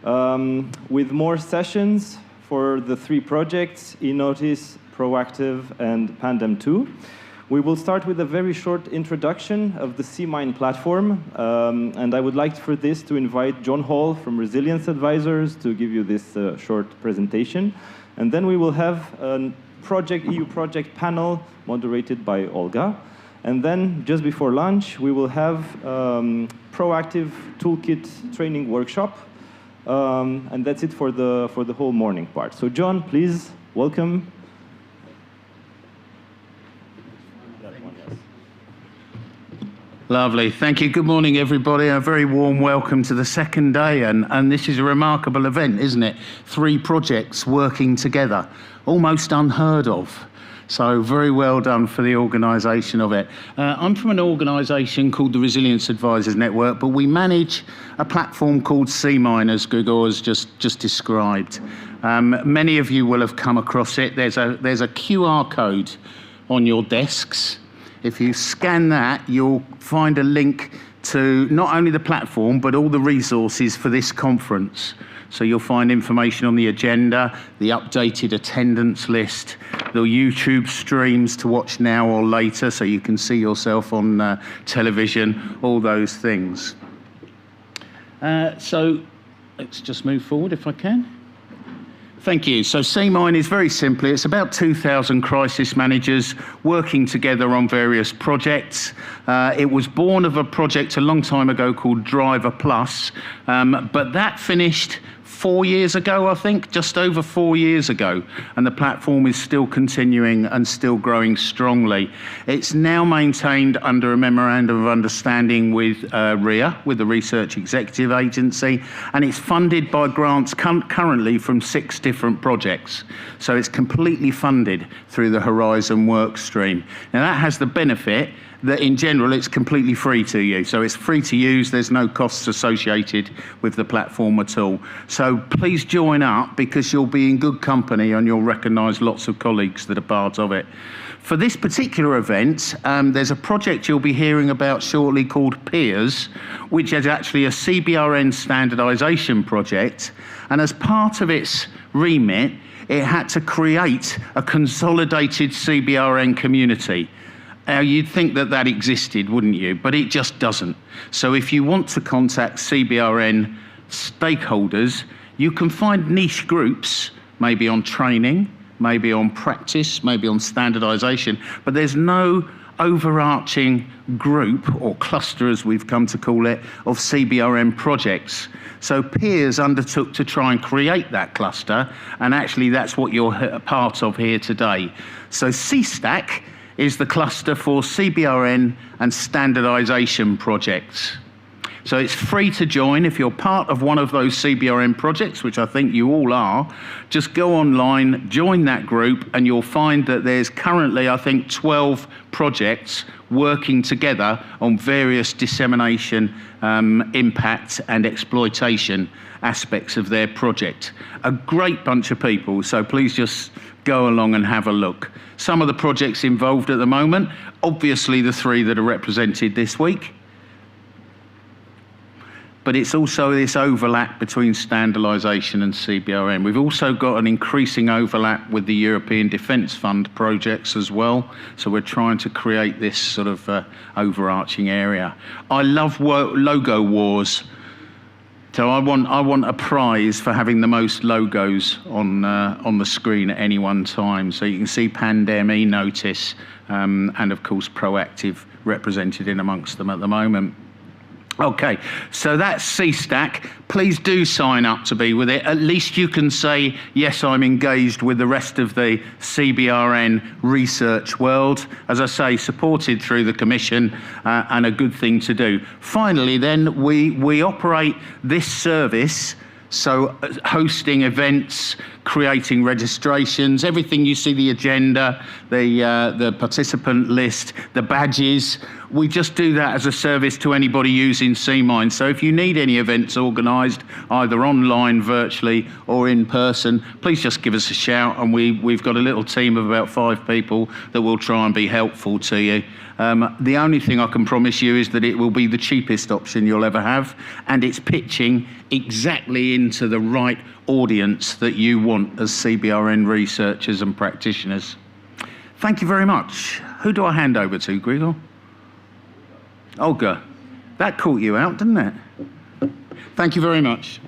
with more sessions for the 3 projects, eNOTICE, Proactive, and PANDEM-2. We will start with a very short introduction of the CMIND platform, and I would like for this to invite John Hall from Resilience Advisors to give you this short presentation. And then we will have a EU project panel moderated by Olga. And then just before lunch, we will have Proactive Toolkit training workshop. And that's it for the whole morning part. So John, please, welcome. Lovely. Thank you. Good morning, everybody. A very warm welcome to the second day. And this is a remarkable event, isn't it? 3 projects working together, almost unheard of. So very well done for the organisation of it. I'm from an organisation called the Resilience Advisors Network, but we manage a platform called CMIND, as Grigor has just described. Many of you will have come across it. There's a QR code on your desks. If you scan that, you'll find a link to not only the platform, but all the resources for this conference. So you'll find information on the agenda, the updated attendance list, the YouTube streams to watch now or later, so you can see yourself on television, all those things. So let's just move forward if I can. Thank you. So CMIND is very simply, it's about 2,000 crisis managers working together on various projects. It was born of a project a long time ago called Driver Plus, but that finished 4 years ago, I think, just over 4 years ago, and the platform is still continuing and still growing strongly. It's now maintained under a memorandum of understanding with RIA, with the Research Executive Agency, and it's funded by grants currently from 6 different projects. So it's completely funded through the Horizon work stream. Now that has the benefit that in general it's completely free to you. So it's free to use, there's no costs associated with the platform at all. So please join up because you'll be in good company and you'll recognise lots of colleagues that are part of it. For this particular event, there's a project you'll be hearing about shortly called Peers, which is actually a CBRN standardisation project. And as part of its remit, it had to create a consolidated CBRN community. Now, you'd think that that existed, wouldn't you? But it just doesn't. So if you want to contact CBRN stakeholders, you can find niche groups, maybe on training, maybe on practice, maybe on standardisation, but there's no overarching group, or cluster as we've come to call it, of CBRN projects. So Peers undertook to try and create that cluster, and actually that's what you're a part of here today. So CStack is the cluster for CBRN and standardisation projects. So it's free to join. If you're part of one of those CBRN projects, which I think you all are, just go online, join that group, and you'll find that there's currently, I think, 12 projects working together on various dissemination, impact and exploitation aspects of their project. A great bunch of people, so please just go along and have a look. Some of the projects involved at the moment, obviously the 3 that are represented this week, but it's also this overlap between standardisation and CBRN. We've also got an increasing overlap with the European Defence Fund projects as well, so we're trying to create this sort of overarching area. I love logo wars. So I want a prize for having the most logos on the screen at any one time. So you can see Pandem, eNOTICE, and of course Proactive represented in amongst them at the moment. Okay, so that's CStack. Please do sign up to be with it. At least you can say, yes, I'm engaged with the rest of the CBRN research world. As I say, supported through the Commission, and a good thing to do. Finally, then, we operate this service, so hosting events, creating registrations, everything you see, the agenda, the participant list, the badges. We just do that as a service to anybody using CMind. So if you need any events organised, either online, virtually, or in person, please just give us a shout, and we've got a little team of about 5 people that will try and be helpful to you. The only thing I can promise you is that it will be the cheapest option you'll ever have, and it's pitching exactly into the right audience that you want as CBRN researchers and practitioners. Thank you very much. Who do I hand over to, Grigor? Olga. That caught you out, didn't it? Thank you very much.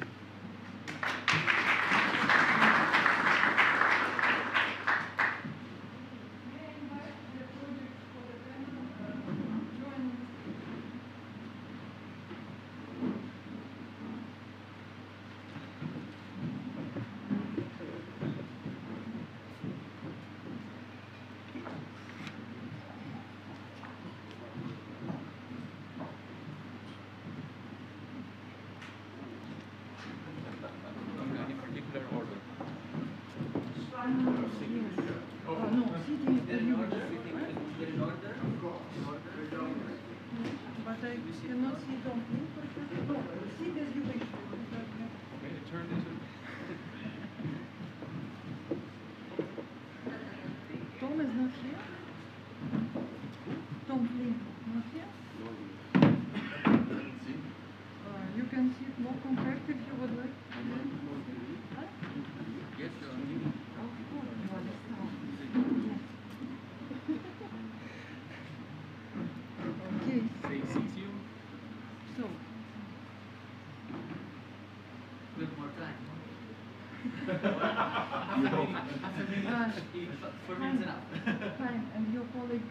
Fine, and your colleague,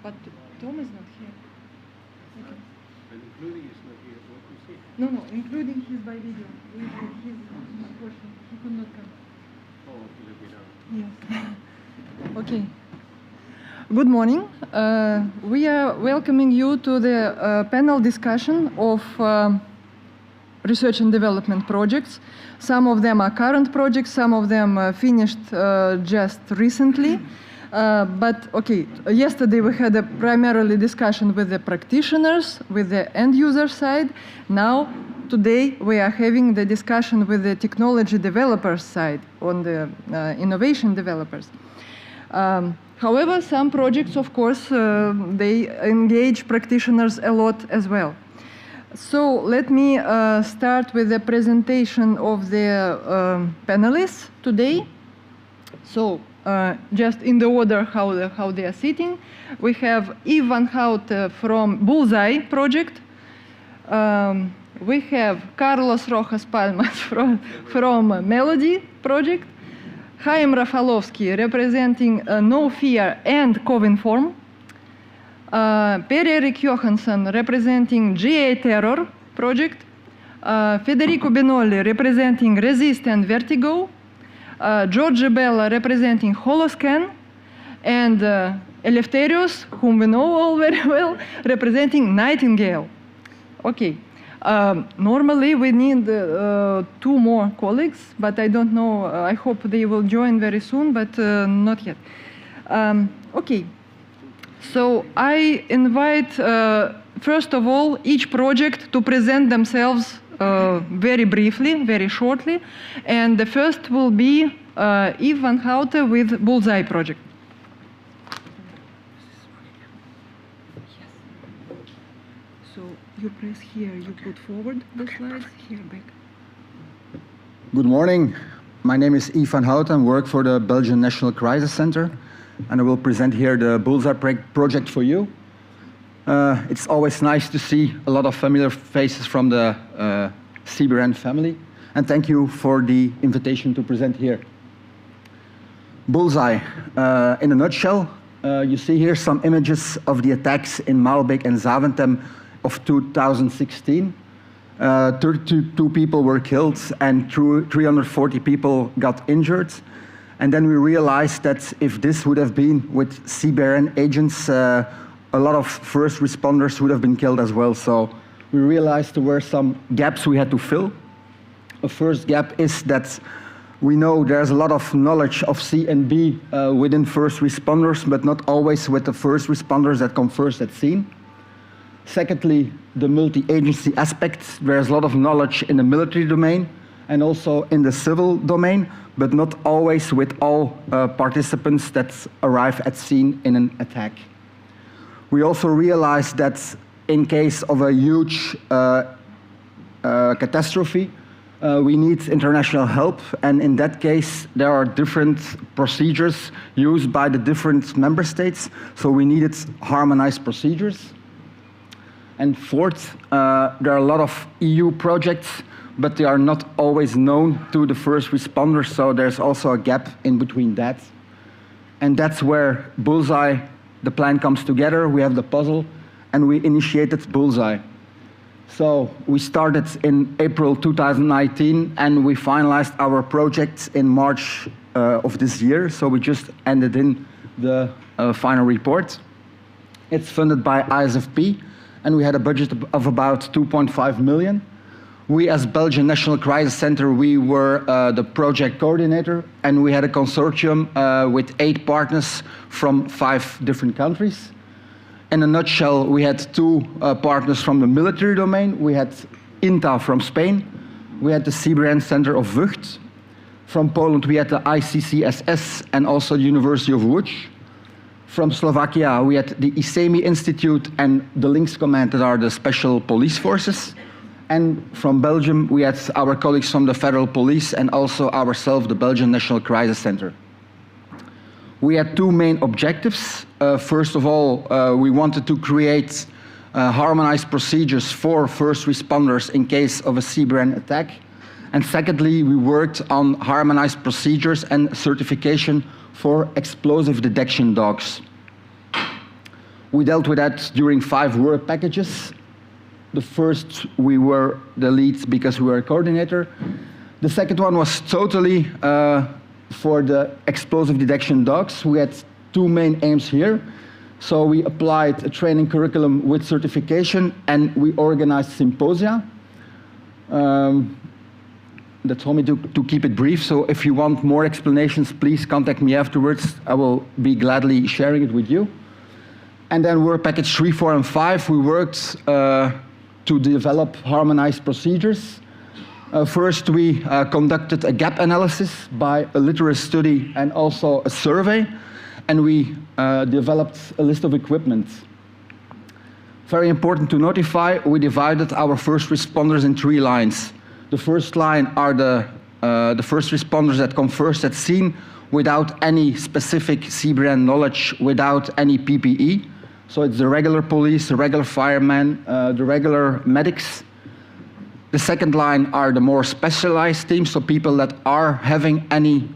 but Tom is not here. Okay. And including is not here, what you see? No, including his by video. He's unfortunate, he could not come. Oh, let me know. Yes. Okay. Good morning. We are welcoming you to the panel discussion of research and development projects. Some of them are current projects, some of them finished just recently. But okay, yesterday we had a primarily discussion with the practitioners, with the end user side. Now, today we are having the discussion with the technology developers side, on the innovation developers. However, some projects, of course, they engage practitioners a lot as well. So let me start with the presentation of the panelists today. So just in the order how they are sitting, we have Yves van Houten from Bullseye project. We have Carlos Rojas Palmas from Melody project. Chaim Rafalovsky representing No Fear and Covinform. Per-Erik Johansson representing GA Terror project. Federico Benolli representing Resist and Vertigo. George Bella representing Holoscan. And Eleftherios, whom we know all very well, representing Nightingale. Okay. Normally we need 2 more colleagues, but I don't know, I hope they will join very soon, but not yet. Okay, so I invite, first of all, each project to present themselves very briefly, very shortly, and the first will be Yves van Houten with Bullseye project. You press here, you put forward the slides, here back. Good morning. My name is Yves van Houten. I work for the Belgian National Crisis Center, and I will present here the Bullseye project for you. It's always nice to see a lot of familiar faces from the CBRN family, and thank you for the invitation to present here. Bullseye, in a nutshell, you see here some images of the attacks in Maalbeek and Zaventem of 2016. 32 people were killed and 340 people got injured. And then we realized that if this would have been with CBRN agents, a lot of first responders would have been killed as well. So we realized there were some gaps we had to fill. The first gap is that We know there's a lot of knowledge of C and B within first responders, but not always with the first responders that come first at scene. Secondly, the multi-agency aspect. There's a lot of knowledge in the military domain and also in the civil domain, but not always with all participants that arrive at scene in an attack. We also realized that in case of a huge catastrophe, we need international help, and in that case, there are different procedures used by the different member states, so we needed harmonized procedures. And fourth, there are a lot of EU projects, but they are not always known to the first responders, so there's also a gap in between that. And that's where Bullseye, the plan comes together. We have the puzzle, and we initiated Bullseye. So we started in April 2019, and we finalized our project in March of this year, so we just ended in the final report. It's funded by ISFP, and we had a budget of about 2.5 million. We, as Belgian National Crisis Center, we were the project coordinator, and we had a consortium with 8 partners from 5 different countries. In a nutshell, we had 2 partners from the military domain. We had INTA from Spain. We had the CBRN Center of Vught. From Poland, we had the ICCSS and also the University of Łódź. From Slovakia, we had the ISEMI Institute and the Links Command, that are the special police forces. And from Belgium, we had our colleagues from the Federal Police and also ourselves, the Belgian National Crisis Center. We had 2 main objectives. First of all, we wanted to create harmonized procedures for first responders in case of a CBRN attack. And secondly, we worked on harmonized procedures and certification for explosive detection dogs. We dealt with that during 5 work packages. The first, we were the leads because we were a coordinator. The second one was totally for the explosive detection dogs. We had 2 main aims here. So we applied a training curriculum with certification, and we organized symposia. They told me to keep it brief, so if you want more explanations, please contact me afterwards. I will be gladly sharing it with you. And then work package 3, 4, and 5, we worked to develop harmonized procedures. First, we conducted a gap analysis by a literacy study and also a survey, and we developed a list of equipment. Very important to notify, we divided our first responders in 3 lines. The first line are the first responders that come first at scene without any specific CBRN knowledge, without any PPE. So it's the regular police, the regular firemen, the regular medics. The second line are the more specialized teams, so people that are having any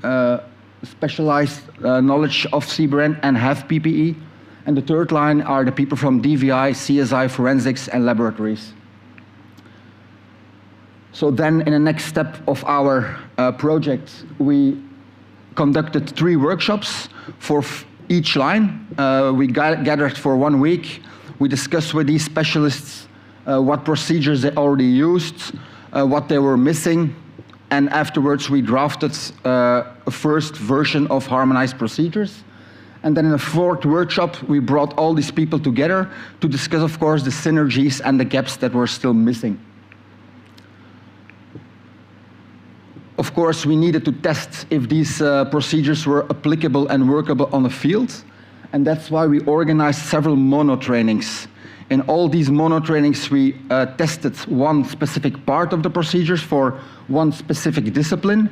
specialized knowledge of CBRN and have PPE. And the third line are the people from DVI, CSI, forensics, and laboratories. So then, in the next step of our project, we conducted 3 workshops for each line. We gathered for 1 week. We discussed with these specialists what procedures they already used, what they were missing, and afterwards we drafted a first version of harmonized procedures. And then in the 4th workshop, we brought all these people together to discuss, of course, the synergies and the gaps that were still missing. Of course, we needed to test if these procedures were applicable and workable on the field, and that's why we organized several mono trainings. In all these mono trainings, we tested one specific part of the procedures for one specific discipline,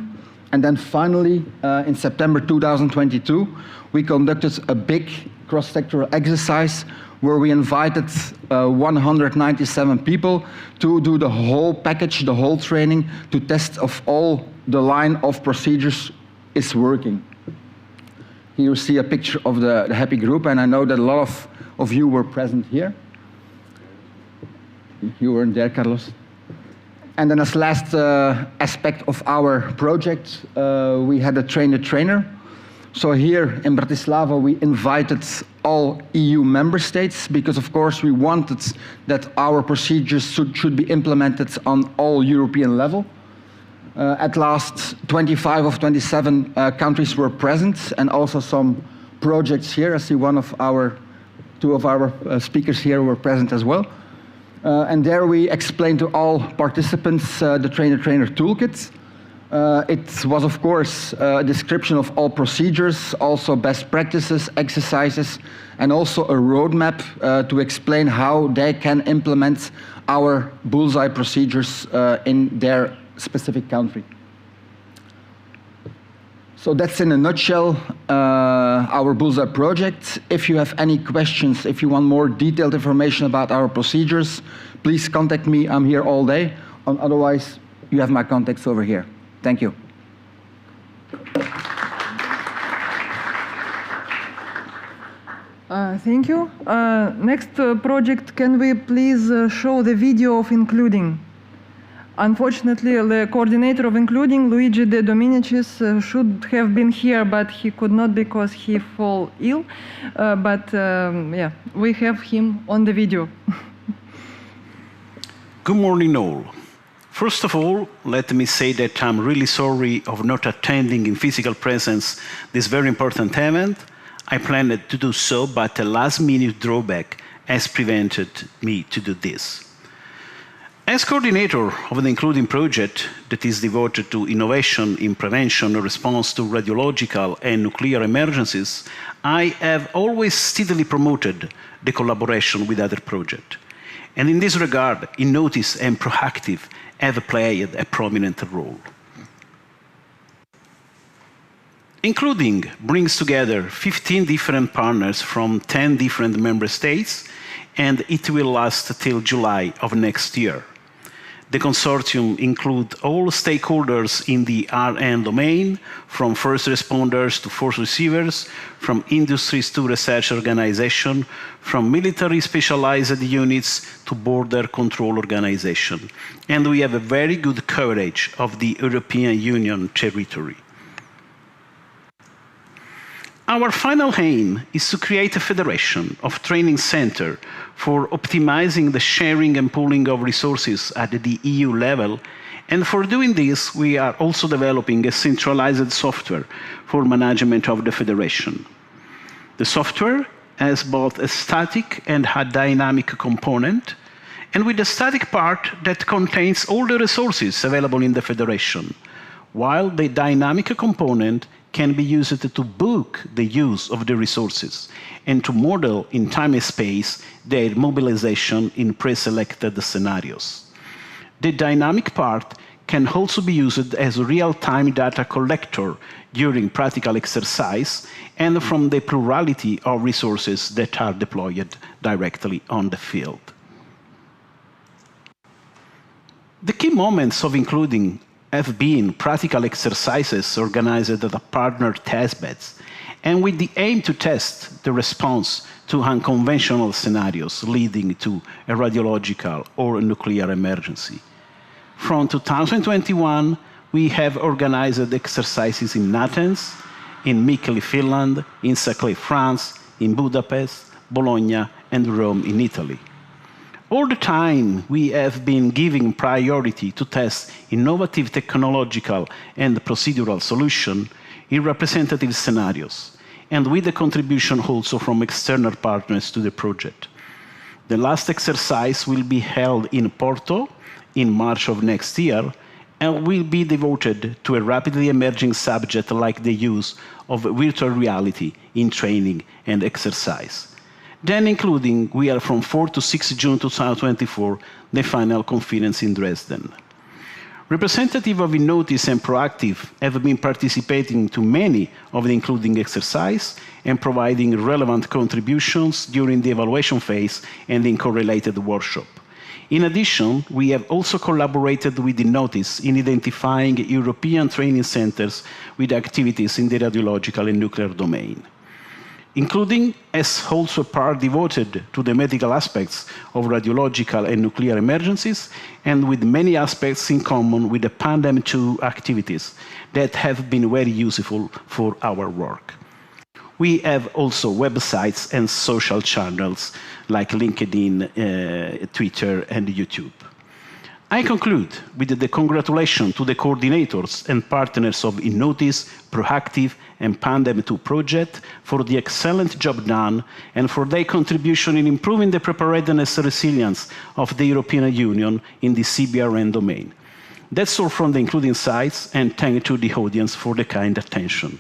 and then finally, in September 2022, we conducted a big cross-sectoral exercise where we invited 197 people to do the whole package, the whole training, to test if all the line of procedures is working. Here you see a picture of the happy group, and I know that a lot of you were present here. You weren't there, Carlos. And then as last aspect of our project, we had a trainer. So here in Bratislava, we invited all EU member states because, of course, we wanted that our procedures should be implemented on all European level. At last, 25 of 27 countries were present, and also some projects here. I see two of our speakers here were present as well. And there we explained to all participants the trainer-trainer toolkit. It was, of course, a description of all procedures, also best practices, exercises, and also a roadmap to explain how they can implement our bullseye procedures in their specific country. So that's in a nutshell our bullseye project. If you have any questions, if you want more detailed information about our procedures, please contact me. I'm here all day. Otherwise, you have my contacts over here. Thank you. Thank you. Next project, can we please show the video of including? Unfortunately, the coordinator of including, Luigi De Dominicis, should have been here, but he could not because he fell ill. Yeah, we have him on the video. Good morning, all. First of all, let me say that I'm really sorry of not attending in physical presence this very important event. I planned to do so, but a last-minute drawback has prevented me to do this. As coordinator of the Including project that is devoted to innovation in prevention and response to radiological and nuclear emergencies, I have always steadily promoted the collaboration with other projects. And in this regard, eNOTICE and Proactive have played a prominent role. Including brings together 15 different partners from 10 different member states, and it will last till July of next year. The consortium includes all stakeholders in the RN domain, from first responders to force receivers, from industries to research organizations, from military specialized units to border control organization. And we have a very good coverage of the European Union territory. Our final aim is to create a federation of training centers for optimizing the sharing and pooling of resources at the EU level. And for doing this, we are also developing a centralized software for management of the federation. The software has both a static and a dynamic component, and with the static part that contains all the resources available in the federation, while the dynamic component can be used to book the use of the resources and to model in time and space their mobilization in pre-selected scenarios. The dynamic part can also be used as a real-time data collector during practical exercise and from the plurality of resources that are deployed directly on the field. The key moments of including have been practical exercises organized at partner testbeds, and with the aim to test the response to unconventional scenarios leading to a radiological or a nuclear emergency. From 2021, we have organized exercises in Athens, in Mikkeli, Finland, in Saclay, France, in Budapest, Bologna, and Rome in Italy. All the time, we have been giving priority to test innovative technological and procedural solutions in representative scenarios, and with the contribution also from external partners to the project. The last exercise will be held in Porto in March of next year, and will be devoted to a rapidly emerging subject like the use of virtual reality in training and exercise. Then including, we are from 4 to 6 June 2024, the final conference in Dresden. Representatives of eNOTICE and Proactive have been participating to many of the including exercise and providing relevant contributions during the evaluation phase and in correlated workshop. In addition, we have also collaborated with eNOTICE in identifying European training centers with activities in the radiological and nuclear domain. Including as also a part devoted to the medical aspects of radiological and nuclear emergencies, and with many aspects in common with the PANDEM-2 activities that have been very useful for our work. We have also websites and social channels like LinkedIn, Twitter, and YouTube. I conclude with the congratulations to the coordinators and partners of eNOTICE, PROACTIVE, and PANDEM-2 project for the excellent job done and for their contribution in improving the preparedness and resilience of the European Union in the CBRN domain. That's all from the including sites, and thank you to the audience for the kind attention.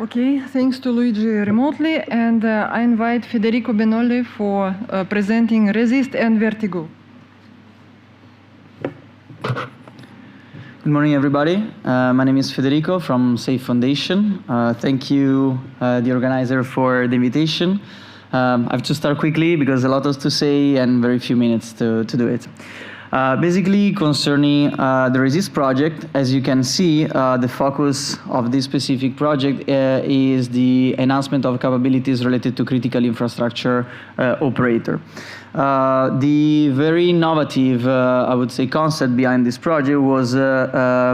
Okay, thanks to Luigi remotely, and I invite Federico Benolli for presenting Resist and Vertigo. Good morning, everybody. My name is Federico from SAFE Foundation. Thank you, the organizer, for the invitation. I have to start quickly because a lot is to say and very few minutes to do it. Basically, concerning the Resist project, as you can see, the focus of this specific project is the enhancement of capabilities related to critical infrastructure operator. The very innovative, I would say, concept behind this project was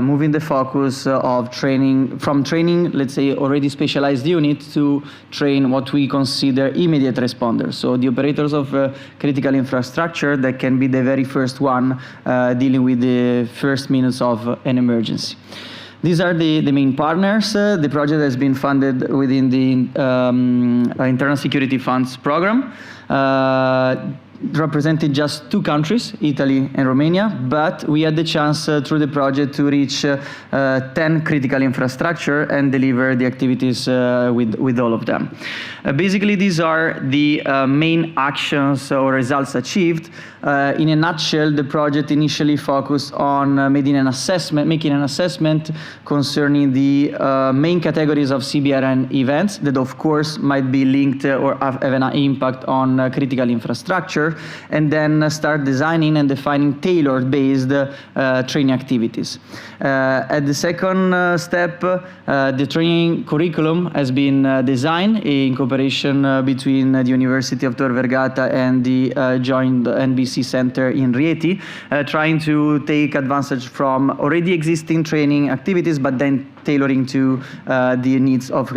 moving the focus of training, from training, let's say, already specialized units to train what we consider immediate responders. So the operators of critical infrastructure that can be the very first one dealing with the first minutes of an emergency. These are the main partners. The project has been funded within the Internal Security Funds program. Represented just 2 countries, Italy and Romania, but we had the chance through the project to reach 10 critical infrastructure and deliver the activities with all of them. Basically, these are the main actions or results achieved. In a nutshell, the project initially focused on making an assessment concerning the main categories of CBRN events that, of course, might be linked or have an impact on critical infrastructure, and then start designing and defining tailored-based training activities. At the second step, the training curriculum has been designed in cooperation between the University of Tor Vergata and the joint NBC Center in Rieti, trying to take advantage from already existing training activities, but then tailoring to the needs of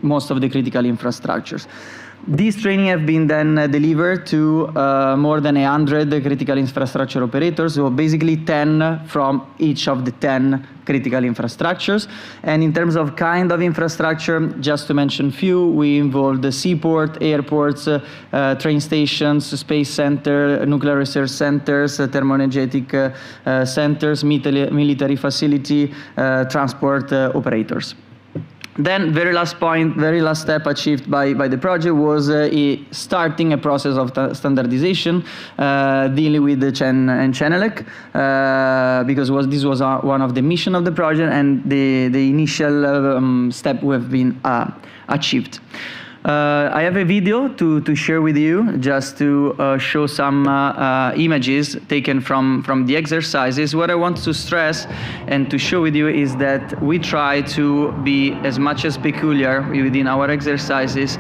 most of the critical infrastructures. These training have been then delivered to more than 100 critical infrastructure operators, so basically 10 from each of the 10 critical infrastructures. And in terms of kind of infrastructure, just to mention few, we involved the seaport, airports, train stations, space center, nuclear research centers, thermoenergetic centers, military facility, transport operators. Then, very last point, very last step achieved by the project was starting a process of standardization, dealing with the CHEN and CHENELEC, because this was one of the mission of the project and the initial step we have been achieved. I have a video to share with you, just to show some images taken from the exercises. What I want to stress and to show with you is that we try to be as much as peculiar within our exercises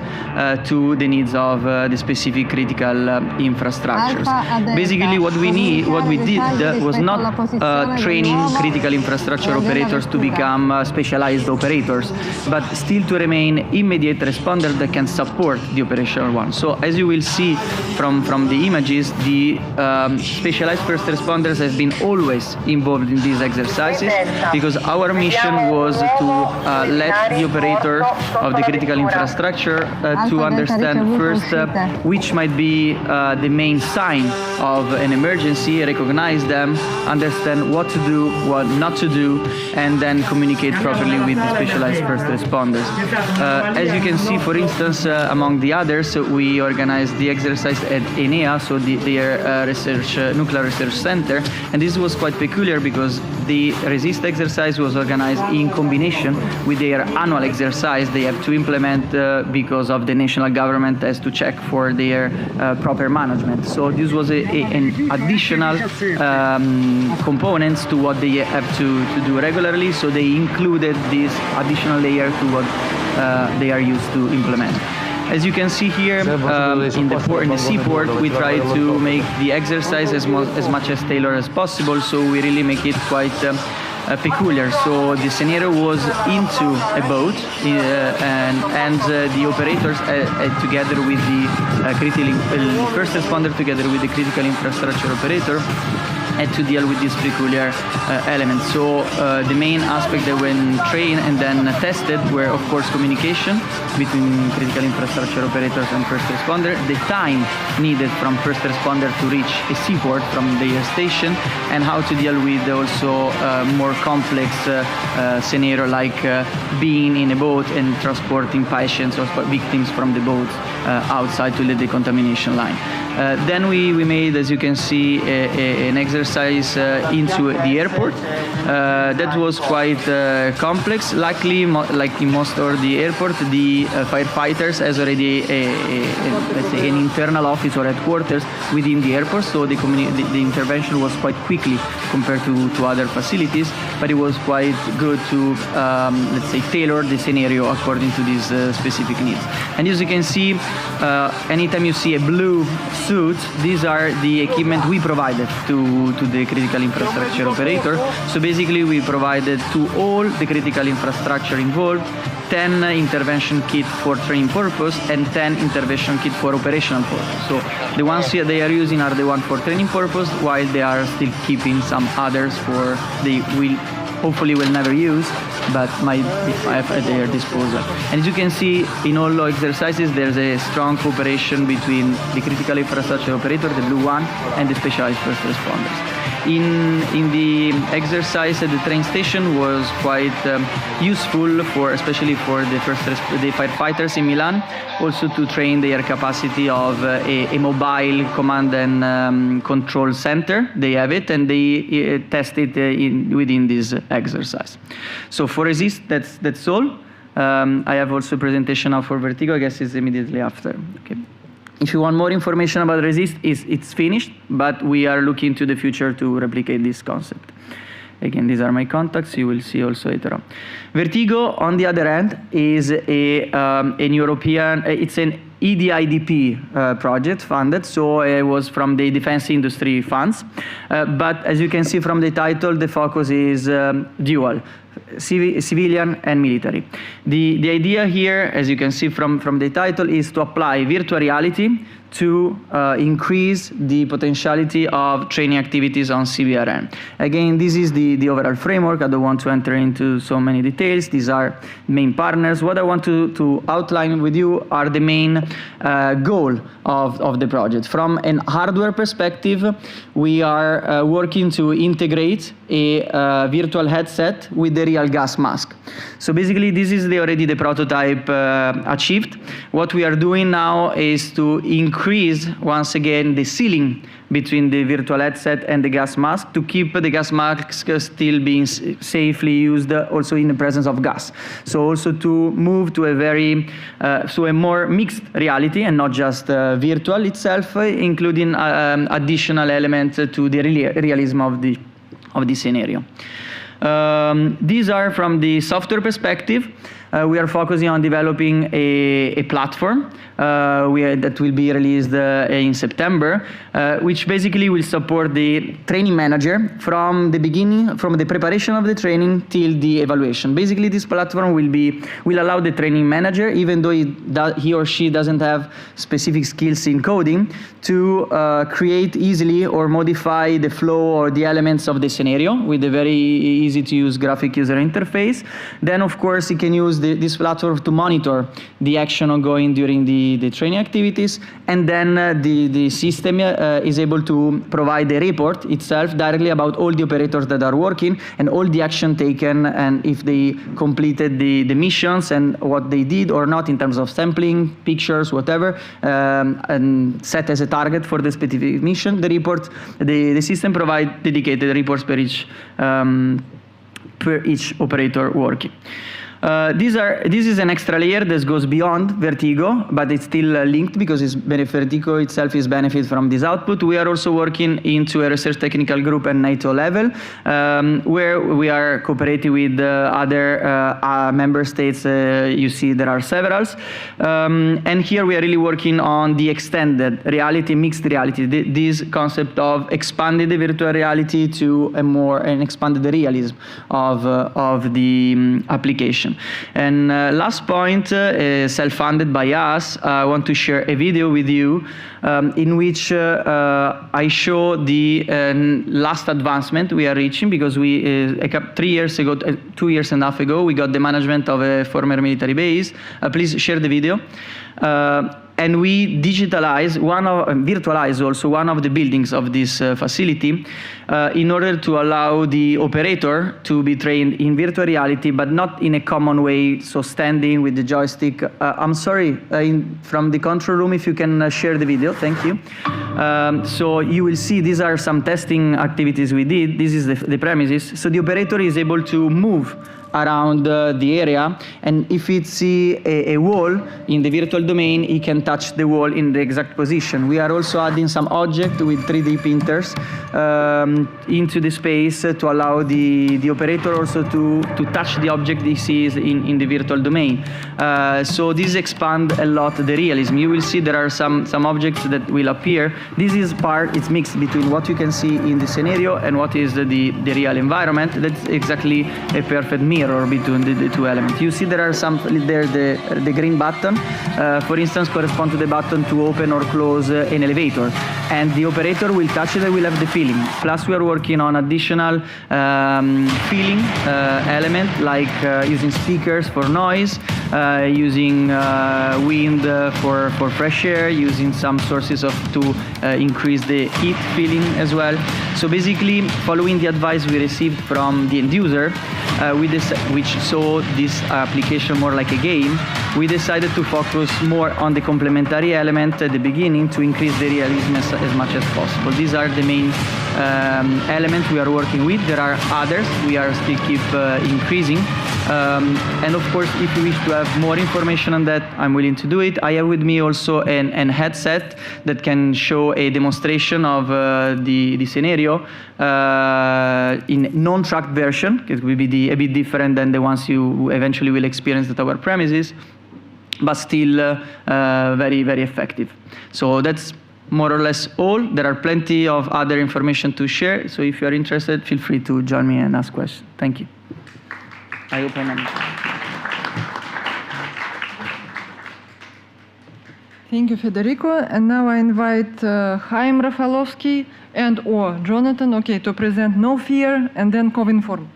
to the needs of the specific critical infrastructures. Basically, what we did was not training critical infrastructure operators to become specialized operators, but still to remain immediate responders that can support the operational one. So as you will see from the images, the specialized first responders have been always involved in these exercises, because our mission was to let the operator of the critical infrastructure to understand first which might be the main sign of an emergency, recognize them, understand what to do, what not to do, and then communicate properly with the specialized first responders. As you can see, for instance, among the others, we organized the exercise at ENEA, so their nuclear research center, and this was quite peculiar because the Resist exercise was organized in combination with their annual exercise they have to implement because of the national government has to check for their proper management. So this was an additional components to what they have to do regularly, so they included this additional layer to what they are used to implement. As you can see here, in the seaport, we try to make the exercise as much as tailored as possible, so we really make it quite peculiar. So the scenario was into a boat, and the operators, together with the first responder, together with the critical infrastructure operator, had to deal with this peculiar element. So the main aspect that when trained and then tested were, of course, communication between critical infrastructure operators and first responder, the time needed from first responder to reach a seaport from the station, and how to deal with also more complex scenario like being in a boat and transporting patients or victims from the boat outside to the decontamination line. Then we made, as you can see, an exercise into the airport. That was quite complex. Luckily, like in most of the airport, the firefighters has already let's say an internal office or headquarters within the airport, so the intervention was quite quickly compared to other facilities, but it was quite good to, let's say, tailor the scenario according to these specific needs. And as you can see, anytime you see a blue suit, these are the equipment we provided to the critical infrastructure operator. So basically we provided to all the critical infrastructure involved 10 intervention kit for training purpose and 10 intervention kit for operational purpose. So the ones they are using are the one for training purpose, while they are still keeping some others for they will hopefully will never use, but might be at their disposal. And as you can see, in all exercises, there's a strong cooperation between the critical infrastructure operator, the blue one, and the specialized first responders. In the exercise at the train station was quite useful for, especially for the firefighters in Milan, also to train their capacity of a mobile command and control center. They have it, and they test it within this exercise. So for resist, that's all. I have also a presentation now for Vertigo. I guess it's immediately after. Okay. If you want more information about resist, it's finished, but we are looking to the future to replicate this concept. Again, these are my contacts. You will see also later on. Vertigo, on the other hand, is an European. It's an EDIDP project funded, so it was from the defense industry funds. But as you can see from the title, the focus is dual. Civilian and military. The idea here, as you can see from the title, is to apply virtual reality to increase the potentiality of training activities on CBRN. Again, this is the overall framework. I don't want to enter into so many details. These are main partners. What I want to outline with you are the main goal of the project. From an hardware perspective, we are working to integrate a virtual headset with the real gas mask. So basically, this is already the prototype achieved. What we are doing now is to increase, once again, the ceiling between the virtual headset and the gas mask to keep the gas mask still being safely used also in the presence of gas. So also to move to a more mixed reality and not just virtual itself, including additional elements to the realism of the scenario. These are from the software perspective. We are focusing on developing a platform that will be released in September, which basically will support the training manager from the beginning, from the preparation of the training till the evaluation. Basically, this platform will allow the training manager, even though he or she doesn't have specific skills in coding, to create easily or modify the flow or the elements of the scenario with a very easy-to-use graphic user interface. Then, of course, he can use this platform to monitor the action ongoing during the training activities, and then the system is able to provide a report itself directly about all the operators that are working and all the action taken, and if they completed the missions and what they did or not in terms of sampling, pictures, whatever, and set as a target for the specific mission. The system provides dedicated reports per each operator working. This is an extra layer that goes beyond Vertigo, but it's still linked because Vertigo itself is benefit from this output. We are also working into a research technical group at NATO level, where we are cooperating with other member states. You see there are several. And here we are really working on the extended reality, mixed reality, this concept of expanding the virtual reality to an expanded realism of the application. And last point, self-funded by us, I want to share a video with you in which I show the last advancement we are reaching, because we 3 years ago, 2 years and a half ago, we got the management of a former military base. Please share the video. And we virtualize also one of the buildings of this facility in order to allow the operator to be trained in virtual reality, but not in a common way, so standing with the joystick. I'm sorry, from the control room, if you can share the video, thank you. So you will see these are some testing activities we did. This is the premises. So the operator is able to move around the area, and if it see a wall in the virtual domain, he can touch the wall in the exact position. We are also adding some object with 3D printers into the space to allow the operator also to touch the object he sees in the virtual domain. So this expand a lot the realism. You will see there are some objects that will appear. This is it's mixed between what you can see in the scenario and what is the real environment. That's exactly a perfect mirror between the two elements. You see there are some there, the green button, for instance, correspond to the button to open or close an elevator, and the operator will touch it and will have the feeling. Plus we are working on additional feeling element, like using speakers for noise, using wind for fresh air, using some sources to increase the heat feeling as well. So basically, following the advice we received from the end user, which saw this application more like a game, we decided to focus more on the complementary element at the beginning to increase the realism as much as possible. These are the main elements we are working with. There are others we are still keep increasing. And of course, if you wish to have more information on that, I'm willing to do it. I have with me also an headset that can show a demonstration of the scenario in non-tracked version. It will be a bit different than the ones you eventually will experience at our premises, but still very, very effective. So that's more or less all. There are plenty of other information to share. So if you are interested, feel free to join me and ask questions. Thank you. I hope I managed. Thank you, Federico. And now I invite Chaim Rafalovsky or Jonathan, to present No Fear and then COVINFORM.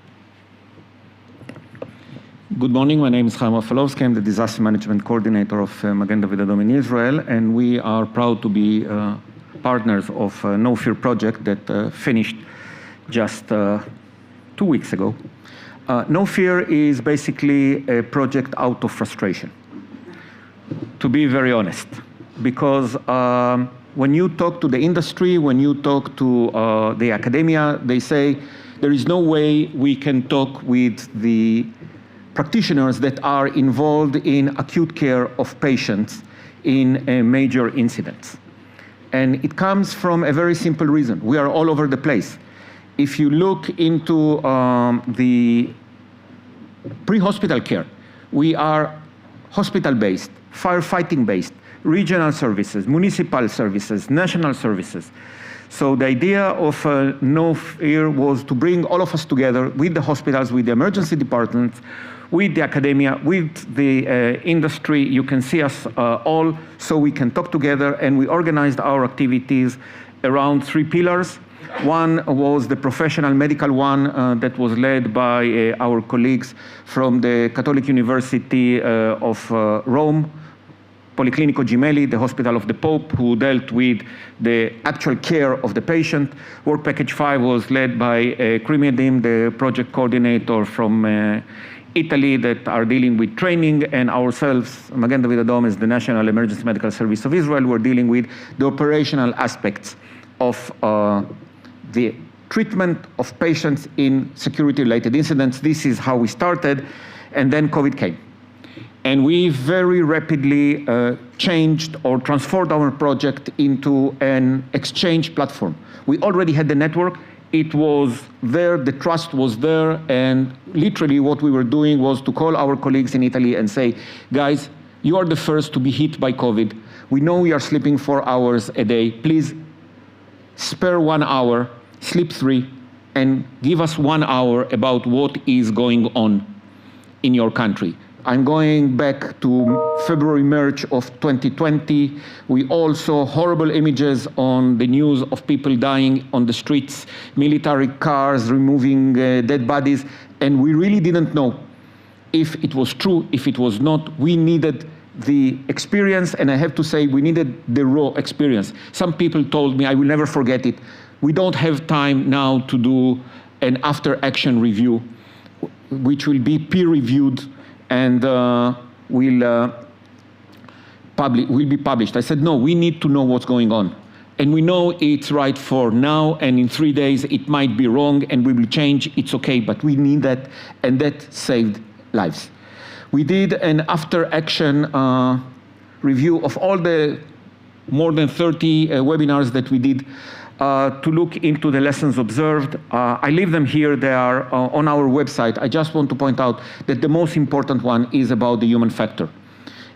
Good morning. My name is Chaim Rafalovsky. I'm the Disaster Management Coordinator of Magen David Adom in Israel, and we are proud to be partners of No Fear project that finished just 2 weeks ago. No Fear is basically a project out of frustration, to be very honest, because when you talk to the industry, when you talk to the academia, they say there is no way we can talk with the practitioners that are involved in acute care of patients in major incidents. And it comes from a very simple reason. We are all over the place. If you look into the pre-hospital care, we are hospital-based, firefighting-based, regional services, municipal services, national services. So the idea of No Fear was to bring all of us together with the hospitals, with the emergency departments, with the academia, with the industry. You can see us all, so we can talk together, and we organized our activities around 3 pillars. One was the professional medical one that was led by our colleagues from the Catholic University of Rome, Policlinico Gemelli, the Hospital of the Pope, who dealt with the actual care of the patient. Work Package 5 was led by Krimiadim, the project coordinator from Italy, that are dealing with training, and ourselves, Magen David Adom, is the National Emergency Medical Service of Israel. We're dealing with the operational aspects of the treatment of patients in security-related incidents. This is how we started. And then COVID came. And we very rapidly changed or transformed our project into an exchange platform. We already had the network. It was there, the trust was there, and literally what we were doing was to call our colleagues in Italy and say, guys, you are the first to be hit by COVID. We know we are sleeping 4 hours a day. Please spare 1 hour, sleep 3, and give us 1 hour about what is going on in your country. I'm going back to February, March of 2020. We all saw horrible images on the news of people dying on the streets, military cars removing dead bodies, and we really didn't know if it was true, if it was not. We needed the experience, and I have to say we needed the raw experience. Some people told me, I will never forget it, we don't have time now to do an after-action review, which will be peer-reviewed and will be published. I said, no, we need to know what's going on. And we know it's right for now, and in 3 days it might be wrong, and we will change, it's okay, but we need that, and that saved lives. We did an after-action review of all the more than 30 webinars that we did to look into the lessons observed. I leave them here, they are on our website. I just want to point out that the most important one is about the human factor,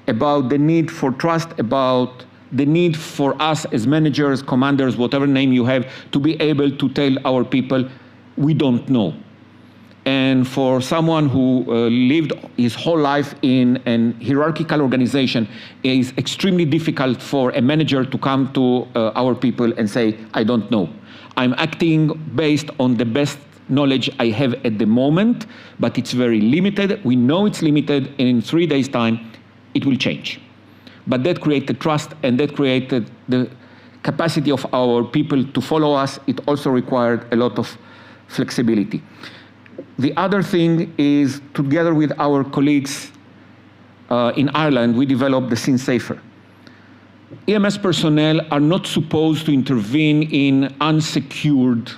about the need for trust, about the need for us as managers, commanders, whatever name you have, to be able to tell our people, we don't know. And for someone who lived his whole life in an hierarchical organization, it is extremely difficult for a manager to come to our people and say, I don't know. I'm acting based on the best knowledge I have at the moment, but it's very limited. We know it's limited, and in 3 days' time, it will change. But that created trust, and that created the capacity of our people to follow us. It also required a lot of flexibility. The other thing is, together with our colleagues in Ireland, we developed the Scene Safer. EMS personnel are not supposed to intervene in unsecured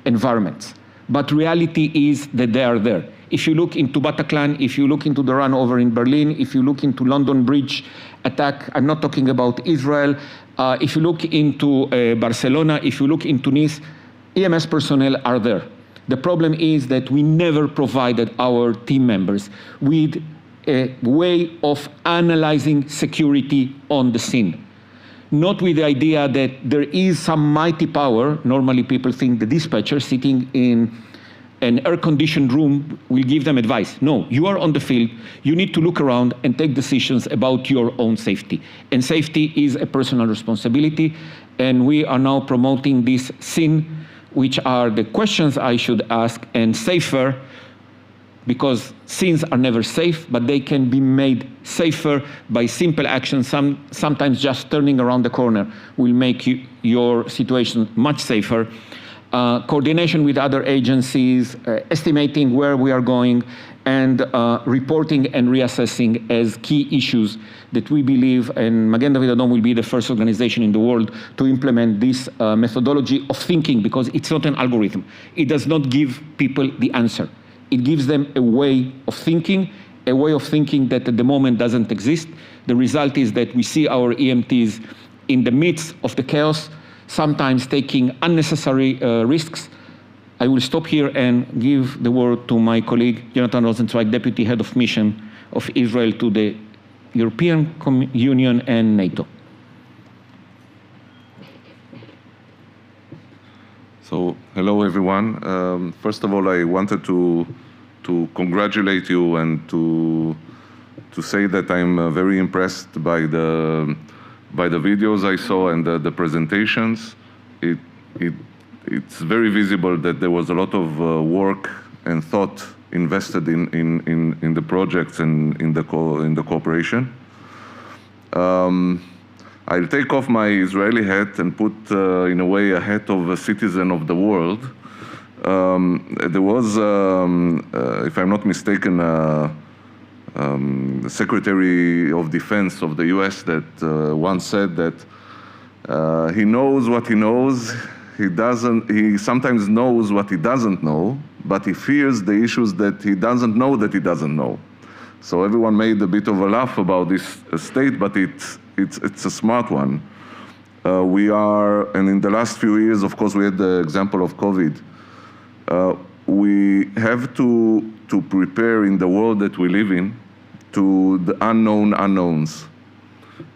environments, but reality is that they are there. If you look into Bataclan, if you look into the run over in Berlin, if you look into London Bridge attack, I'm not talking about Israel, if you look into Barcelona, if you look into Nice, EMS personnel are there. The problem is that we never provided our team members with a way of analyzing security on the scene. Not with the idea that there is some mighty power. Normally people think the dispatcher sitting in an air-conditioned room will give them advice. No, you are on the field, you need to look around and take decisions about your own safety. And safety is a personal responsibility, and we are now promoting this SIN, which are the questions I should ask, and safer, because sins are never safe, but they can be made safer by simple actions. Sometimes just turning around the corner will make your situation much safer. Coordination with other agencies, estimating where we are going, and reporting and reassessing as key issues that we believe, and Magen David Adom will be the first organization in the world to implement this methodology of thinking, because it's not an algorithm. It does not give people the answer. It gives them a way of thinking that at the moment doesn't exist. The result is that we see our EMTs in the midst of the chaos, sometimes taking unnecessary risks. I will stop here and give the word to my colleague, Jonathan Rosenzweig, Deputy Head of Mission of Israel to the European Union and NATO. So, hello everyone. First of all, I wanted to congratulate you and to say that I'm very impressed by the videos I saw and the presentations. It's very visible that there was a lot of work and thought invested in the projects and in the cooperation. I'll take off my Israeli hat and put, in a way, a hat of a citizen of the world. There was, if I'm not mistaken, the Secretary of Defense of the US that once said that he knows what he knows. He sometimes knows what he doesn't know, but he fears the issues that he doesn't know that he doesn't know. So everyone made a bit of a laugh about this state, but it's a smart one. And in the last few years, of course, we had the example of COVID. We have to prepare in the world that we live in to the unknown unknowns.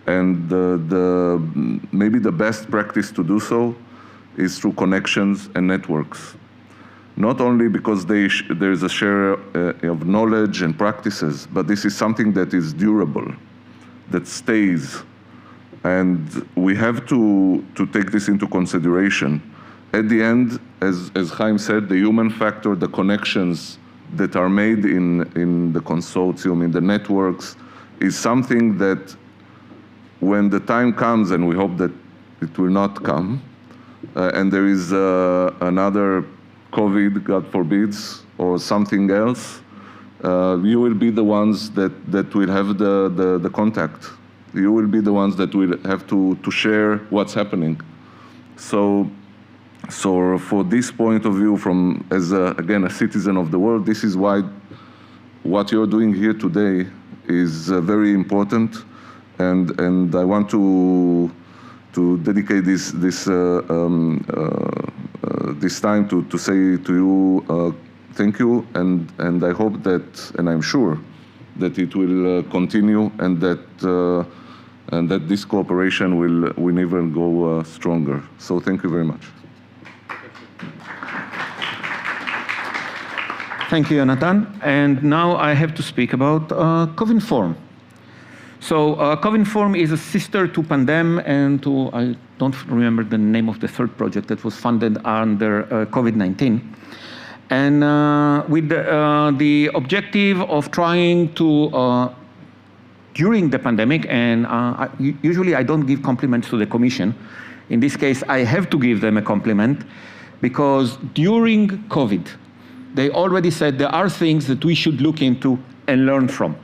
And maybe the best practice to do so is through connections and networks. Not only because there is a share of knowledge and practices, but this is something that is durable, that stays. And we have to take this into consideration. At the end, as Chaim said, the human factor, the connections that are made in the consortium, in the networks, is something that when the time comes, and we hope that it will not come, and there is another COVID, God forbids, or something else, you will be the ones that will have the contact. You will be the ones that will have to share what's happening. So for this point of view, as again, a citizen of the world, this is why what you're doing here today is very important. And I want to dedicate this time to say to you thank you, and I hope that, and I'm sure that it will continue, and that this cooperation will even go stronger. So thank you very much. Thank you, Jonathan. And now I have to speak about COVINFORM. So COVINFORM is a sister to PANDEM and to, I don't remember the name of the third project that was funded under COVID-19. And with the objective of trying to, during the pandemic, and usually I don't give compliments to the Commission. In this case, I have to give them a compliment, because during COVID, they already said there are things that we should look into and learn from.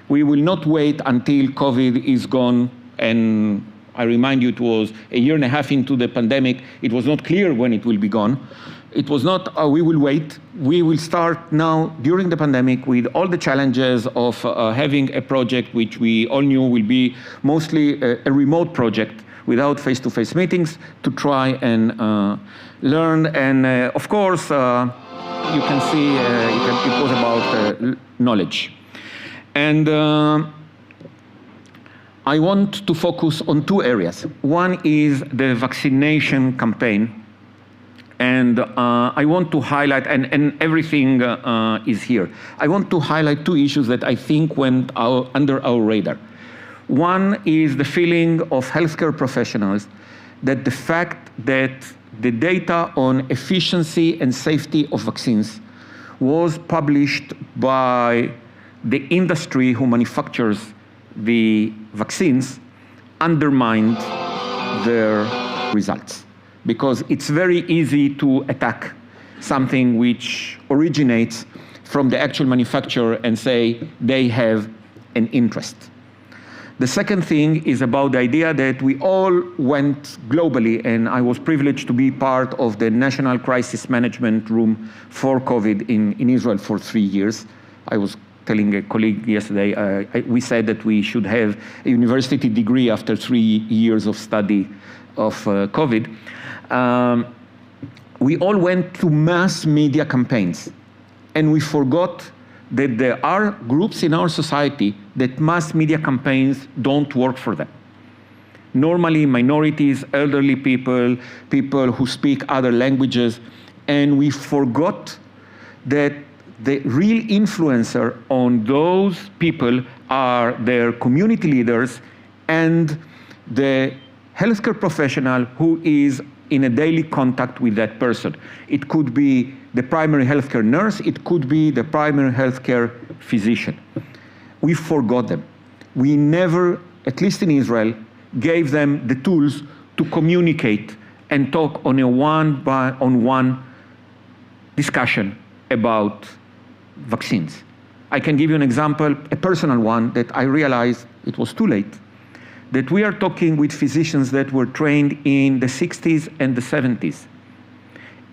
We will not wait until COVID is gone, and I remind you, it was a year and a half into the pandemic. It was not clear when it will be gone. It was not, we will wait. We will start now during the pandemic with all the challenges of having a project which we all knew will be mostly a remote project without face-to-face meetings, to try and learn. And of course, you can see it was about knowledge. And I want to focus on two areas. One is the vaccination campaign. And I want to highlight, and everything is here. I want to highlight two issues that I think went under our radar. One is the feeling of healthcare professionals that the fact that the data on efficiency and safety of vaccines was published by the industry who manufactures the vaccines undermined their results. Because it's very easy to attack something which originates from the actual manufacturer and say they have an interest. The second thing is about the idea that we all went globally, and I was privileged to be part of the National Crisis Management Room for COVID in Israel for 3 years. I was telling a colleague yesterday, we said that we should have a university degree after 3 years of study of COVID. We all went to mass media campaigns, and we forgot that there are groups in our society that mass media campaigns don't work for them. Normally minorities, elderly people, people who speak other languages, and we forgot that the real influencer on those people are their community leaders and the healthcare professional who is in a daily contact with that person. It could be the primary healthcare nurse, it could be the primary healthcare physician. We forgot them. We never, at least in Israel, gave them the tools to communicate and talk on a one-on-one discussion about vaccines. I can give you an example, a personal one, that I realized it was too late, that we are talking with physicians that were trained in the 60s and the 70s.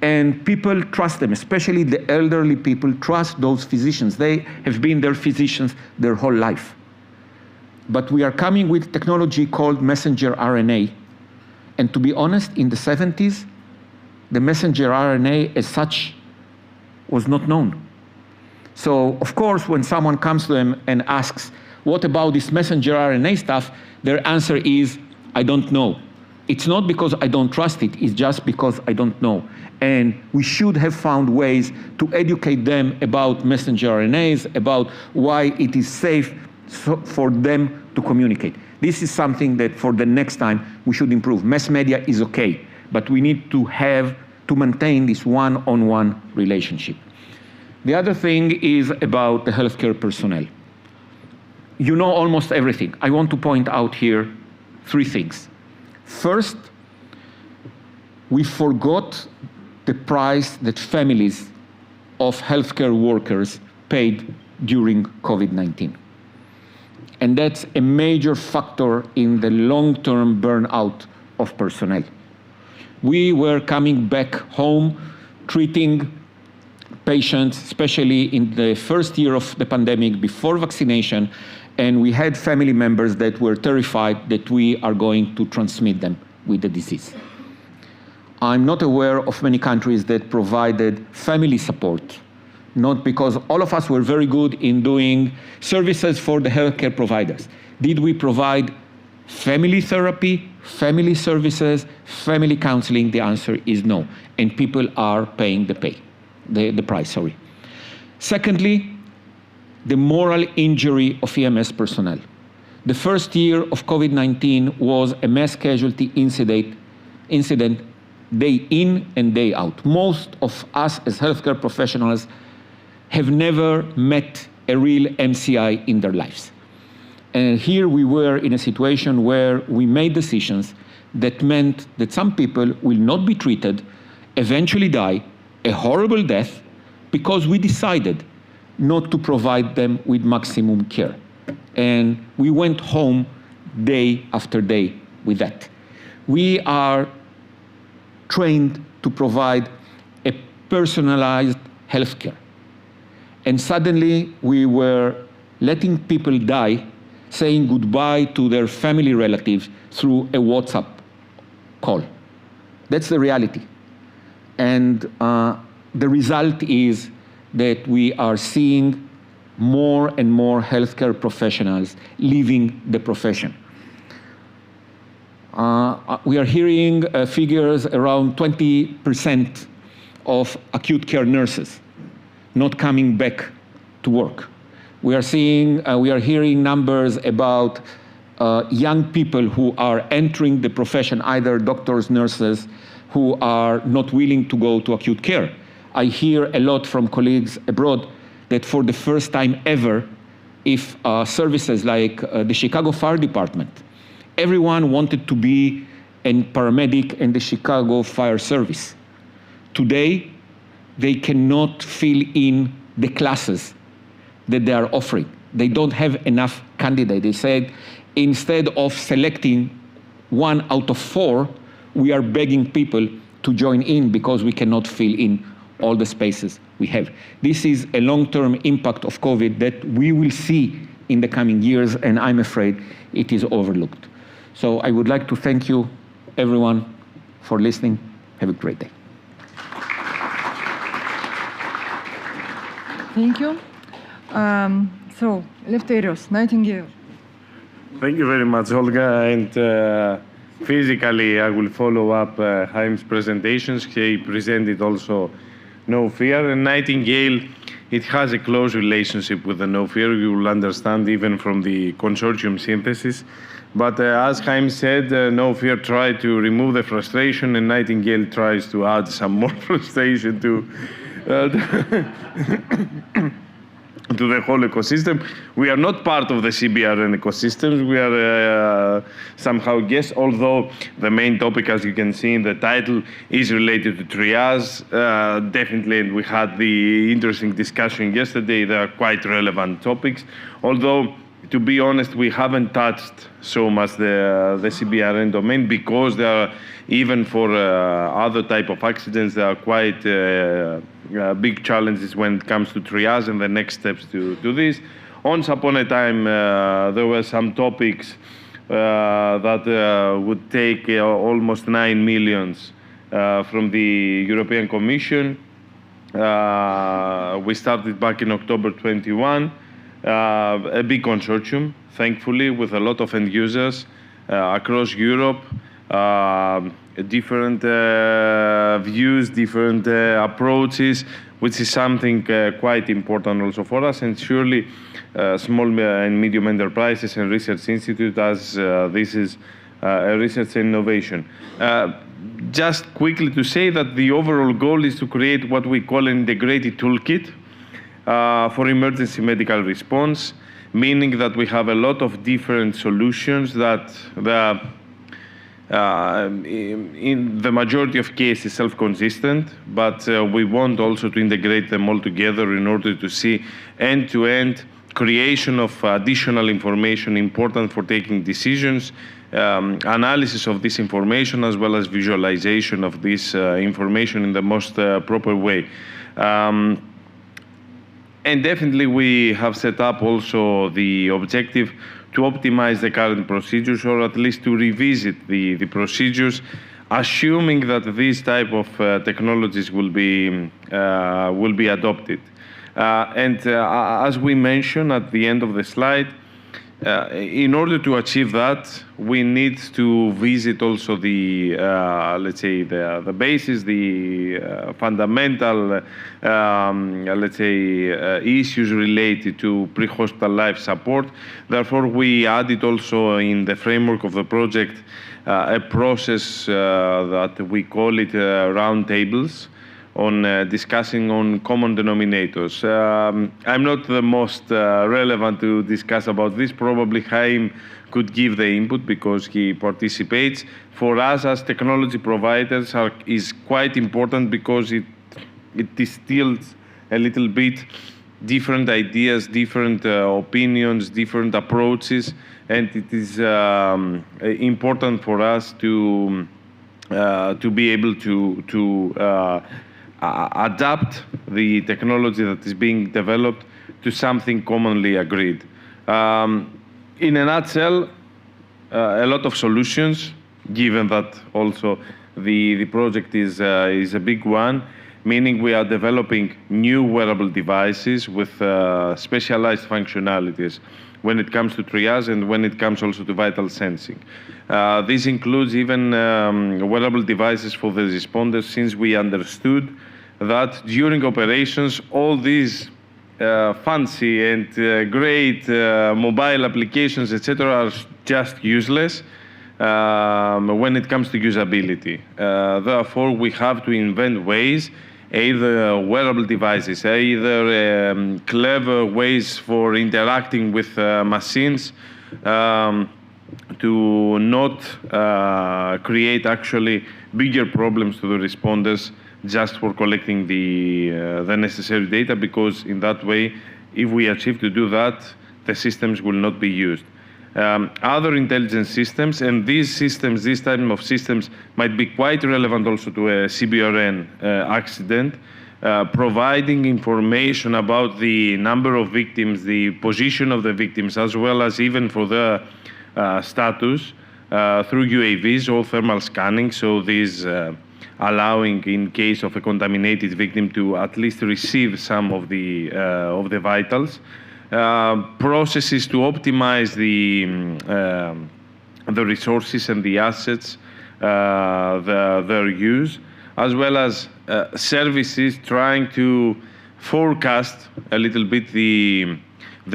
And people trust them, especially the elderly people trust those physicians. They have been their physicians their whole life. But we are coming with technology called messenger RNA. And to be honest, in the 70s, the messenger RNA as such was not known. So, of course, when someone comes to them and asks, what about this messenger RNA stuff? Their answer is, I don't know. It's not because I don't trust it, it's just because I don't know. And we should have found ways to educate them about messenger RNAs, about why it is safe for them to communicate. This is something that for the next time we should improve. Mass media is okay, but we need to maintain this one-on-one relationship. The other thing is about the healthcare personnel. You know almost everything. I want to point out here 3 things. First, we forgot the price that families of healthcare workers paid during COVID-19. And that's a major factor in the long-term burnout of personnel. We were coming back home, treating patients, especially in the first year of the pandemic before vaccination, and we had family members that were terrified that we are going to transmit them with the disease. I'm not aware of many countries that provided family support, not because all of us were very good in doing services for the healthcare providers. Did we provide family therapy, family services, family counseling? The answer is no, and people are paying the price. Secondly, the moral injury of EMS personnel. The first year of COVID-19 was a mass casualty incident day in and day out. Most of us as healthcare professionals have never met a real MCI in their lives. And here we were in a situation where we made decisions that meant that some people will not be treated, eventually die, a horrible death, because we decided not to provide them with maximum care. And we went home day after day with that. We are trained to provide a personalized healthcare. And suddenly we were letting people die, saying goodbye to their family relatives through a WhatsApp call. That's the reality. And the result is that we are seeing more and more healthcare professionals leaving the profession. We are hearing figures around 20% of acute care nurses not coming back to work. We are hearing numbers about young people who are entering the profession, either doctors, nurses, who are not willing to go to acute care. I hear a lot from colleagues abroad that for the first time ever, if services like the Chicago Fire Department, everyone wanted to be a paramedic in the Chicago Fire Service. Today, they cannot fill in the classes that they are offering. They don't have enough candidates. They said, instead of selecting 1 out of 4, we are begging people to join in because we cannot fill in all the spaces we have. This is a long-term impact of COVID that we will see in the coming years, and I'm afraid it is overlooked. So I would like to thank you, everyone, for listening. Have a great day. Thank you. So, Lefterios, Nightingale. Thank you very much, Olga. And physically, I will follow up Chaim's presentations. He presented also No Fear. And Nightingale, it has a close relationship with the No Fear. You will understand even from the consortium synthesis. But as Chaim said, No Fear tried to remove the frustration, and Nightingale tries to add some more frustration to to the whole ecosystem. We are not part of the CBRN ecosystems. We are somehow guests, although the main topic, as you can see in the title, is related to triage. Definitely, and we had the interesting discussion yesterday. They are quite relevant topics, although to be honest, we haven't touched so much the CBRN domain because there are, even for other type of accidents, there are quite big challenges when it comes to triage and the next steps to this. Once upon a time, there were some topics that would take almost 9 million from the European Commission. We started back in October 21, a big consortium, thankfully, with a lot of end users across Europe, different views, different approaches, which is something quite important also for us, and surely small and medium enterprises and research institute, as this is a research and innovation. Just quickly to say that the overall goal is to create what we call an integrated toolkit for emergency medical response, meaning that we have a lot of different solutions that in the majority of cases self-consistent, but we want also to integrate them all together in order to see end-to-end creation of additional information important for taking decisions, analysis of this information, as well as visualization of this information in the most proper way. And definitely we have set up also the objective to optimize the current procedures, or at least to revisit the procedures, assuming that these type of technologies will be adopted. As we mentioned at the end of the slide, in order to achieve that, we need to visit also the, let's say, the basis, the fundamental, let's say, issues related to pre-hospital life support. Therefore, we added also in the framework of the project a process that we call it roundtables, on discussing on common denominators. I'm not the most relevant to discuss about this. Probably Chaim could give the input because he participates. For us as technology providers is quite important because it distills a little bit different ideas, different opinions, different approaches, and it is important for us to be able to adapt the technology that is being developed to something commonly agreed. In a nutshell, a lot of solutions, given that also the project is a big one, meaning we are developing new wearable devices with specialized functionalities when it comes to triage and when it comes also to vital sensing. This includes even wearable devices for the responders, since we understood that during operations, all these fancy and great mobile applications, etc., are just useless when it comes to usability. Therefore, we have to invent ways, either wearable devices, either clever ways for interacting with machines, to not create actually bigger problems to the responders just for collecting the necessary data, because in that way, if we achieve to do that, the systems will not be used. Other intelligence systems, and these systems, this type of systems, might be quite relevant also to a CBRN accident, providing information about the number of victims, the position of the victims, as well as even for the status through UAVs or thermal scanning. So these allowing, in case of a contaminated victim, to at least receive some of the vitals. Processes to optimize the resources and the assets, their use, as well as services trying to forecast a little bit the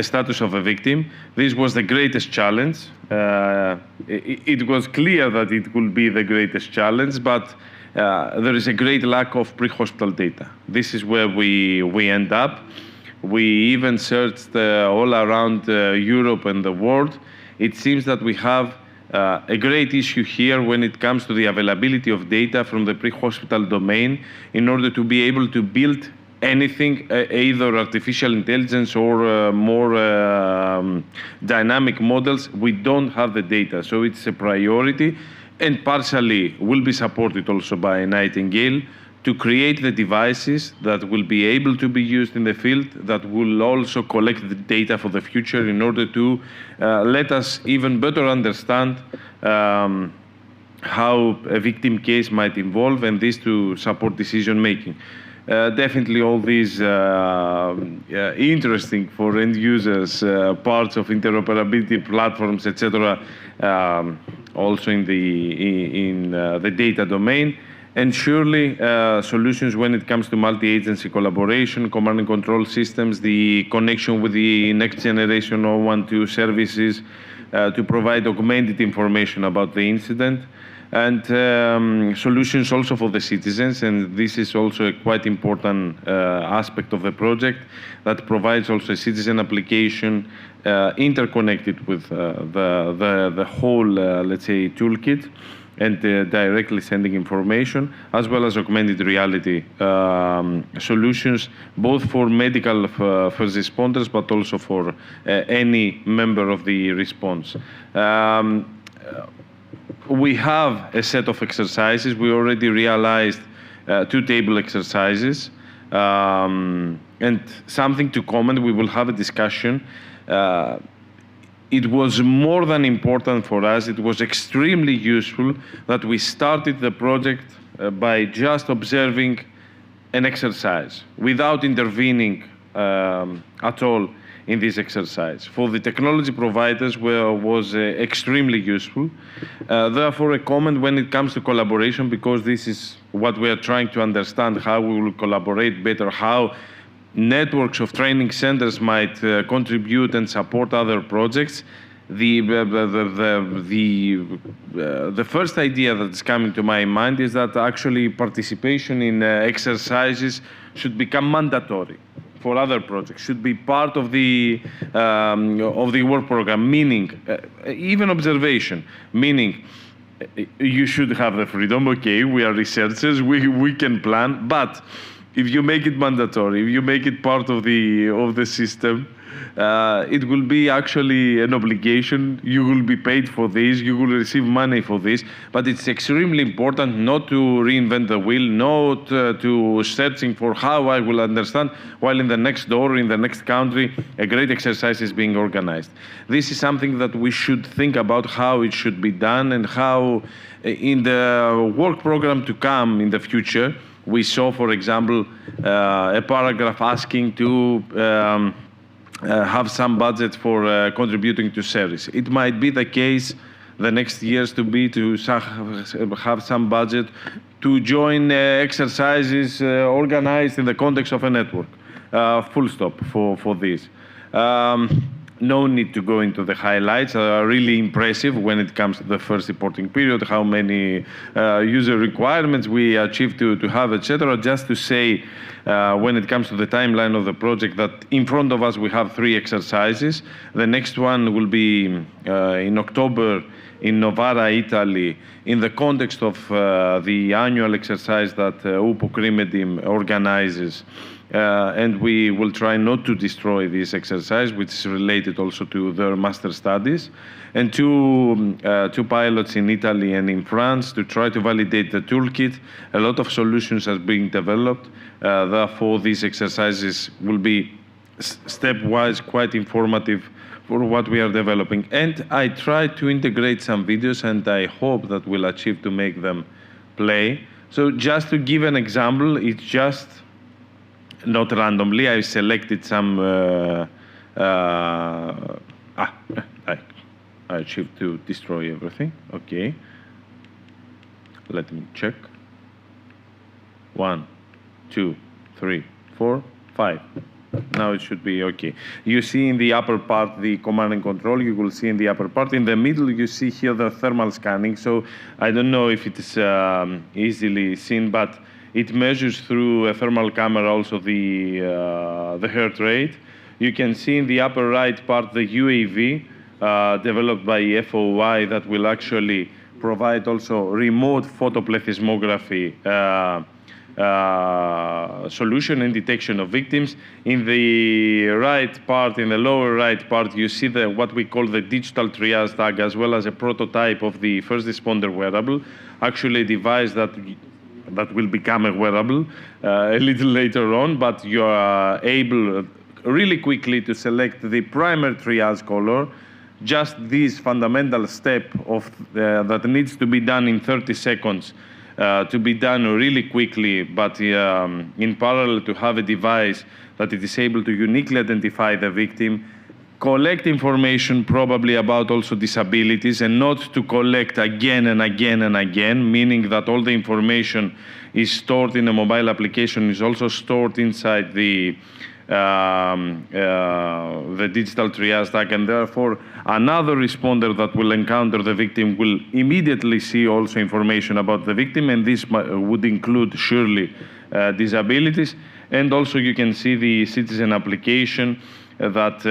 status of a victim. This was the greatest challenge. It was clear that it will be the greatest challenge, but there is a great lack of pre-hospital data. This is where we end up. We even searched all around Europe and the world. It seems that we have a great issue here when it comes to the availability of data from the pre-hospital domain in order to be able to build anything, either artificial intelligence or more dynamic models, we don't have the data. So it's a priority, and partially will be supported also by Nightingale to create the devices that will be able to be used in the field, that will also collect the data for the future in order to let us even better understand how a victim case might evolve, and this to support decision making. Definitely all these interesting for end users parts of interoperability platforms, etc., also in the data domain. And surely solutions when it comes to multi-agency collaboration, command and control systems, the connection with the next generation 012 services to provide augmented information about the incident, and solutions also for the citizens. And this is also a quite important aspect of the project that provides also a citizen application interconnected with the whole, let's say, toolkit, and directly sending information, as well as augmented reality solutions, both for medical first responders, but also for any member of the response. We have a set of exercises. We already realized 2 table exercises, and something to comment. We will have a discussion. It was more than important for us. It was extremely useful that we started the project by just observing an exercise without intervening at all in this exercise. For the technology providers, was extremely useful. Therefore, a comment when it comes to collaboration, because this is what we are trying to understand, how we will collaborate better, how networks of training centers might contribute and support other projects. The first idea that's coming to my mind is that actually participation in exercises should become mandatory for other projects, should be part of the work program, meaning even observation, meaning you should have the freedom. Okay, we are researchers, we can plan, but if you make it mandatory, if you make it part of the system, it will be actually an obligation. You will be paid for this, you will receive money for this, but it's extremely important not to reinvent the wheel, not to searching for how I will understand, while in the next door, in the next country, a great exercise is being organized. This is something that we should think about, how it should be done, and how in the work program to come in the future, we saw, for example, a paragraph asking to have some budget for contributing to service. It might be the case the next years to have some budget to join exercises organized in the context of a network. Full stop for this. No need to go into the highlights. Really impressive when it comes to the first reporting period, how many user requirements we achieved to have, etc. Just to say, when it comes to the timeline of the project, that in front of us we have 3 exercises. The next one will be in October in Novara, Italy, in the context of the annual exercise that UPO Crimedim organizes. And we will try not to destroy this exercise, which is related also to their master studies, and two pilots in Italy and in France to try to validate the toolkit. A lot of solutions are being developed. Therefore, these exercises will be stepwise quite informative for what we are developing. And I try to integrate some videos, and I hope that we'll achieve to make them play. So just to give an example, it's just not randomly. I selected some. I achieved to destroy everything. Okay. Let me check. 1, 2, 3, 4, 5. Now it should be okay. You see in the upper part the command and control. You will see in the upper part. In the middle, you see here the thermal scanning. So I don't know if it is easily seen, but it measures through a thermal camera also the heart rate. You can see in the upper right part the UAV developed by FOI that will actually provide also remote photoplethysmography solution and detection of victims. In the right part, in the lower right part, you see what we call the digital triage tag, as well as a prototype of the first responder wearable, actually a device that will become a wearable a little later on, but you are able really quickly to select the primary triage color. Just this fundamental step that needs to be done in 30 seconds to be done really quickly, but in parallel to have a device that it is able to uniquely identify the victim, collect information probably about also disabilities, and not to collect again and again and again, meaning that all the information is stored in a mobile application, is also stored inside the digital triage tag, and therefore another responder that will encounter the victim will immediately see also information about the victim, and this would include surely disabilities. And also you can see the citizen application that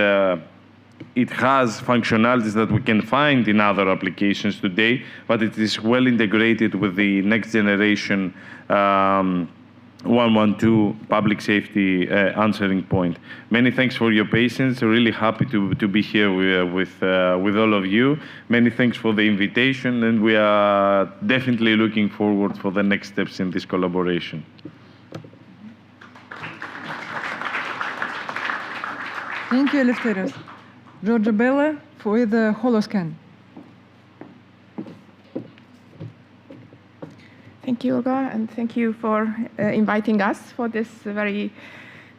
it has functionalities that we can find in other applications today, but it is well integrated with the next generation 112 public safety answering point. Many thanks for your patience. Really happy to be here with all of you. Many thanks for the invitation, and we are definitely looking forward for the next steps in this collaboration. Thank you, Eleftherios. Giorgio Bella for the HoloScan. Thank you, Olga, and thank you for inviting us for this very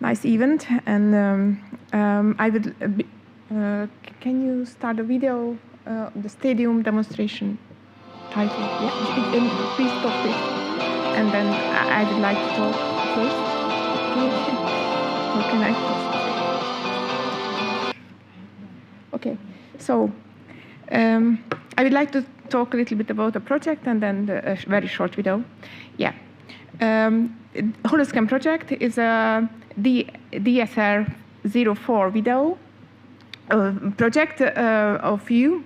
nice event. And I would, can you start a video, the stadium demonstration title? Yeah, please talk it. And then I would like to talk first. Or can I? Okay, so I would like to talk a little bit about the project and then a very short video. Yeah. HoloScan project is a DSR-04 video project of you.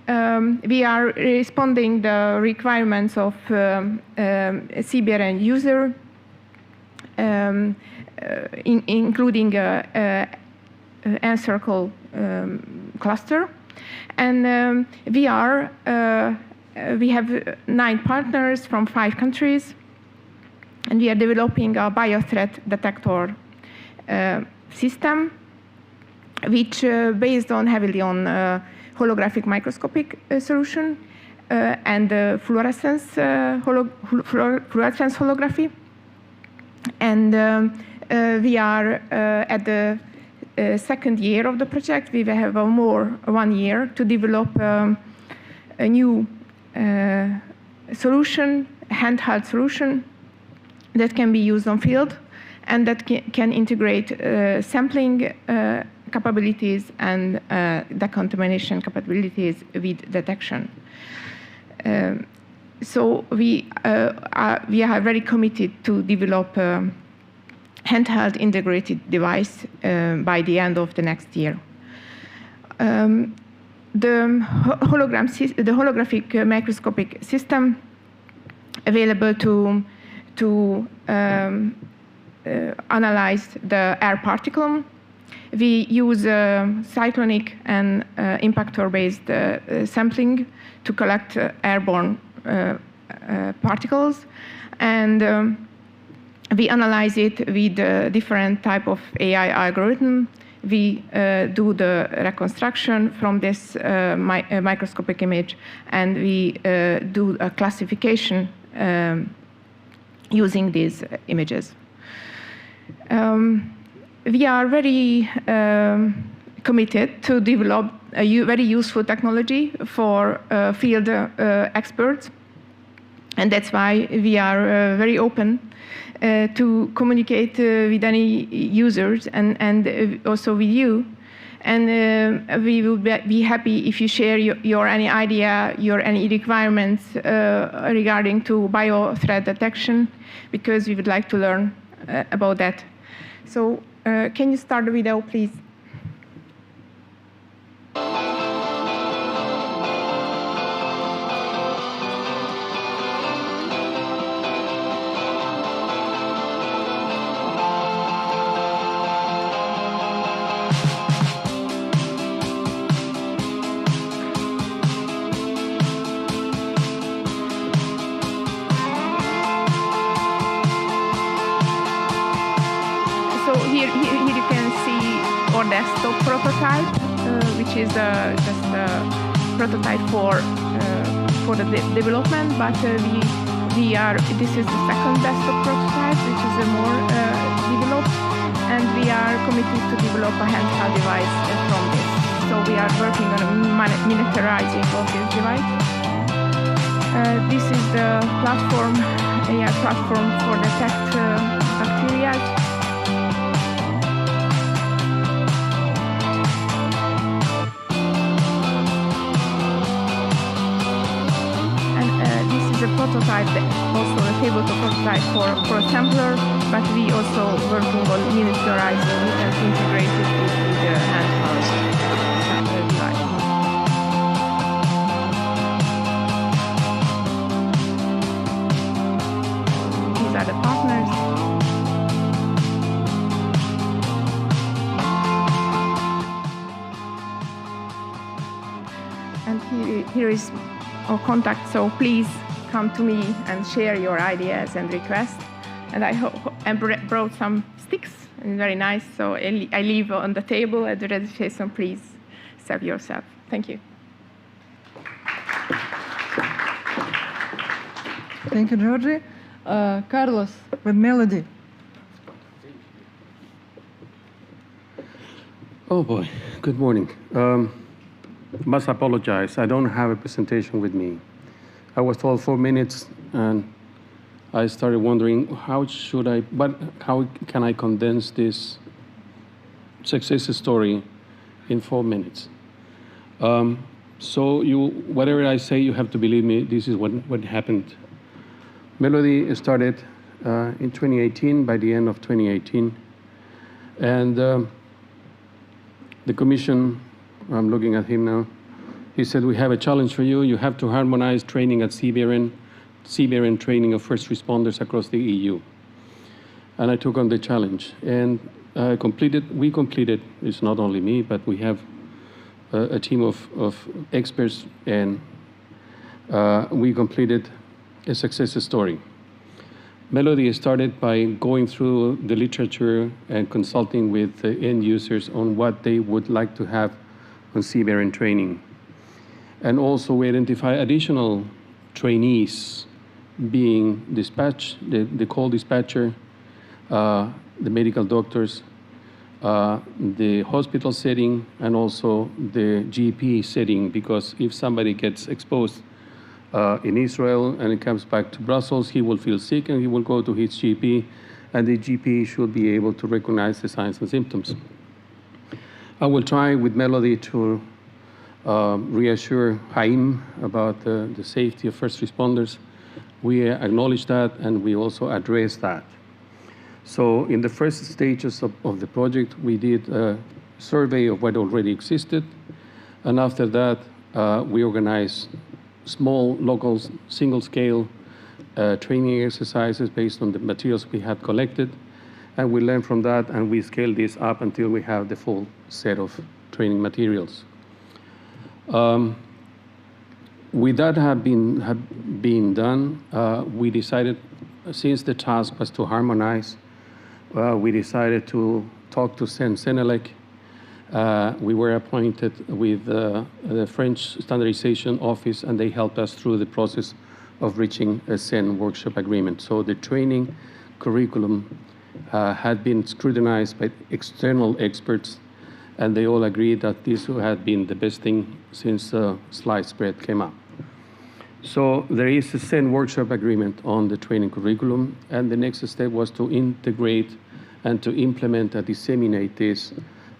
We are responding the requirements of CBRN user, including encircle cluster. And we have 9 partners from 5 countries, and we are developing a biothreat detector system, which based heavily on holographic microscopic solution and fluorescence holography. And we are at the second year of the project. We will have 1 year to develop a new solution, handheld solution that can be used on field and that can integrate sampling capabilities and decontamination capabilities with detection. So we are very committed to develop handheld integrated device by the end of the next year. The holographic microscopic system available to analyze the air particle. We use cyclonic and impactor-based sampling to collect airborne particles, and we analyze it with different type of AI algorithm. We do the reconstruction from this microscopic image, and we do a classification using these images. We are very committed to develop a very useful technology for field experts, and that's why we are very open to communicate with any users and also with you. And we will be happy if you share your any idea, your any requirements regarding to biothreat detection, because we would like to learn about that. So can you start the video, please? prototype, which is just a prototype for the development, but this is the second desktop prototype, which is more developed, and we are committed to develop a handheld device from this. So we are working on miniaturizing of this device. This is the platform, AI platform for detect bacteria. A prototype, also a tabletop prototype for a sampler, but we also working on miniaturizing it and integrate it with the handheld sampler device. These are the partners. And here is our contact, so please come to me and share your ideas and requests. And I brought some sticks, and very nice. So I leave on the table at the registration. Please serve yourself. Thank you. Thank you, Georgie. Carlos with Melody. Oh boy, good morning. Must apologize, I don't have a presentation with me. I was told 4 minutes, and I started wondering how can I condense this success story in 4 minutes? So whatever I say, you have to believe me, this is what happened. Melody started in 2018, by the end of 2018, and the commission, I'm looking at him now, he said, we have a challenge for you. You have to harmonize training at CBRN training of first responders across the EU. And I took on the challenge. And we completed, it's not only me, but we have a team of experts, and we completed a success story. Melody started by going through the literature and consulting with the end users on what they would like to have on CBRN training. And also we identify additional trainees being dispatched, the call dispatcher, the medical doctors, the hospital setting, and also the GP setting, because if somebody gets exposed in Israel and it comes back to Brussels, he will feel sick and he will go to his GP, and the GP should be able to recognize the signs and symptoms. I will try with Melody to reassure Haim about the safety of first responders. We acknowledge that, and we also address that. So in the first stages of the project, we did a survey of what already existed, and after that, we organized small, local, single-scale training exercises based on the materials we had collected, and we learned from that, and we scaled this up until we have the full set of training materials. With that had been done, we decided, since the task was to harmonize, we decided to talk to Senelec. We were appointed with the French standardization office, and they helped us through the process of reaching a SEN workshop agreement. So the training curriculum had been scrutinized by external experts, and they all agreed that this had been the best thing since sliced bread came up. So there is a SEN workshop agreement on the training curriculum, and the next step was to integrate and to implement and disseminate this,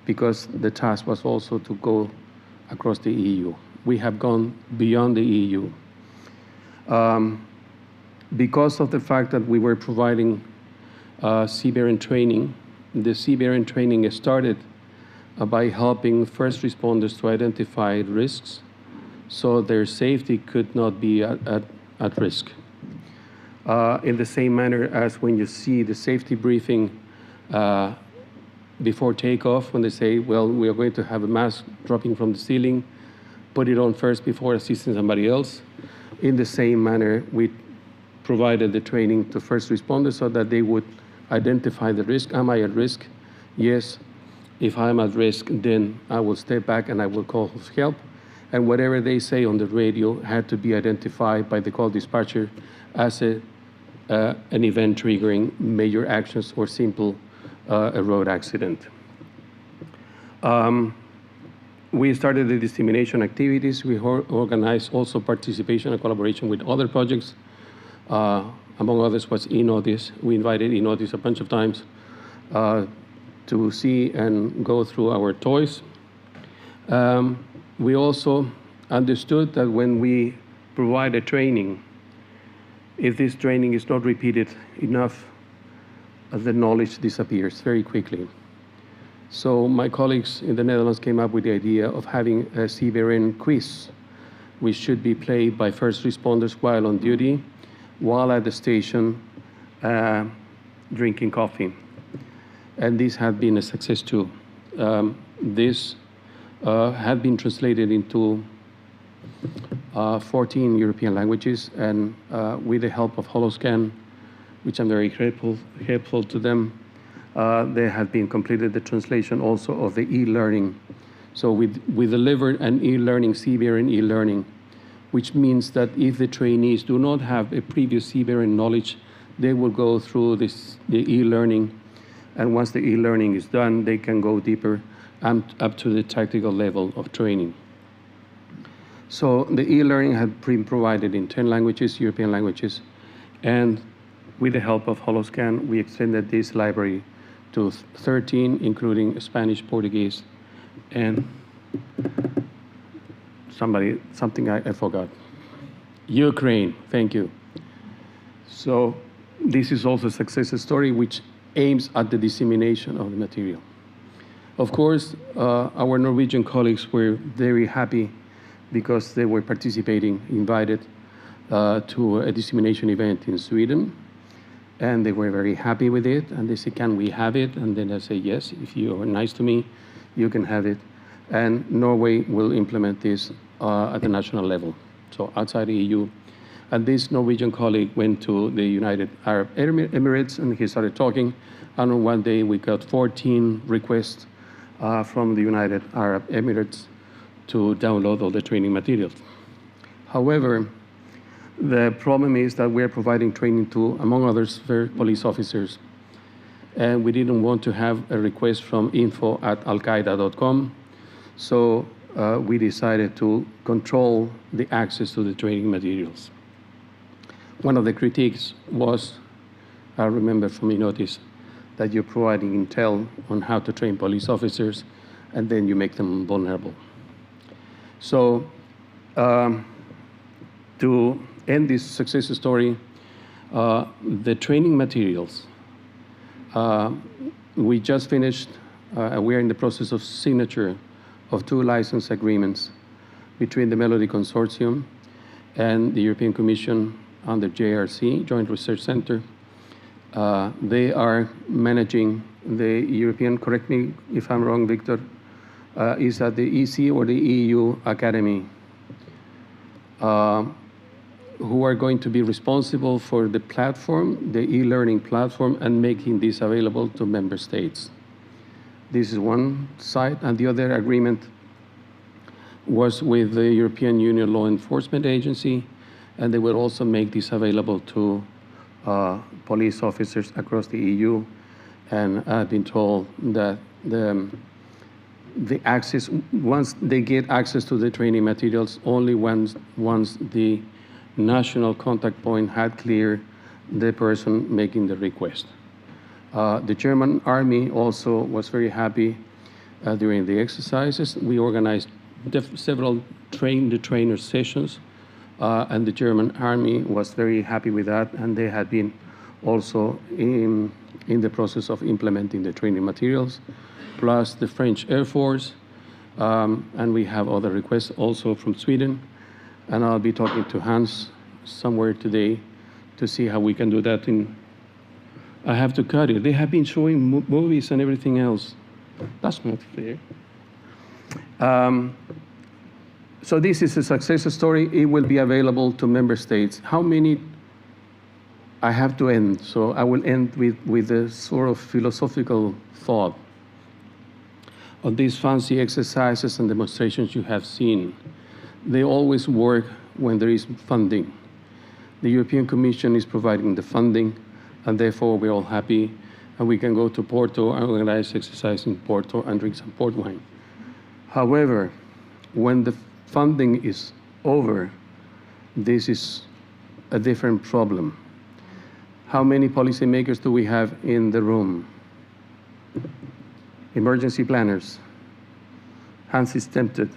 because the task was also to go across the EU. We have gone beyond the EU. Because of the fact that we were providing CBRN training, the CBRN training started by helping first responders to identify risks so their safety could not be at risk. In the same manner as when you see the safety briefing before takeoff, when they say, well, we are going to have a mask dropping from the ceiling, put it on first before assisting somebody else. In the same manner, we provided the training to first responders so that they would identify the risk. Am I at risk? Yes. If I'm at risk, then I will step back and I will call help. And whatever they say on the radio had to be identified by the call dispatcher as an event triggering major actions or simple a road accident. We started the dissemination activities. We organized also participation and collaboration with other projects. Among others was eNOTICE. We invited eNOTICE a bunch of times to see and go through our toys. We also understood that when we provide a training, if this training is not repeated enough, the knowledge disappears very quickly. So my colleagues in the Netherlands came up with the idea of having a CBRN quiz, which should be played by first responders while on duty, while at the station drinking coffee. And this had been a success too. This had been translated into 14 European languages, and with the help of Holoscan, which I'm very grateful to them, they had been completed the translation also of the e-learning. So we delivered an e-learning, CBRN e-learning, which means that if the trainees do not have a previous CBRN knowledge, they will go through the e-learning, and once the e-learning is done, they can go deeper up to the tactical level of training. So the e-learning had been provided in 10 languages, European languages, and with the help of Holoscan, we extended this library to 13, including Spanish, Portuguese, and something I forgot. Ukraine, thank you. So this is also a success story which aims at the dissemination of the material. Of course, our Norwegian colleagues were very happy because they were participating, invited to a dissemination event in Sweden. And they were very happy with it. And they said, can we have it? And then I say, yes, if you are nice to me, you can have it. And Norway will implement this at the national level, so outside the EU. And this Norwegian colleague went to the United Arab Emirates, and he started talking. And on one day, we got 14 requests from the United Arab Emirates to download all the training materials. However, the problem is that we're providing training to, among others, police officers. And we didn't want to have a request from info@alqaeda.com. So we decided to control the access to the training materials. One of the critiques was, I remember from eNOTICE, that you're providing intel on how to train police officers, and then you make them vulnerable. So to end this success story, the training materials, we just finished, we're in the process of signature of 2 license agreements between the Melody Consortium and the European Commission under JRC, Joint Research Center. They are managing the European, correct me if I'm wrong, Victor, is that the EC or the EU Academy, who are going to be responsible for the platform, the e-learning platform, and making this available to member states. This is one side, and the other agreement was with the European Union Law Enforcement Agency, and they will also make this available to police officers across the EU. And I've been told that the access, once they get access to the training materials, only once the national contact point had cleared the person making the request. The German army also was very happy during the exercises. We organized several train-the-trainer sessions, and the German army was very happy with that, and they had been also in the process of implementing the training materials, plus the French Air Force, and we have other requests also from Sweden, and I'll be talking to Hans somewhere today to see how we can do that in. I have to cut it. They have been showing movies and everything else. That's not fair. So this is a success story. It will be available to member states. How many? I have to end, so I will end with a sort of philosophical thought. on these fancy exercises and demonstrations you have seen. They always work when there is funding. The European Commission is providing the funding, and therefore we're all happy, and we can go to Porto and organize exercise in Porto and drink some port wine. However, when the funding is over, this is a different problem. How many policymakers do we have in the room? Emergency planners. Hans is tempted.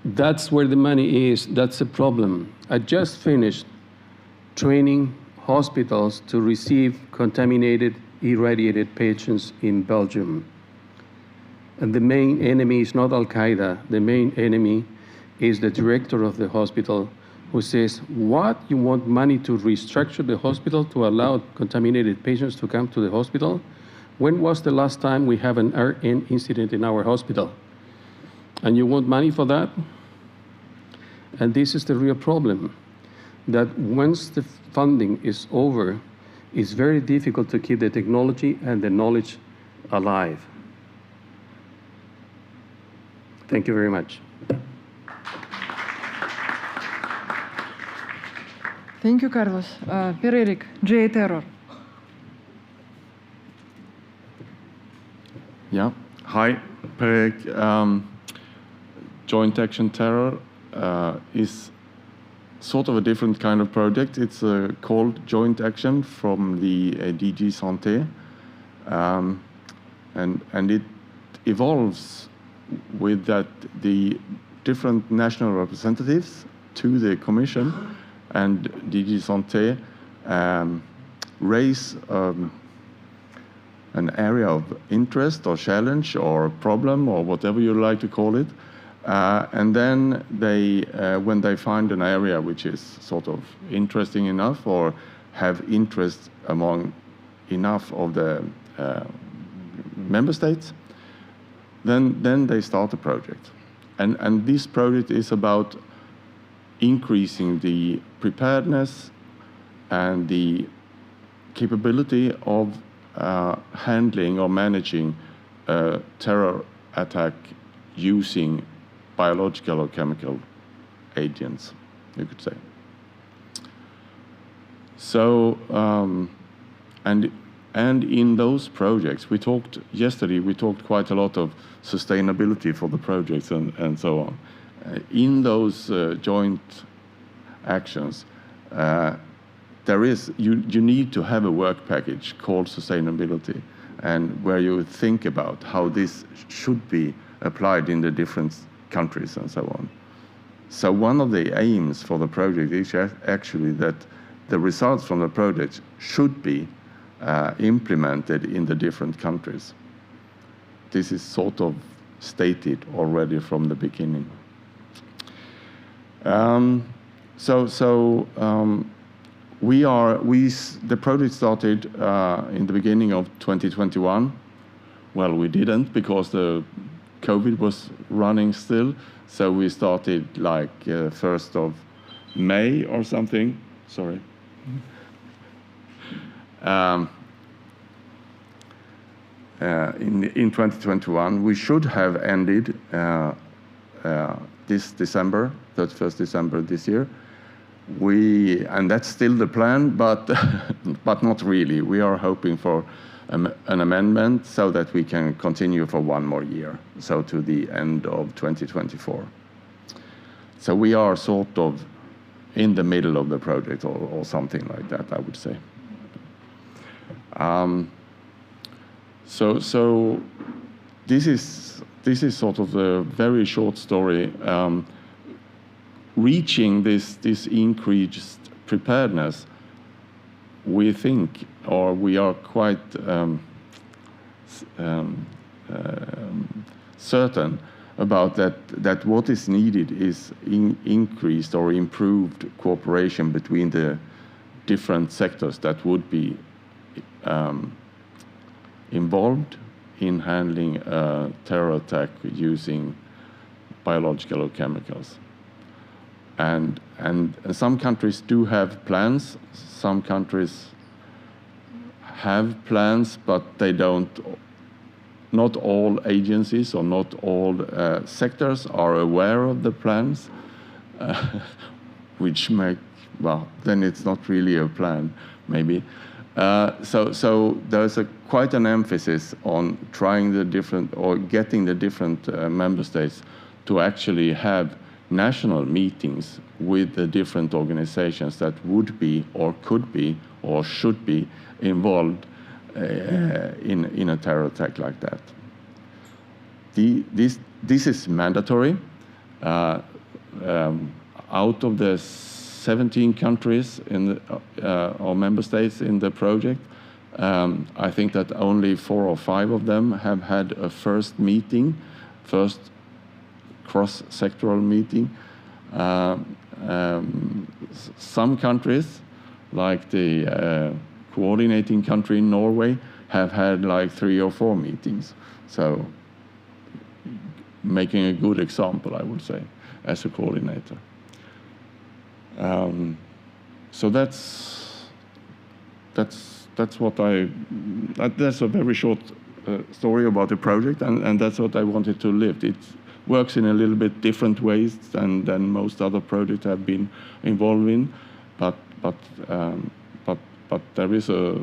That's where the money is. That's the problem. I just finished training hospitals to receive contaminated, irradiated patients in Belgium. And the main enemy is not Al-Qaeda. The main enemy is the director of the hospital, who says, what, you want money to restructure the hospital to allow contaminated patients to come to the hospital? When was the last time we have an RN incident in our hospital? And you want money for that? And this is the real problem, that once the funding is over, it's very difficult to keep the technology and the knowledge alive. Thank you very much. Thank you, Carlos. Per-Erik, J-Terror. Yeah, hi, Per-Erik. Joint Action Terror is sort of a different kind of project. It's called Joint Action from the DG Santé, and it evolves with that the different national representatives to the Commission and DG Santé raise an area of interest or challenge or problem or whatever you like to call it. And then they, when they find an area which is sort of interesting enough or have interest among enough of the member states, then they start a project. And this project is about increasing the preparedness and the capability of handling or managing a terror attack using biological or chemical agents, you could say. So, and in those projects, yesterday we talked quite a lot of sustainability for the projects and so on. In those joint actions, you need to have a work package called sustainability, and where you think about how this should be applied in the different countries and so on. So one of the aims for the project is actually that the results from the project should be implemented in the different countries. This is sort of stated already from the beginning. The project started in the beginning of 2021. Well, we didn't because the COVID was running still, so we started like 1st of May or something. Sorry. In 2021, we should have ended this December, 31st December this year. And that's still the plan, but but not really. We are hoping for an amendment so that we can continue for one more year, so to the end of 2024. So we are sort of in the middle of the project or something like that, I would say. So this is sort of a very short story. Reaching this increased preparedness, we think, or we are quite certain about that what is needed is increased or improved cooperation between the different sectors that would be involved in handling a terror attack using biological or chemicals. And some countries do have plans. Some countries have plans, but they don't not all agencies or not all sectors are aware of the plans, which make, well, then it's not really a plan, maybe. So there's quite an emphasis on trying the different, or getting the different member states to actually have national meetings with the different organizations that would be, or could be, or should be involved in a terror attack like that. This is mandatory. Out of the 17 countries in or member states in the project, I think that only 4 or 5 of them have had a first cross-sectoral meeting. Some countries, like the coordinating country in Norway, have had like 3 or 4 meetings. So making a good example, I would say, as a coordinator. So that's what that's a very short story about the project, and that's what I wanted to lift. It works in a little bit different ways than most other projects I've been involved in, but there is a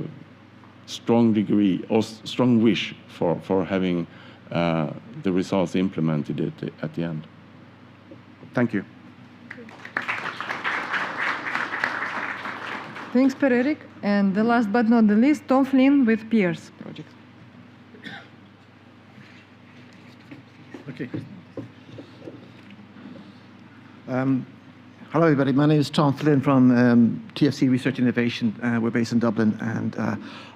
strong degree or strong wish for having the results implemented at the end. Thank you. Thanks, Per-Erik. And the last but not the least, Tom Flynn with Peers Project. Okay. Hello, everybody. My name is Tom Flynn from TFC Research Innovation. We're based in Dublin, and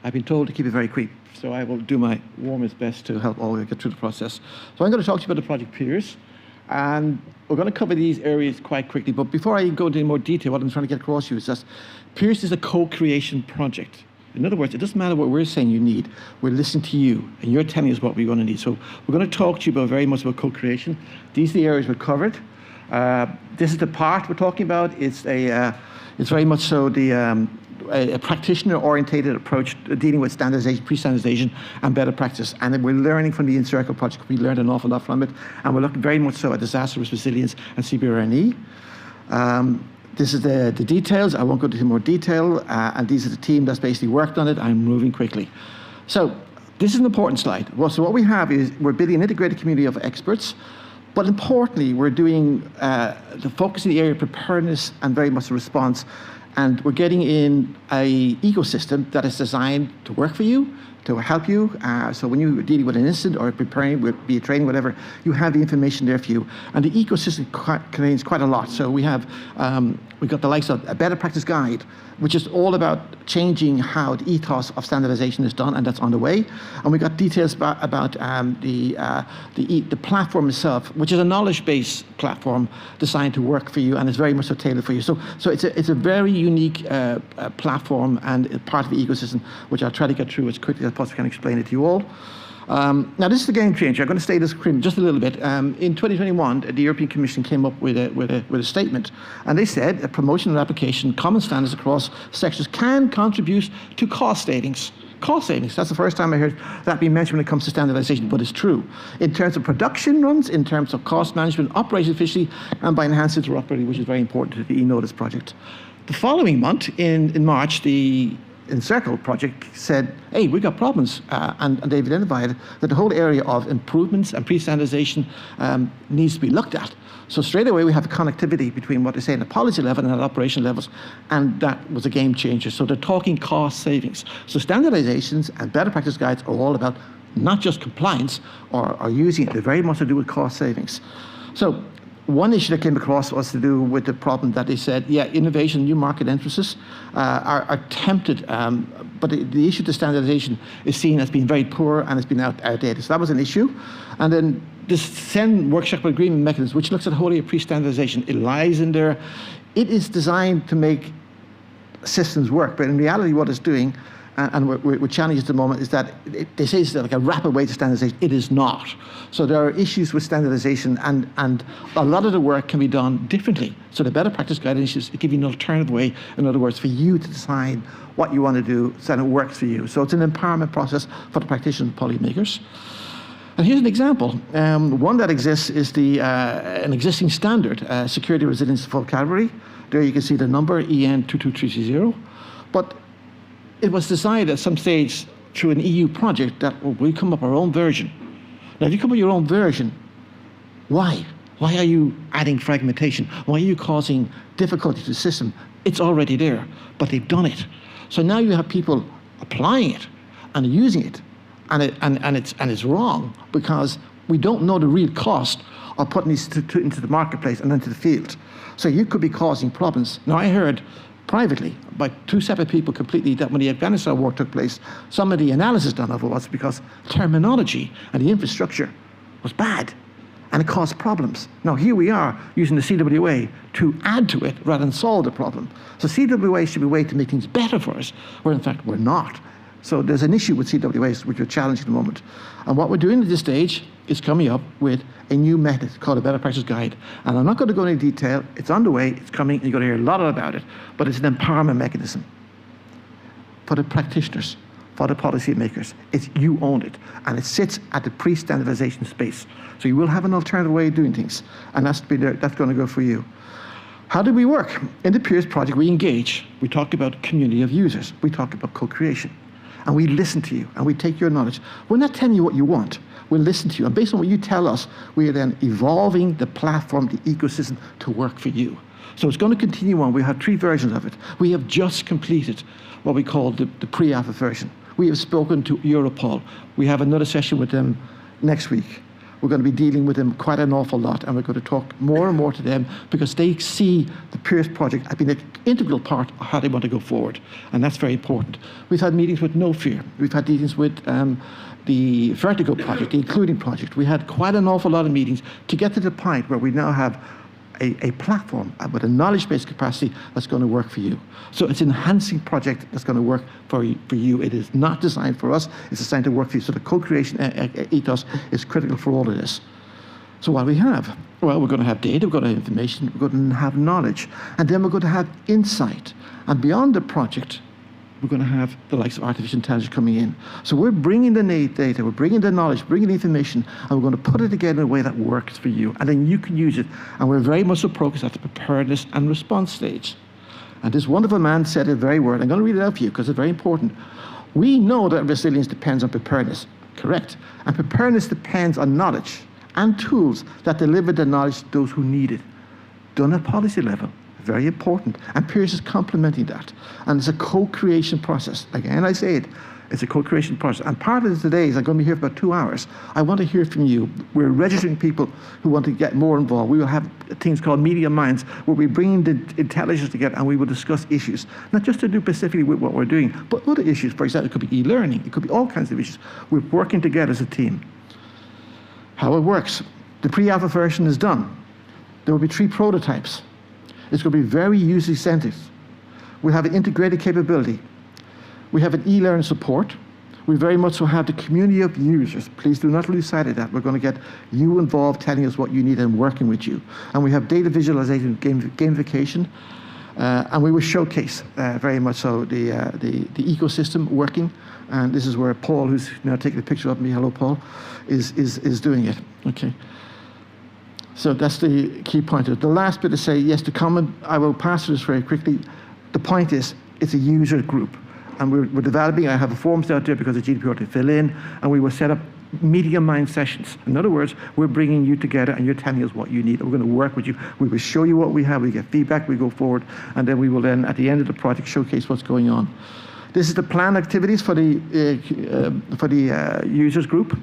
I've been told to keep it very quick, so I will do my warmest best to help all of you get through the process. So I'm going to talk to you about the project Peers, and we're going to cover these areas quite quickly. But before I go into more detail, what I'm trying to get across to you is that Peers is a co-creation project. In other words, it doesn't matter what we're saying you need. We're listening to you, and you're telling us what we're going to need. So we're going to talk to you about very much about co-creation. These are the areas we've covered. This is the part we're talking about. It's very much so a practitioner-orientated approach dealing with standardization, pre-standardization, and better practice. And we're learning from the eNCIRCLE project. We learned an awful lot from it, and we're looking very much so at disaster risk resilience and CBRNE. This is the details. I won't go into more detail, and these are the team that's basically worked on it. I'm moving quickly. So this is an important slide. Well, so what we have is we're building an integrated community of experts. But importantly, we're doing the focus in the area of preparedness and very much a response. And we're getting in an ecosystem that is designed to work for you, to help you. So when you're dealing with an incident or preparing, be it training, whatever, you have the information there for you. And the ecosystem contains quite a lot. So we've got the likes of a better practice guide, which is all about changing how the ethos of standardization is done, and that's on the way. And we got details about the platform itself, which is a knowledge-based platform designed to work for you, and it's very much so tailored for you. So it's a very unique platform and part of the ecosystem, which I'll try to get through as quickly as possible. I can explain it to you all. Now, this is the game changer. I'm going to stay this just a little bit. In 2021, the European Commission came up with a statement, and they said a promotion and application common standards across sectors can contribute to cost savings. Cost savings, that's the first time I heard that being mentioned when it comes to standardization, but it's true. In terms of production runs, in terms of cost management, operation efficiency, and by enhancing interoperability, which is very important to the eNOTICE project. The following month, in March, the eNCIRCLE project said, hey, we got problems, and they've identified that the whole area of improvements and pre-standardization needs to be looked at. So straight away we have a connectivity between what they say in the policy level and at operational levels, and that was a game changer. So they're talking cost savings. So standardizations and better practice guides are all about not just compliance or using it, they're very much to do with cost savings. So one issue that came across was to do with the problem that they said, yeah, innovation, new market entrances are tempted, but the issue to standardization is seen as being very poor and it's been outdated. So that was an issue. And then this SEN workshop agreement mechanism, which looks at wholly pre-standardization, it lies in there. It is designed to make systems work, but in reality what it's doing, and we're challenged at the moment, is that they say it's like a rapid way to standardization. It is not. So there are issues with standardization, and a lot of the work can be done differently. So the better practice guidance is to give you an alternative way, in other words, for you to decide what you want to do so that it works for you. So it's an empowerment process for the practitioners and policymakers. And here's an example. One that exists is an existing standard, Security Resilience Vocabulary. There you can see the number, EN 22330. But it was decided at some stage through an EU project that we come up with our own version. Now, if you come up with your own version, why? Why are you adding fragmentation? Why are you causing difficulty to the system? It's already there, but they've done it. So now you have people applying it and using it, and it's wrong because we don't know the real cost of putting these into the marketplace and into the field. So you could be causing problems. Now, I heard privately by two separate people completely that when the Afghanistan war took place, some of the analysis done of it was because terminology and the infrastructure was bad and it caused problems. Now, here we are using the CWA to add to it rather than solve the problem. So CWA should be a way to make things better for us, where in fact we're not. So there's an issue with CWAs which we're challenging at the moment. And what we're doing at this stage is coming up with a new method called a Better Practice Guide. And I'm not going to go into detail. It's on the way, it's coming, and you're going to hear a lot about it. But it's an empowerment mechanism for the practitioners, for the policy makers. It's you own it. And it sits at the pre-standardization space. So you will have an alternative way of doing things. And that's going to go for you. How do we work? In the Peers project, we engage. We talk about community of users. We talk about co-creation. And we listen to you, and we take your knowledge. We're not telling you what you want. We'll listen to you. And based on what you tell us, we are then evolving the platform, the ecosystem to work for you. So it's going to continue on. We have 3 versions of it. We have just completed what we call the pre-alpha version. We have spoken to Europol. We have another session with them next week. We're going to be dealing with them quite an awful lot, and we're going to talk more and more to them because they see the Peers project as being an integral part of how they want to go forward, and that's very important. We've had meetings with No Fear. We've had meetings with the Vertigo project, the Including project. We had quite an awful lot of meetings to get to the point where we now have a platform with a knowledge-based capacity that's going to work for you. So it's an enhancing project that's going to work for you. It is not designed for us. It's designed to work for you. So the co-creation ethos is critical for all of this. So what do we have? Well, we're going to have data, we're going to have information, we're going to have knowledge, and then we're going to have insight. And beyond the project, we're going to have the likes of artificial intelligence coming in. So we're bringing the data, we're bringing the knowledge, bringing the information, and we're going to put it together in a way that works for you. And then you can use it. And we're very much so focused at the preparedness and response stage. And this wonderful man said a very word. I'm going to read it out for you because it's very important. We know that resilience depends on preparedness. Correct. And preparedness depends on knowledge and tools that deliver the knowledge to those who need it. Done at policy level. Very important. And Peers is complementing that. And it's a co-creation process. Again, I say it, it's a co-creation process. And part of it today is I'm going to be here for about 2 hours. I want to hear from you. We're registering people who want to get more involved. We will have things called media minds where we bring the intelligence together and we will discuss issues. Not just to do specifically with what we're doing, but other issues. For example, it could be e-learning. It could be all kinds of issues. We're working together as a team. How it works. The pre-alpha version is done. There will be 3 prototypes. It's going to be very user-centered. We have an integrated capability. We have an e-learn support. We very much so have the community of users. Please do not lose sight of that. We're going to get you involved, telling us what you need and working with you. And we have data visualization, gamification, and we will showcase very much so the ecosystem working. And this is where Paul, who's now taking a picture of me, hello Paul, is doing it. Okay. So that's the key point. The last bit to say, yes, to comment, I will pass through this very quickly. The point is, it's a user group. And we're developing, I have forms out there because of GDPR to fill in, and we will set up media mind sessions. In other words, we're bringing you together and you're telling us what you need. We're going to work with you. We will show you what we have, we get feedback, we go forward, and then we will then, at the end of the project, showcase what's going on. This is the planned activities for the users group.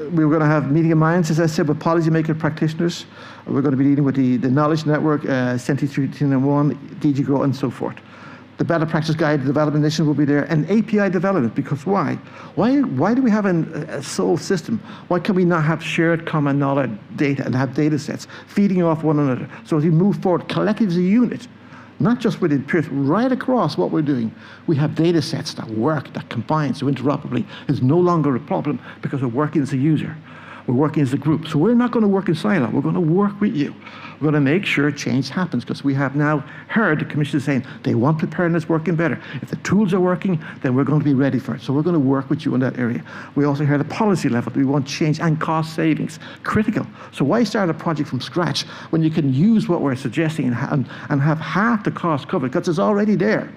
We're going to have media minds, as I said, with policymaker practitioners. We're going to be dealing with the knowledge network, Senti 1301, DG Grow, and so forth. The Better Practice Guide, the development initiative will be there, and API development, because why? Why do we have a sole system? Why can we not have shared common knowledge data and have data sets feeding off one another? So as we move forward collectively as a unit, not just within Peers, right across what we're doing, we have data sets that work, that combine, so interoperably is no longer a problem because we're working as a user. We're working as a group. So we're not going to work in silo. We're going to work with you. We're going to make sure change happens, because we have now heard the Commission saying they want preparedness working better. If the tools are working, then we're going to be ready for it. So we're going to work with you in that area. We also heard the policy level. We want change and cost savings. Critical. So why start a project from scratch when you can use what we're suggesting and have half the cost covered, because it's already there.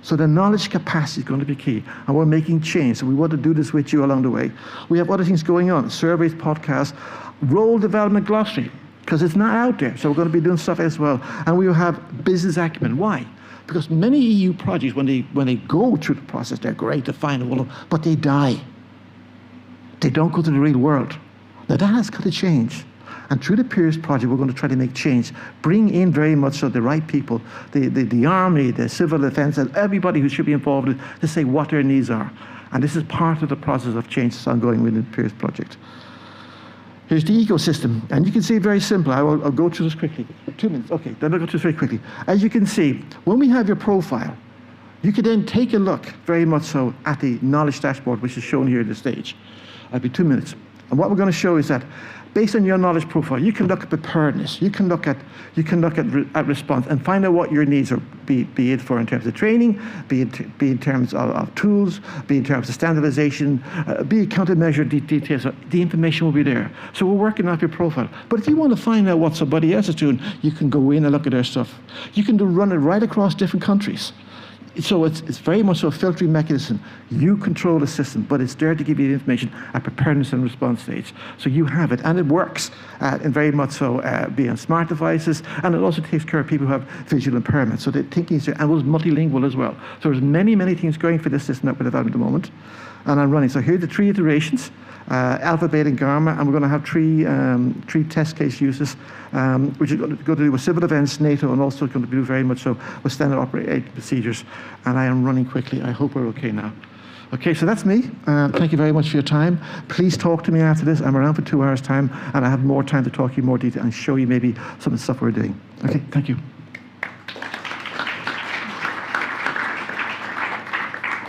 So the knowledge capacity is going to be key, and we're making change. So we want to do this with you along the way. We have other things going on: surveys, podcasts, role development glossary, because it's not out there. So we're going to be doing stuff as well. And we will have business acumen. Why? Because many EU projects, when they go through the process, they're great to find all of them, but they die. They don't go to the real world. Now that has got to change. And through the Peers project, we're going to try to make change, bring in very much so the right people, the army, the civil defense, and everybody who should be involved in, to say what their needs are. And this is part of the process of change that's ongoing within the Peers project. Here's the ecosystem, and you can see very simple. I'll go through this quickly. 2 minutes, okay, then I'll go through this very quickly. As you can see, when we have your profile, you can then take a look very much so at the knowledge dashboard, which is shown here at the stage. I'll be 2 minutes. And what we're going to show is that based on your knowledge profile, you can look at preparedness, you can look at response and find out what your needs are, be it for in terms of training, be in terms of tools, be in terms of standardization, be it countermeasure details. The information will be there. So we're working off your profile. But if you want to find out what somebody else is doing, you can go in and look at their stuff. You can run it right across different countries. So it's very much so a filtering mechanism. You control the system, but it's there to give you the information at preparedness and response stage. So you have it, and it works, and very much so be on smart devices, and it also takes care of people who have visual impairment. So the thinking is there, and was multilingual as well. So there's many, many things going for this system that we're developing at the moment, and I'm running. So here are the 3 iterations. Alpha, Beta, and Gamma, and we're going to have three test case uses, which is going to do with civil defense, NATO, and also going to do very much so with standard operating procedures. And I am running quickly. I hope we're okay now. Okay, so that's me. Thank you very much for your time. Please talk to me after this. I'm around for 2 hours' time, and I have more time to talk to you more detail and show you maybe some of the stuff we're doing. Okay, thank you.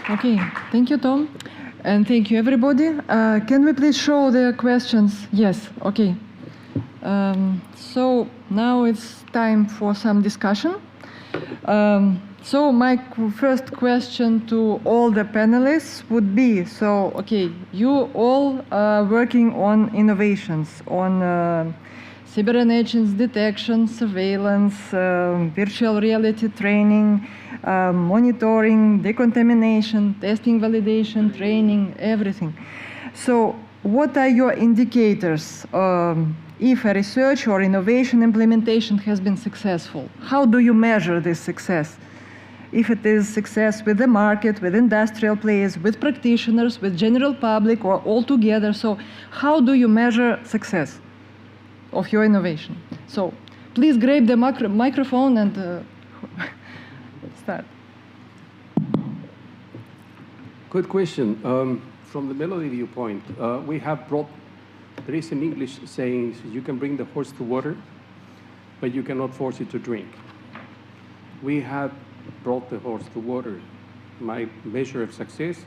Okay, thank you, Tom. And thank you, everybody. Can we please show the questions? Yes, okay. So now it's time for some discussion. So my first question to all the panelists would be, so, okay, you all are working on innovations, on cyber detection, surveillance, virtual reality training, monitoring, decontamination, testing, validation, training, everything. So what are your indicators if a research or innovation implementation has been successful? How do you measure this success? If it is success with the market, with industrial players, with practitioners, with general public, or all together. So how do you measure success of your innovation? So please grab the microphone and start. Good question. From the Melody viewpoint, we have brought, there is an English saying, you can bring the horse to water, but you cannot force it to drink. We have brought the horse to water. My measure of success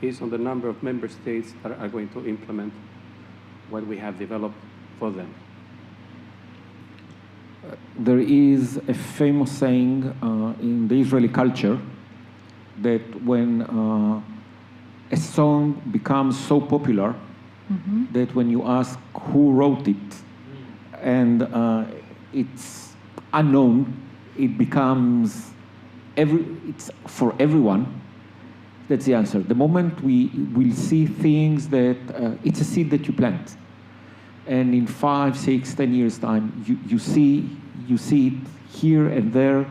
is on the number of member states that are going to implement what we have developed for them. There is a famous saying in the Israeli culture that when a song becomes so popular that when you ask who wrote it and it's unknown, it becomes it's for everyone. That's the answer. The moment we will see things that it's a seed that you plant, and in 5, 6, 10 years time, you see it here and there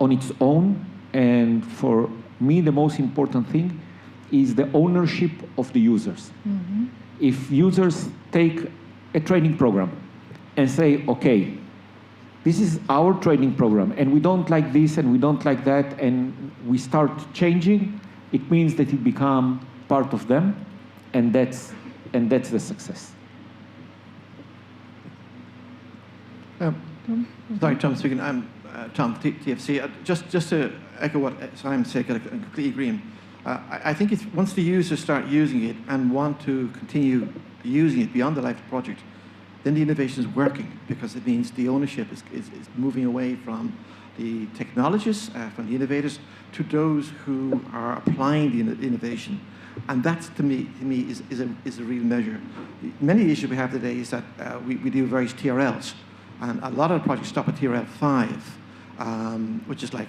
on its own. And for me, the most important thing is the ownership of the users. If users take a training program and say, okay, this is our training program, and we don't like this and we don't like that, and we start changing, it means that it becomes part of them, and that's the success. Sorry, Tom speaking. I'm Tom, TFC. Just to echo what Simon said, I completely agree. I think it's, once the users start using it and want to continue using it beyond the life of the project, then the innovation is working, because it means the ownership is moving away from the technologists, from the innovators, to those who are applying the innovation. And that's, to me is a real measure. Many issues we have today is that we do various TRLs, and a lot of the projects stop at TRL 5, which is like,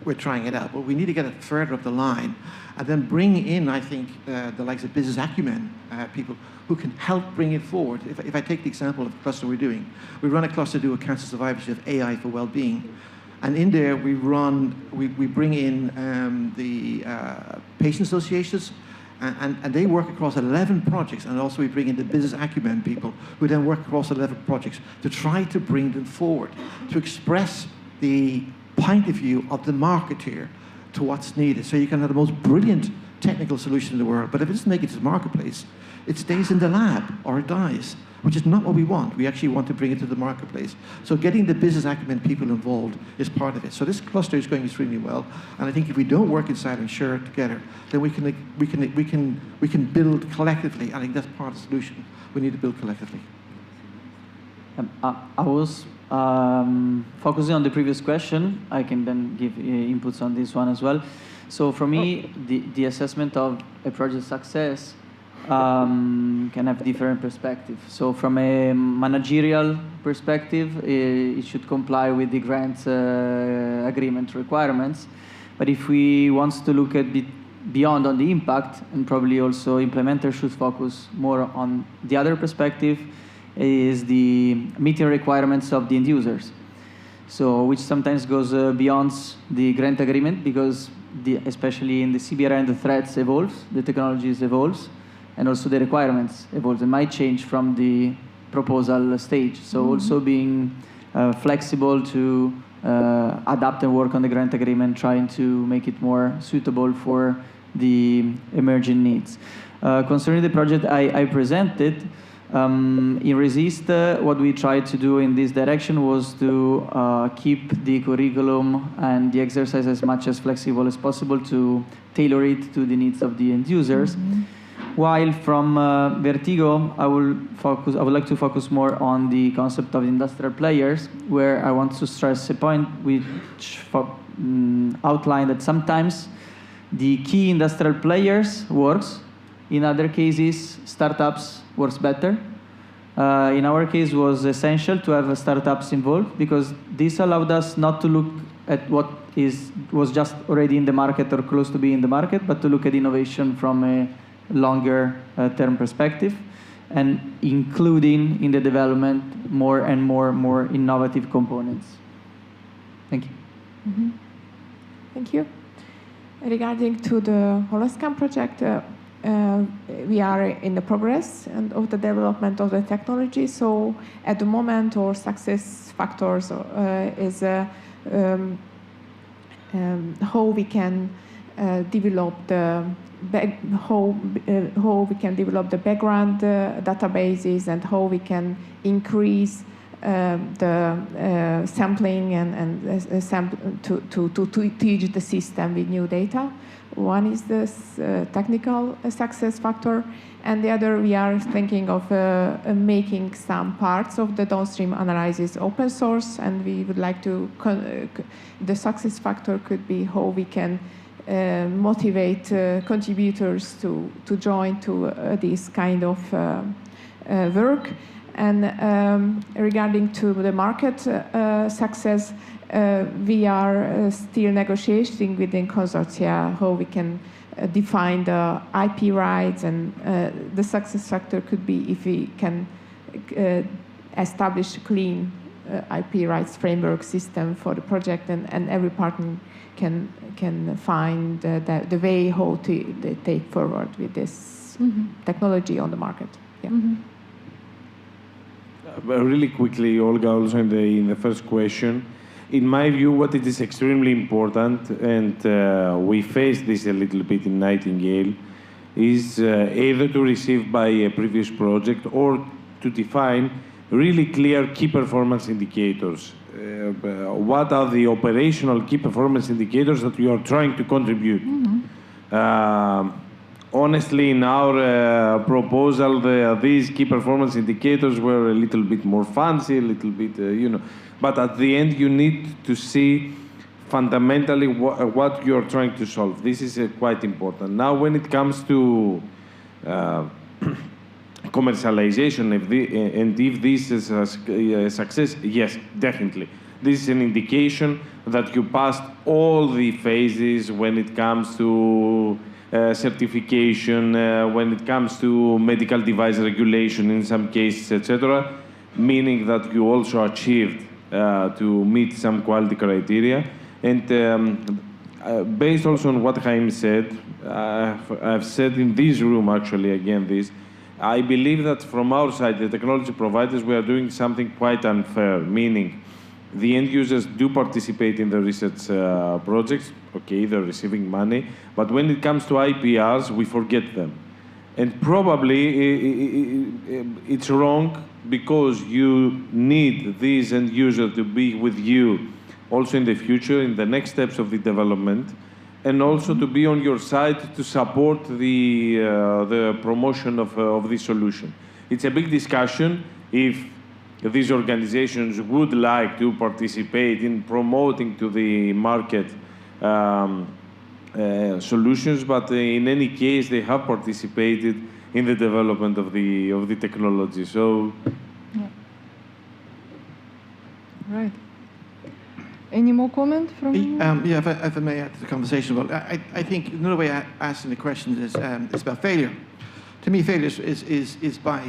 we're trying it out, but we need to get it further up the line, and then bring in, I think, the likes of business acumen people who can help bring it forward. If I take the example of the cluster we're doing, we run a cluster to do a cancer survivorship, AI for well-being, and in there we bring in the patient associations, and they work across 11 projects, and also we bring in the business acumen people who then work across 11 projects to try to bring them forward, to express the point of view of the marketeer to what's needed. So you can have the most brilliant technical solution in the world, but if it doesn't make it to the marketplace, it stays in the lab or it dies, which is not what we want. We actually want to bring it to the marketplace. So getting the business acumen people involved is part of it. So this cluster is going extremely well, and I think if we don't work inside and share it together, then we can build collectively. I think that's part of the solution. We need to build collectively. I was focusing on the previous question. I can then give inputs on this one as well. So for me, the assessment of a project success can have different perspectives. So from a managerial perspective, it should comply with the grant agreement requirements. But if we want to look at beyond on the impact, and probably also implementers should focus more on the other perspective, is the meeting requirements of the end users. So which sometimes goes beyond the grant agreement, because especially in the CBRN, the threats evolves, the technologies evolves, and also the requirements evolve. It might change from the proposal stage. So also being flexible to adapt and work on the grant agreement, trying to make it more suitable for the emerging needs. Concerning the project I presented, in Resist, what we tried to do in this direction was to keep the curriculum and the exercise as much as flexible as possible to tailor it to the needs of the end users. While from Vertigo, I would like to focus more on the concept of industrial players, where I want to stress a point which outline that sometimes the key industrial players works. In other cases, startups works better. In our case, it was essential to have startups involved, because this allowed us not to look at what was just already in the market or close to be in the market, but to look at innovation from a longer term perspective, and including in the development more and more innovative components. Thank you. Thank you. Regarding to the Holoscan project, we are in the progress and of the development of the technology. So at the moment, our success factors is how we can develop the how we can develop the background databases, and how we can increase the sampling and to teach the system with new data. One is this technical success factor, and the other, we are thinking of making some parts of the downstream analysis open source, and we would like to, the success factor could be how we can motivate contributors to join to this kind of work. And regarding to the market success, we are still negotiating within consortia how we can define the IP rights, and the success factor could be if we can establish a clean IP rights framework system for the project, and every partner can find the way how to take forward with this technology on the market. Yeah. Really quickly, Olga, also in the first question, in my view, what it is extremely important, and we face this a little bit in Nightingale, is either to receive by a previous project or to define really clear key performance indicators. What are the operational key performance indicators that we are trying to contribute? Honestly, in our proposal, these key performance indicators were a little bit more fancy, a little bit, but at the end, you need to see fundamentally what you're trying to solve. This is quite important. Now, when it comes to commercialization, and if this is a success, yes, definitely. This is an indication that you passed all the phases when it comes to certification, when it comes to medical device regulation in some cases, etc., meaning that you also achieved to meet some quality criteria. And based also on what Jaime said, I've said in this room actually again this, I believe that from our side, the technology providers, we are doing something quite unfair, meaning the end users do participate in the research projects. Okay, they're receiving money, but when it comes to IPRs, we forget them. And probably it's wrong because you need these end users to be with you also in the future, in the next steps of the development, and also to be on your side to support the promotion of this solution. It's a big discussion if these organizations would like to participate in promoting to the market solutions, but in any case, they have participated in the development of the technology. So, yeah. Right. Any more comment from you? Yeah, if I may add to the conversation. Well, I think another way of asking the question is about failure. To me, failure is by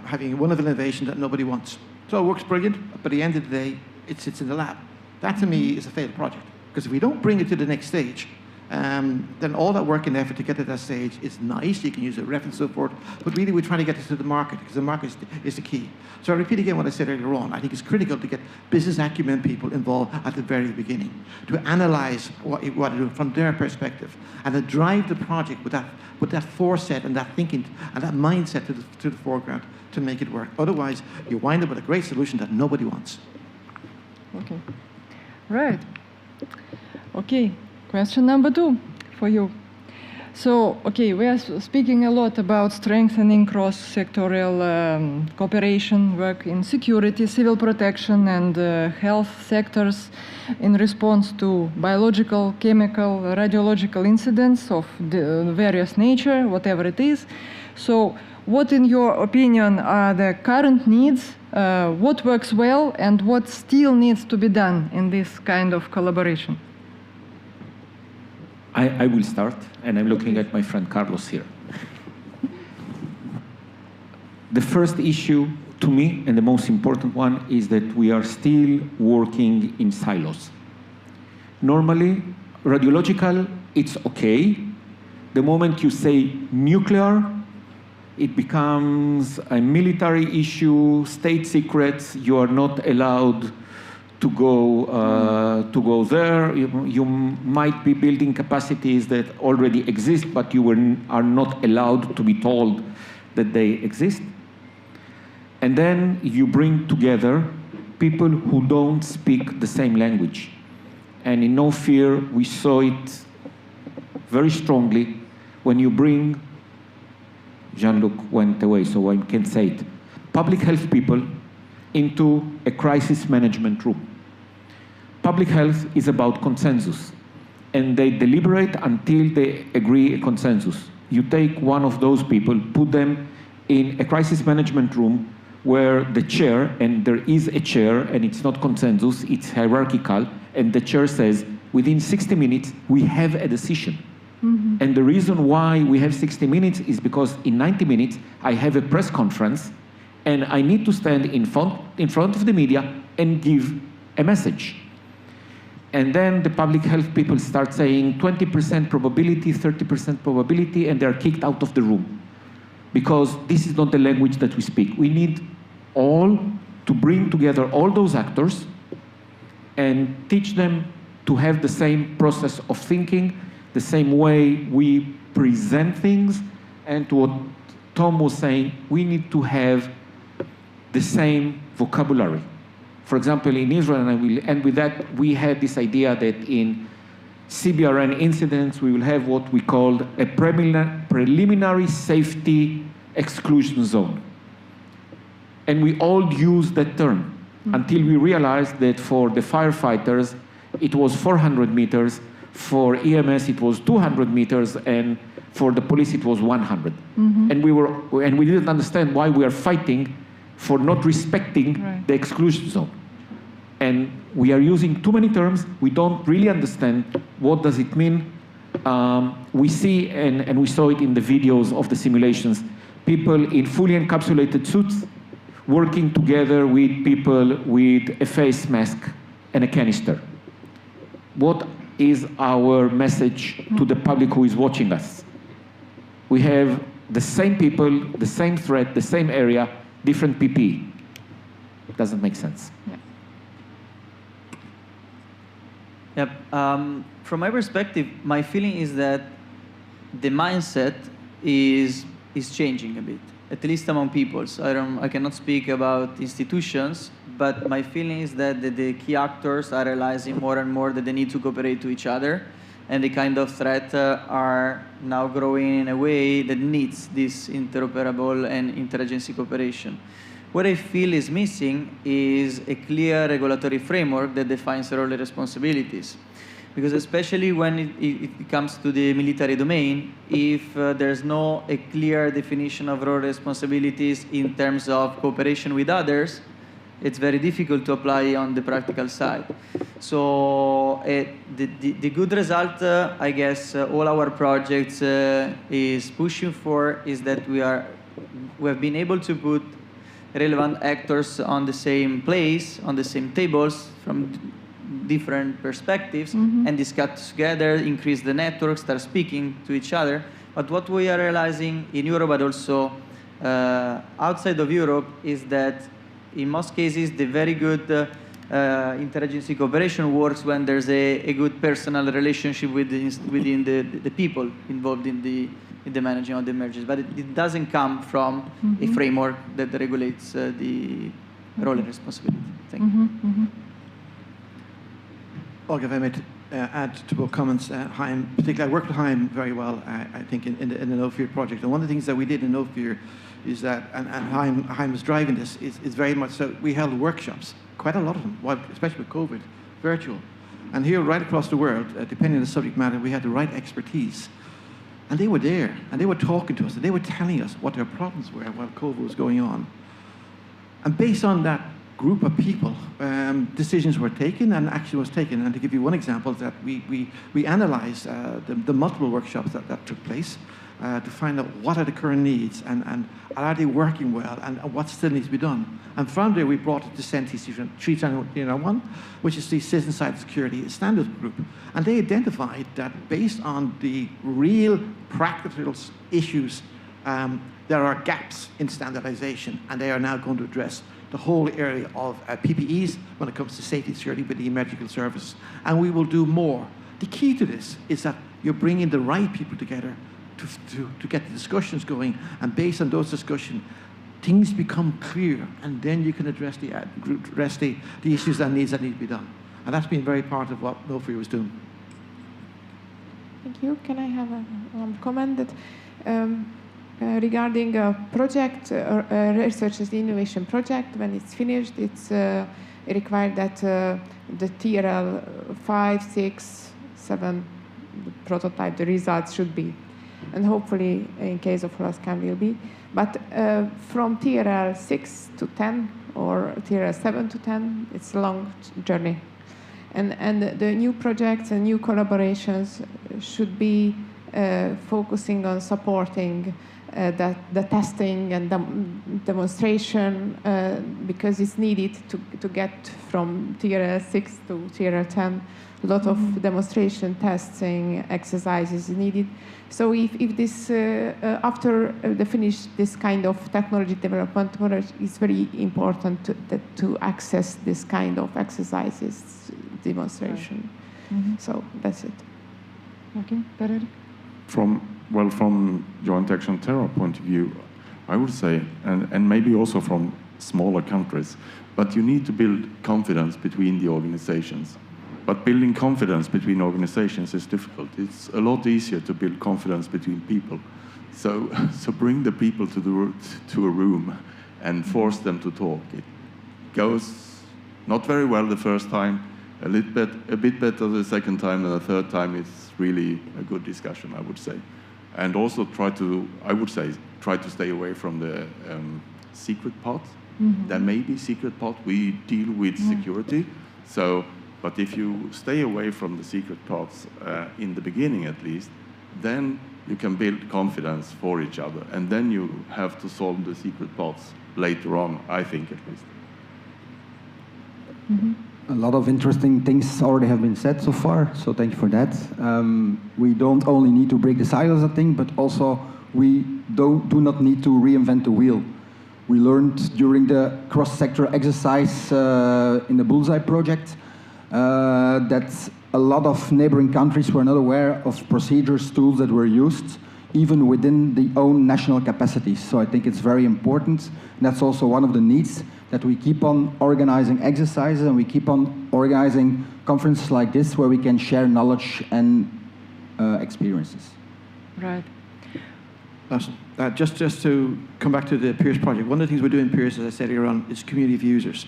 having one of an innovation that nobody wants. So it works brilliant, but at the end of the day, it sits in the lab. That to me is a failed project. Because if we don't bring it to the next stage, then all that work and effort to get to that stage is nice. You can use a reference and so forth, but really we're trying to get it to the market because the market is the key. So I repeat again what I said earlier on. I think it's critical to get business acumen people involved at the very beginning, to analyze what to do from their perspective, and to drive the project with that foresight and that thinking and that mindset to the foreground to make it work. Otherwise, you wind up with a great solution that nobody wants. Okay. Right. Okay. Question number 2 for you. So, okay, we are speaking a lot about strengthening cross-sectorial cooperation, work in security, civil protection, and health sectors in response to biological, chemical, radiological incidents of the various nature, whatever it is. So, what, in your opinion, are the current needs? What works well, and what still needs to be done in this kind of collaboration? I will start, and I'm looking at my friend Carlos here. The first issue to me, and the most important one, is that we are still working in silos. Normally, radiological, it's okay. The moment you say nuclear, it becomes a military issue, state secrets, you are not allowed to go there. You might be building capacities that already exist, but you are not allowed to be told that they exist. And then you bring together people who don't speak the same language. And in No Fear, we saw it very strongly when you bring, Jean-Luc went away, so I can't say it, public health people into a crisis management room. Public health is about consensus, and they deliberate until they agree a consensus. You take one of those people, put them in a crisis management room where the chair, and there is a chair, and it's not consensus, it's hierarchical, and the chair says, within 60 minutes, we have a decision. Mm-hmm. And the reason why we have 60 minutes is because in 90 minutes, I have a press conference, and I need to stand in front of the media and give a message. And then the public health people start saying 20% probability, 30% probability, and they're kicked out of the room. Because this is not the language that we speak. We need all to bring together all those actors and teach them to have the same process of thinking, the same way we present things, and to what Tom was saying, we need to have the same vocabulary. For example, in Israel, and I will end with that, we had this idea that in CBRN incidents, we will have what we call a preliminary safety exclusion zone. And we all use that term until we realized that for the firefighters, it was 400 meters, for EMS it was 200 meters, and for the police it was 100. And we didn't understand why we are fighting for not respecting the exclusion zone. And we are using too many terms. We don't really understand what does it mean. We see, and we saw it in the videos of the simulations, people in fully encapsulated suits working together with people with a face mask and a canister. What is our message to the public who is watching us? We have the same people, the same threat, the same area, different PPE. It doesn't make sense. Yep. From my perspective, my feeling is that the mindset is changing a bit, at least among people. So I cannot speak about institutions, but my feeling is that the key actors are realizing more and more that they need to cooperate to each other, and the kind of threat are now growing in a way that needs this interoperable and interagency cooperation. What I feel is missing is a clear regulatory framework that defines role and responsibilities. Because especially when it comes to the military domain, if there's no a clear definition of role and responsibilities in terms of cooperation with others, it's very difficult to apply on the practical side. So the good result, I guess, all our projects is pushing for is that we have been able to put relevant actors on the same place, on the same tables from different perspectives, and discuss together, increase the network, start speaking to each other. But what we are realizing in Europe, but also outside of Europe, is that in most cases, the very good interagency cooperation works when there's a good personal relationship within the people involved in the managing of the emergencies. But it doesn't come from a framework that regulates the role and responsibility. Thank you. Olga, if I may add to both comments, Chaim, particularly I worked with Chaim very well, I think, in the No Fear project. And one of the things that we did in No Fear is that, and Chaim was driving this, is very much so, we held workshops, quite a lot of them, especially with COVID, virtual. And here, right across the world, depending on the subject matter, we had the right expertise. And they were there, and they were talking to us, and they were telling us what their problems were while COVID was going on. And based on that group of people, decisions were taken and action was taken. And to give you one example, that we analyzed the multiple workshops that took place to find out what are the current needs and are they working well and what still needs to be done. And from there we brought it to CENTIS 3.1, which is the Citizen Cybersecurity Standards Group. And they identified that based on the real practical issues, there are gaps in standardization, and they are now going to address the whole area of PPEs when it comes to safety and security with the medical services. And we will do more. The key to this is that you're bringing the right people together to get the discussions going, and based on those discussions, things become clear, and then you can address the issues and needs that need to be done. And that's been very part of what No Fear was doing. Thank you. Can I have a comment that regarding a project, research and innovation project, when it's finished, it's required that the TRL 5, 6, 7 prototype, the results should be. And hopefully, in case of Horascan, will be. But from TRL 6 to 10 or TRL 7 to 10, it's a long journey. And the new projects and new collaborations should be focusing on supporting the testing and demonstration because it's needed to get from TRL 6 to TRL 10. A lot of demonstration, testing, exercises needed. So if this, after they finish this kind of technology development, it's very important to access this kind of exercises, demonstration. Right. So that's it. Okay, Pereira? From Joint Action Terror point of view, I would say, and maybe also from smaller countries, but you need to build confidence between the organizations. But building confidence between organizations is difficult. It's a lot easier to build confidence between people. So bring the people to a room and force them to talk. It goes not very well the first time, a bit better the second time, and the third time it's really a good discussion, I would say. And also try to stay away from the secret part. There may be secret part. We deal with security. But if you stay away from the secret parts in the beginning at least, then you can build confidence for each other. And then you have to solve the secret parts later on, I think at least. A lot of interesting things already have been said so far, so thank you for that. We don't only need to break the silos, I think, but also we do not need to reinvent the wheel. We learned during the cross-sector exercise in the Bullseye project that a lot of neighboring countries were not aware of procedures, tools that were used, even within the own national capacities. So I think it's very important. And that's also one of the needs, that we keep on organizing exercises and we keep on organizing conferences like this where we can share knowledge and experiences. Right. Awesome. Just to come back to the Peers project, one of the things we do in Peers, as I said earlier on, is community of users.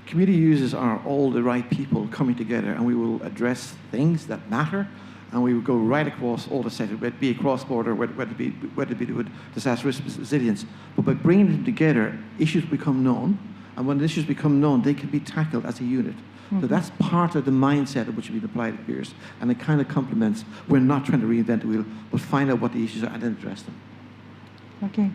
Community users are all the right people coming together, and we will address things that matter, and we will go right across all the sectors, whether it be cross-border, whether it be with disaster risk resilience. But by bringing them together, issues become known, and when the issues become known, they can be tackled as a unit. So that's part of the mindset of which we applied at Peers, and it kind of complements. We're not trying to reinvent the wheel, but find out what the issues are and then address them. Okay,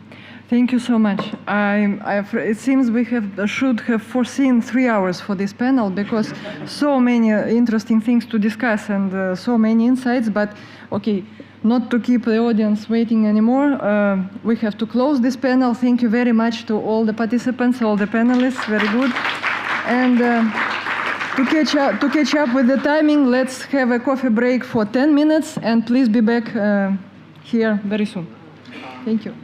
thank you so much. It seems we should have foreseen 3 hours for this panel because so many interesting things to discuss and so many insights, but okay, not to keep the audience waiting anymore, we have to close this panel. Thank you very much to all the participants, all the panelists, very good. And to catch up with the timing, let's have a coffee break for 10 minutes and please be back here very soon. Thank you.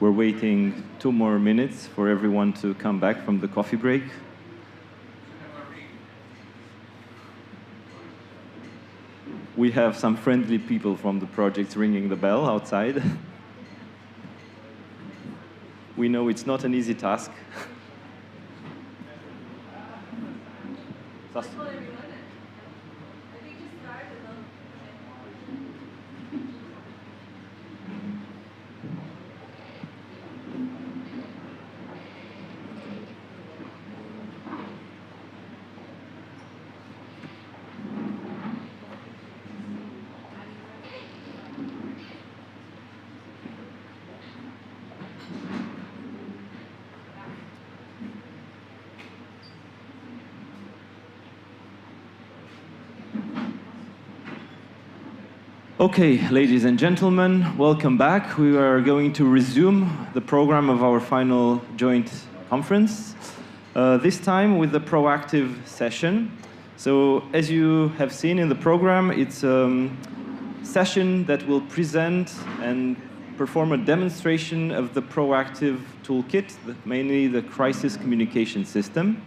We're waiting 2 more minutes for everyone to come back from the coffee break. We have some friendly people from the project ringing the bell outside. We know it's not an easy task. Okay, ladies and gentlemen, welcome back. We are going to resume the program of our final joint conference, this time with a proactive session. So, as you have seen in the program, it's a session that will present and perform a demonstration of the proactive toolkit, mainly the crisis communication system.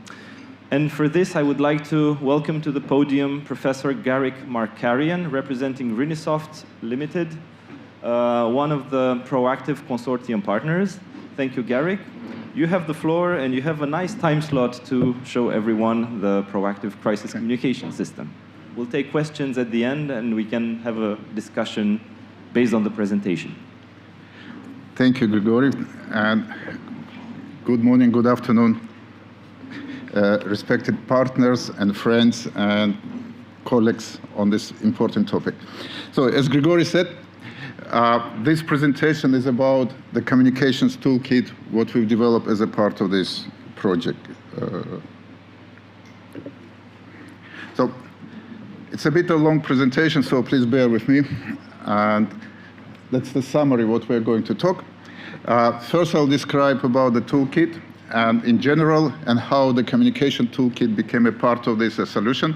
And for this, I would like to welcome to the podium Professor Garrick Markarian, representing Renisoft Limited, one of the Proactive Consortium partners. Thank you, Garrick. You have the floor, and you have a nice time slot to show everyone the Proactive Crisis Communication System. We'll take questions at the end, and we can have a discussion based on the presentation. Thank you, Grigori, and good morning, good afternoon. Respected partners and friends and colleagues on this important topic. So, as Grigori said, this presentation is about the communications toolkit, what we've developed as a part of this project. So, it's a bit of a long presentation, so please bear with me. And that's the summary of what we're going to talk. First, I'll describe about the toolkit, and in general, and how the communication toolkit became a part of this solution.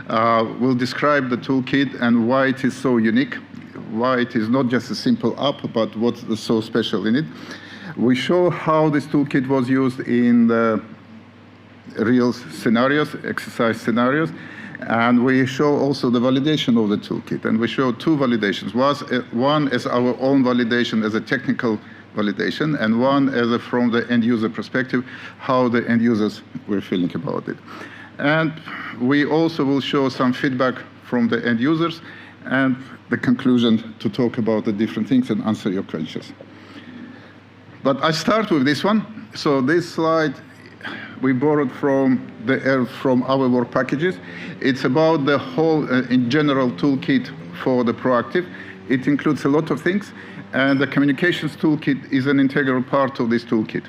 We'll describe the toolkit and why it is so unique, why it is not just a simple app, but what's so special in it. We show how this toolkit was used in the real scenarios, exercise scenarios, and we show also the validation of the toolkit. And we show 2 validations. One is our own validation as a technical validation, and one as from the end user perspective, how the end users were feeling about it. And we also will show some feedback from the end users and the conclusion to talk about the different things and answer your questions. But I start with this one. So this slide we borrowed from our work packages. It's about the whole, in general, toolkit for the proactive. It includes a lot of things. And the communications toolkit is an integral part of this toolkit.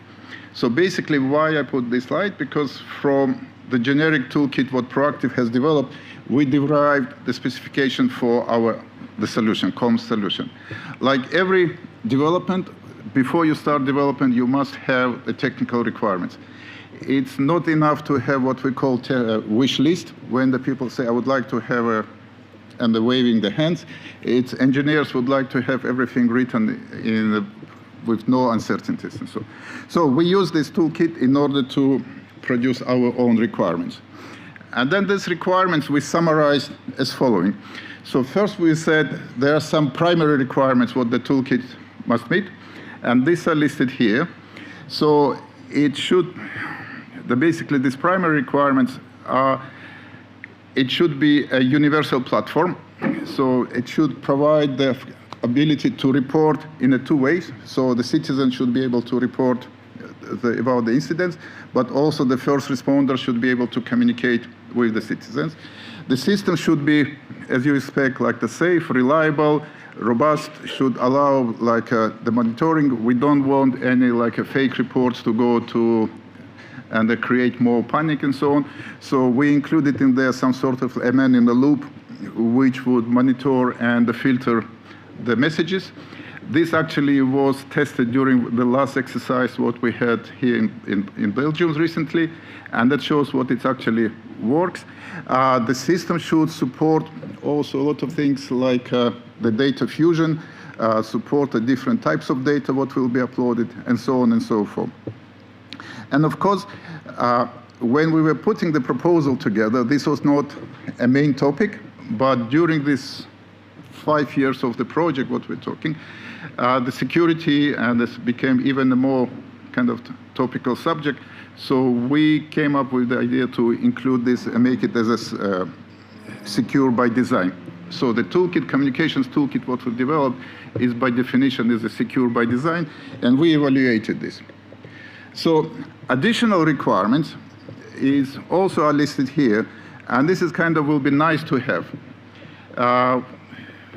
So basically, why I put this slide? Because from the generic toolkit what Proactive has developed, we derived the specification for the solution, comms solution. Like every development, before you start development, you must have the technical requirements. It's not enough to have what we call wish list, when the people say, I would like to have and the waving the hands. It's engineers would like to have everything written with no uncertainties and so. So we use this toolkit in order to produce our own requirements. And then these requirements we summarized as following. So first we said there are some primary requirements what the toolkit must meet, and these are listed here. So it should, basically these primary requirements are, it should be a universal platform. So it should provide the ability to report in 2 ways. So the citizen should be able to report about the incidents, but also the first responder should be able to communicate with the citizens. The system should be, as you expect, like the safe, reliable, robust, should allow like the monitoring. We don't want any fake reports to go to and they create more panic and so on. So we included in there some sort of a man in the loop which would monitor and filter the messages. This actually was tested during the last exercise what we had here in Belgium recently, and that shows what it actually works. The system should support also a lot of things like the data fusion, support the different types of data, what will be uploaded, and so on and so forth. And of course, when we were putting the proposal together, this was not a main topic, but during this 5 years of the project, what we're talking, the security and this became even a more kind of topical subject. So we came up with the idea to include this and make it as a secure by design. So the toolkit, communications toolkit, what we developed is by definition is a secure by design, and we evaluated this. So additional requirements is also are listed here, and this is kind of will be nice to have.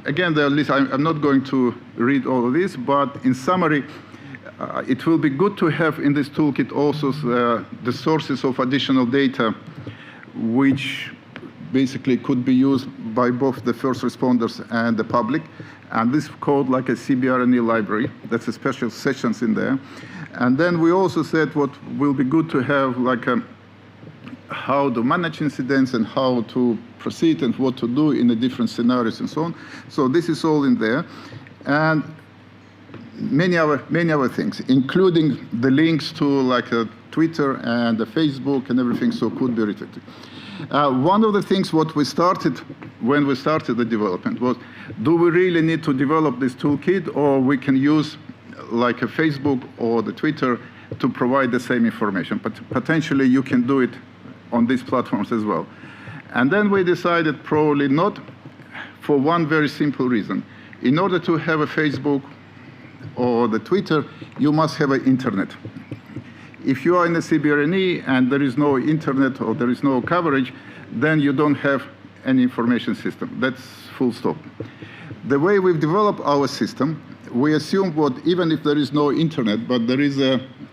Again, I'm not going to read all of this, but in summary, it will be good to have in this toolkit also the sources of additional data, which basically could be used by both the first responders and the public. And this is called like a CBRNE library. That's a special sessions in there. And then we also said what will be good to have like how to manage incidents and how to proceed and what to do in the different scenarios and so on. So this is all in there. And many other things, including the links to like Twitter and Facebook and everything, so could be written. One of the things what we started when we started the development was, do we really need to develop this toolkit, or we can use like a Facebook or the Twitter to provide the same information, but potentially you can do it on these platforms as well. And then we decided probably not, for one very simple reason. In order to have a Facebook or the Twitter, you must have an internet. If you are in the CBRNE and there is no internet or there is no coverage, then you don't have any information system. That's full stop. The way we've developed our system, we assume what even if there is no internet, but there is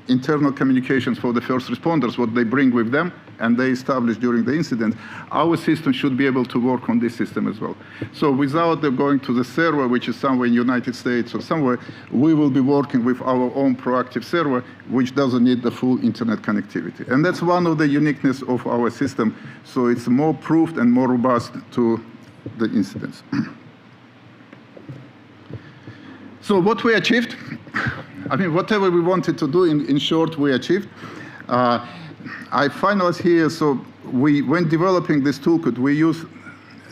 internal communications for the first responders, what they bring with them, and they establish during the incident, our system should be able to work on this system as well. So without them going to the server, which is somewhere in the United States or somewhere, we will be working with our own proactive server, which doesn't need the full internet connectivity. And that's one of the uniqueness of our system. So it's more proofed and more robust to the incidents. So what we achieved, I mean, whatever we wanted to do, in short, we achieved. I finalized here, so when developing this toolkit, we used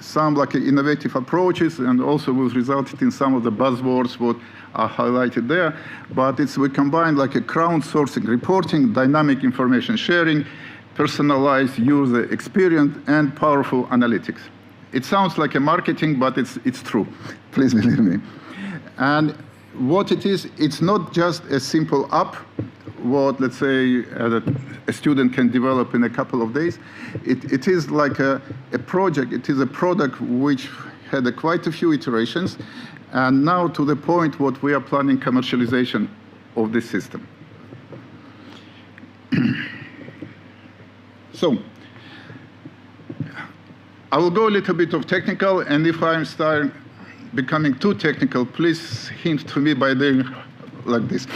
some like innovative approaches, and also was resulted in some of the buzzwords what are highlighted there. But we combined like a crowdsourcing reporting, dynamic information sharing, personalized user experience, and powerful analytics. It sounds like a marketing, but it's true. Please believe me. And what it is, it's not just a simple app, what, let's say, a student can develop in a couple of days. It is like a project. It is a product which had quite a few iterations, and now to the point what we are planning commercialization of this system. So, I will go a little bit of technical, and if I'm starting becoming too technical, please hint to me by doing like this.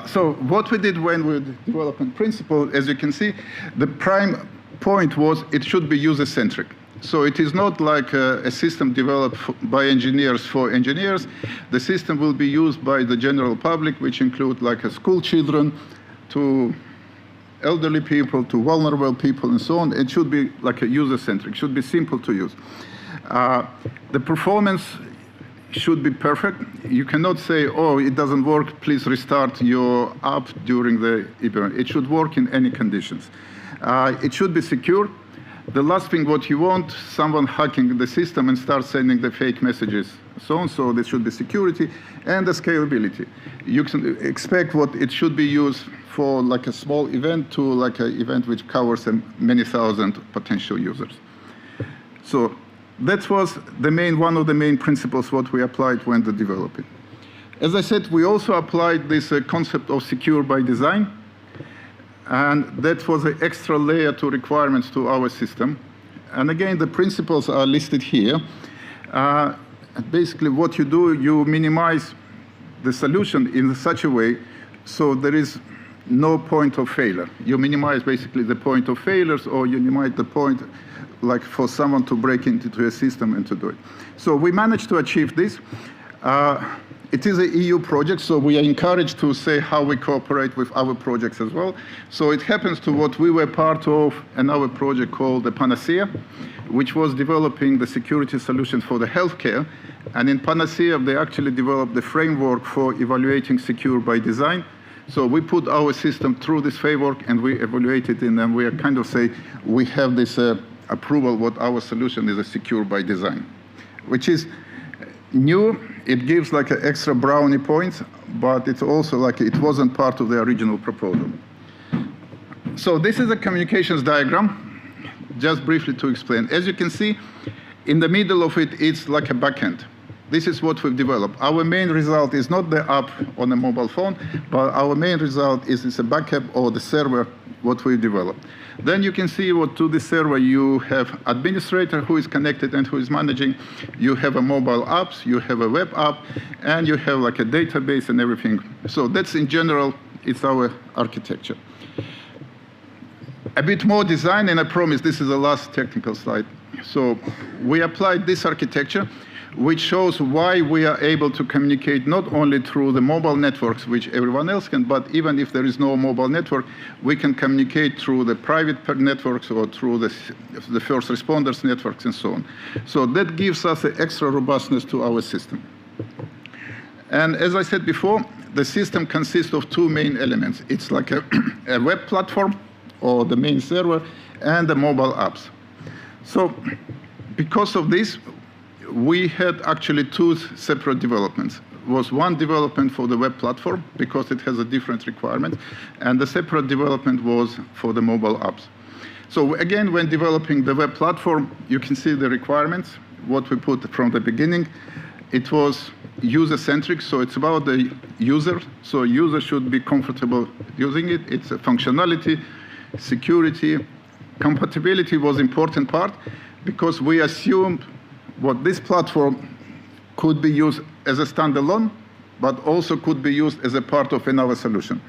So what we did when we developed in principle, as you can see, the prime point was it should be user-centric. So it is not like a system developed by engineers for engineers. The system will be used by the general public, which include like school children to elderly people, to vulnerable people, and so on. It should be like a user-centric, should be simple to use. The performance should be perfect. You cannot say, oh, it doesn't work, please restart your app during the event. It should work in any conditions. It should be secure. The last thing what you want, someone hacking the system and start sending the fake messages, so on. So there should be security and the scalability. You can expect what it should be used for like a small event to like an event which covers many thousand potential users. So that was one of the main principles what we applied when developing. As I said, we also applied this concept of secure by design, and that was an extra layer to requirements to our system. And again, the principles are listed here. Basically, what you do, you minimize the solution in such a way so there is no point of failure. You minimize basically the point of failures, or you minimize the point like for someone to break into a system and to do it. So we managed to achieve this. It is an EU project, so we are encouraged to say how we cooperate with other projects as well. So it happens to what we were part of another project called the Panacea, which was developing the security solutions for the healthcare. And in Panacea, they actually developed the framework for evaluating secure by design. So we put our system through this framework and we evaluate it, and then we are kind of say we have this approval what our solution is a secure by design, which is new. It gives like an extra brownie points, but it's also like it wasn't part of the original proposal. So this is a communications diagram, just briefly to explain. As you can see, in the middle of it, it's like a backend. This is what we've developed. Our main result is not the app on a mobile phone, but our main result is it's a backup or the server, what we developed. Then you can see what to the server you have administrator who is connected and who is managing. You have a mobile apps, you have a web app, and you have like a database and everything. So that's in general, it's our architecture. A bit more design, and I promise this is the last technical slide. So we applied this architecture, which shows why we are able to communicate not only through the mobile networks, which everyone else can, but even if there is no mobile network, we can communicate through the private networks or through the first responders networks and so on. So that gives us an extra robustness to our system. And as I said before, the system consists of two main elements. It's like a web platform, or the main server, and the mobile apps. So because of this, we had actually two separate developments. Was one development for the web platform, because it has a different requirement, and the separate development was for the mobile apps. So again, when developing the web platform, you can see the requirements, what we put from the beginning. It was user-centric, so it's about the user. So user should be comfortable using it. It's a functionality, security, compatibility was important part, because we assumed what this platform could be used as a standalone, but also could be used as a part of another solution.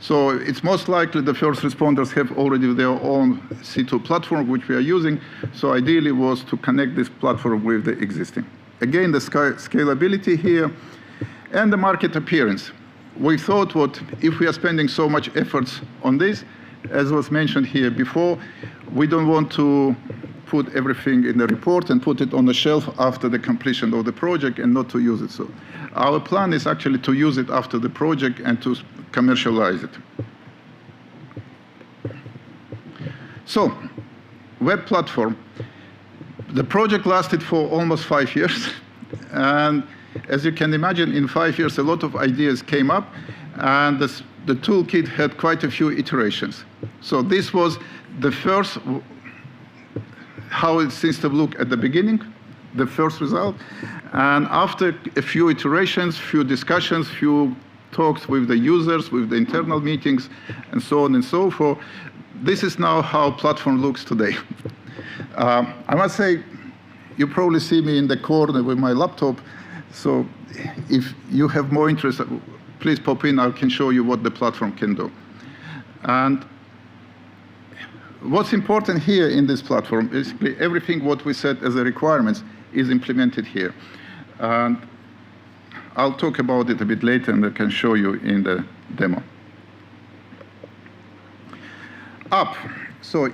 So it's most likely the first responders have already their own C2 platform, which we are using. So ideally was to connect this platform with the existing. Again, the scalability here and the market appearance. We thought what if we are spending so much efforts on this, as was mentioned here before, we don't want to put everything in the report and put it on the shelf after the completion of the project and not to use it. So our plan is actually to use it after the project and to commercialize it. So, web platform. The project lasted for almost 5 years. And as you can imagine, in 5 years, a lot of ideas came up. And the toolkit had quite a few iterations. So this was the first, how it seems to look at the beginning, the first result. And after a few iterations, few discussions, few talks with the users, with the internal meetings, and so on and so forth, this is now how platform looks today. I must say, you probably see me in the corner with my laptop. So if you have more interest, please pop in. I can show you what the platform can do. And what's important here in this platform, basically everything what we set as a requirements is implemented here. And I'll talk about it a bit later, and I can show you in the demo. App. So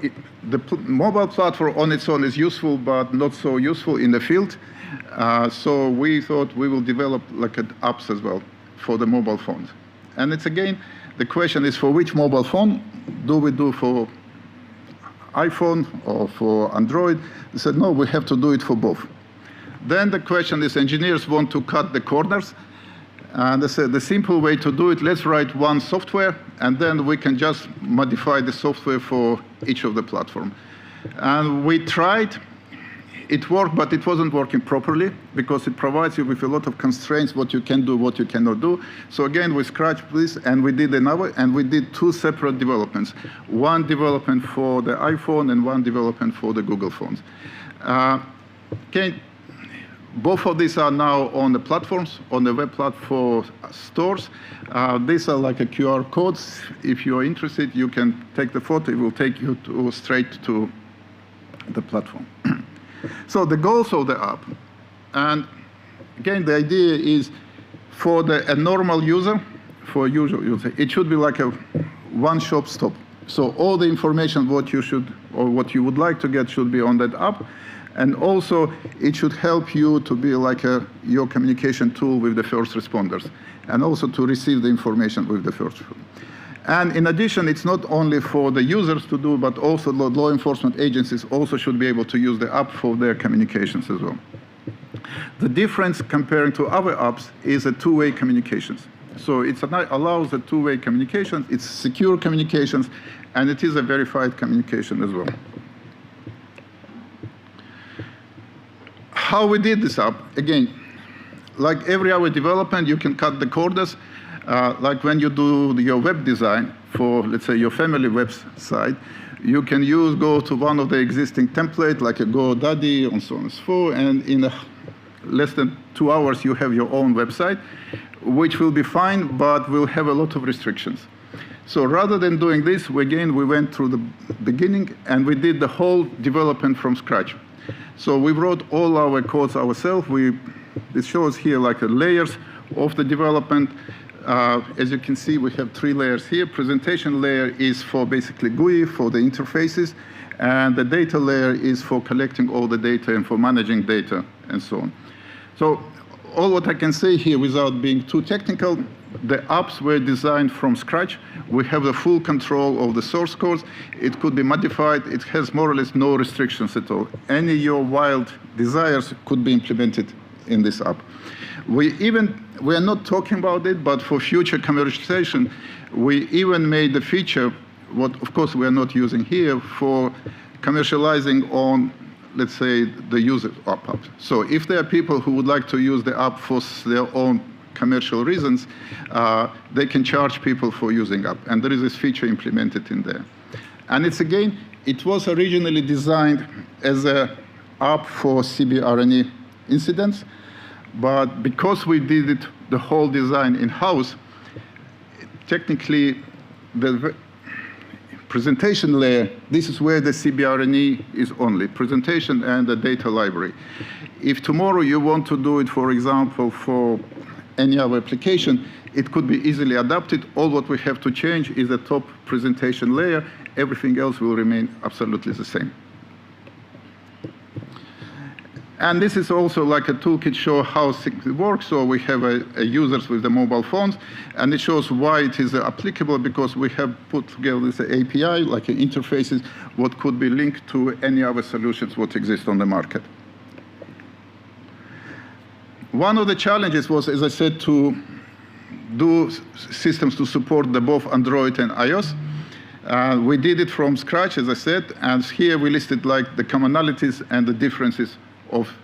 the mobile platform on its own is useful, but not so useful in the field. So we thought we will develop like apps as well for the mobile phones. And it's again, the question is for which mobile phone? Do we do for iPhone or for Android? They said, no, we have to do it for both. Then the question is, engineers want to cut the corners. And they said, the simple way to do it, let's write one software, and then we can just modify the software for each of the platform. And we tried. It worked, but it wasn't working properly, because it provides you with a lot of constraints, what you can do, what you cannot do. So again, we scratched this, and we did another, and we did two separate developments. One development for the iPhone, and one development for the Google phones. Both of these are now on the platforms, on the web platform stores. These are like a QR codes. If you are interested, you can take the photo. It will take you straight to the platform. So the goals of the app, and again, the idea is for a normal user, for a usual user, it should be like a one-stop stop. So all the information what you should or what you would like to get should be on that app. And also, it should help you to be like your communication tool with the first responders, and also to receive the information with the first responders. And in addition, it's not only for the users to do, but also the law enforcement agencies also should be able to use the app for their communications as well. The difference comparing to other apps is a two-way communications. So it allows a two-way communication, it's secure communications, and it is a verified communication as well. How we did this app, again, like every other development, you can cut the corners. Like when you do your web design for, let's say, your family website, you can go to one of the existing templates, like a GoDaddy, and so on and so forth, and in less than 2 hours, you have your own website, which will be fine, but will have a lot of restrictions. So rather than doing this, we went through the beginning, and we did the whole development from scratch. So we wrote all our codes ourselves. It shows here like the layers of the development. As you can see, we have 3 layers here. Presentation layer is for basically GUI, for the interfaces, and the data layer is for collecting all the data and for managing data and so on. So all what I can say here without being too technical, the apps were designed from scratch. We have the full control of the source codes. It could be modified. It has more or less no restrictions at all. Any of your wild desires could be implemented in this app. We are not talking about it, but for future commercialization, we even made the feature, what of course we are not using here, for commercializing on, let's say, the user app. So if there are people who would like to use the app for their own commercial reasons, they can charge people for using app. And there is this feature implemented in there. And it was originally designed as an app for CBRNE incidents. But because we did the whole design in-house, technically the presentation layer, this is where the CBRNE is only, presentation and the data library. If tomorrow you want to do it, for example, for any other application, it could be easily adapted. All what we have to change is the top presentation layer. Everything else will remain absolutely the same. And this is also like a toolkit show how it works. So we have users with the mobile phones, and it shows why it is applicable, because we have put together this API, like interfaces, what could be linked to any other solutions what exist on the market. One of the challenges was, as I said, to do systems to support both Android and iOS. We did it from scratch, as I said, and here we listed like the commonalities and the differences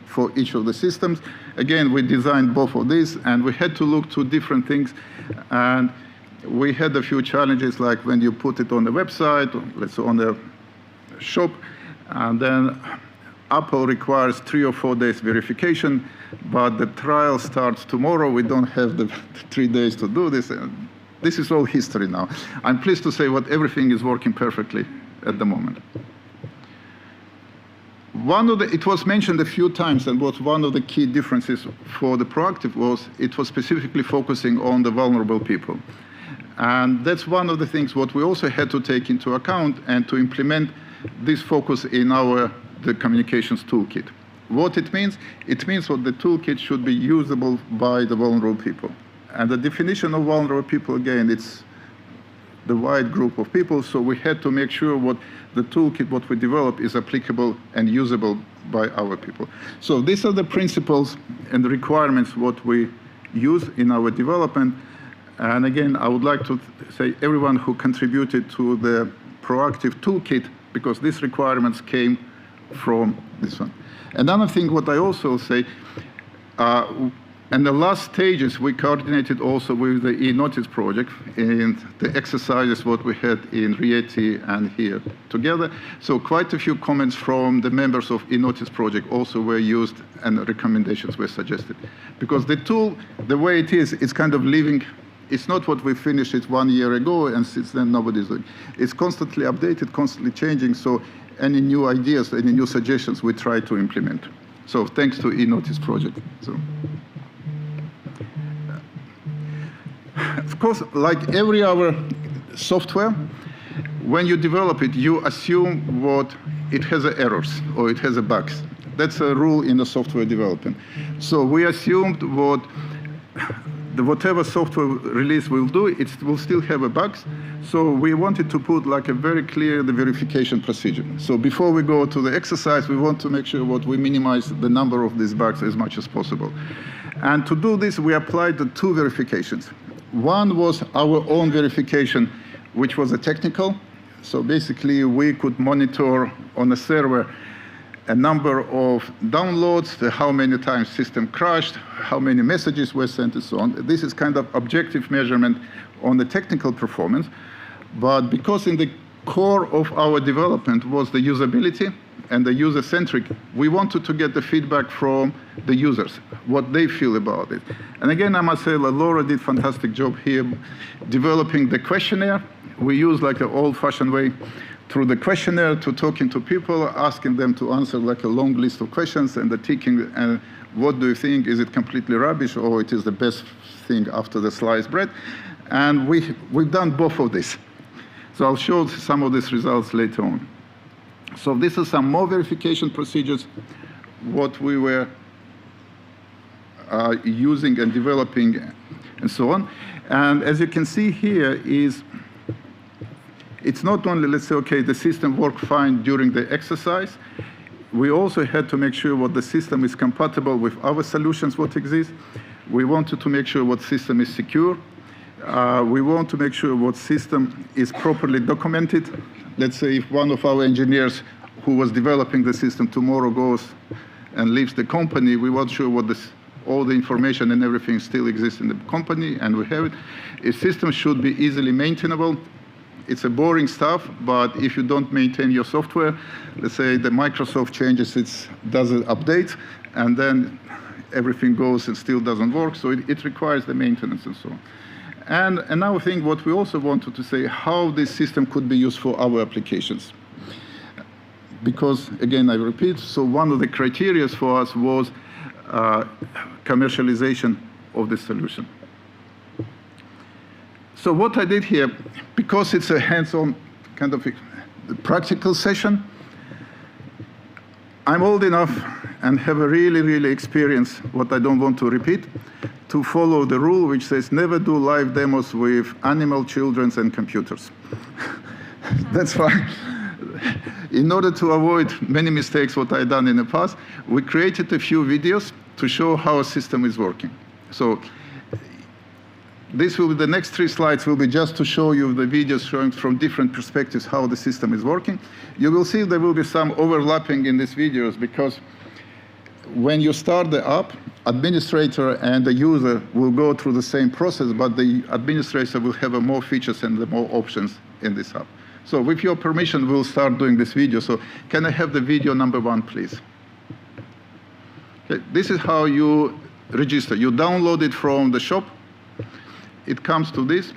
for each of the systems. Again, we designed both of these, and we had to look to different things. And we had a few challenges, like when you put it on the website, let's say on the shop, and then Apple requires 3 or 4 days verification, but the trial starts tomorrow. We don't have the 3 days to do this. This is all history now. I'm pleased to say that everything is working perfectly at the moment. It was mentioned a few times, and what one of the key differences for the proactive was, it was specifically focusing on the vulnerable people. And that's one of the things what we also had to take into account and to implement this focus in the communications toolkit. What it means that the toolkit should be usable by the vulnerable people. And the definition of vulnerable people, again, it's the wide group of people, so we had to make sure what the toolkit, what we develop, is applicable and usable by our people. So these are the principles and the requirements what we use in our development. And again, I would like to say everyone who contributed to the proactive toolkit, because these requirements came from this one. Another thing what I also say, in the last stages, we coordinated also with the eNOTICE project in the exercises what we had in Rieti and here together. So quite a few comments from the members of eNOTICE project also were used, and recommendations were suggested. Because the tool, the way it is, it's kind of living. It's not what we finished it 1 year ago, and since then nobody's doing. It's constantly updated, constantly changing, so any new ideas, any new suggestions we try to implement. So thanks to eNOTICE project. So. Of course, like every other software, when you develop it, you assume what it has errors or it has bugs. That's a rule in the software development. So we assumed whatever software release will do, it will still have bugs. So we wanted to put like a very clear verification procedure. So before we go to the exercise, we want to make sure we minimize the number of these bugs as much as possible. And to do this, we applied the two verifications. One was our own verification, which was a technical. So basically, we could monitor on a server a number of downloads, how many times system crashed, how many messages were sent, and so on. This is kind of objective measurement on the technical performance. But because in the core of our development was the usability and the user-centric, we wanted to get the feedback from the users, what they feel about it. And again, I must say that Laura did a fantastic job here developing the questionnaire. We use like an old-fashioned way through the questionnaire to talking to people, asking them to answer like a long list of questions and the ticking, what do you think? Is it completely rubbish or it is the best thing after the sliced bread? And we've done both of this. So I'll show some of these results later on. So this is some more verification procedures, what we were using and developing and so on. And as you can see here it's not only, let's say, okay, the system worked fine during the exercise. We also had to make sure what the system is compatible with other solutions what exist. We wanted to make sure what system is secure. We want to make sure what system is properly documented. Let's say if one of our engineers who was developing the system tomorrow goes and leaves the company, we want to sure what all the information and everything still exists in the company, and we have it. A system should be easily maintainable. It's a boring stuff, but if you don't maintain your software, let's say the Microsoft changes its doesn't update, and then everything goes and still doesn't work, so it requires the maintenance and so on. And another thing, what we also wanted to say, how this system could be used for our applications. Because, again, I repeat, so one of the criteria for us was commercialization of the solution. So what I did here, because it's a hands-on kind of practical session, I'm old enough and have a really experience, what I don't want to repeat, to follow the rule which says never do live demos with animal, children, and computers. That's why, in order to avoid many mistakes what I've done in the past, we created a few videos to show how a system is working. So this will be, the next 3 slides will be just to show you the videos showing from different perspectives how the system is working. You will see there will be some overlapping in these videos because when you start the app, administrator and the user will go through the same process, but the administrator will have more features and more options in this app. So with your permission, we'll start doing this video. So can I have the video number 1, please? Okay, this is how you register. You download it from the shop. It comes to this.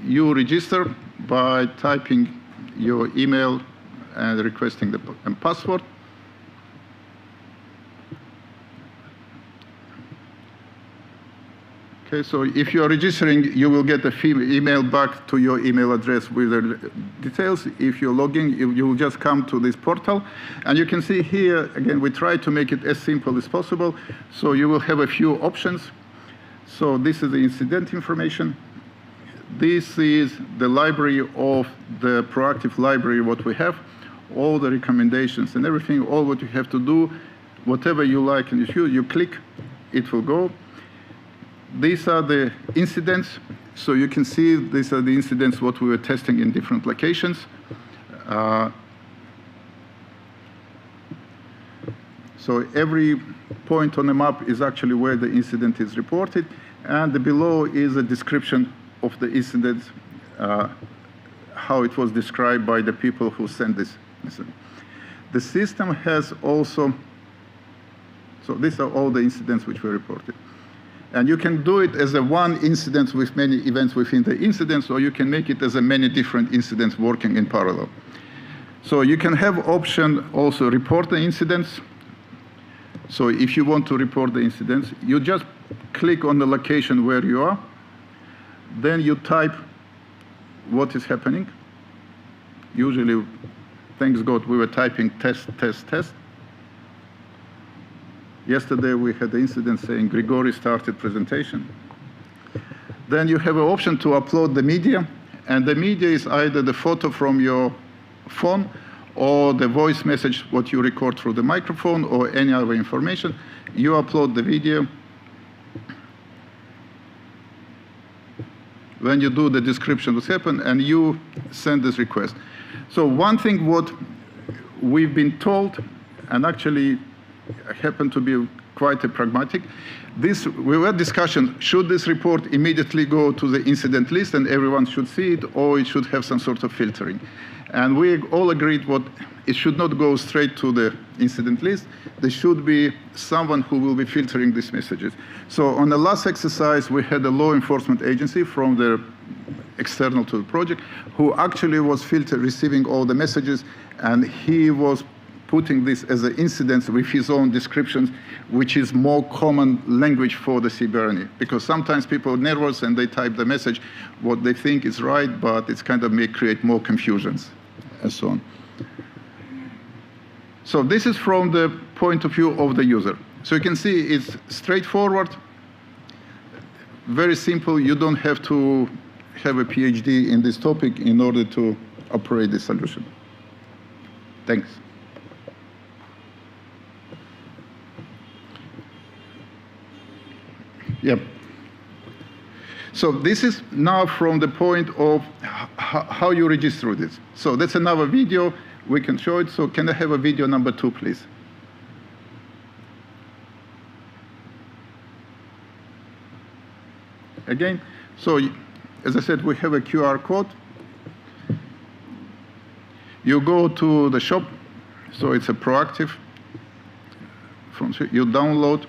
You register by typing your email and requesting the password. Okay, so if you are registering, you will get an email back to your email address with the details. If you're logging, you will just come to this portal. And you can see here, again, we try to make it as simple as possible. So you will have a few options. So this is the incident information. This is the library of the proactive library, what we have, all the recommendations and everything, all what you have to do, whatever you like and you click, it will go. These are the incidents. So you can see these are the incidents what we were testing in different locations. So every point on the map is actually where the incident is reported. And below is a description of the incident, how it was described by the people who sent this incident. The system has also, so these are all the incidents which were reported. And you can do it as a one incident with many events within the incidents, or you can make it as a many different incidents working in parallel. So you can have option also report the incidents. So if you want to report the incidents, you just click on the location where you are, Then you type what is happening. Usually, thanks God, we were typing test, test, test. Yesterday, we had the incident saying Grigori started presentation. Then you have an option to upload the media, and the media is either the photo from your phone or the voice message, what you record through the microphone, or any other information. You upload the video. When you do the description of what's happened, and you send this request. So one thing what we've been told, and actually happened to be quite pragmatic, we were discussion, should this report immediately go to the incident list and everyone should see it, or it should have some sort of filtering? And we all agreed it should not go straight to the incident list. There should be someone who will be filtering these messages. So on the last exercise, we had a law enforcement agency from the external to the project who actually was receiving all the messages, and he was putting this as an incident with his own descriptions, which is more common language for the CBRNE. Because sometimes people are nervous and they type the message, what they think is right, but it's kind of may create more confusions and so on. So this is from the point of view of the user. So you can see it's straightforward, very simple. You don't have to have a PhD in this topic in order to operate this solution. Thanks. Yep. So this is now from the point of how you register this. So that's another video. We can show it. So can I have a video number 2, please? Again, so as I said, we have a QR code. You go to the shop. So it's a proactive. You download.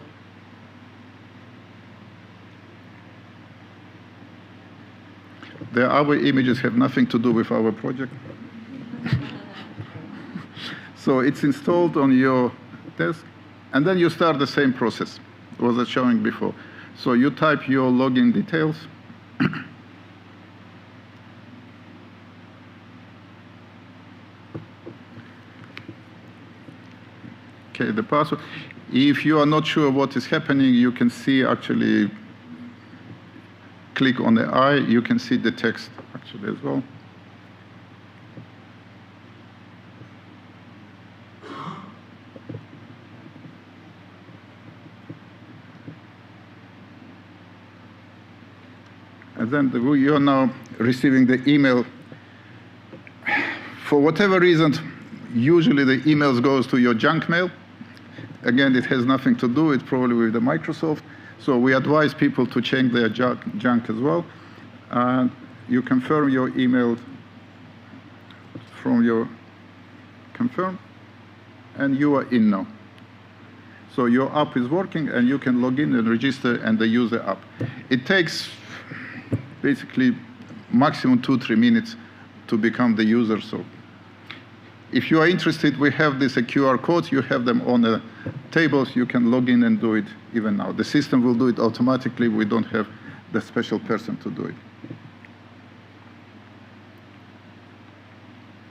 The other images have nothing to do with our project. So it's installed on your desk, and then you start the same process, was I showing before. So you type your login details. Okay, the password. If you are not sure what is happening, you can see actually, click on the eye, you can see the text actually as well. And then you are now receiving the email. For whatever reason, usually the emails goes to your junk mail. Again, it has nothing to do, it's probably with the Microsoft. So we advise people to check their junk as well. And you confirm your email from your confirm, and you are in now. So your app is working, and you can log in and register and they use the app. It takes basically maximum 2-3 minutes to become the user. So if you are interested, we have this QR codes. You have them on the tables. You can log in and do it even now. The system will do it automatically. We don't have the special person to do it.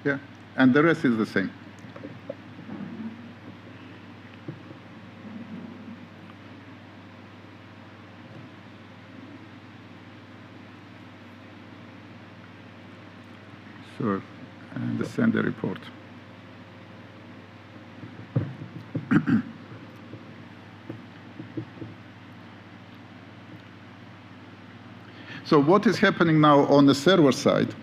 Yeah, and the rest is the same. So, and the send the report. So what is happening now on the server side?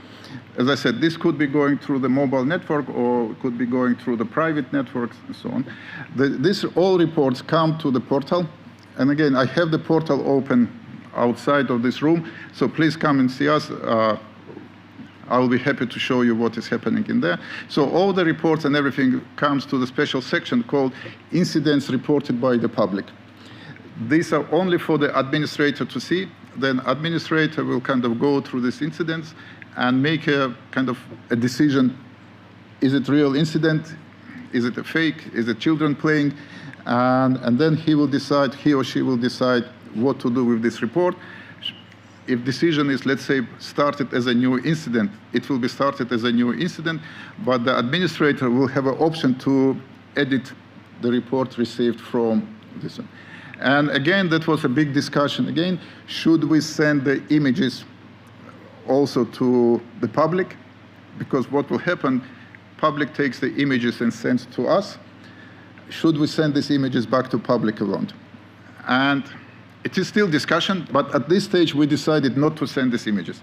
As I said, this could be going through the mobile network or could be going through the private networks and so on. These all reports come to the portal. And again, I have the portal open outside of this room. So please come and see us. I'll be happy to show you what is happening in there. So all the reports and everything comes to the special section called Incidents Reported by the Public. These are only for the administrator to see. Then administrator will kind of go through these incidents and make a kind of a decision. Is it real incident? Is it a fake? Is it children playing? And then he will decide, he or she will decide what to do with this report. if decision is, let's say, started as a new incident, it will be started as a new incident, but the administrator will have an option to edit the report received from this one. And again, that was a big discussion. Again, should we send the images also to the public? Because what will happen, public takes the images and sends to us. Should we send these images back to public alone? And it is still discussion, but at this stage we decided not to send these images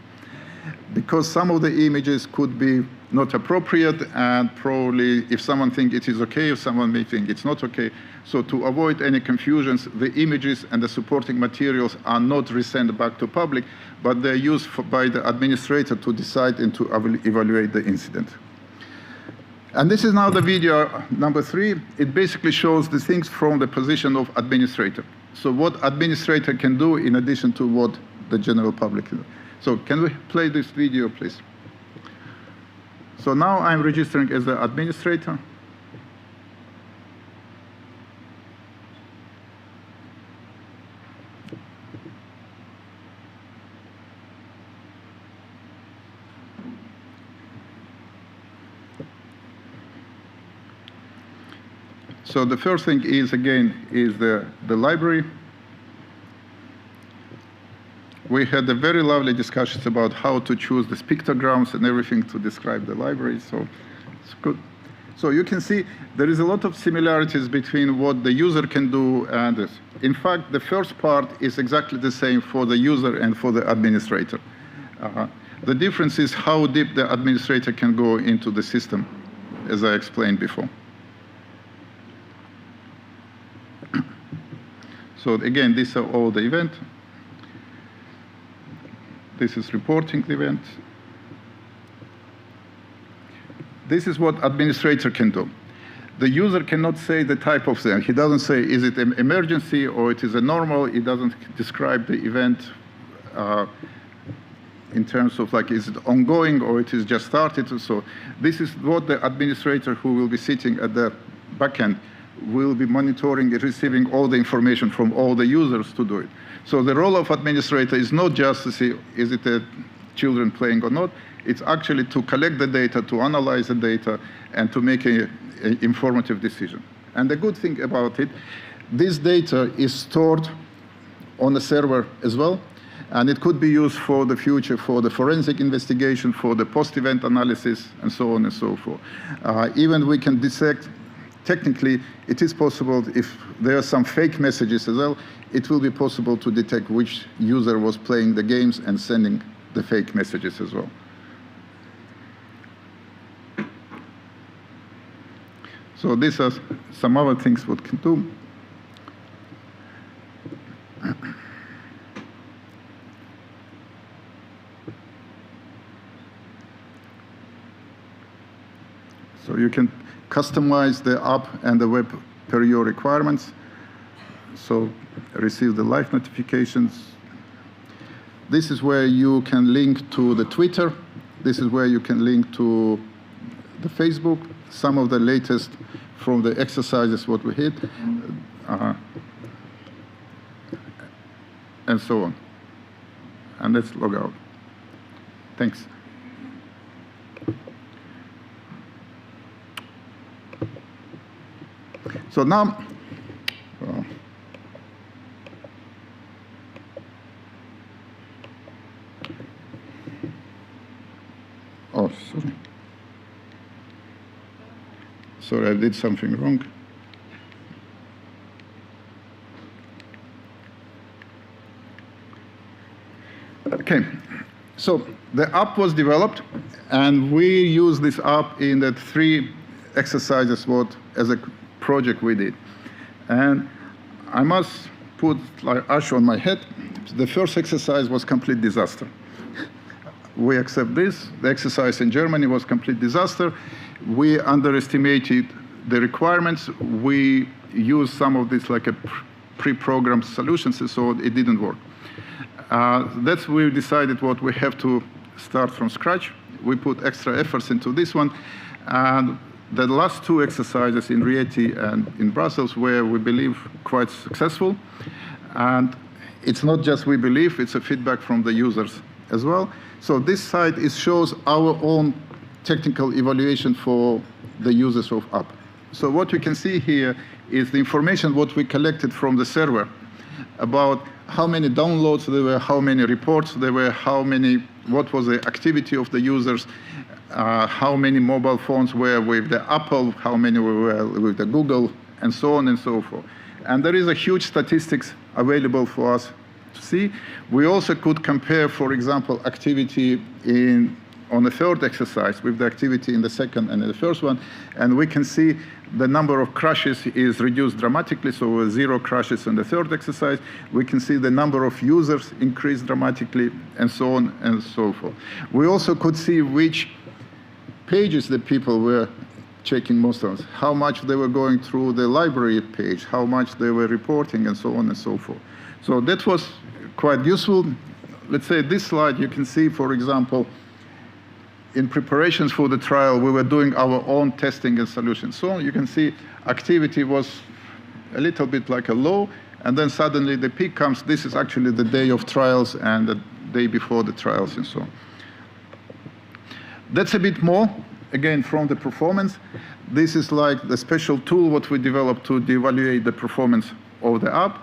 because some of the images could be not appropriate, and probably if someone thinks it is okay, if someone may think it's not okay. So to avoid any confusions, the images and the supporting materials are not resent back to public, but they're used by the administrator to decide and to evaluate the incident. And this is now the video number 3. It basically shows the things from the position of administrator. So what administrator can do in addition to what the general public can do. So can we play this video, please? So now I'm registering as the administrator. So the first thing is, again, is the library. We had a very lovely discussions about how to choose the pictograms and everything to describe the library, so it's good. So you can see there is a lot of similarities between what the user can do and this. In fact, the first part is exactly the same for the user and for the administrator. The difference is how deep the administrator can go into the system, as I explained before. So again, these are all the events. This is reporting the event. This is what administrator can do. The user cannot say the type of thing. He doesn't say, is it an emergency or it is a normal? He doesn't describe the event in terms of like, is it ongoing or it is just started? So this is what the administrator who will be sitting at the backend will be monitoring and receiving all the information from all the users to do it. So the role of administrator is not just to see, is it a children playing or not? It's actually to collect the data, to analyze the data, and to make an informative decision. And the good thing about it, this data is stored on a server as well, and it could be used for the future, for the forensic investigation, for the post-event analysis, and so on and so forth. Even we can dissect. Technically, it is possible, if there are some fake messages as well, it will be possible to detect which user was playing the games and sending the fake messages as well. So these are some other things we can do. So you can customize the app and the web per your requirements. So receive the live notifications. This is where you can link to the Twitter. This is where you can link to the Facebook, some of the latest from the exercises what we hit, and so on. And let's log out. Thanks. So now, oh, sorry. Sorry, I did something wrong. Okay, so the app was developed, and we use this app in the 3 exercises what as a project we did. And I must put like ash on my head. The first exercise was complete disaster. We accept this. The exercise in Germany was complete disaster. We underestimated the requirements. We used some of this like a pre-programmed solutions, so it didn't work. That's we decided what we have to start from scratch. We put extra efforts into this one. And the last 2 exercises in Rieti and in Brussels were, we believe, quite successful. And it's not just we believe, it's a feedback from the users as well. So this side shows our own technical evaluation for the users of app. So what you can see here is the information what we collected from the server about how many downloads there were, how many reports there were, what was the activity of the users, how many mobile phones were with the Apple, how many were with the Google, and so on and so forth. And there is a huge statistics available for us to see. We also could compare, for example, activity on the third exercise with the activity in the second and in the first one, and we can see the number of crashes is reduced dramatically, so 0 crashes in the third exercise. We can see the number of users increased dramatically, and so on and so forth. We also could see which pages the people were checking most of, how much they were going through the library page, how much they were reporting, and so on and so forth. So that was quite useful. Let's say this slide, you can see, for example, in preparations for the trial, we were doing our own testing and solutions. So you can see activity was a little bit like a low, and then suddenly the peak comes. This is actually the day of trials and the day before the trials and so on. That's a bit more, again, from the performance. This is like the special tool what we developed to evaluate the performance of the app.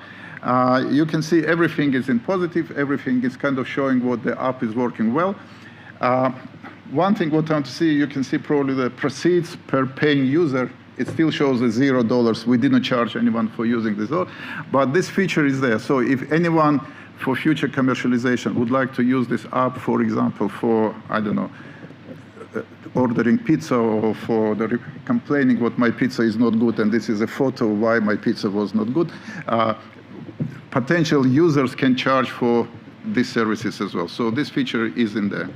You can see everything is in positive. Everything is kind of showing what the app is working well. One thing what I want to see, you can see probably the proceeds per paying user. It still shows the $0. We didn't charge anyone for using this, but this feature is there. So if anyone for future commercialization would like to use this app, for example, for, I don't know, ordering pizza, or for the complaining what my pizza is not good, and this is a photo why my pizza was not good, potential users can charge for these services as well. So this feature is in there.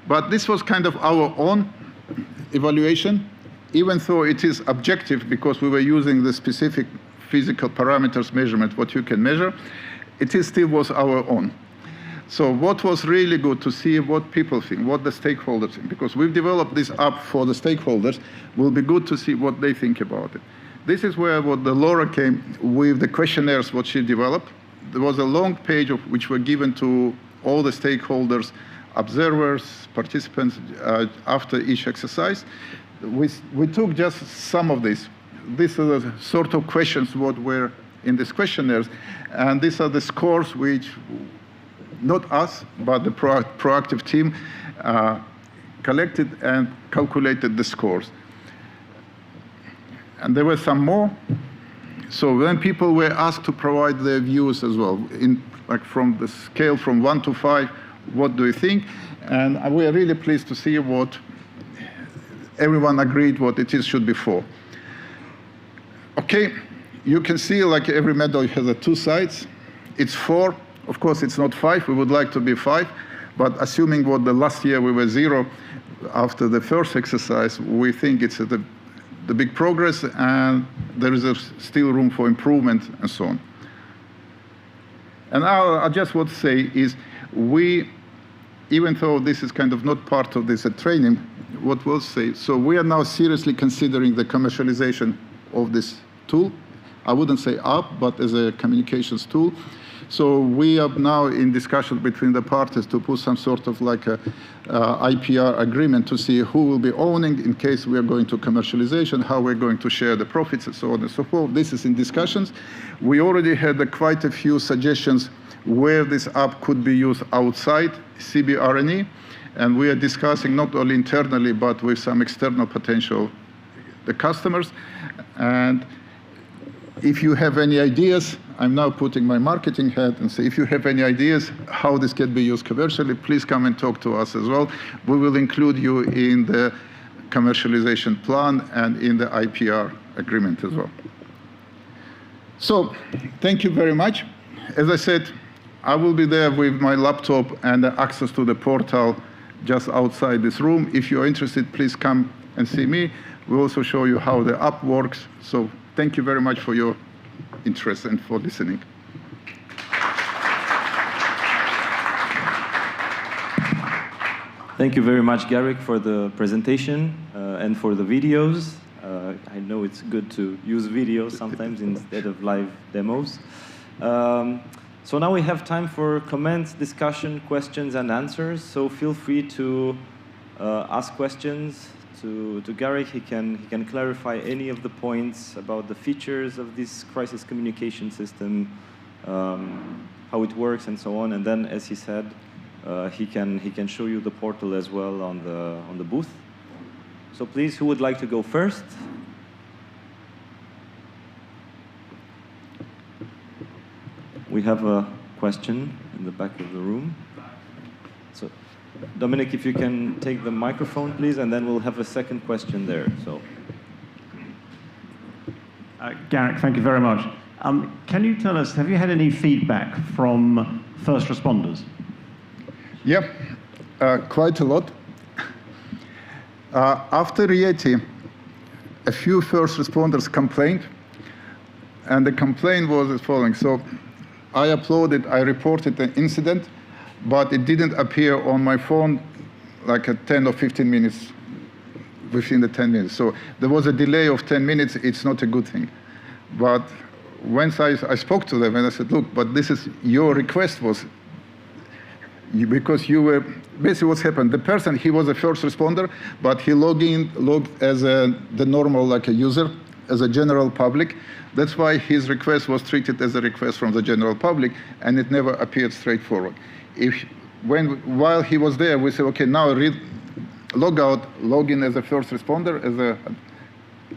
But this was kind of our own evaluation, even though it is objective because we were using the specific physical parameters measurement, what you can measure, it is still was our own. So what was really good to see what people think, what the stakeholders think, because we've developed this app for the stakeholders, will be good to see what they think about it. This is where what the Laura came with the questionnaires, what she developed. There was a long page of which were given to all the stakeholders, observers, participants after each exercise. We took just some of these. These are the sort of questions what were in these questionnaires, and these are the scores which, not us, but the proactive team collected and calculated the scores. And there were some more. So then people were asked to provide their views as well, like from the scale from 1 to 5, what do you think? And we are really pleased to see what everyone agreed what it is should be 4. Okay, you can see like every medal has 2 sides. It's 4. Of course, it's not 5. We would like to be 5. But assuming what the last year we were 0 after the first exercise, we think it's the big progress, and there is still room for improvement and so on. And I just want to say is even though this is kind of not part of this training, what we'll say, so we are now seriously considering the commercialization of this tool. I wouldn't say app, but as a communications tool. So we are now in discussion between the parties to put some sort of like a IPR agreement to see who will be owning in case we are going to commercialization, how we're going to share the profits, and so on and so forth. This is in discussions. We already had quite a few suggestions where this app could be used outside CBRNE, and we are discussing not only internally but with some external potential the customers. And if you have any ideas, I'm now putting my marketing hat and say, if you have any ideas how this can be used commercially, please come and talk to us as well. We will include you in the commercialization plan and in the IPR agreement as well. So thank you very much. As I said, I will be there with my laptop and access to the portal just outside this room. If you're interested, please come and see me. We'll also show you how the app works. So thank you very much for your interest and for listening. Thank you very much, Garrick, for the presentation and for the videos. I know it's good to use videos sometimes instead of live demos. So now we have time for comments, discussion, questions, and answers. So feel free to ask questions to Garrick. He can clarify any of the points about the features of this crisis communication system, how it works, and so on. And then, as he said, he can show you the portal as well on the booth. So please, who would like to go first? We have a question in the back of the room. So, Dominic, if you can take the microphone, please, and then we'll have a second question there. So, Garrick, thank you very much. Can you tell us, have you had any feedback from first responders? Yeah, quite a lot. After Rieti, a few first responders complained, and the complaint was as following. So I uploaded, I reported the incident, but it didn't appear on my phone like at 10 or 15 minutes, within the 10 minutes. So there was a delay of 10 minutes. It's not a good thing. But once I spoke to them and I said, look, but this is your request was, because you were, basically what's happened, the person, he was a first responder, but he logged as the normal, like a user, as a general public. That's why his request was treated as a request from the general public, and it never appeared straightforward. While he was there, we said, okay, now log out, log in as a first responder,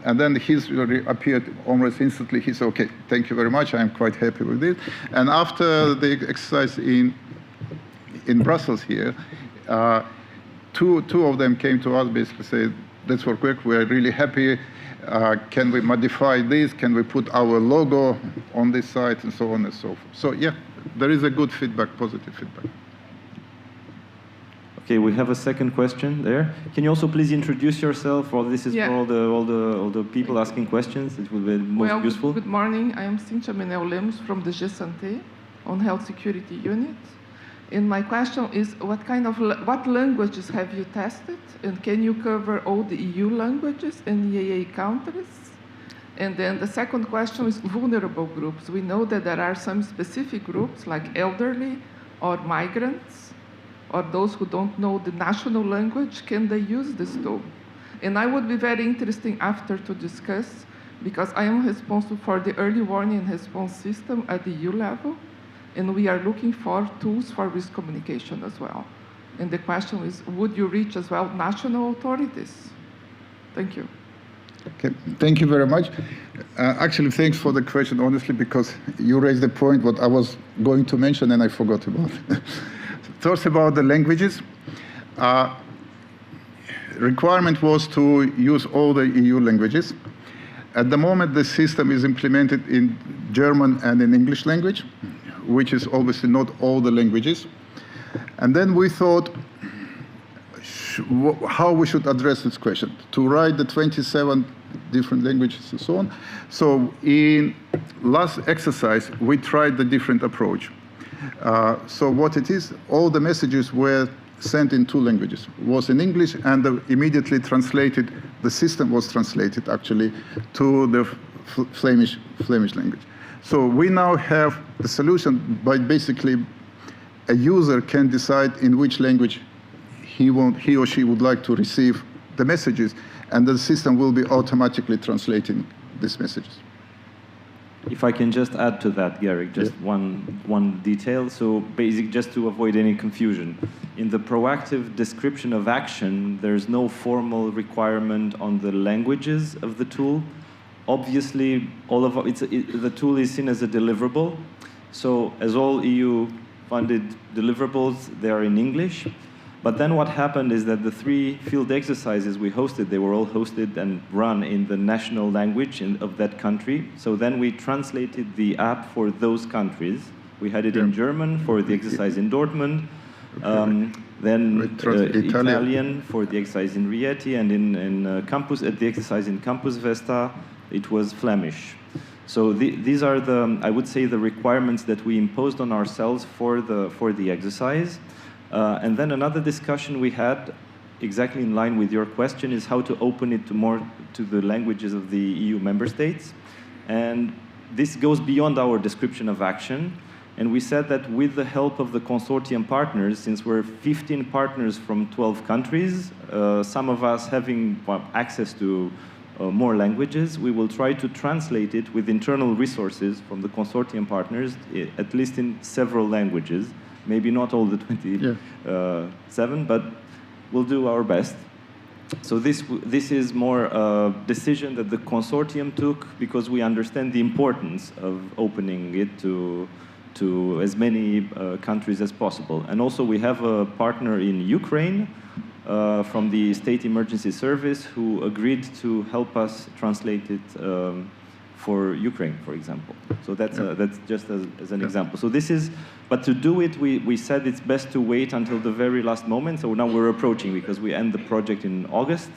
and then his appeared almost instantly. He said, okay, thank you very much, I'm quite happy with this. And after the exercise in Brussels here, two of them came to us, basically said, that's what worked, we're really happy. Can we modify this? Can we put our logo on this site, and so on and so forth. So yeah, there is a good feedback, positive feedback. Okay, we have a second question there. Can you also please introduce yourself? Or this is for all the people asking questions. It will be most useful. Good morning. I am Cynthia Menel Lemos from the G-Santé on Health Security Unit. And my question is, what languages have you tested? And can you cover all the EU languages in EAA countries? And then the second question is vulnerable groups. We know that there are some specific groups like elderly or migrants or those who don't know the national language. Can they use this tool? And I would be very interested after to discuss, because I am responsible for the early warning and response system at the EU level. And we are looking for tools for risk communication as well. And the question is, would you reach as well national authorities? Thank you. Okay, thank you very much. Actually, thanks for the question, honestly, because you raised the point what I was going to mention and I forgot about. First, about the languages. Requirement was to use all the EU languages. At the moment, the system is implemented in German and in English language, which is obviously not all the languages. And then we thought how we should address this question, to write the 27 different languages and so on. So in last exercise, we tried the different approach. So what it is, all the messages were sent in two languages. It was in English, and immediately translated, the system was translated actually to the Flemish language. So we now have the solution by basically a user can decide in which language he or she would like to receive the messages, and the system will be automatically translating these messages. If I can just add to that, Garrick, just one detail. So basic, just to avoid any confusion. In the proactive description of action, there's no formal requirement on the languages of the tool. Obviously, the tool is seen as a deliverable. So as all EU-funded deliverables, they are in English. But then what happened is that the 3 field exercises we hosted, they were all hosted and run in the national language of that country. So then we translated the app for those countries. We had it in German for the exercise in Dortmund, then Italian for the exercise in Rieti, and at the exercise in Campus Vesta, it was Flemish. So these are I would say, the requirements that we imposed on ourselves for the exercise. And then another discussion we had, exactly in line with your question, is how to open it to the languages of the EU member states. And this goes beyond our description of action. And we said that with the help of the consortium partners, since we're 15 partners from 12 countries, some of us having access to more languages, we will try to translate it with internal resources from the consortium partners, at least in several languages. Maybe not all the 27, but we'll do our best. So this is more a decision that the consortium took because we understand the importance of opening it to as many countries as possible. And also we have a partner in Ukraine from the State Emergency Service who agreed to help us translate it for Ukraine, for example. So that's just as an example. So this is, but to do it, we said it's best to wait until the very last moment. So now we're approaching because we end the project in August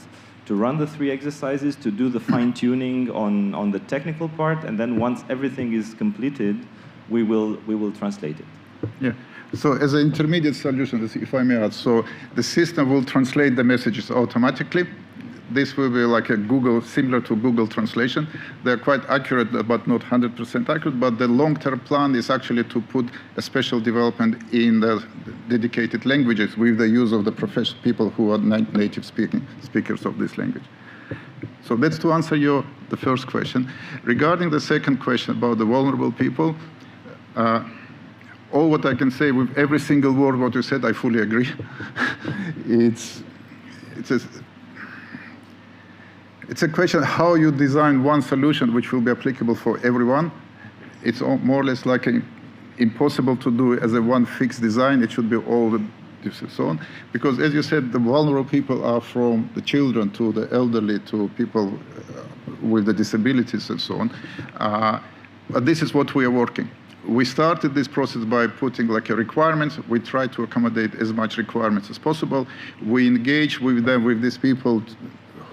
to run the 3 exercises, to do the fine-tuning on the technical part, and then once everything is completed, we will translate it. Yeah. So as an intermediate solution, if I may add, so the system will translate the messages automatically. This will be like a Google, similar to Google Translation. They're quite accurate, but not 100% accurate. But the long-term plan is actually to put a special development in the dedicated languages with the use of the professional people who are native speakers of this language. So that's to answer the first question. Regarding the second question about the vulnerable people, all what I can say with every single word what you said, I fully agree. It's a question how you design one solution which will be applicable for everyone. It's more or less like impossible to do as a one fixed design. It should be all the so on. Because as you said, the vulnerable people are from the children to the elderly to people with the disabilities and so on. But this is what we are working. We started this process by putting like a requirements. We try to accommodate as much requirements as possible. We engage with them, with these people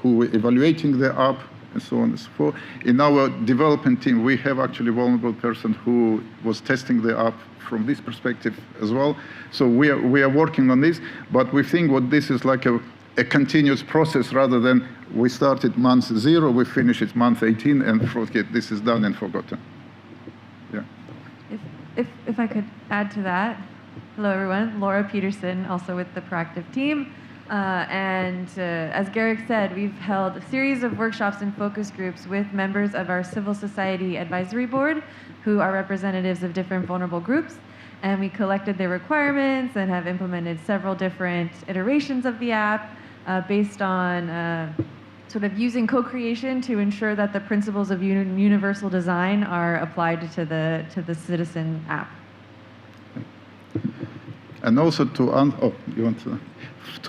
who are evaluating the app and so on and so forth. In our development team, we have actually a vulnerable person who was testing the app from this perspective as well. So we are working on this, but we think what this is like a continuous process rather than we started month 0, we finish it month 18 and forget this is done and forgotten. Yeah. If I could add to that. Hello everyone, Laura Peterson, also with the Proactive team. As Garrick said, we've held a series of workshops and focus groups with members of our Civil Society Advisory Board, who are representatives of different vulnerable groups. And we collected their requirements and have implemented several different iterations of the app based on sort of using co-creation to ensure that the principles of universal design are applied to the citizen app. And also to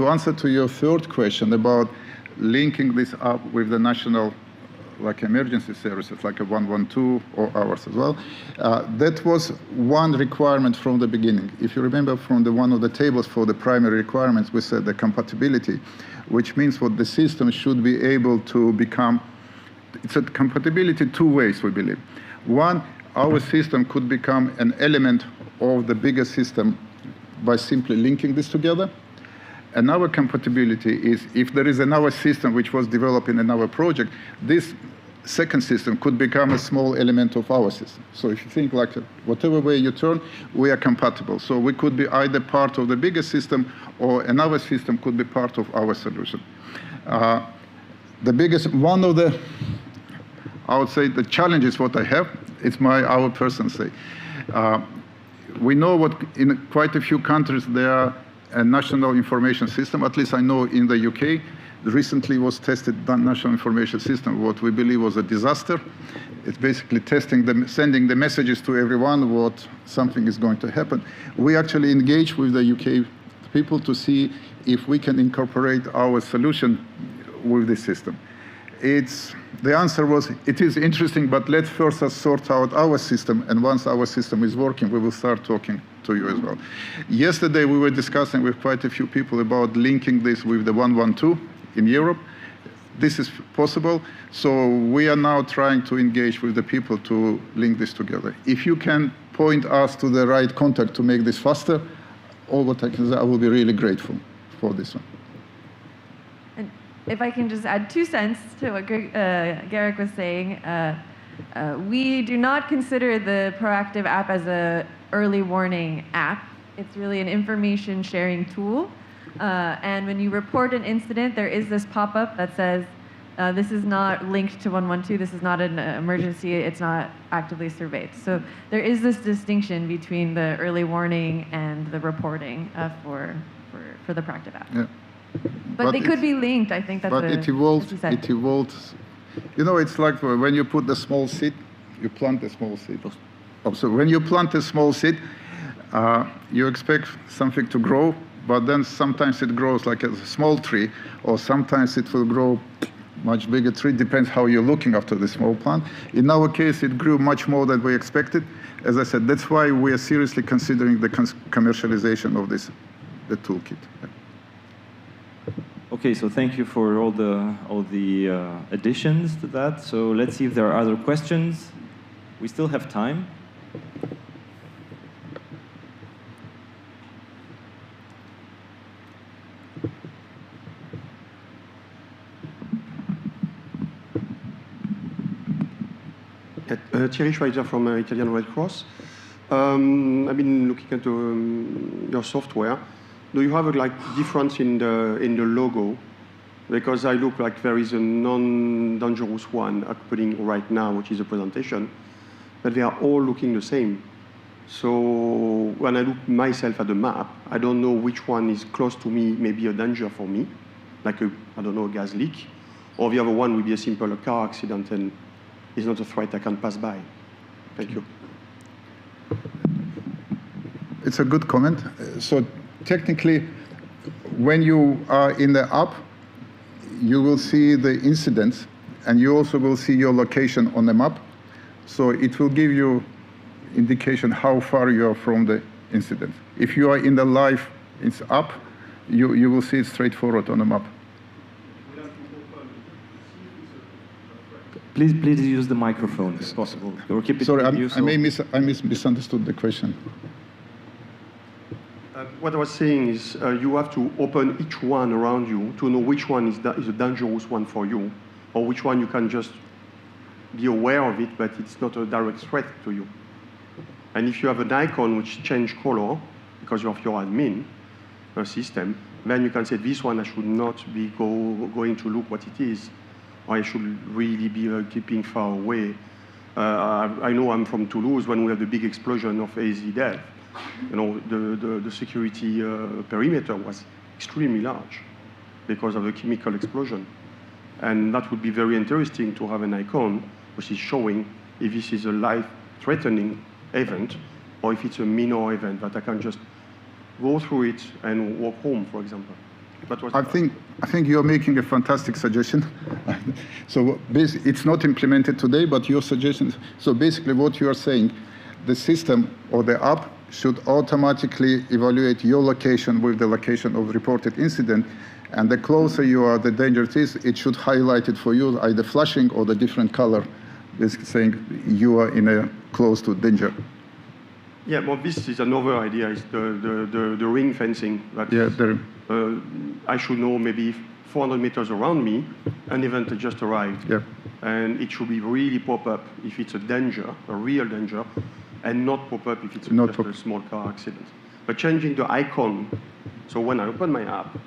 answer to your third question about linking this up with the national like emergency services like a 112 or ours as well. That was one requirement from the beginning. If you remember from one of the tables for the primary requirements, we said the compatibility, which means what the system should be able to become. It's a compatibility 2 ways, we believe. One, our system could become an element of the bigger system by simply linking this together. Another compatibility is if there is another system which was developed in another project, this second system could become a small element of our system. So if you think like whatever way you turn, we are compatible. So we could be either part of the bigger system or another system could be part of our solution. The biggest, one of the, I would say the challenges what I have, it's our personal say. We know what in quite a few countries there are a national information system, at least I know in the UK, recently was tested the national information system, what we believe was a disaster. It's basically sending the messages to everyone what something is going to happen. We actually engage with the UK people to see if we can incorporate our solution with this system. The answer was, it is interesting, but let's first sort out our system, and once our system is working, we will start talking to you as well. Yesterday, we were discussing with quite a few people about linking this with the 112 in Europe. This is possible, so we are now trying to engage with the people to link this together. If you can point us to the right contact to make this faster, all what I can say, I will be really grateful for this one. If I can just add 2 cents to what Garrick was saying, We do not consider the proactive app as an early warning app. It's really an information sharing tool. And when you report an incident, there is this pop-up that says, this is not linked to 112, this is not an emergency, it's not actively surveyed. So there is this distinction between the early warning and the reporting for the proactive app. Yeah. But they could be linked, I think that's But it evolves. It evolves. You know, it's like when you put the small seed, you plant a small seed. So when you plant a small seed, you expect something to grow, but then sometimes it grows like a small tree, or sometimes it will grow much bigger tree, depends how you're looking after the small plant. In our case, it grew much more than we expected. As I said, that's why we are seriously considering the commercialization of this, the toolkit. Okay, so thank you for all the additions to that. So let's see if there are other questions. We still have time. Thierry Schweizer from Italian Red Cross. I've been looking at your software. Do you have a difference in the logo? Because I look like there is a non-dangerous one happening right now, which is a presentation, but they are all looking the same. So when I look myself at the map, I don't know which one is close to me, maybe a danger for me, like a gas leak, or the other one will be a simple car accident and is not a threat I can pass by. Thank you. It's a good comment. So technically, when you are in the app, you will see the incidents, and you also will see your location on the map. So it will give you indication how far you are from the incident. If you are in the live app, you will see it straightforward on the map. Please use the microphone if possible. Or keep it Sorry, with you, I may misunderstood the question. What I was saying is you have to open each one around you to know which one is a dangerous one for you, or which one you can just be aware of it, but it's not a direct threat to you. And if you have an icon which change color because of your admin system, then you can say this one I should not be going to look what it is, or I should really be keeping far away. I know I'm from Toulouse when we had the big explosion of AZ death. You know, the security perimeter was extremely large because of the chemical explosion. And that would be very interesting to have an icon which is showing if this is a life-threatening event or if it's a minor event that I can just go through it and walk home, for example. I think you're making a fantastic suggestion. So it's not implemented today, but your suggestion. So basically what you are saying, the system or the app should automatically evaluate your location with the location of reported incident, and the closer you are, the danger it is, it should highlight it for you, either flashing or the different color, basically saying you are in a close to danger. Yeah, well, this is another idea, is the ring fencing. That I should know maybe 400 meters around me, an event has just arrived. Yeah. And it should be really pop up if it's a danger, a real danger, and not pop up if it's just a small car accident. But changing the icon, so when I open my app,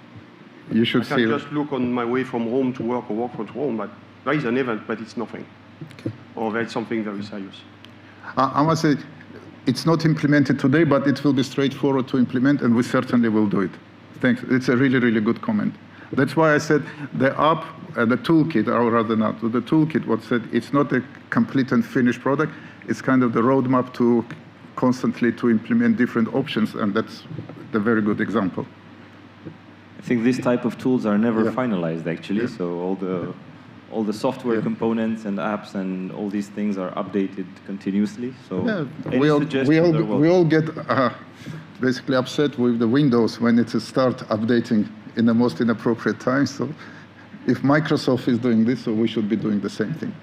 you should I can just look on my way from home to work or work from home, but there is an event, but it's nothing. Okay. Or there's something very serious. I must say, it's not implemented today, but it will be straightforward to implement, and we certainly will do it. Thanks. It's a really, really good comment. That's why I said the app, the toolkit, or rather not, the toolkit, what said, it's not a complete and finished product. It's kind of the roadmap to constantly to implement different options, and that's the very good example. I think this type of tools are never finalized, actually. Yeah. So all the software components and apps and all these things are updated continuously. So we all get basically upset with the Windows when it start updating in the most inappropriate time. So if Microsoft is doing this, so we should be doing the same thing.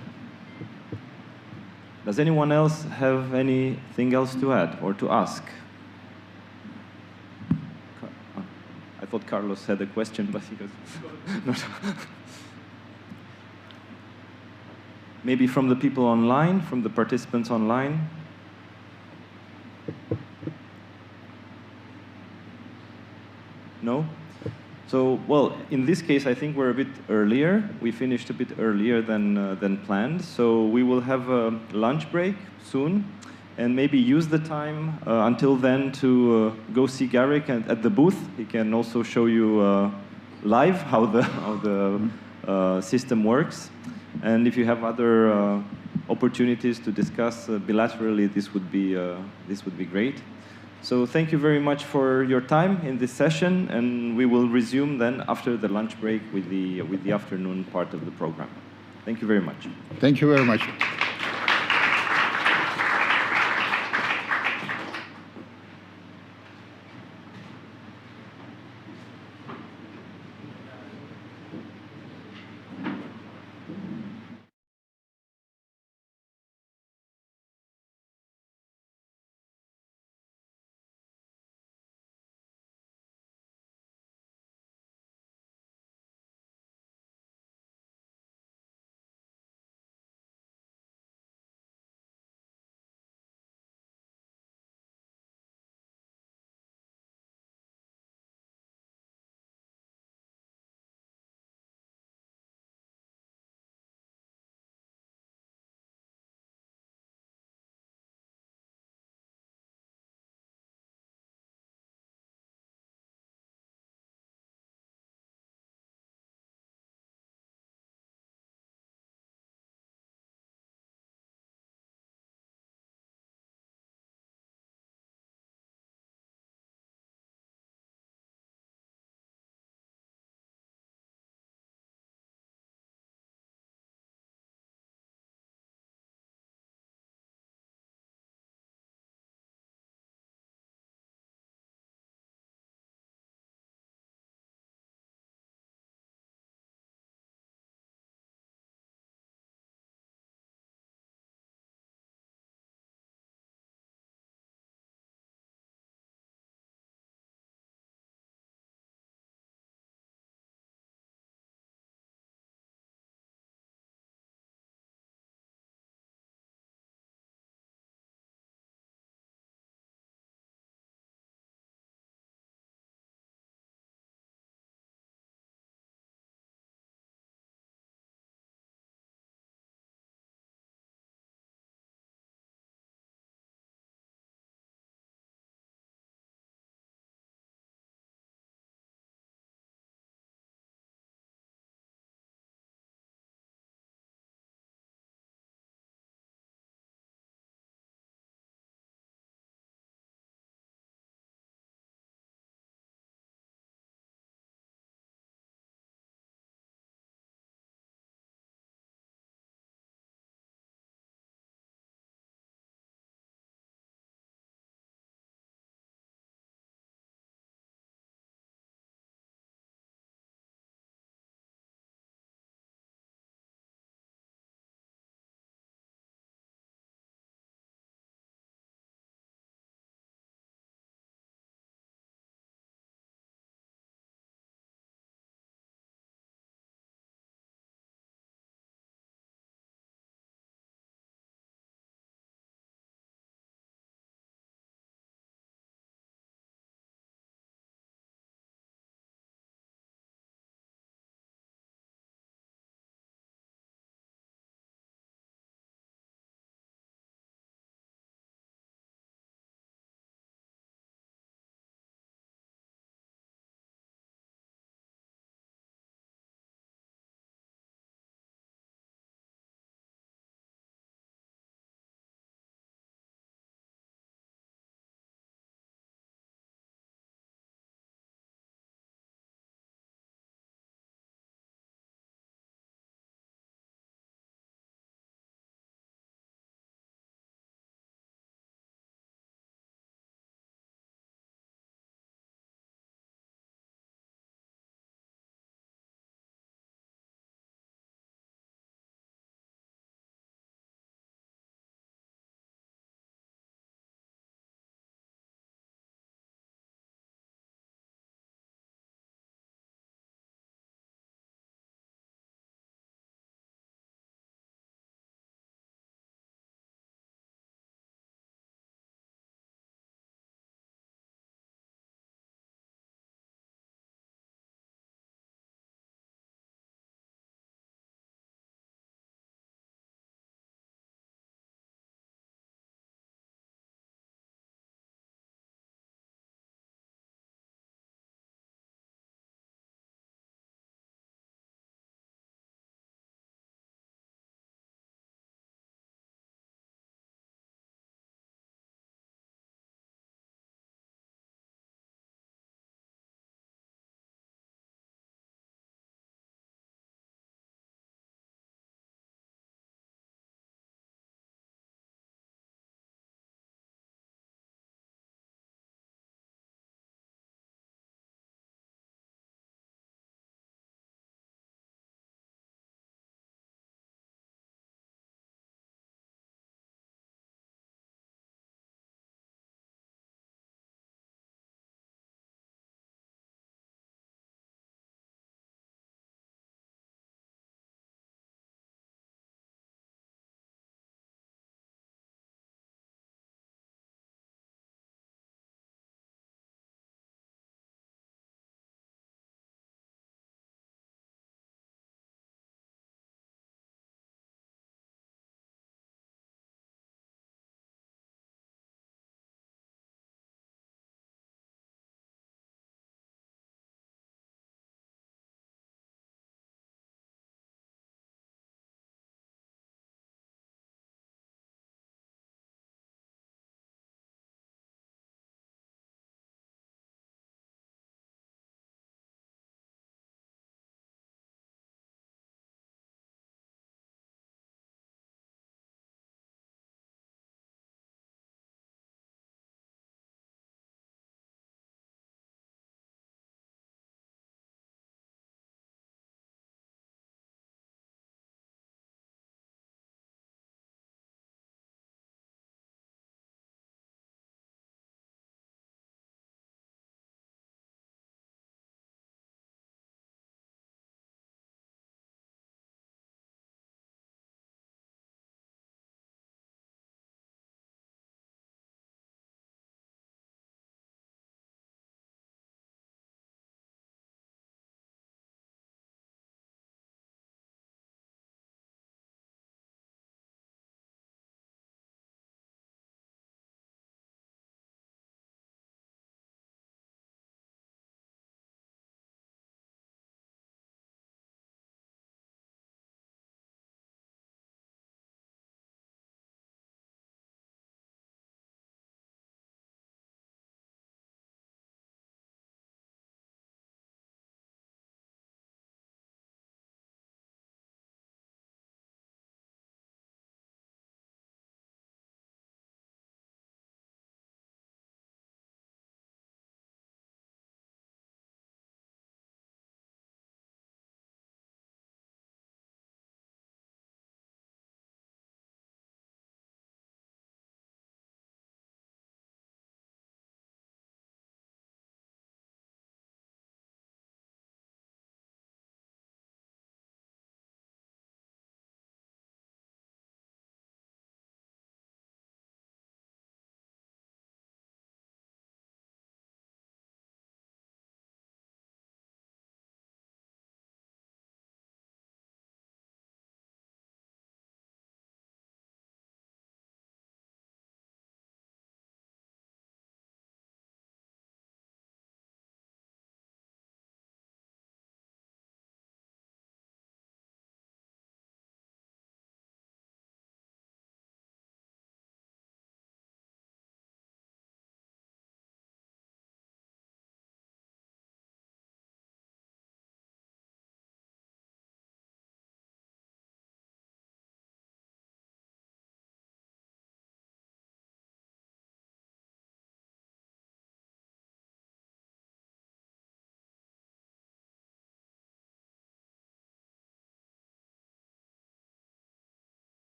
Does anyone else have anything else to add or to ask? I thought Carlos had a question, but he goes. Maybe from the people online, from the participants online? No? So, well, in this case, I think we're a bit earlier. We finished a bit earlier than planned. So we will have a lunch break soon, and maybe use the time until then to go see Garrick at the booth. He can also show you live how the system works. And if you have other opportunities to discuss bilaterally, this would be great. So thank you very much for your time in this session, and we will resume then after the lunch break with the afternoon part of the program. Thank you very much. Thank you very much.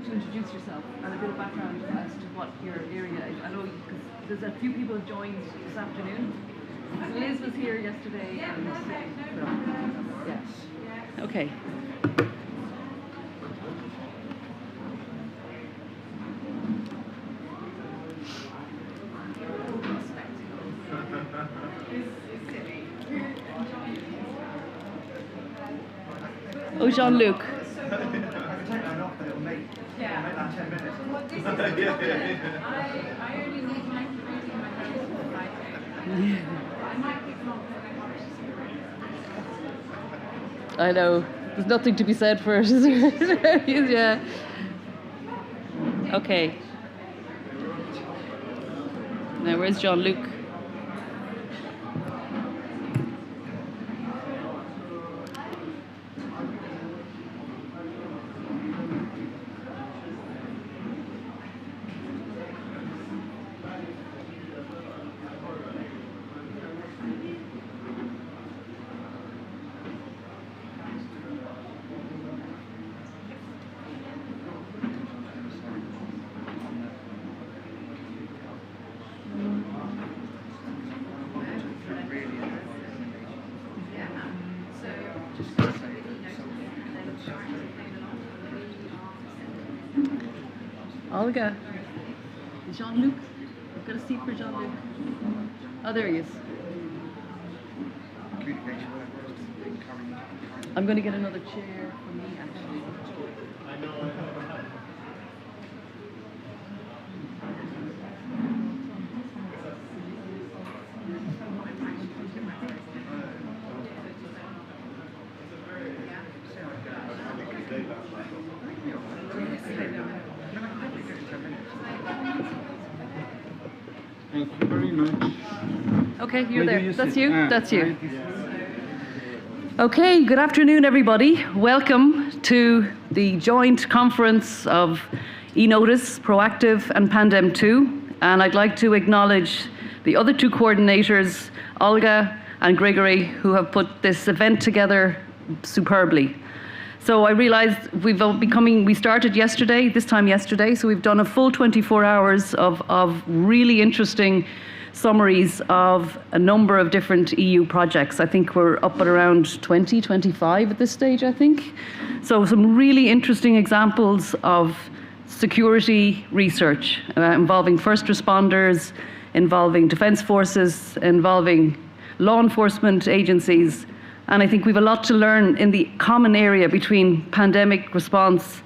to introduce yourself and a bit of background as to what your area is. I know because there's a few people joined this afternoon. Liz was here yesterday. And, yeah. Okay. Oh, Jean-Luc. I know. There's nothing to be said for it. Yeah. Okay. Now, where's Jean-Luc? Olga. Jean-Luc? I've got a seat for Jean-Luc. Oh, there he is. I'm going to get another chair for me, actually. Thank you very much. Okay, you're Maybe there. That's you? Ah, That's you. right. Okay, good afternoon, everybody. Welcome to the joint conference of eNOTICE, Proactive, and PANDEM-2. And I'd like to acknowledge the other two coordinators, Olga and Gregory, who have put this event together superbly. So I realized we started yesterday, this time yesterday, so we've done a full 24 hours of really interesting summaries of a number of different EU projects. I think we're up at around 20, 25 at this stage, I think. So some really interesting examples of security research involving first responders, involving defense forces, involving law enforcement agencies. And I think we have a lot to learn in the common area between pandemic response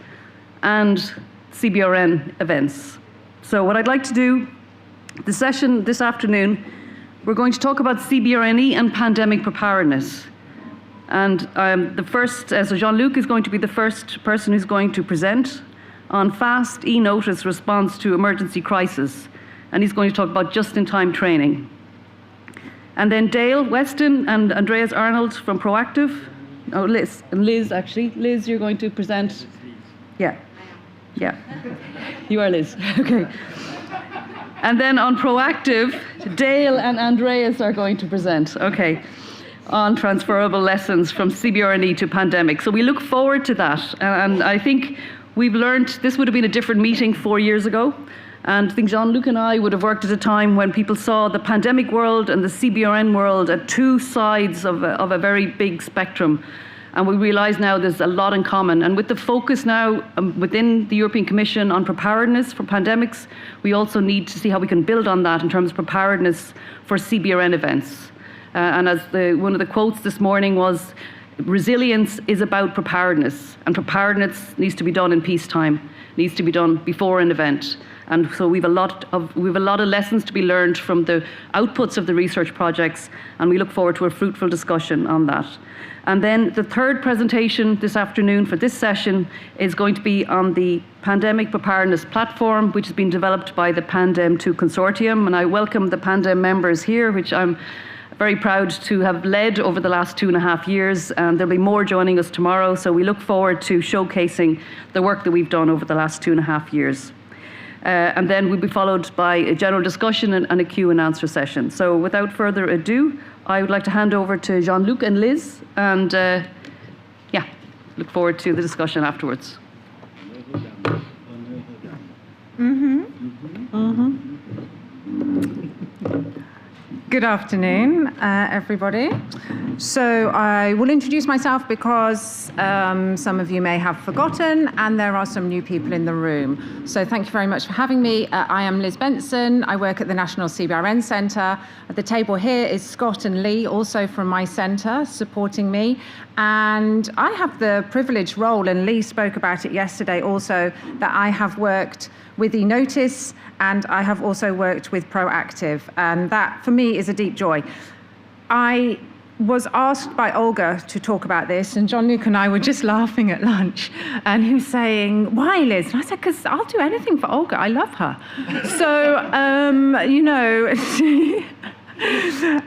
and CBRN events. So what I'd like to do, the session this afternoon, we're going to talk about CBRNE and pandemic preparedness. And so Jean-Luc is going to be the first person who's going to present on fast eNOTICE response to emergency crisis. And he's going to talk about just-in-time training. And then Dale Weston and Andreas Arnold from Proactive. Oh, Liz, actually. Liz, you're going to present. Yeah. Yeah. You are Liz. Okay. And then on Proactive, Dale and Andreas are going to present. Okay. On transferable lessons from CBRNE to pandemic. So we look forward to that. And I think we've learned, this would have been a different meeting 4 years ago. And I think Jean-Luc and I would have worked at a time when people saw the pandemic world and the CBRN world at two sides of a very big spectrum. And we realize now there's a lot in common. And with the focus now within the European Commission on preparedness for pandemics, we also need to see how we can build on that in terms of preparedness for CBRN events. And as one of the quotes this morning was, resilience is about preparedness. And preparedness needs to be done in peacetime, needs to be done before an event. And so we have a lot of lessons to be learned from the outputs of the research projects, and we look forward to a fruitful discussion on that. And then the third presentation this afternoon for this session is going to be on the Pandemic Preparedness Platform, which has been developed by the PANDEM-2 Consortium. And I welcome the PANDEM members here, which I'm very proud to have led over the last 2.5 years, and there'll be more joining us tomorrow. So we look forward to showcasing the work that we've done over the last 2.5 years. And then we'll be followed by a general discussion and a Q&A session. So without further ado, I would like to hand over to Jean-Luc and Liz, and look forward to the discussion afterwards. Good afternoon, everybody. So I will introduce myself because some of you may have forgotten, and there are some new people in the room. So thank you very much for having me. I am Liz Benson. I work at the National CBRN Centre. At the table here is Scott and Lee, also from my centre, supporting me. And I have the privileged role, and Lee spoke about it yesterday also, that I have worked with eNOTICE, and I have also worked with Proactive, and that for me is a deep joy. I was asked by Olga to talk about this, and Jean-Luc and I were just laughing at lunch, and he was saying, "Why, Liz?" And I said, "Because I'll do anything for Olga. I love her." So, you know,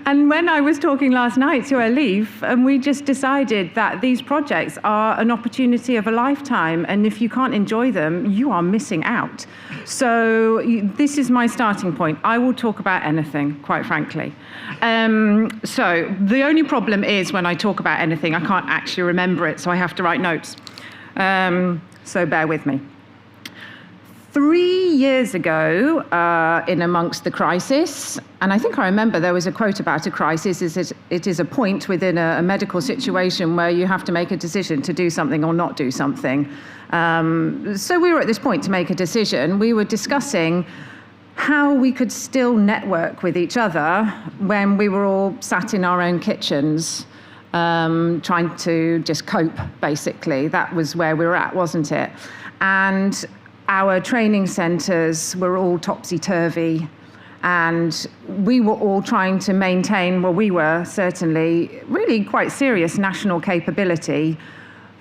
and when I was talking last night to Elif, and we just decided that these projects are an opportunity of a lifetime, and if you can't enjoy them, you are missing out. So this is my starting point. I will talk about anything, quite frankly. So the only problem is when I talk about anything, I can't actually remember it, so I have to write notes. So bear with me. 3 years ago, in amongst the crisis, and I think I remember there was a quote about a crisis, it is a point within a medical situation where you have to make a decision to do something or not do something. So we were at this point to make a decision. We were discussing how we could still network with each other when we were all sat in our own kitchens, trying to just cope, basically. That was where we were at, wasn't it? And our training centres were all topsy-turvy, and we were all trying to maintain, well, we were certainly really quite serious national capability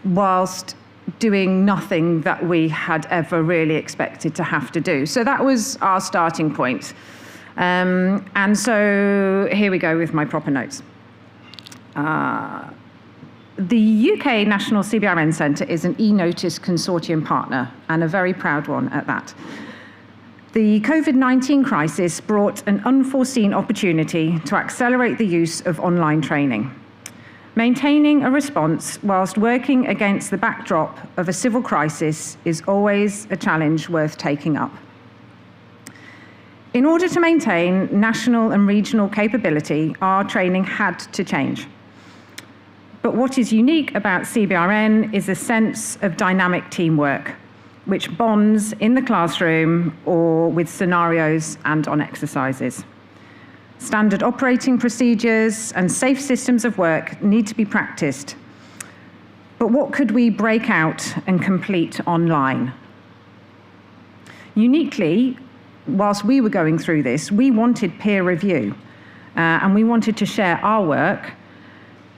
whilst doing nothing that we had ever really expected to have to do. So that was our starting point. And so here we go with my proper notes. The UK National CBRN Centre is an eNOTICE consortium partner, and a very proud one at that. The COVID-19 crisis brought an unforeseen opportunity to accelerate the use of online training. Maintaining a response whilst working against the backdrop of a civil crisis is always a challenge worth taking up. In order to maintain national and regional capability, our training had to change. But what is unique about CBRN is a sense of dynamic teamwork, which bonds in the classroom or with scenarios and on exercises. Standard operating procedures and safe systems of work need to be practiced. But what could we break out and complete online? Uniquely, whilst we were going through this, we wanted peer review, and we wanted to share our work.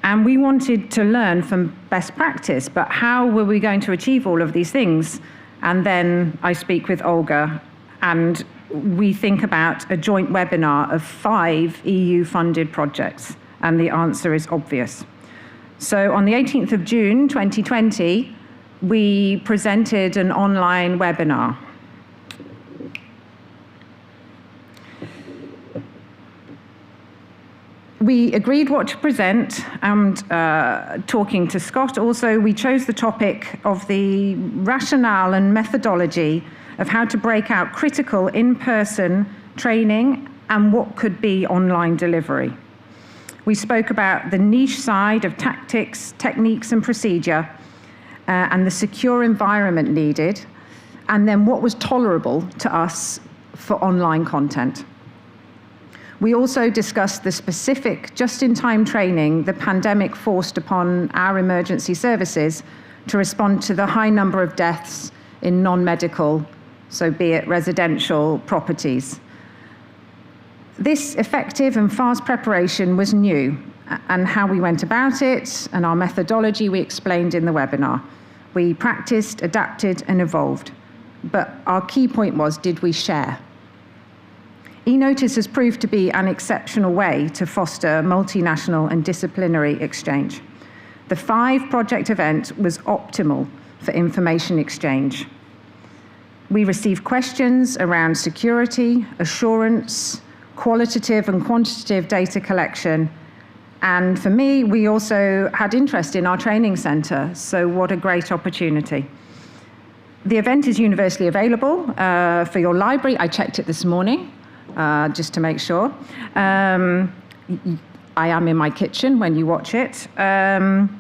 And we wanted to learn from best practice, but how were we going to achieve all of these things? And then I speak with Olga, and we think about a joint webinar of 5 EU-funded projects, and the answer is obvious. So on the 18th of June 2020, we presented an online webinar. We agreed what to present, and talking to Scott also, we chose the topic of the rationale and methodology of how to break out critical in-person training and what could be online delivery. We spoke about the niche side of tactics, techniques and procedure, and the secure environment needed, and then what was tolerable to us for online content. We also discussed the specific just-in-time training the pandemic forced upon our emergency services to respond to the high number of deaths in non-medical, so be it residential properties. This effective and fast preparation was new, and how we went about it and our methodology we explained in the webinar. We practiced, adapted, and evolved. But our key point was, did we share? eNOTICE has proved to be an exceptional way to foster multinational and disciplinary exchange. The 5-project event was optimal for information exchange. We received questions around security, assurance, qualitative and quantitative data collection, and for me, we also had interest in our training centre, so what a great opportunity. The event is universally available for your library. I checked it this morning, just to make sure. I am in my kitchen when you watch it. And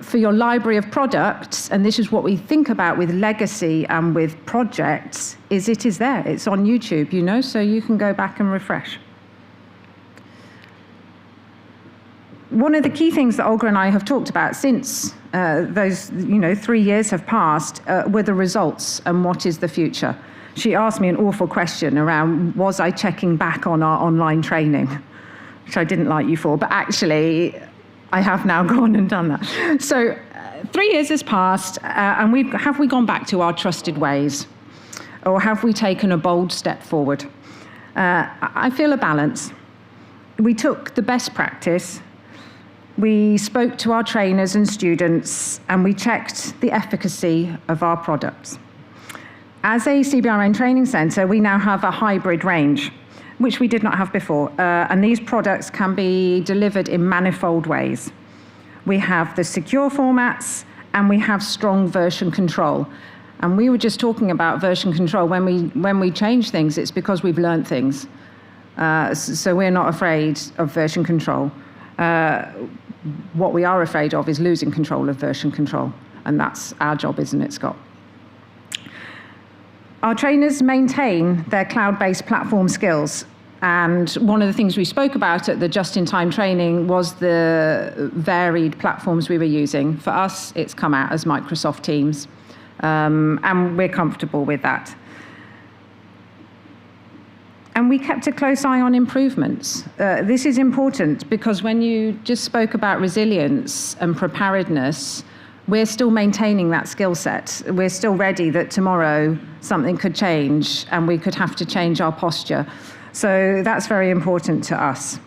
for your library of products, and this is what we think about with legacy and with projects, is it is there. It's on YouTube, you know, so you can go back and refresh. One of the key things that Olga and I have talked about since those 3 years have passed were the results and what is the future. She asked me an awful question around, was I checking back on our online training, which I didn't like you for, but actually I have now gone and done that. So 3 years has passed, and have we gone back to our trusted ways? Or have we taken a bold step forward? I feel a balance. We took the best practice, we spoke to our trainers and students, and we checked the efficacy of our products. As a CBRN training centre, we now have a hybrid range, which we did not have before. And these products can be delivered in manifold ways. We have the secure formats, and we have strong version control. And we were just talking about version control. When we change things, it's because we've learned things. So we're not afraid of version control. What we are afraid of is losing control of version control. And that's our job, isn't it, Scott? Our trainers maintain their cloud-based platform skills. And one of the things we spoke about at the just-in-time training was the varied platforms we were using. For us, it's come out as Microsoft Teams, and we're comfortable with that. And we kept a close eye on improvements. This is important because when you just spoke about resilience and preparedness, we're still maintaining that skill set. We're still ready that tomorrow something could change and we could have to change our posture. So that's very important to us.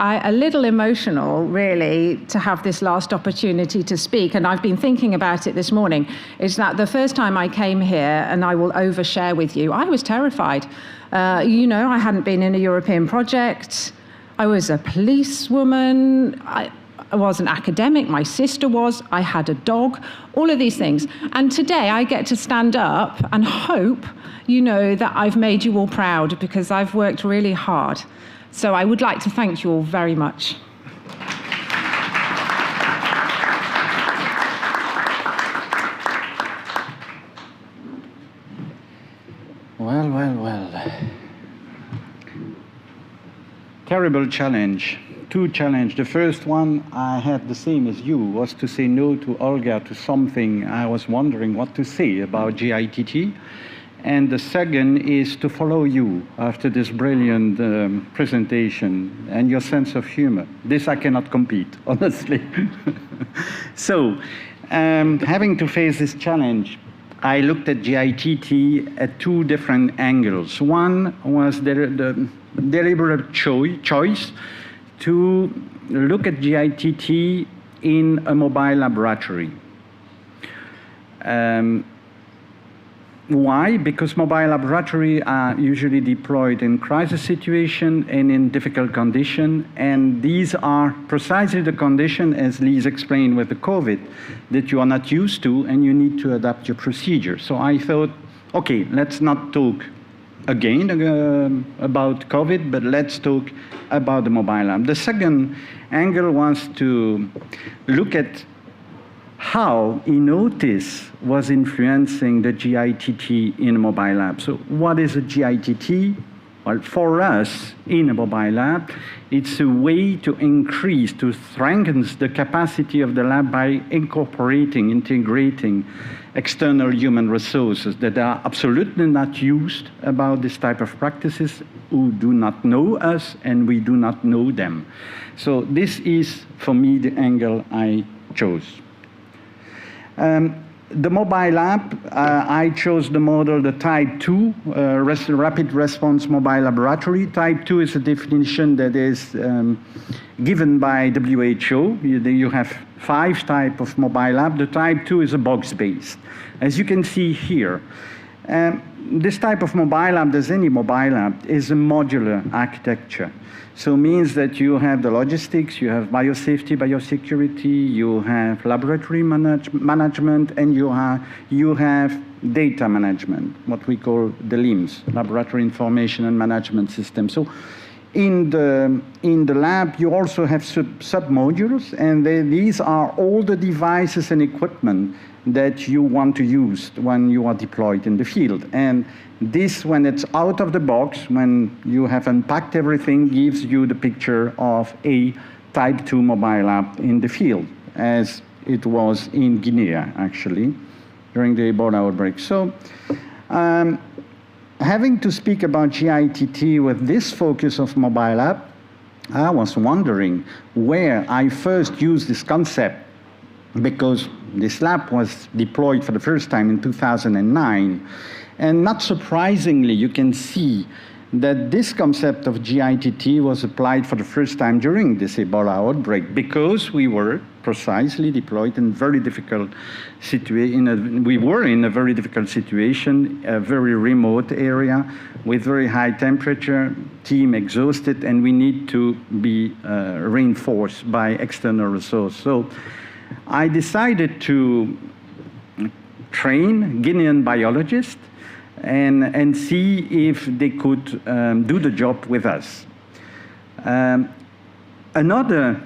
A little emotional, really, to have this last opportunity to speak, and I've been thinking about it this morning, is that the first time I came here, and I will overshare with you, I was terrified. I hadn't been in a European project. I was a policewoman. I was an academic. My sister was. I had a dog. All of these things. And today I get to stand up and hope, that I've made you all proud because I've worked really hard. So I would like to thank you all very much. Well. Terrible challenge. Two challenges. The first one I had the same as you, was to say no to Olga to something I was wondering what to say about GITT. And the second is to follow you after this brilliant presentation and your sense of humor. This I cannot compete, honestly. So, having to face this challenge, I looked at GITT at two different angles. One was the deliberate choice to look at GITT in a mobile laboratory. Why? Because mobile laboratories are usually deployed in crisis situation and in difficult condition, and these are precisely the condition, as Lise explained with the COVID, that you are not used to and you need to adapt your procedure. So I thought, okay, let's not talk again about COVID, but let's talk about the mobile lab. The second angle was to look at how eNOTICE was influencing the GITT in a mobile lab. So what is a GITT? Well, for us in a mobile lab, it's a way to increase, to strengthen the capacity of the lab by integrating external human resources that are absolutely not used about this type of practices, who do not know us and we do not know them. So this is, for me, the angle I chose. The mobile lab, I chose the model, the Type 2, Rapid Response Mobile Laboratory. Type 2 is a definition that is given by WHO. You have 5 types of mobile lab. The Type 2 is a box-based. As you can see here, This type of mobile lab, as any mobile lab, is a modular architecture. So it means that you have the logistics, you have biosafety, biosecurity, you have laboratory management, and you have data management, what we call the LIMS, Laboratory Information and Management System. So in the lab, you also have sub-modules, and these are all the devices and equipment that you want to use when you are deployed in the field. And this, when it's out of the box, when you have unpacked everything, gives you the picture of a Type 2 mobile app in the field, as it was in Guinea, actually, during the Ebola outbreak. So, having to speak about GITT with this focus of mobile app, I was wondering where I first used this concept, because this lab was deployed for the first time in 2009. And not surprisingly, you can see that this concept of GITT was applied for the first time during this Ebola outbreak, because we were precisely deployed in very difficult situation. We were in a very difficult situation, a very remote area with very high temperature, team exhausted, and we need to be reinforced by external resources. So I decided to train Guinean biologists and see if they could do the job with us. Another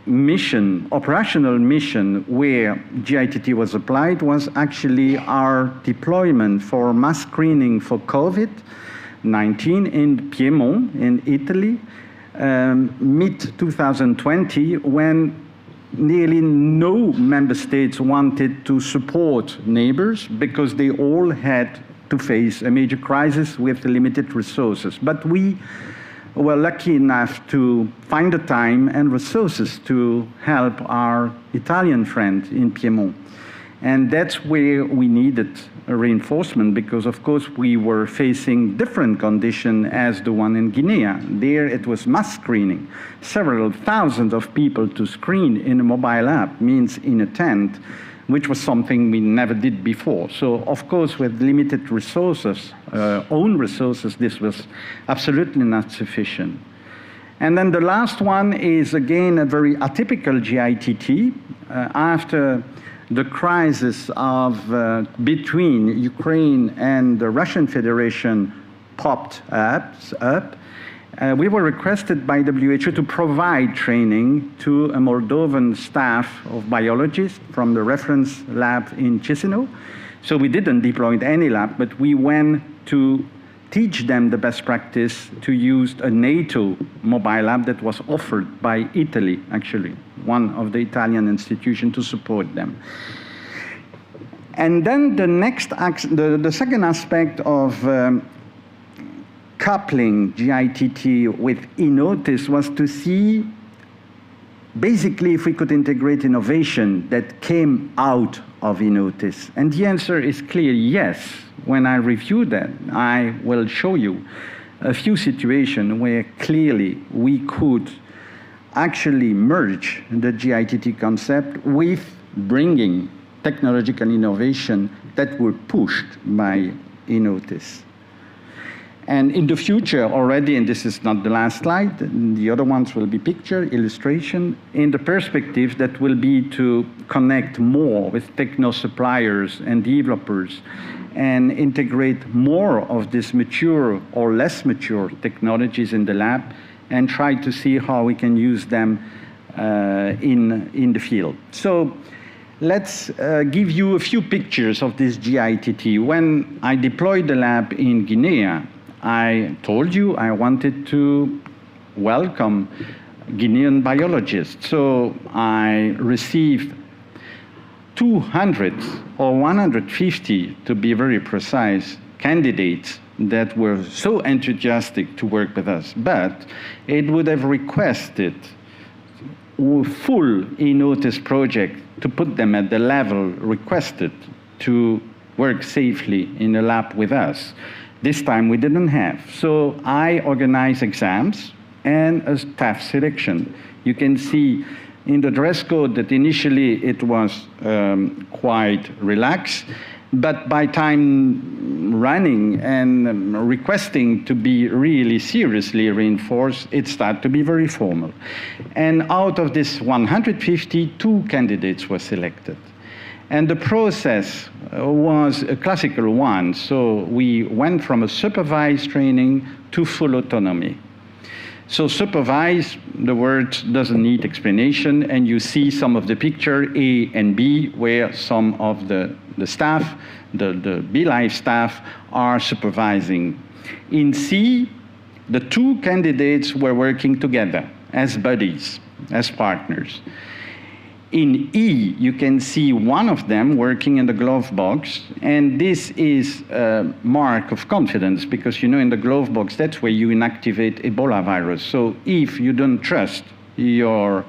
mission, operational mission, where GITT was applied was actually our deployment for mass screening for COVID-19 in Piedmont, in Italy, mid-2020, when nearly no member states wanted to support neighbors because they all had to face a major crisis with limited resources. But we were lucky enough to find the time and resources to help our Italian friend in Piedmont. And that's where we needed a reinforcement, because of course we were facing different conditions as the one in Guinea. There it was mass screening. Several thousands of people to screen in a mobile app means in a tent, which was something we never did before. So of course with limited resources, own resources, this was absolutely not sufficient. And then the last one is again a very atypical GITT. After the crisis of between Ukraine and the Russian Federation popped up, we were requested by WHO to provide training to a Moldovan staff of biologists from the reference lab in Chisinau. So we didn't deploy any lab, but we went to teach them the best practice to use a NATO mobile lab that was offered by Italy, actually, one of the Italian institutions to support them. And then the second aspect of coupling GITT with eNOTICE was to see basically if we could integrate innovation that came out of eNOTICE. And the answer is clear, yes. When I review that, I will show you a few situations where clearly we could actually merge the GITT concept with bringing technological innovation that were pushed by eNOTICE. And in the future already, and this is not the last slide, the other ones will be picture, illustration, in the perspective that will be to connect more with techno suppliers and developers and integrate more of this mature or less mature technologies in the lab and try to see how we can use them in the field. So let's give you a few pictures of this GITT. When I deployed the lab in Guinea, I told you I wanted to welcome Guinean biologists. So I received 200 or 150, to be very precise, candidates that were so enthusiastic to work with us. But it would have requested a full eNOTICE project to put them at the level requested to work safely in a lab with us. This time we didn't have. So I organized exams and a staff selection. You can see in the dress code that initially it was quite relaxed. But by time running and requesting to be really seriously reinforced, it started to be very formal. And out of this 150, 2 candidates were selected. And the process was a classical one. So we went from a supervised training to full autonomy. So supervised, the word doesn't need explanation, and you see some of the picture A and B where some of the staff, the BeLive staff, are supervising. In C, the 2 candidates were working together as buddies, as partners. In E, you can see one of them working in the glove box, and this is a mark of confidence because, you know, in the glove box, that's where you inactivate Ebola virus. So if you don't trust your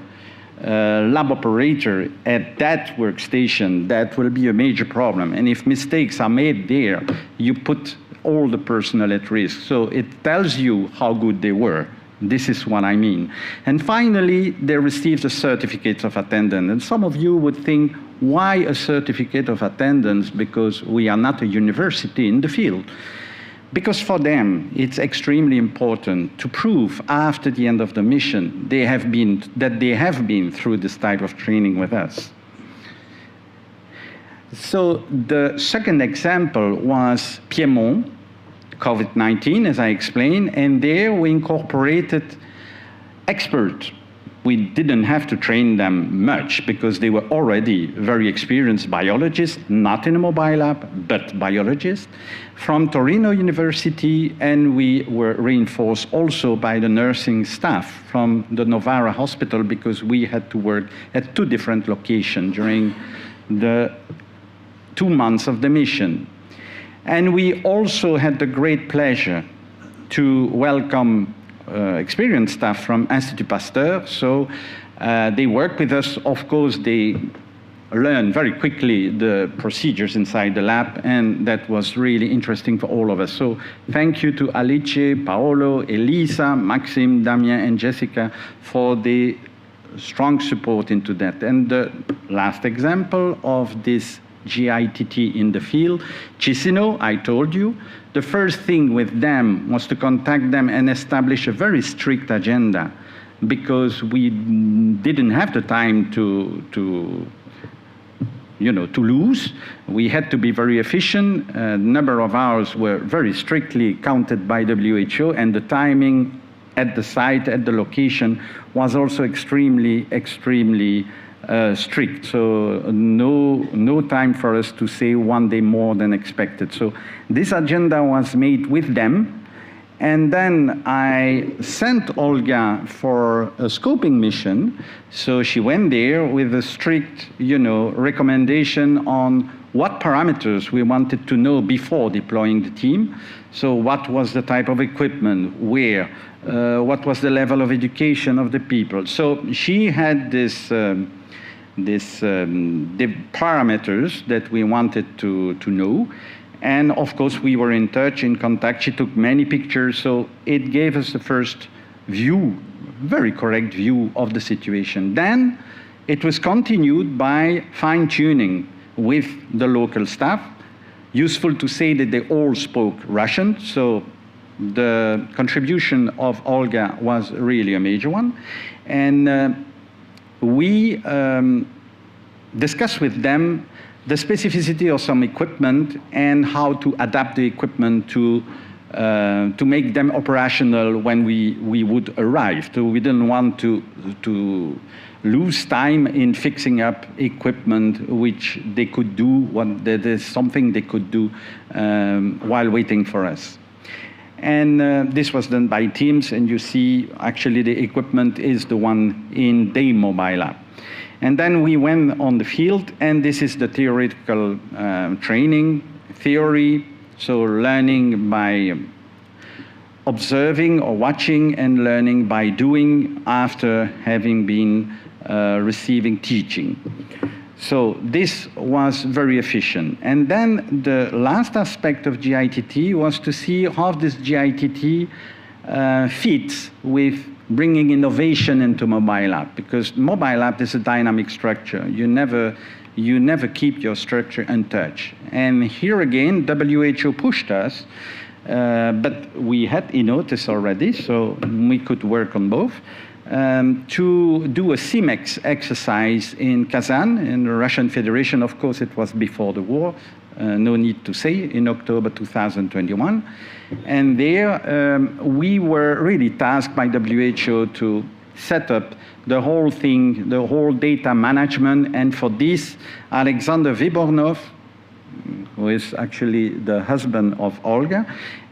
lab operator at that workstation, that will be a major problem. And if mistakes are made there, you put all the personnel at risk. So it tells you how good they were. This is what I mean. And finally, they received a certificate of attendance. And some of you would think, why a certificate of attendance? Because we are not a university in the field. Because for them, it's extremely important to prove after the end of the mission that they have been through this type of training with us. So the second example was Piedmont, COVID-19, as I explained, and there we incorporated experts. We didn't have to train them much because they were already very experienced biologists, not in a mobile lab, but biologists, from Torino University, and we were reinforced also by the nursing staff from the Novara Hospital because we had to work at 2 different locations during the 2 months of the mission. And we also had the great pleasure to welcome experienced staff from Institut Pasteur. So they worked with us. Of course, they learned very quickly the procedures inside the lab, and that was really interesting for all of us. So thank you to Alice, Paolo, Elisa, Maxime, Damien, and Jessica for the strong support into that. And the last example of this GITT in the field, Chisinau, I told you, the first thing with them was to contact them and establish a very strict agenda because we didn't have the time to lose. We had to be very efficient. A number of hours were very strictly counted by WHO, and the timing at the site, at the location, was also extremely strict. So no time for us to say 1 day more than expected. So this agenda was made with them. And then I sent Olga for a scoping mission. So she went there with a strict, recommendation on what parameters we wanted to know before deploying the team. So what was the type of equipment, where, what was the level of education of the people. So she had the parameters that we wanted to know. And of course, we were in touch, in contact. She took many pictures, so it gave us the first view, very correct view of the situation. Then it was continued by fine-tuning with the local staff. Useful to say that they all spoke Russian, so the contribution of Olga was really a major one. And we discussed with them the specificity of some equipment and how to adapt the equipment to make them operational when we would arrive. So we didn't want to lose time in fixing up equipment which they could do, that is something they could do while waiting for us. And this was done by teams, and you see actually the equipment is the one in the mobile lab. And then we went on the field, and this is the theoretical training, theory, so learning by observing or watching, and learning by doing after having been receiving teaching. So this was very efficient. And then the last aspect of GITT was to see how this GITT fits with bringing innovation into mobile app, because mobile app is a dynamic structure. You never keep your structure untouched. And here again, WHO pushed us, but we had eNOTICE already, so we could work on both, to do a CIMEX exercise in Kazan, in the Russian Federation. Of course, it was before the war, no need to say, in October 2021. And there, we were really tasked by WHO to set up the whole thing, the whole data management. And for this, Alexander Vibornov, who is actually the husband of Olga,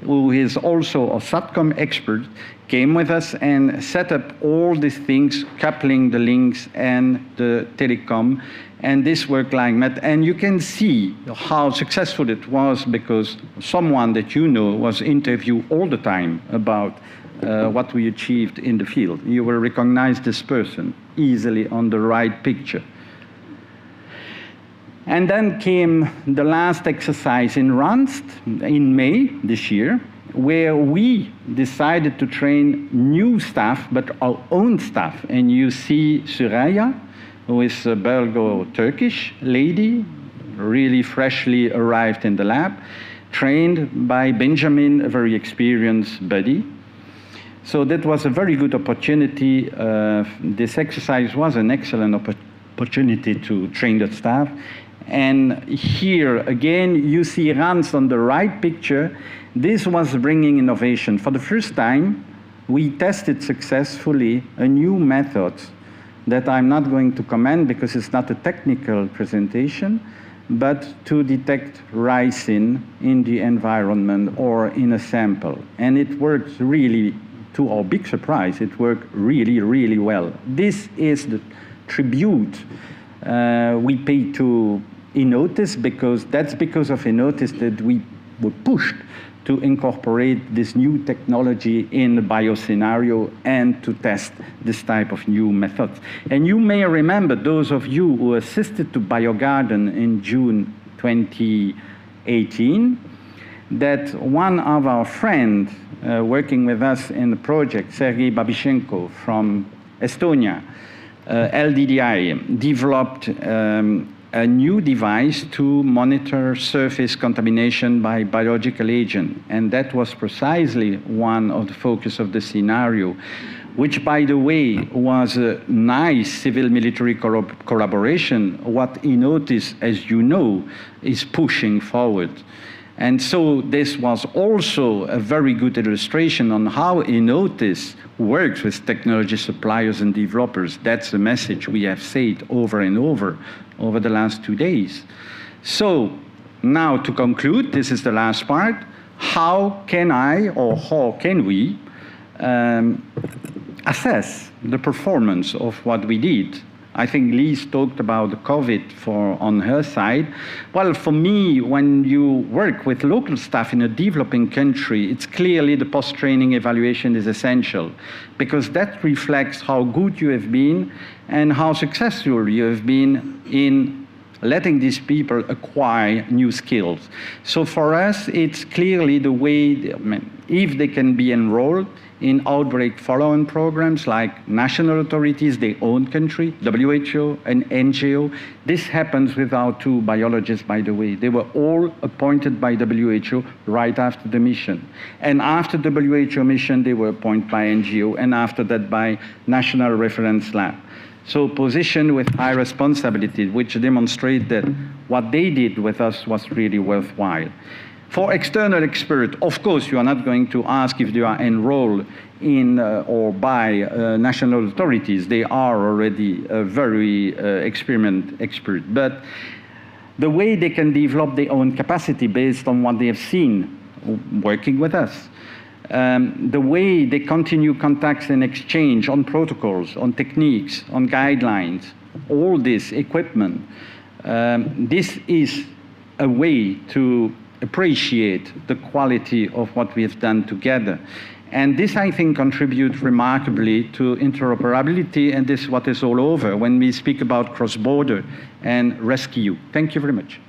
who is also a SATCOM expert, came with us and set up all these things, coupling the links and the telecom, and this worked like that. And you can see how successful it was, because someone that you know was interviewed all the time about what we achieved in the field. You will recognize this person easily on the right picture. And then came the last exercise in Randst in May this year, where we decided to train new staff, but our own staff. And you see Süreyya, who is a Belgo-Turkish lady, really freshly arrived in the lab, trained by Benjamin, a very experienced buddy. So that was a very good opportunity. This exercise was an excellent opportunity to train the staff. And here, again, you see Randst on the right picture. This was bringing innovation. For the first time, we tested successfully a new method that I'm not going to comment because it's not a technical presentation, but to detect ricin in the environment or in a sample. And it works really, to our big surprise, it worked really, really well. This is the tribute we pay to eNOTICE, because that's because of eNOTICE that we were pushed to incorporate this new technology in the bioscenario and to test this type of new methods. And you may remember, those of you who assisted to BioGarden in June 2018, that one of our friends working with us in the project, Sergei Babyshenko from Estonia, LDDI, developed a new device to monitor surface contamination by biological agent. And that was precisely one of the focus of the scenario, which, by the way, was a nice civil-military collaboration, what eNOTICE, as you know, is pushing forward. And so this was also a very good illustration on how eNOTICE works with technology suppliers and developers. That's the message we have said over and over the last 2 days. So now to conclude, this is the last part. How can I, or how can we, assess the performance of what we did? I think Lise talked about the COVID on her side. Well, for me, when you work with local staff in a developing country, it's clearly the post-training evaluation is essential, because that reflects how good you have been and how successful you have been in letting these people acquire new skills. So for us, it's clearly the way, if they can be enrolled in outbreak follow-on programs like national authorities, their own country, WHO and NGO. This happens with our 2 biologists, by the way. They were all appointed by WHO right after the mission. And after the WHO mission, they were appointed by NGO, and after that by National Reference Lab. So positioned with high responsibility, which demonstrate that what they did with us was really worthwhile. For external experts, of course, you are not going to ask if they are enrolled in or by national authorities. They are already a very experienced expert. But the way they can develop their own capacity based on what they have seen working with us, the way they continue contacts and exchange on protocols, on techniques, on guidelines, all this equipment, this is a way to appreciate the quality of what we have done together. And this, I think, contributes remarkably to interoperability, and this is what is all over when we speak about cross-border and rescue. Thank you very much.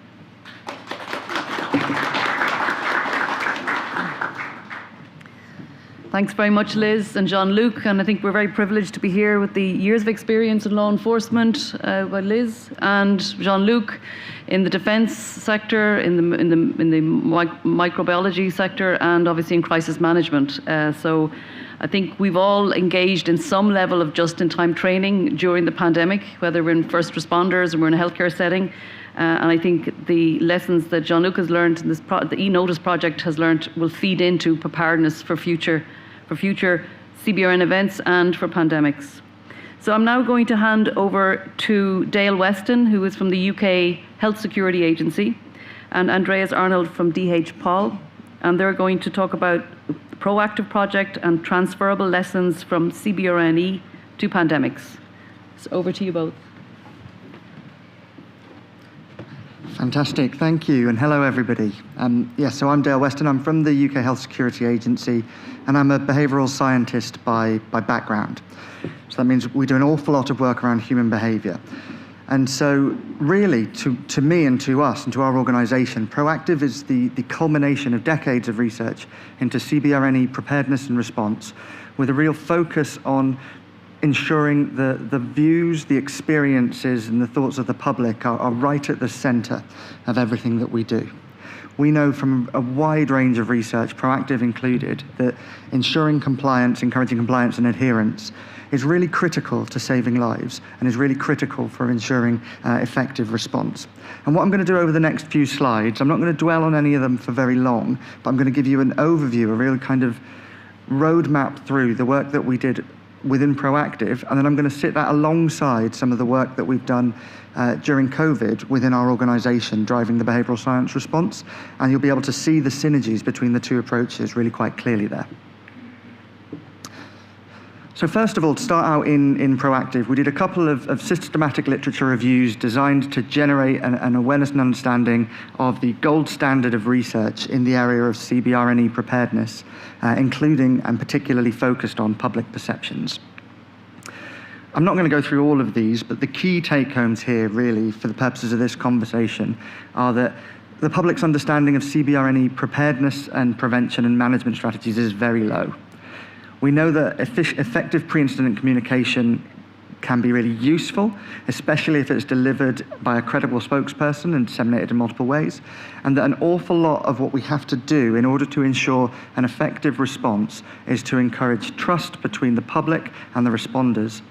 Thanks very much, Liz and Jean-Luc, and I think we're very privileged to be here with the years of experience in law enforcement by Liz and Jean-Luc in the defence sector, in the microbiology sector, and obviously in crisis management. So I think we've all engaged in some level of just-in-time training during the pandemic, whether we're in first responders or we're in a healthcare setting. And I think the lessons that Jean-Luc has learned, and the eNOTICE project has learned, will feed into preparedness for future CBRN events and for pandemics. So I'm now going to hand over to Dale Weston, who is from the UK Health Security Agency, and Andreas Arnold from DH Paul, and they're going to talk about the proactive project and transferable lessons from CBRNE to pandemics. So over to you both. Fantastic, thank you, and hello everybody. So I'm Dale Weston, I'm from the UK Health Security Agency, and I'm a behavioural scientist by background. So that means we do an awful lot of work around human behaviour. And so really, to me and to us and to our organisation, Proactive is the culmination of decades of research into CBRNE preparedness and response, with a real focus on ensuring the views, the experiences, and the thoughts of the public are right at the centre of everything that we do. We know from a wide range of research, Proactive included, that ensuring compliance, encouraging compliance and adherence is really critical to saving lives and is really critical for ensuring effective response. And what I'm going to do over the next few slides, I'm not going to dwell on any of them for very long, but I'm going to give you an overview, a real kind of roadmap through the work that we did within Proactive, and then I'm going to sit that alongside some of the work that we've done during COVID within our organisation, driving the behavioural science response, and you'll be able to see the synergies between the two approaches really quite clearly there. So first of all, to start out in Proactive, we did a couple of systematic literature reviews designed to generate an awareness and understanding of the gold standard of research in the area of CBRNE preparedness, including and particularly focused on public perceptions. I'm not going to go through all of these, but the key take-homes here, really, for the purposes of this conversation, are that the public's understanding of CBRNE preparedness and prevention and management strategies is very low. We know that effective pre-incident communication can be really useful, especially if it's delivered by a credible spokesperson and disseminated in multiple ways, and that an awful lot of what we have to do in order to ensure an effective response is to encourage trust between the public and the responders.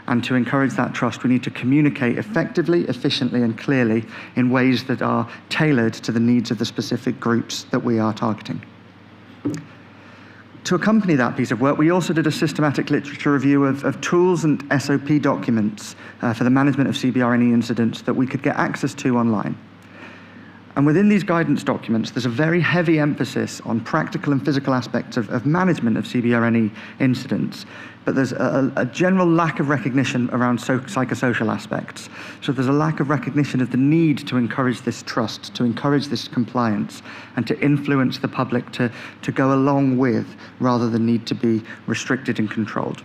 And to encourage that trust, we need to communicate effectively, efficiently, and clearly in ways that are tailored to the needs of the specific groups that we are targeting. To accompany that piece of work, we also did a systematic literature review of tools and SOP documents for the management of CBRNE incidents that we could get access to online. And within these guidance documents, there's a very heavy emphasis on practical and physical aspects of management of CBRNE incidents, but there's a general lack of recognition around psychosocial aspects. So there's a lack of recognition of the need to encourage this trust, to encourage this compliance, and to influence the public to go along with, rather than need to be restricted and controlled.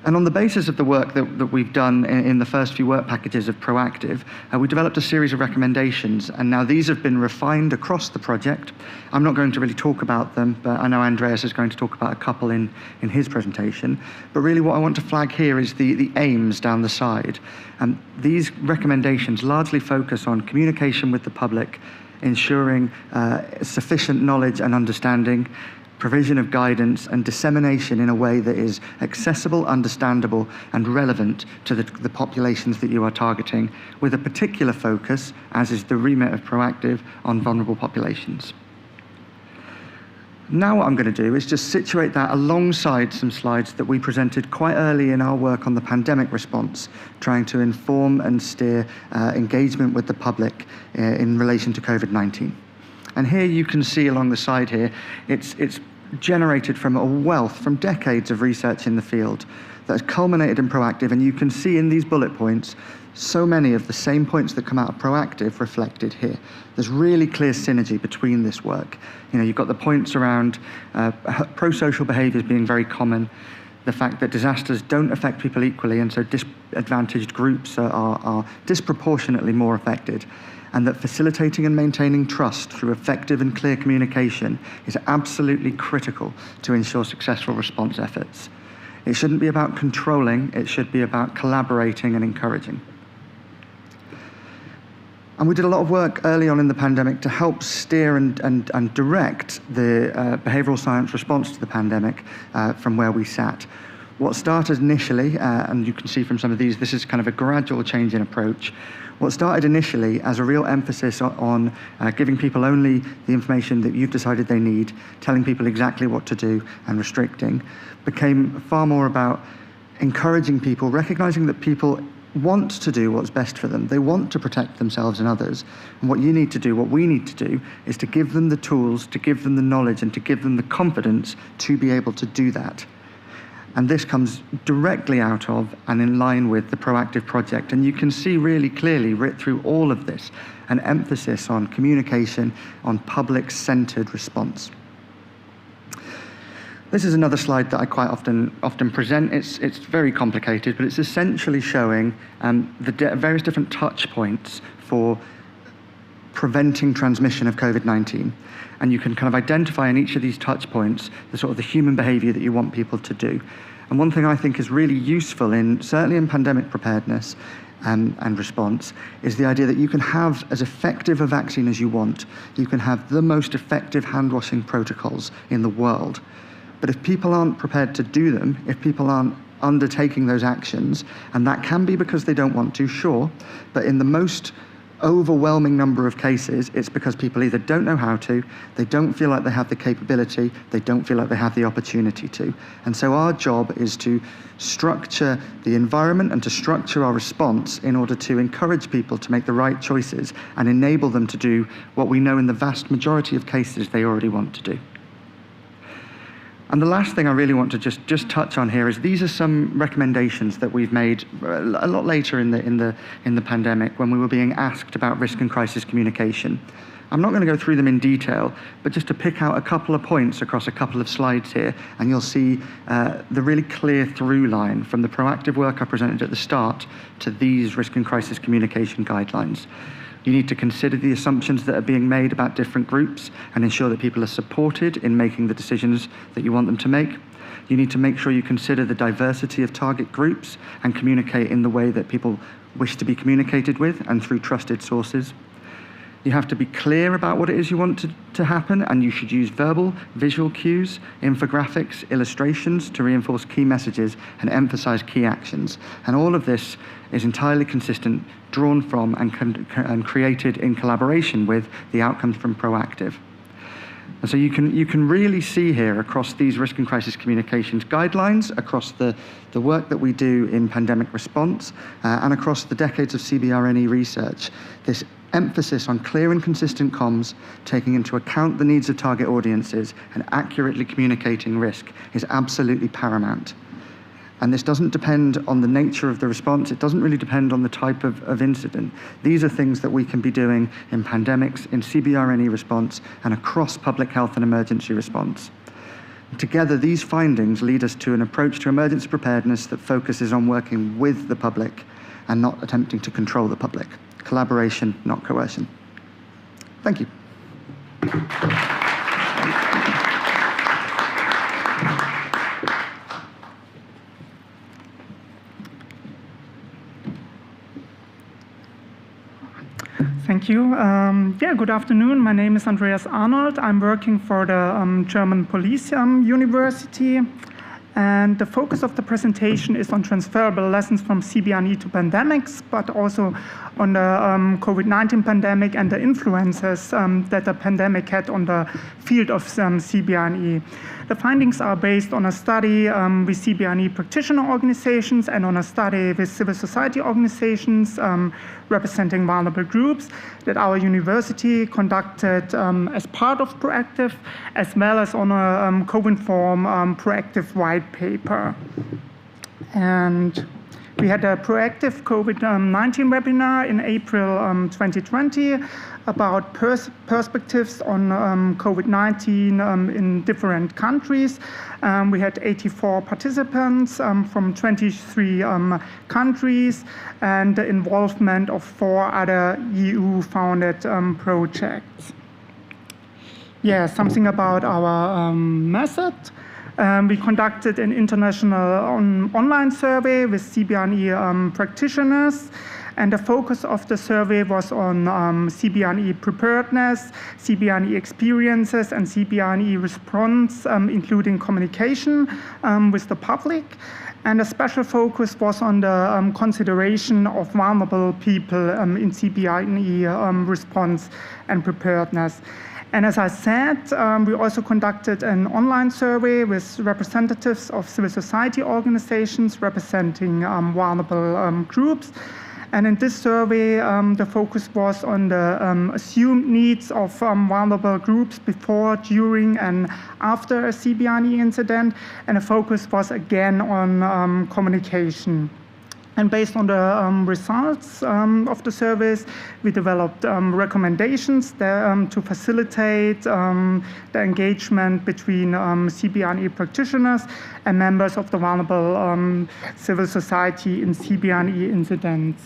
And on the basis of the work that we've done in the first few work packages of Proactive, we developed a series of recommendations, and now these have been refined across the project. I'm not going to really talk about them, but I know Andreas is going to talk about a couple in his presentation. But really what I want to flag here is the aims down the side. And these recommendations largely focus on communication with the public, ensuring sufficient knowledge and understanding, provision of guidance, and dissemination in a way that is accessible, understandable, and relevant to the populations that you are targeting, with a particular focus, as is the remit of Proactive, on vulnerable populations. Now what I'm going to do is just situate that alongside some slides that we presented quite early in our work on the pandemic response, trying to inform and steer engagement with the public in relation to COVID-19. And here you can see along the side here, it's generated from a wealth, from decades of research in the field that has culminated in Proactive, and you can see in these bullet points so many of the same points that come out of Proactive reflected here. There's really clear synergy between this work. You know, you've got the points around pro-social behaviours being very common, the fact that disasters don't affect people equally, and so disadvantaged groups are disproportionately more affected, and that facilitating and maintaining trust through effective and clear communication is absolutely critical to ensure successful response efforts. It shouldn't be about controlling, it should be about collaborating and encouraging. And we did a lot of work early on in the pandemic to help steer and direct the behavioral science response to the pandemic from where we sat. What started initially, and you can see from some of these, this is kind of a gradual change in approach. What started initially as a real emphasis on giving people only the information that you've decided they need, telling people exactly what to do and restricting, became far more about encouraging people, recognizing that people want to do what's best for them. They want to protect themselves and others. And what you need to do, what we need to do, is to give them the tools, to give them the knowledge, and to give them the confidence to be able to do that. And this comes directly out of and in line with the Proactive project. And you can see really clearly, writ through all of this, an emphasis on communication, on public-centered response. This is another slide that I quite often present. It's very complicated, but it's essentially showing the various different touch points for preventing transmission of COVID-19. And you can kind of identify in each of these touch points the sort of the human behavior that you want people to do. And one thing I think is really useful certainly in pandemic preparedness and response, is the idea that you can have as effective a vaccine as you want. You can have the most effective hand-washing protocols in the world. But if people aren't prepared to do them, if people aren't undertaking those actions, and that can be because they don't want to, sure, but in the most overwhelming number of cases, it's because people either don't know how to, they don't feel like they have the capability, they don't feel like they have the opportunity to. And so our job is to structure the environment and to structure our response in order to encourage people to make the right choices and enable them to do what we know in the vast majority of cases they already want to do. And the last thing I really want to just touch on here is these are some recommendations that we've made a lot later in the pandemic when we were being asked about risk and crisis communication. I'm not going to go through them in detail, but just to pick out a couple of points across a couple of slides here, and you'll see the really clear through line from the proactive work I presented at the start to these risk and crisis communication guidelines. You need to consider the assumptions that are being made about different groups and ensure that people are supported in making the decisions that you want them to make. You need to make sure you consider the diversity of target groups and communicate in the way that people wish to be communicated with and through trusted sources. You have to be clear about what it is you want to happen, and you should use verbal, visual cues, infographics, illustrations to reinforce key messages and emphasize key actions. And all of this is entirely consistent, drawn from and created in collaboration with the outcomes from Proactive. And so you can really see here across these risk and crisis communications guidelines, across the work that we do in pandemic response, and across the decades of CBRNE research, this emphasis on clear and consistent comms, taking into account the needs of target audiences and accurately communicating risk is absolutely paramount. And this doesn't depend on the nature of the response. It doesn't really depend on the type of incident. These are things that we can be doing in pandemics, in CBRNE response, and across public health and emergency response. Together, these findings lead us to an approach to emergency preparedness that focuses on working with the public and not attempting to control the public. Collaboration, not coercion. Thank you. Thank you. Good afternoon. My name is Andreas Arnold. I'm working for the German Police University. And the focus of the presentation is on transferable lessons from CBRNE to pandemics, but also on the COVID-19 pandemic and the influences that the pandemic had on the field of CBRNE. The findings are based on a study with CBRNE practitioner organizations and on a study with civil society organizations representing vulnerable groups that our university conducted as part of Proactive, as well as on a COVINFORM Proactive white paper. And We had a proactive COVID-19 webinar in April 2020 about perspectives on COVID-19 in different countries. We had 84 participants from 23 countries and the involvement of 4 other EU-founded projects. Yeah, something about our method. We conducted an international online survey with CBRNE practitioners, and the focus of the survey was on CBRNE preparedness, CBRNE experiences, and CBRNE response, including communication with the public. And a special focus was on the consideration of vulnerable people in CBRNE response and preparedness. And as I said, we also conducted an online survey with representatives of civil society organizations representing vulnerable groups. And in this survey, the focus was on the assumed needs of vulnerable groups before, during, and after a CBRNE incident. And the focus was again on communication. And based on the results of the surveys, we developed recommendations to facilitate the engagement between CBRNE practitioners and members of the vulnerable civil society in CBRNE incidents.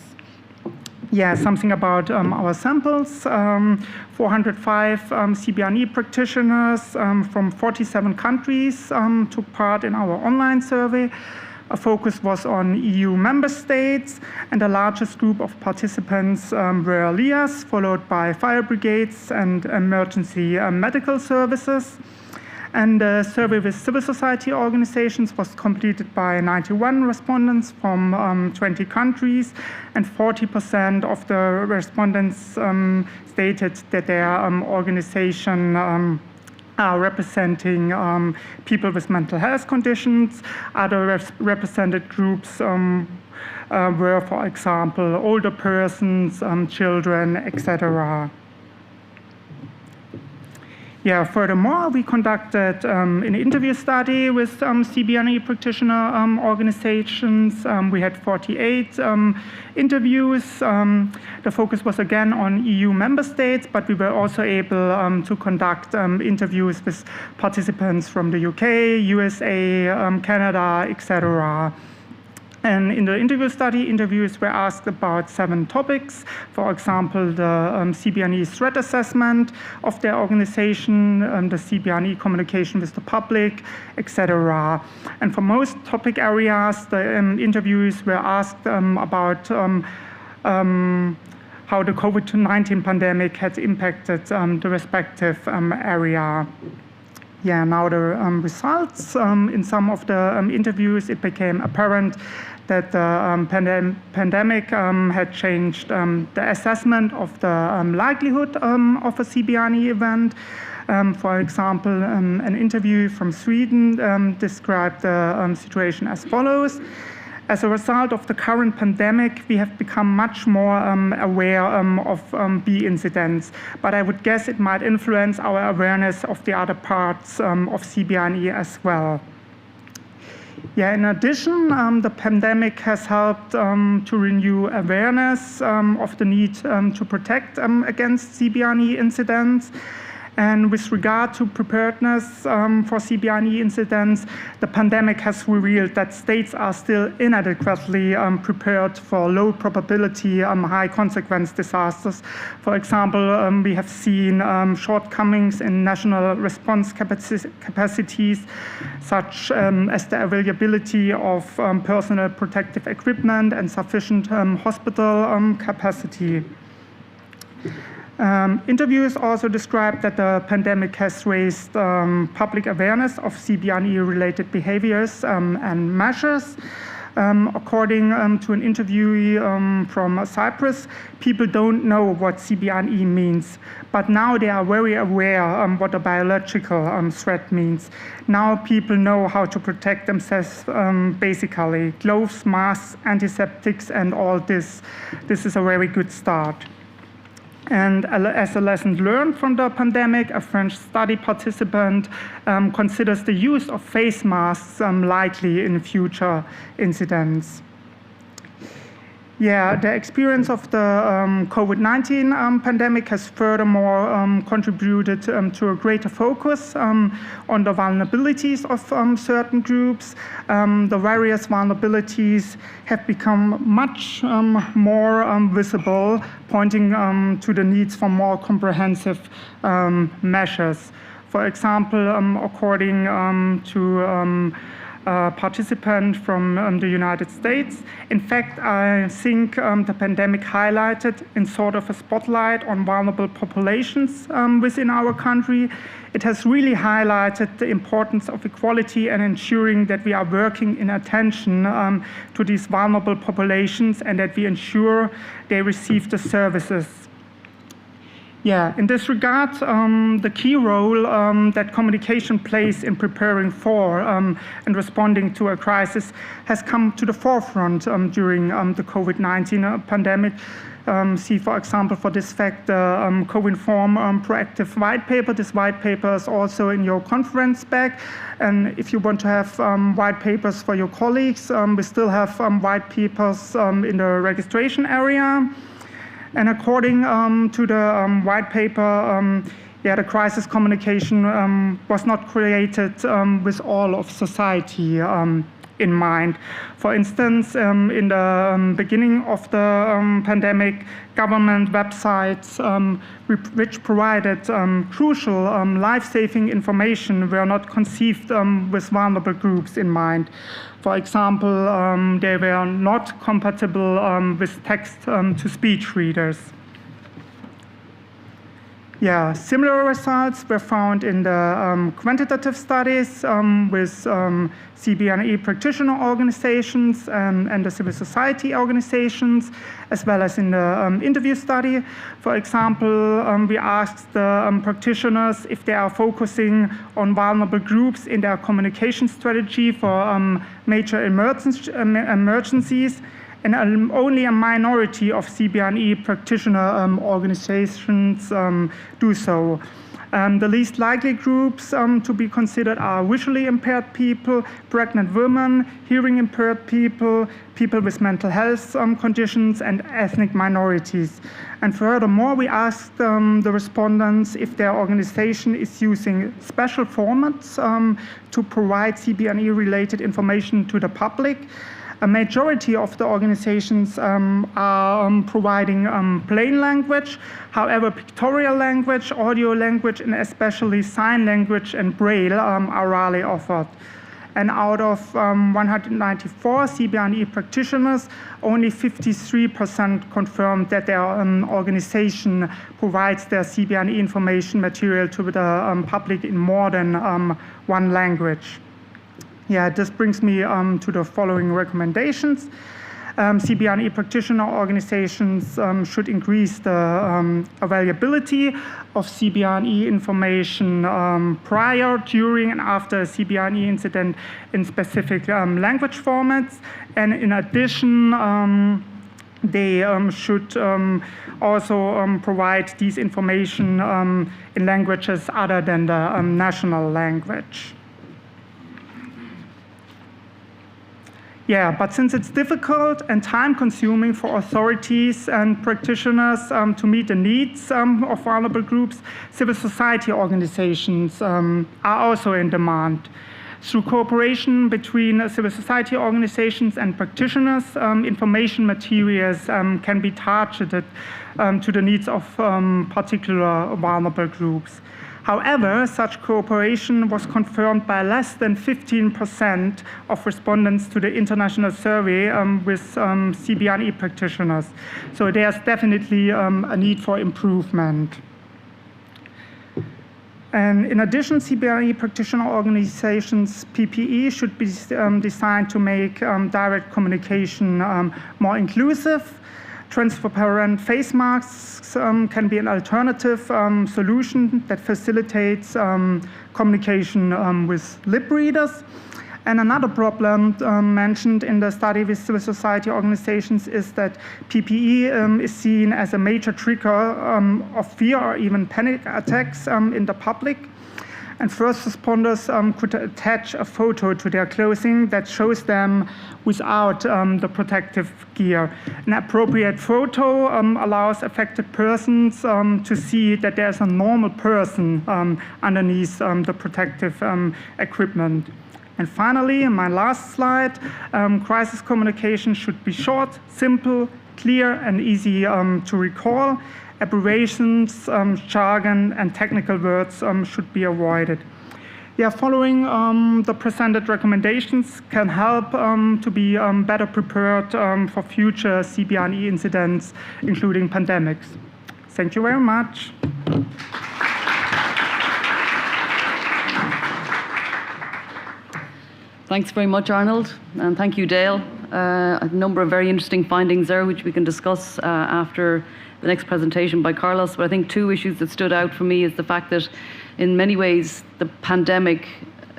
Yeah, something about our samples. 405 CBRNE practitioners from 47 countries took part in our online survey. A focus was on EU member states, and the largest group of participants were LIAs, followed by fire brigades and emergency medical services. And the survey with civil society organizations was completed by 91 respondents from 20 countries, and 40% of the respondents stated that their organization are representing people with mental health conditions. Other represented groups were, for example, older persons, children, etc. Yeah, furthermore, we conducted an interview study with CBRNE practitioner organizations. We had 48 interviews. The focus was again on EU member states, but we were also able to conduct interviews with participants from the UK, USA, Canada, etc. And in the interview study, interviews were asked about 7 topics. For example, the CBRNE threat assessment of their organization, the CBRNE communication with the public, etc. And for most topic areas, the interviews were asked about how the COVID-19 pandemic had impacted the respective area. Yeah, now the results. In some of the interviews, it became apparent that the pandemic had changed the assessment of the likelihood of a CBRNE event. For example, an interview from Sweden described the situation as follows. As a result of the current pandemic, we have become much more aware of B incidents, but I would guess it might influence our awareness of the other parts of CBRNE as well. Yeah, in addition, the pandemic has helped to renew awareness of the need to protect against CBRNE incidents. And with regard to preparedness for CBRNE incidents, the pandemic has revealed that states are still inadequately prepared for low probability, high consequence disasters. For example, we have seen shortcomings in national response capacities, such as the availability of personal protective equipment and sufficient hospital capacity. Interviews also described that the pandemic has raised public awareness of CBRNE-related behaviors and measures. According to an interviewee from Cyprus, people don't know what CBRNE means, but now they are very aware what a biological threat means. Now people know how to protect themselves basically. Gloves, masks, antiseptics, and all this. This is a very good start. And as a lesson learned from the pandemic, a French study participant considers the use of face masks likely in future incidents. Yeah, the experience of the COVID-19 pandemic has furthermore contributed to a greater focus on the vulnerabilities of certain groups. The various vulnerabilities have become much more visible, pointing to the needs for more comprehensive measures. For example, according to participant from the United States. In fact, I think the pandemic highlighted in sort of a spotlight on vulnerable populations within our country. It has really highlighted the importance of equality and ensuring that we are working in attention to these vulnerable populations and that we ensure they receive the services. Yeah, in this regard, the key role that communication plays in preparing for and responding to a crisis has come to the forefront during the COVID-19 pandemic. See, for example, for this fact, the Co-Inform proactive white paper. This white paper is also in your conference bag. And if you want to have white papers for your colleagues, we still have white papers in the registration area. And according to the white paper, the crisis communication was not created with all of society in mind. For instance, in the beginning of the pandemic, government websites which provided crucial life-saving information were not conceived with vulnerable groups in mind. For example, they were not compatible with text-to-speech readers. Yeah, similar results were found in the quantitative studies with CBRNE practitioner organizations and the civil society organizations, as well as in the interview study. For example, we asked the practitioners if they are focusing on vulnerable groups in their communication strategy for major emergencies, and only a minority of CBRNE practitioner organizations do so. The least likely groups to be considered are visually impaired people, pregnant women, hearing impaired people, people with mental health conditions, and ethnic minorities. And furthermore, we asked the respondents if their organization is using special formats to provide CBRNE-related information to the public. A majority of the organizations are providing plain language. However, pictorial language, audio language, and especially sign language and Braille are rarely offered. And out of 194 CBRNE practitioners, only 53% confirmed that their organization provides their CBRNE information material to the public in more than one language. Yeah, this brings me to the following recommendations. CBRNE practitioner organizations should increase the availability of CBRNE information prior, during, and after a CBRNE incident in specific language formats. And in addition, they should also provide these information in languages other than the national language. Yeah, but since it's difficult and time-consuming for authorities and practitioners to meet the needs of vulnerable groups, civil society organizations are also in demand. Through cooperation between civil society organizations and practitioners, information materials can be targeted to the needs of particular vulnerable groups. However, such cooperation was confirmed by less than 15% of respondents to the international survey with CBRNE practitioners. So there's definitely a need for improvement. And in addition, CBRNE practitioner organizations, PPE, should be designed to make direct communication more inclusive. Transparent face masks can be an alternative solution that facilitates communication with lip readers. And another problem mentioned in the study with civil society organizations is that PPE is seen as a major trigger of fear or even panic attacks in the public. And first responders could attach a photo to their clothing that shows them without the protective gear. An appropriate photo allows affected persons to see that there's a normal person underneath the protective equipment. And finally, in my last slide, crisis communication should be short, simple, clear, and easy to recall. Abbreviations, jargon, and technical words should be avoided. Yeah, following the presented recommendations can help to be better prepared for future CBRNE incidents, including pandemics. Thank you very much. Thanks very much, Arnold, and thank you, Dale. A number of very interesting findings there, which we can discuss after the next presentation by Carlos. But I think two issues that stood out for me is the fact that in many ways the pandemic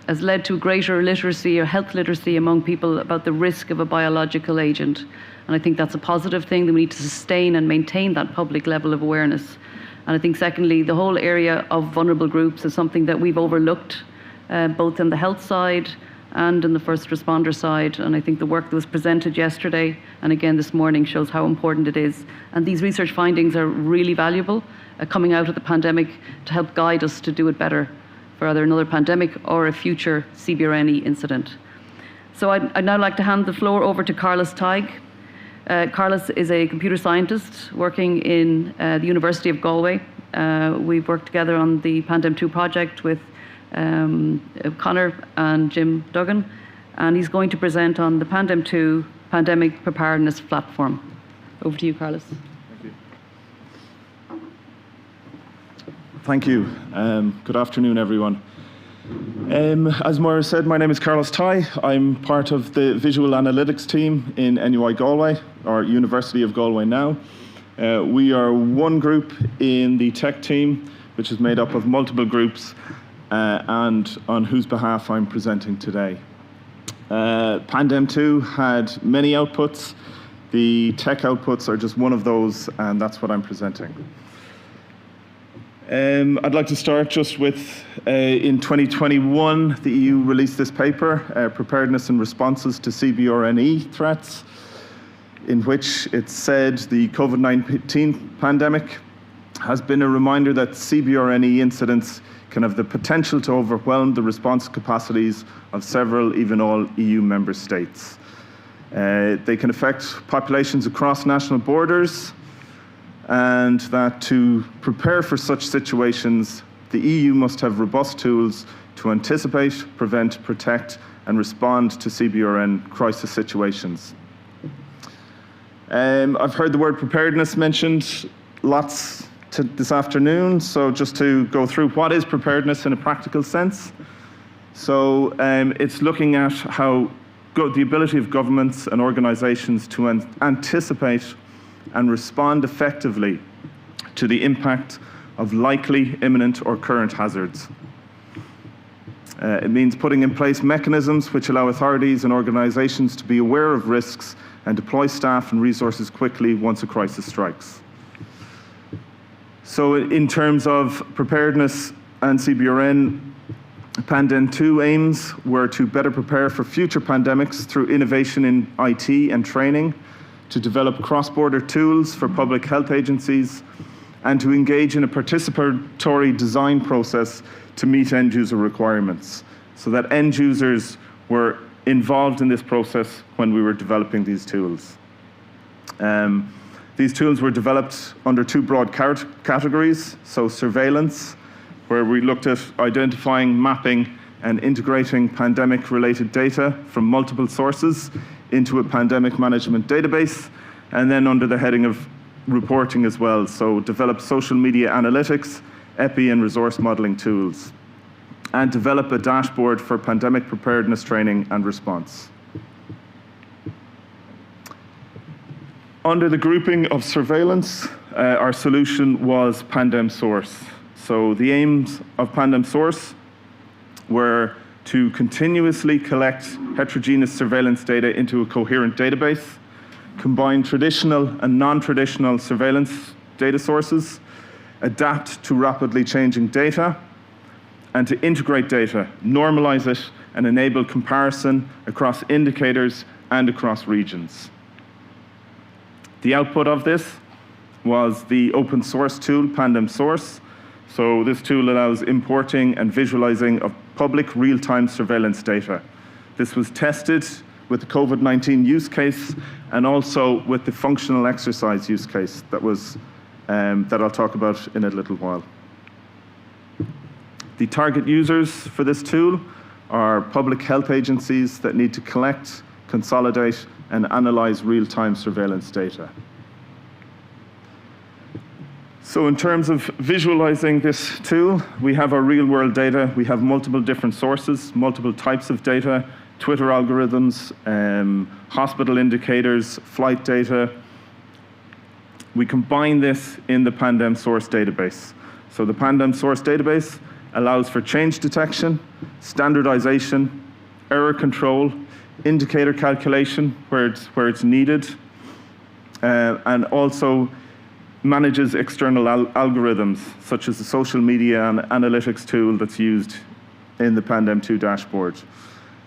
has led to greater literacy or health literacy among people about the risk of a biological agent. And I think that's a positive thing, that we need to sustain and maintain that public level of awareness. And I think secondly, the whole area of vulnerable groups is something that we've overlooked, both on the health side and in the first responder side. And I think the work that was presented yesterday and again this morning shows how important it is. And these research findings are really valuable coming out of the pandemic to help guide us to do it better for either another pandemic or a future CBRNE incident. So I'd now like to hand the floor over to Carlos Teig. Carlos is a computer scientist working in the University of Galway. We've worked together on the PANDEM-2 project with Connor and Jim Duggan, and he's going to present on the PANDEM-2 Pandemic Preparedness Platform. Over to you, Carlos. Thank you. Good afternoon, everyone. As Moira said, my name is Carlos Teig. I'm part of the visual analytics team in NUI Galway, or University of Galway now. We are one group in the tech team, which is made up of multiple groups, and on whose behalf I'm presenting today. PANDEM-2 had many outputs. The tech outputs are just one of those, and that's what I'm presenting. I'd like to start just with, in 2021, the EU released this paper, Preparedness and Responses to CBRNE Threats, in which it said the COVID-19 pandemic has been a reminder that CBRNE incidents can have the potential to overwhelm the response capacities of several, even all, EU member states. They can affect populations across national borders, and that to prepare for such situations, the EU must have robust tools to anticipate, prevent, protect, and respond to CBRN crisis situations. I've heard the word preparedness mentioned lots this afternoon, so just to go through what is preparedness in a practical sense. So it's looking at how the ability of governments and organizations to anticipate and respond effectively to the impact of likely, imminent, or current hazards. It means putting in place mechanisms which allow authorities and organizations to be aware of risks and deploy staff and resources quickly once a crisis strikes. So in terms of preparedness and CBRN, PANDEM-2 aims were to better prepare for future pandemics through innovation in IT and training, to develop cross-border tools for public health agencies, and to engage in a participatory design process to meet end-user requirements, so that end users were involved in this process when we were developing these tools. These tools were developed under two broad categories, so surveillance, where we looked at identifying, mapping, and integrating pandemic-related data from multiple sources into a pandemic management database, and then under the heading of reporting as well, so develop social media analytics, EPI and resource modeling tools, and develop a dashboard for pandemic preparedness training and response. Under the grouping of surveillance, our solution was PANDEM Source. So the aims of PANDEM Source were to continuously collect heterogeneous surveillance data into a coherent database, combine traditional and non-traditional surveillance data sources, adapt to rapidly changing data, and to integrate data, normalize it, and enable comparison across indicators and across regions. The output of this was the open source tool, PANDEM-Source. So this tool allows importing and visualizing of public real-time surveillance data. This was tested with the COVID-19 use case and also with the functional exercise use case that I'll talk about in a little while. The target users for this tool are public health agencies that need to collect, consolidate, and analyze real-time surveillance data. So in terms of visualizing this tool, we have our real-world data. We have multiple different sources, multiple types of data, Twitter algorithms, hospital indicators, flight data. We combine this in the PANDEM-Source database. So the PANDEM-Source database allows for change detection, standardization, error control, indicator calculation where it's needed, and also manages external algorithms, such as the social media and analytics tool that's used in the PANDEM-2 dashboard.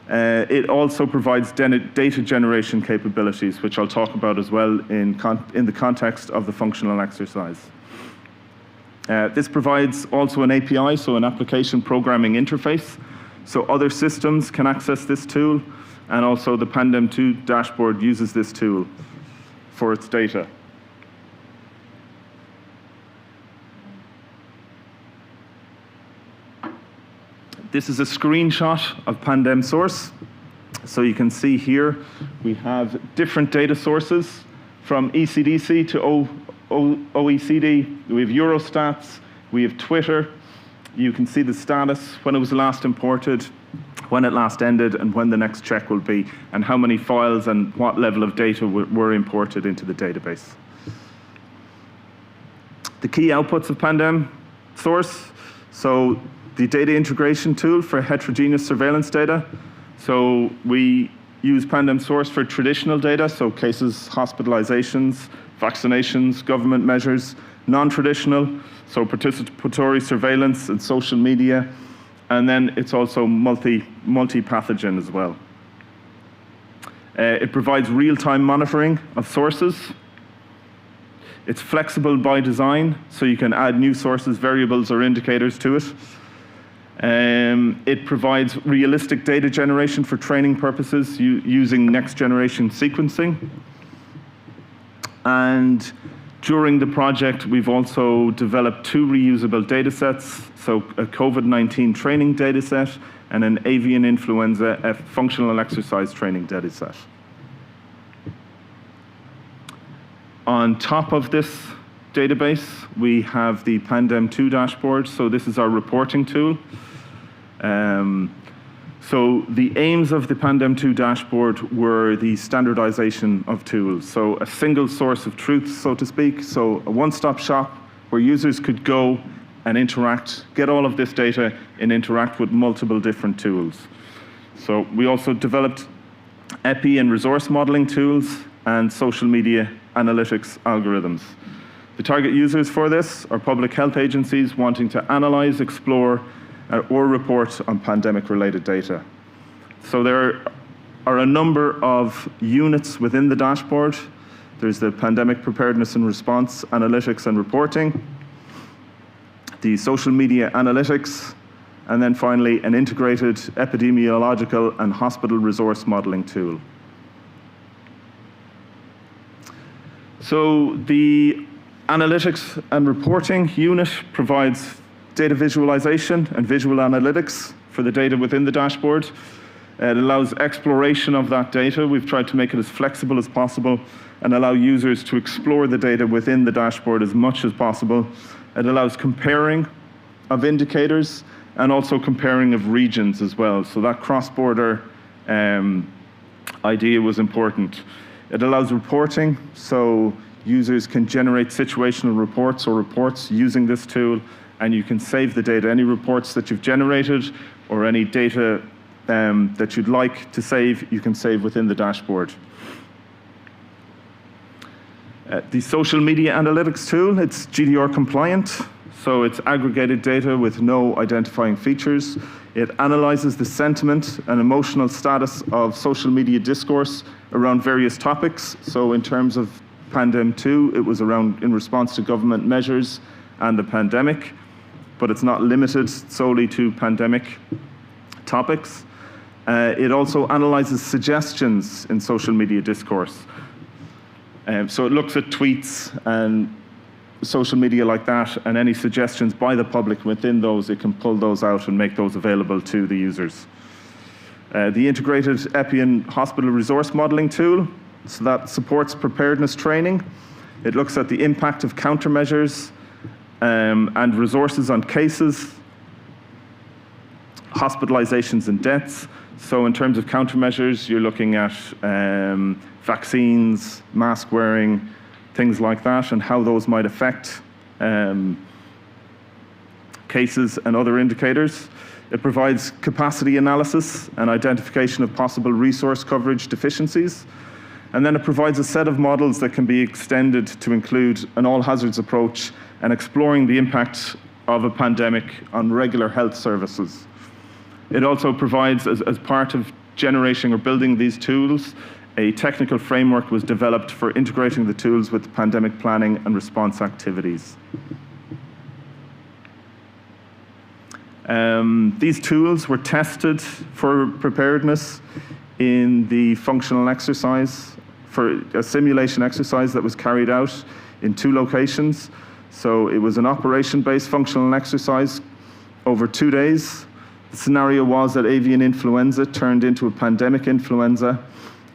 It also provides data generation capabilities, which I'll talk about as well in the context of the functional exercise. This provides also an API, so an application programming interface, so other systems can access this tool, and also the PANDEM-2 dashboard uses this tool for its data. This is a screenshot of PANDEM-Source. So you can see here we have different data sources from ECDC to OECD. We have Eurostats, we have Twitter. You can see the status, when it was last imported, when it last ended, and when the next check will be, and how many files and what level of data were imported into the database. The key outputs of PANDEM-Source. So the data integration tool for heterogeneous surveillance data. So we use PANDEM-Source for traditional data, so cases, hospitalizations, vaccinations, government measures. Non-traditional, so participatory surveillance and social media. And then it's also multi-pathogen as well. It provides real-time monitoring of sources. It's flexible by design, so you can add new sources, variables, or indicators to it. It provides realistic data generation for training purposes using next-generation sequencing. And during the project, we've also developed 2 reusable data sets, so a COVID-19 training data set and an avian influenza functional exercise training data set. On top of this database, we have the PANDEM-2 dashboard, so this is our reporting tool. So the aims of the PANDEM-2 dashboard were the standardization of tools. So a single source of truth, so to speak. So a one-stop shop where users could go and interact, get all of this data and interact with multiple different tools. So we also developed EPI and resource modeling tools and social media analytics algorithms. The target users for this are public health agencies wanting to analyze, explore, or report on pandemic-related data. So there are a number of units within the dashboard. There's the pandemic preparedness and response, analytics and reporting, the social media analytics, and then finally an integrated epidemiological and hospital resource modeling tool. So the analytics and reporting unit provides data visualization and visual analytics for the data within the dashboard. It allows exploration of that data. We've tried to make it as flexible as possible and allow users to explore the data within the dashboard as much as possible. It allows comparing of indicators and also comparing of regions as well. So that cross-border idea was important. It allows reporting, so users can generate situational reports or reports using this tool, and you can save the data. Any reports that you've generated or any data that you'd like to save, you can save within the dashboard. The social media analytics tool, it's GDPR compliant. So it's aggregated data with no identifying features. It analyzes the sentiment and emotional status of social media discourse around various topics. So in terms of PANDEM-2, it was around in response to government measures and the pandemic, but it's not limited solely to pandemic topics. It also analyzes suggestions in social media discourse. So it looks at tweets and social media like that, and any suggestions by the public within those, it can pull those out and make those available to the users. The integrated EPIAN hospital resource modeling tool, so that supports preparedness training. It looks at the impact of countermeasures and resources on cases, hospitalizations and deaths. So in terms of countermeasures, you're looking at vaccines, mask wearing, things like that, and how those might affect cases and other indicators. It provides capacity analysis and identification of possible resource coverage deficiencies. And then it provides a set of models that can be extended to include an all hazards approach and exploring the impact of a pandemic on regular health services. It also provides, as part of generating or building these tools, a technical framework was developed for integrating the tools with pandemic planning and response activities. These tools were tested for preparedness in the functional exercise, for a simulation exercise that was carried out in 2 locations. So it was an operation-based functional exercise over 2 days. The scenario was that avian influenza turned into a pandemic influenza,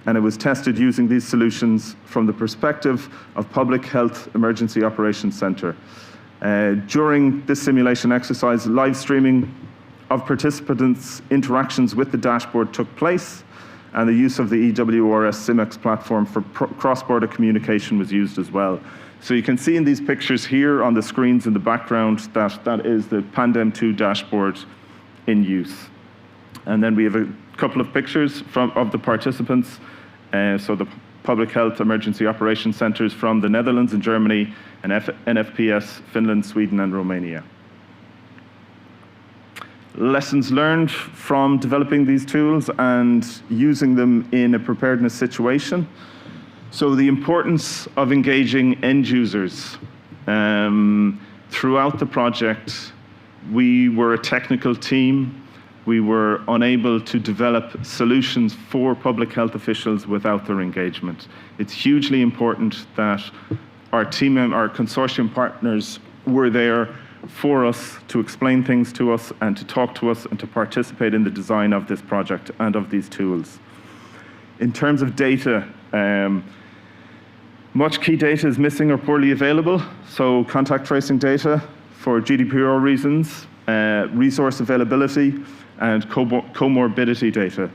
and it was tested using these solutions from the perspective of Public Health Emergency Operations Center. During this simulation exercise, live streaming of participants' interactions with the dashboard took place, and the use of the EWRS SIMEX platform for cross-border communication was used as well. So you can see in these pictures here on the screens in the background that is the PANDEM-2 dashboard in use. And then we have a couple of pictures of the participants. So the Public Health Emergency Operations Centers from the Netherlands and Germany, and NFPS, Finland, Sweden, and Romania. Lessons learned from developing these tools and using them in a preparedness situation. So the importance of engaging end users. Throughout the project, we were a technical team. We were unable to develop solutions for public health officials without their engagement. It's hugely important that our team and our consortium partners were there for us to explain things to us and to talk to us and to participate in the design of this project and of these tools. In terms of data, much key data is missing or poorly available, so contact tracing data for GDPR reasons, resource availability, and comorbidity data.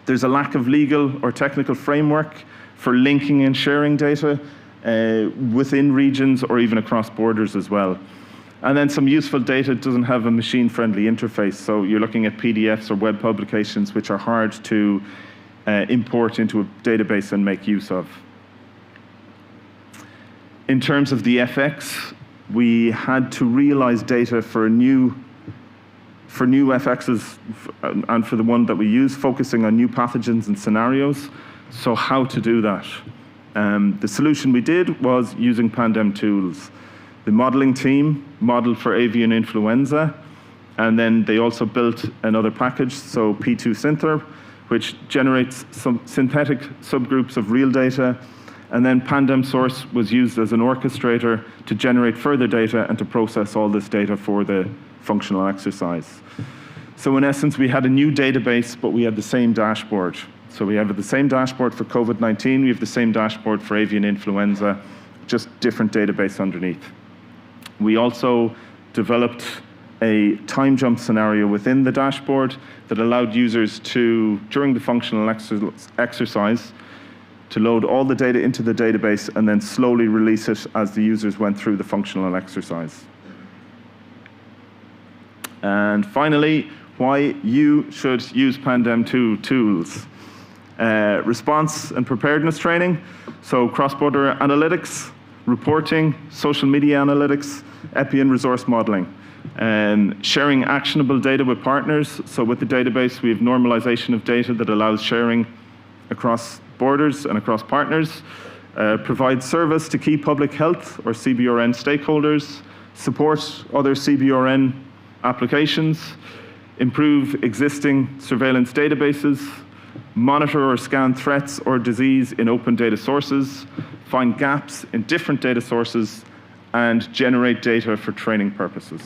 There's a lack of legal or technical framework for linking and sharing data within regions or even across borders as well. And then some useful data doesn't have a machine-friendly interface, so you're looking at PDFs or web publications which are hard to import into a database and make use of. In terms of the FX, we had to realize data for new FXs and for the one that we use, focusing on new pathogens and scenarios. So how to do that? The solution we did was using PANDEM tools. The modeling team modeled for avian influenza, and then they also built another package, so P2 Synther, which generates some synthetic subgroups of real data, and then PANDEM Source was used as an orchestrator to generate further data and to process all this data for the functional exercise. So in essence, we had a new database, but we had the same dashboard. So we have the same dashboard for COVID-19, we have the same dashboard for avian influenza, just different database underneath. We also developed a time jump scenario within the dashboard that allowed users to, during the functional exercise, to load all the data into the database and then slowly release it as the users went through the functional exercise. And finally, why you should use PANDEM-2 tools. Response and preparedness training, so cross-border analytics, reporting, social media analytics, epi and resource modeling. Sharing actionable data with partners. So with the database, we have normalization of data that allows sharing across borders and across partners. Provide service to key public health or CBRN stakeholders. Support other CBRN applications. Improve existing surveillance databases. Monitor or scan threats or disease in open data sources. Find gaps in different data sources and generate data for training purposes.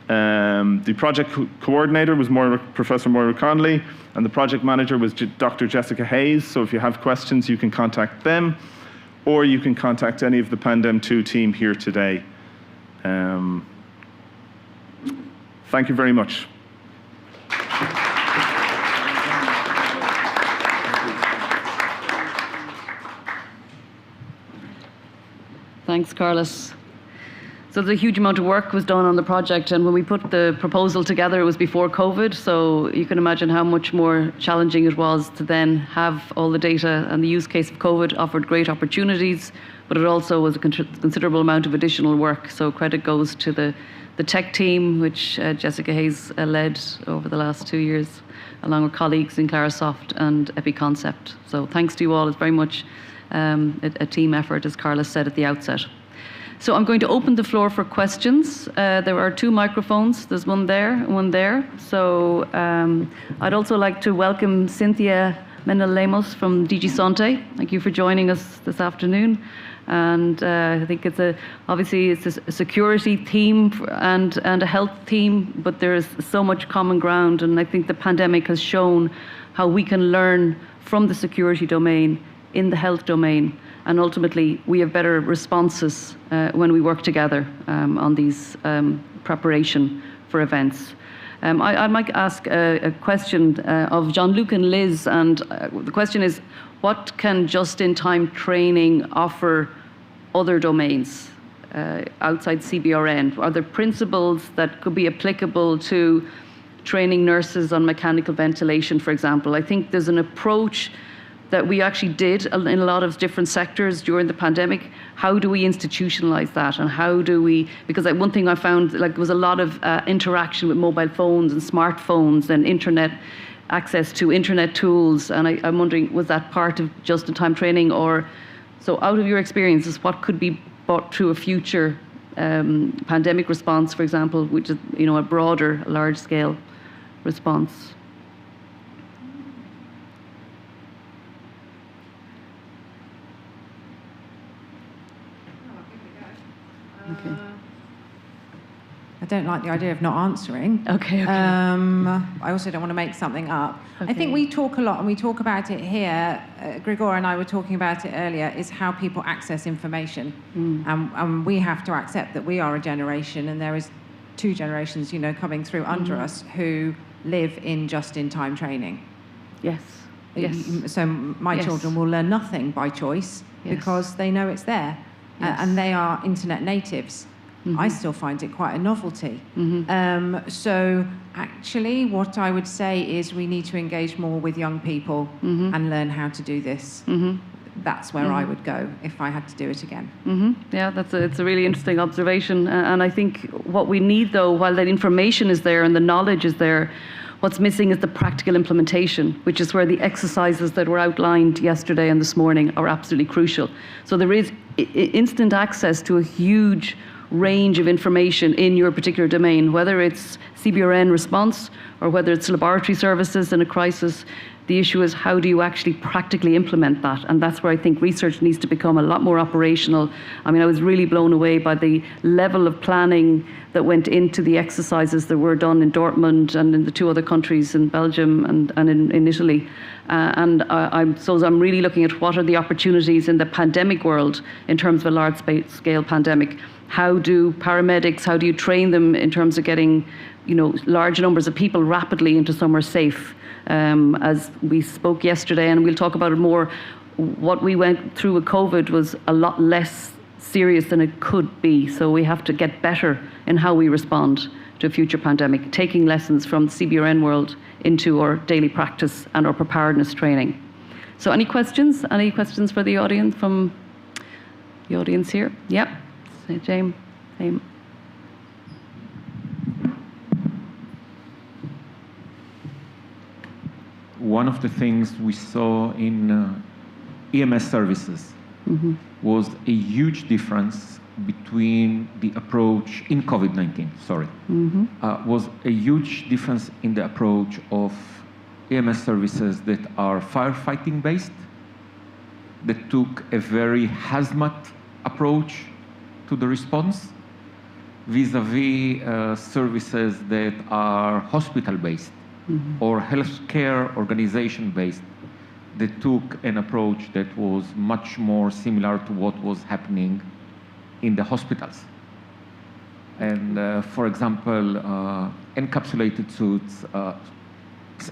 The project coordinator was Professor Moira Conley, and the project manager was Dr. Jessica Hayes. So if you have questions, you can contact them, or you can contact any of the PANDEM-2 team here today. Thank you very much. Thanks, Carlos. So there's a huge amount of work was done on the project, and when we put the proposal together, it was before COVID, so you can imagine how much more challenging it was to then have all the data, and the use case of COVID offered great opportunities, but it also was a considerable amount of additional work. So credit goes to the tech team, which Jessica Hayes led over the last 2 years, along with colleagues in Clarisoft and EpiConcept. So thanks to you all. It's very much a team effort, as Carlos said at the outset. So I'm going to open the floor for questions. There are 2 microphones. There's one there and one there. So I'd also like to welcome Cynthia Menel-Lemos from DG Sante. Thank you for joining us this afternoon. And I think obviously it's a security theme and a health theme, but there is so much common ground. And I think the pandemic has shown how we can learn from the security domain in the health domain. And ultimately, we have better responses when we work together on these preparation for events. I might ask a question of Jean-Luc and Liz, and the question is, what can just-in-time training offer other domains outside CBRN? Are there principles that could be applicable to training nurses on mechanical ventilation, for example? I think there's an approach that we actually did in a lot of different sectors during the pandemic. How do we institutionalize that, and how do we, because one thing I found, there was a lot of interaction with mobile phones and smartphones and internet, access to internet tools, and I'm wondering, was that part of just-in-time training? Or, so out of your experiences, what could be brought to a future pandemic response, for example, which is a broader, large-scale response? Okay. I don't like the idea of not answering. Okay. I also don't want to make something up. Okay. I think we talk a lot, and we talk about it here. Grigor and I were talking about it earlier, is how people access information. And we have to accept that we are a generation, and there is 2 generations, coming through under us who live in just-in-time training. Yes. Yes. So my children will learn nothing by choice because they know it's there. And they are internet natives. I still find it quite a novelty. So actually, what I would say is we need to engage more with young people and learn how to do this. That's where I would go if I had to do it again. Yeah, it's a really interesting observation. And I think what we need, though, while that information is there and the knowledge is there, what's missing is the practical implementation, which is where the exercises that were outlined yesterday and this morning are absolutely crucial. So there is instant access to a huge range of information in your particular domain, whether it's CBRN response or whether it's laboratory services in a crisis. The issue is, how do you actually practically implement that? And that's where I think research needs to become a lot more operational. I mean, I was really blown away by the level of planning that went into the exercises that were done in Dortmund and in the 2 other countries, in Belgium and in Italy. I'm really looking at what are the opportunities in the pandemic world in terms of a large-scale pandemic. How do paramedics, how do you train them in terms of getting large numbers of people rapidly into somewhere safe? As we spoke yesterday, and we'll talk about it more, what we went through with COVID was a lot less serious than it could be. So we have to get better in how we respond to a future pandemic, taking lessons from the CBRN world into our daily practice and our preparedness training. So any questions? Any questions for the audience from the audience here. Yep. So, James. Same. One of the things we saw in EMS services was a huge difference between the approach in COVID-19, was a huge difference in the approach of EMS services that are firefighting based, that took a very hazmat approach to the response, vis-a-vis services that are hospital based or healthcare organization based, that took an approach that was much more similar to what was happening in the hospitals. And for example, encapsulated suits,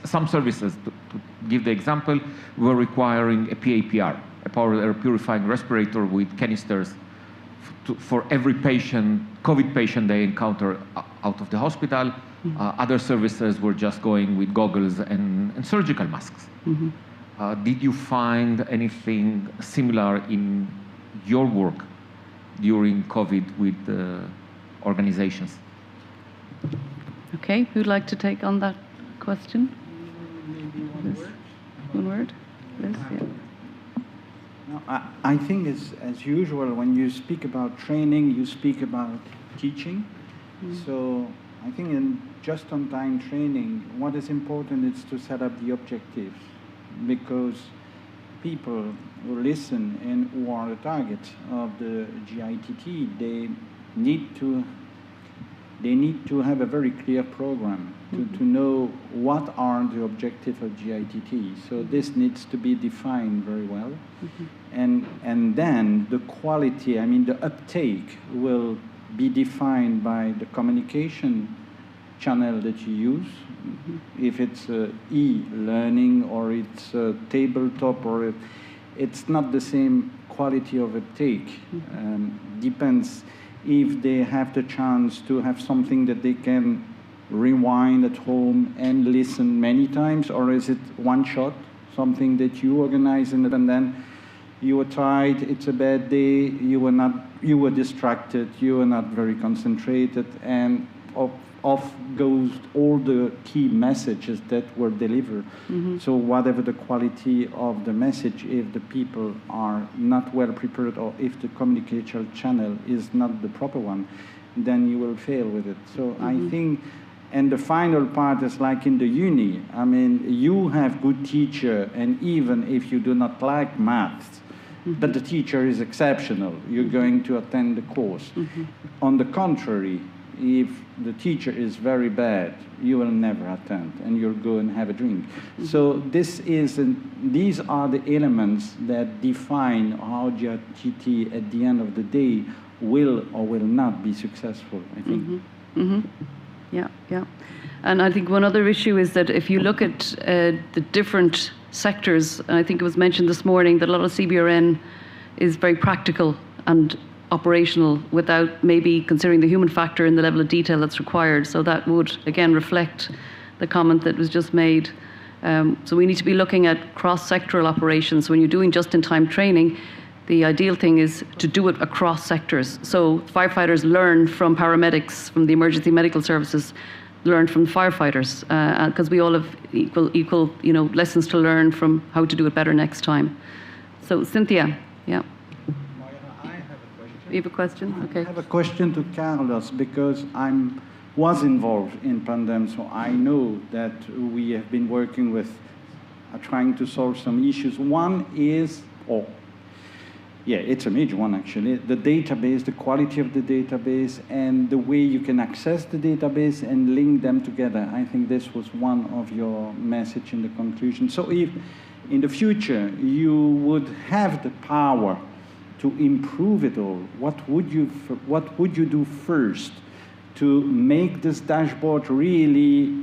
some services, to give the example, were requiring a PAPR, a power air purifying respirator with canisters for every patient, COVID patient they encounter out of the hospital. Other services were just going with goggles and surgical masks. Did you find anything similar in your work during COVID with organizations? Okay, who'd like to take on that question? Maybe one word. Liz, yeah. No, I think as usual, when you speak about training, you speak about teaching. So I think in just-on-time training, what is important is to set up the objectives, because people who listen and who are the target of the GITT, they need to have a very clear program to know what are the objectives of GITT. So this needs to be defined very well. And then the quality, I mean the uptake, will be defined by the communication channel that you use. If it's e-learning or it's tabletop, or it's not the same quality of uptake. Depends if they have the chance to have something that they can rewind at home and listen many times, or is it one shot, something that you organize and then you were tired, it's a bad day, you were distracted, you were not very concentrated, and off goes all the key messages that were delivered. So whatever the quality of the message, if the people are not well prepared or if the communication channel is not the proper one, then you will fail with it. So I think, and the final part is like in the uni, I mean, you have good teacher, and even if you do not like maths, but the teacher is exceptional, you're going to attend the course. On the contrary, if the teacher is very bad, you will never attend, and you'll go and have a drink. So these are the elements that define how GITT at the end of the day will or will not be successful, I think. Yeah, yeah. And I think one other issue is that if you look at the different sectors, and I think it was mentioned this morning that a lot of CBRN is very practical and operational without maybe considering the human factor in the level of detail that's required. So that would, again, reflect the comment that was just made. So we need to be looking at cross-sectoral operations. When you're doing just-in-time training, the ideal thing is to do it across sectors. So firefighters learn from paramedics, from the emergency medical services, learn from firefighters, because we all have equal lessons to learn from how to do it better next time. So Cynthia, yeah. You have a question? Okay. I have a question to Carlos, because I was involved in Pandem, so I know that we have been working with trying to solve some issues. One is, it's a major one actually, the database, the quality of the database, and the way you can access the database and link them together. I think this was one of your message in the conclusion. So if in the future you would have the power to improve it all, what would you do first to make this dashboard really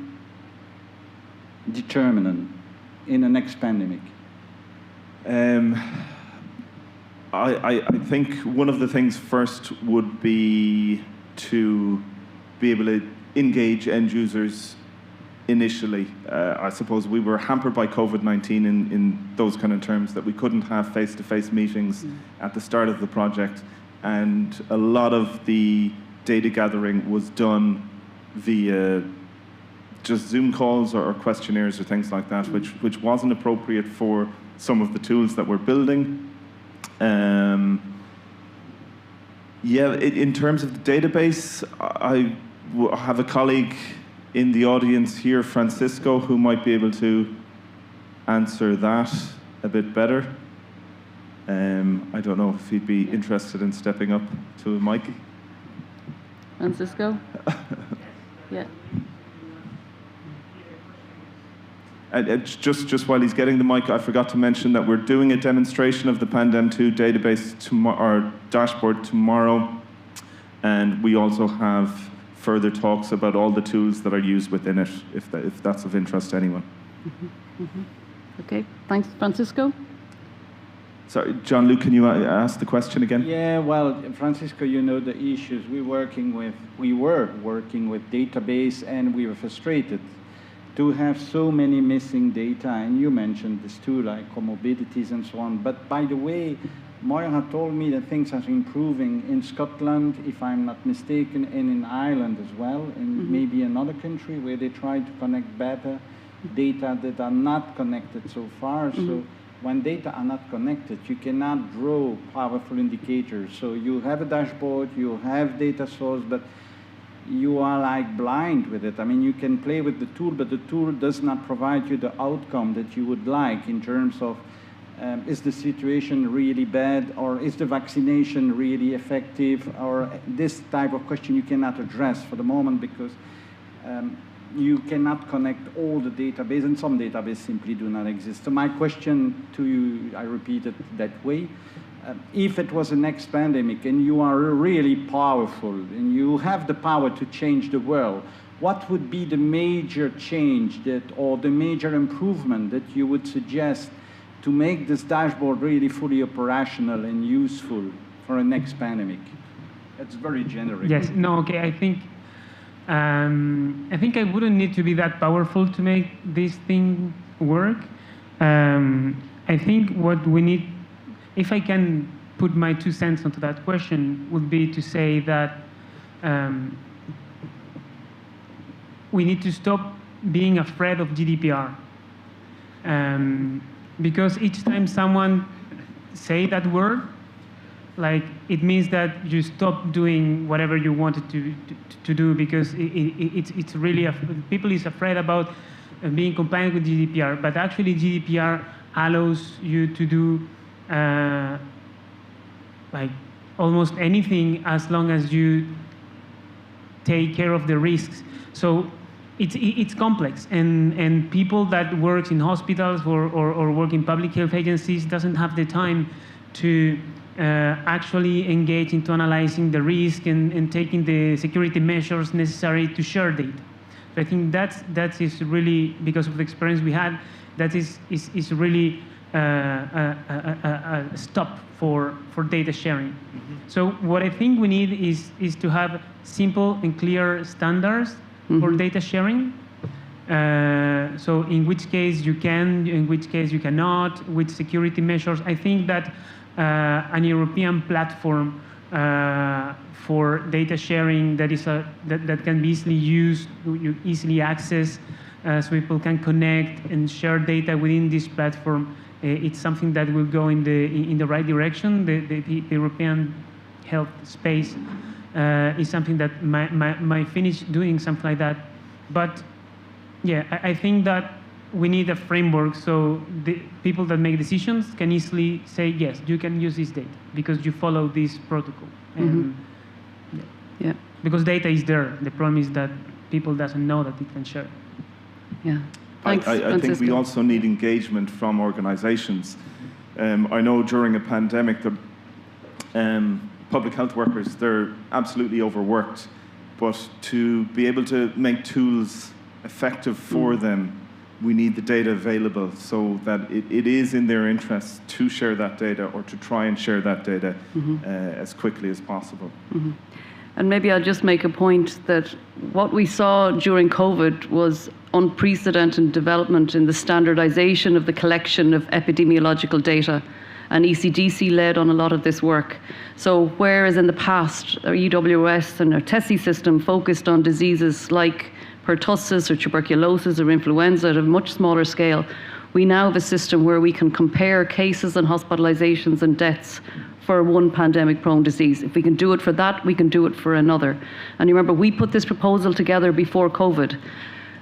determinant in the next pandemic? I think one of the things first would be to be able to engage end users initially. I suppose we were hampered by COVID-19 in those kind of terms, that we couldn't have face-to-face meetings at the start of the project, and a lot of the data gathering was done via just Zoom calls or questionnaires or things like that, which wasn't appropriate for some of the tools that we're building. Yeah, in terms of the database, I have a colleague in the audience here, Francisco, who might be able to answer that a bit better. I don't know if he'd be interested in stepping up to a mic. Francisco? Yeah. And just while he's getting the mic, I forgot to mention that we're doing a demonstration of the PANDEM-2 database or dashboard tomorrow, and we also have further talks about all the tools that are used within it, if that's of interest to anyone. Okay, thanks, Francisco. Sorry, John-Luc, can you ask the question again? Yeah, well, Francisco, you know the issues. We were working with database, and we were frustrated to have so many missing data, and you mentioned this too, like comorbidities and so on. But by the way, Moira told me that things are improving in Scotland, if I'm not mistaken, and in Ireland as well, and maybe another country where they try to connect better data that are not connected so far. So when data are not connected, you cannot draw powerful indicators. So you have a dashboard, you have data source, but you are like blind with it. I mean, you can play with the tool, but the tool does not provide you the outcome that you would like in terms of is the situation really bad, or is the vaccination really effective, or this type of question you cannot address for the moment because you cannot connect all the database, and some databases simply do not exist. So my question to you, I repeat it that way, if it was a next pandemic and you are really powerful and you have the power to change the world, what would be the major change or the major improvement that you would suggest to make this dashboard really fully operational and useful for a next pandemic? That's very generic. Yes, no, okay, I think I wouldn't need to be that powerful to make this thing work. I think what we need, if I can put my 2 cents onto that question, would be to say that we need to stop being afraid of GDPR. Because each time someone say that word, like it means that you stop doing whatever you wanted to do, because it's really, people is afraid about being compliant with GDPR, but actually GDPR allows you to do like almost anything as long as you take care of the risks. So it's complex, and people that work in hospitals or work in public health agencies doesn't have the time to actually engage into analyzing the risk and taking the security measures necessary to share data. So I think that is really, because of the experience we had, that is really a stop for data sharing. So what I think we need is to have simple and clear standards for data sharing. So in which case you can, in which case you cannot, with security measures. I think that an European platform for data sharing that can be easily used, you easily access, so people can connect and share data within this platform. It's something that will go in the right direction. The European health space is something that might finish doing something like that. But yeah, I think that we need a framework so the people that make decisions can easily say, yes, you can use this data because you follow this protocol. And yeah. Because data is there. The problem is that people doesn't know that it can share. Yeah. I think we also need engagement from organizations. I know during a pandemic, the public health workers, they're absolutely overworked, but to be able to make tools effective for them, we need the data available so that it is in their interest to share that data or to try and share that data as quickly as possible. And maybe I'll just make a point that what we saw during COVID was unprecedented development in the standardization of the collection of epidemiological data. And ECDC led on a lot of this work. So whereas in the past, our EWS and our TESI system focused on diseases like pertussis or tuberculosis or influenza at a much smaller scale, we now have a system where we can compare cases and hospitalizations and deaths for one pandemic-prone disease. If we can do it for that, we can do it for another. And you remember, we put this proposal together before COVID.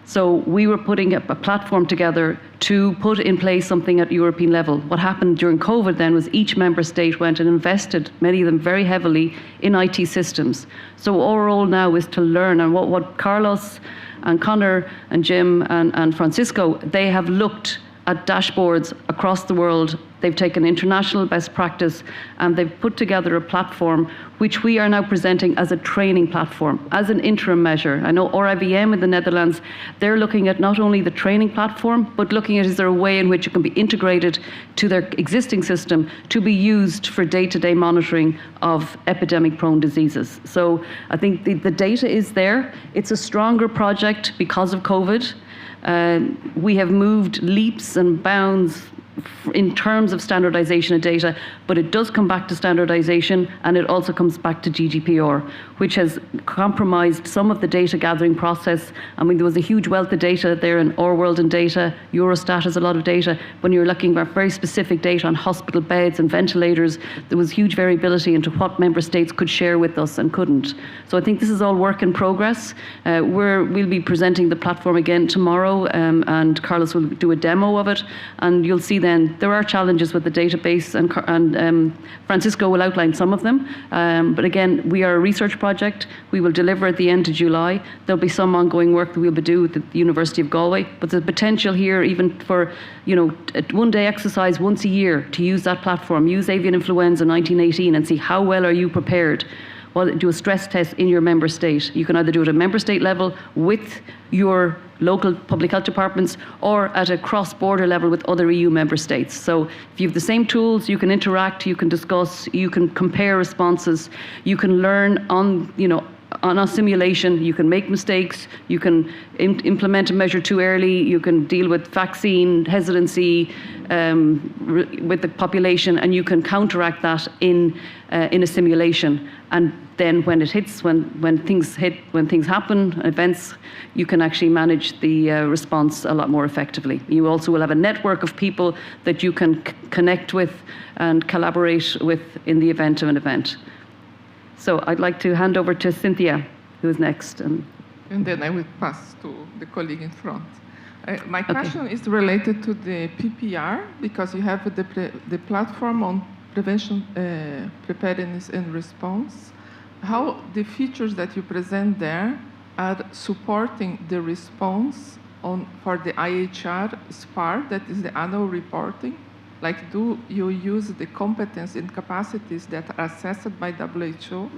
So we were putting a platform together to put in place something at European level. What happened during COVID then was each member state went and invested, many of them very heavily, in IT systems. So our role now is to learn, and what Carlos and Connor and Jim and Francisco, they have looked at dashboards across the world. They've taken international best practice and they've put together a platform which we are now presenting as a training platform, as an interim measure. I know RIVM in the Netherlands, they're looking at not only the training platform, but looking at is there a way in which it can be integrated to their existing system to be used for day-to-day monitoring of epidemic-prone diseases. So I think the data is there. It's a stronger project because of COVID. We have moved leaps and bounds in terms of standardization of data, but it does come back to standardization, and it also comes back to GDPR, which has compromised some of the data gathering process. I mean, there was a huge wealth of data there in our world and data. Eurostat has a lot of data. When you're looking at very specific data on hospital beds and ventilators, there was huge variability into what member states could share with us and couldn't. So I think this is all work in progress. We'll be presenting the platform again tomorrow, and Carlos will do a demo of it, and you'll see then there are challenges with the database, and Francisco will outline some of them. But again, we are a research project. We will deliver at the end of July. There'll be some ongoing work that we'll be doing with the University of Galway, but there's potential here even for, a one-day exercise once a year to use that platform, use avian influenza 1918 and see how well are you prepared. Well, do a stress test in your member state. You can either do it at member state level with your local public health departments or at a cross-border level with other EU member states. So if you have the same tools, you can interact, you can discuss, you can compare responses, you can learn on a simulation, you can make mistakes, you can implement a measure too early, you can deal with vaccine hesitancy with the population, and you can counteract that in a simulation. And then when it hits, when things happen, events, you can actually manage the response a lot more effectively. You also will have a network of people that you can connect with and collaborate with in the event of an event. So I'd like to hand over to Cynthia, who is next. And then I will pass to the colleague in front. My question is related to the PPR, because you have the platform on prevention, preparedness and response. How the features that you present there are supporting the response for the IHR SPAR, that is the annual reporting? Like, do you use the competence and capacities that are assessed by WHO?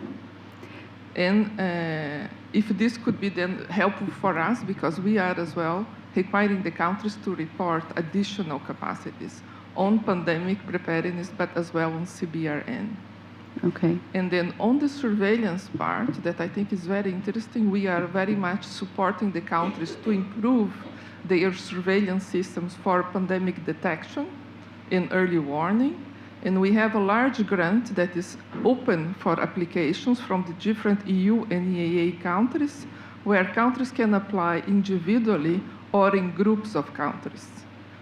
And if this could be then helpful for us, because we are as well requiring the countries to report additional capacities on pandemic preparedness, but as well on CBRN. Okay. And then on the surveillance part, that I think is very interesting, we are very much supporting the countries to improve their surveillance systems for pandemic detection in early warning. And we have a large grant that is open for applications from the different EU and EAA countries, where countries can apply individually or in groups of countries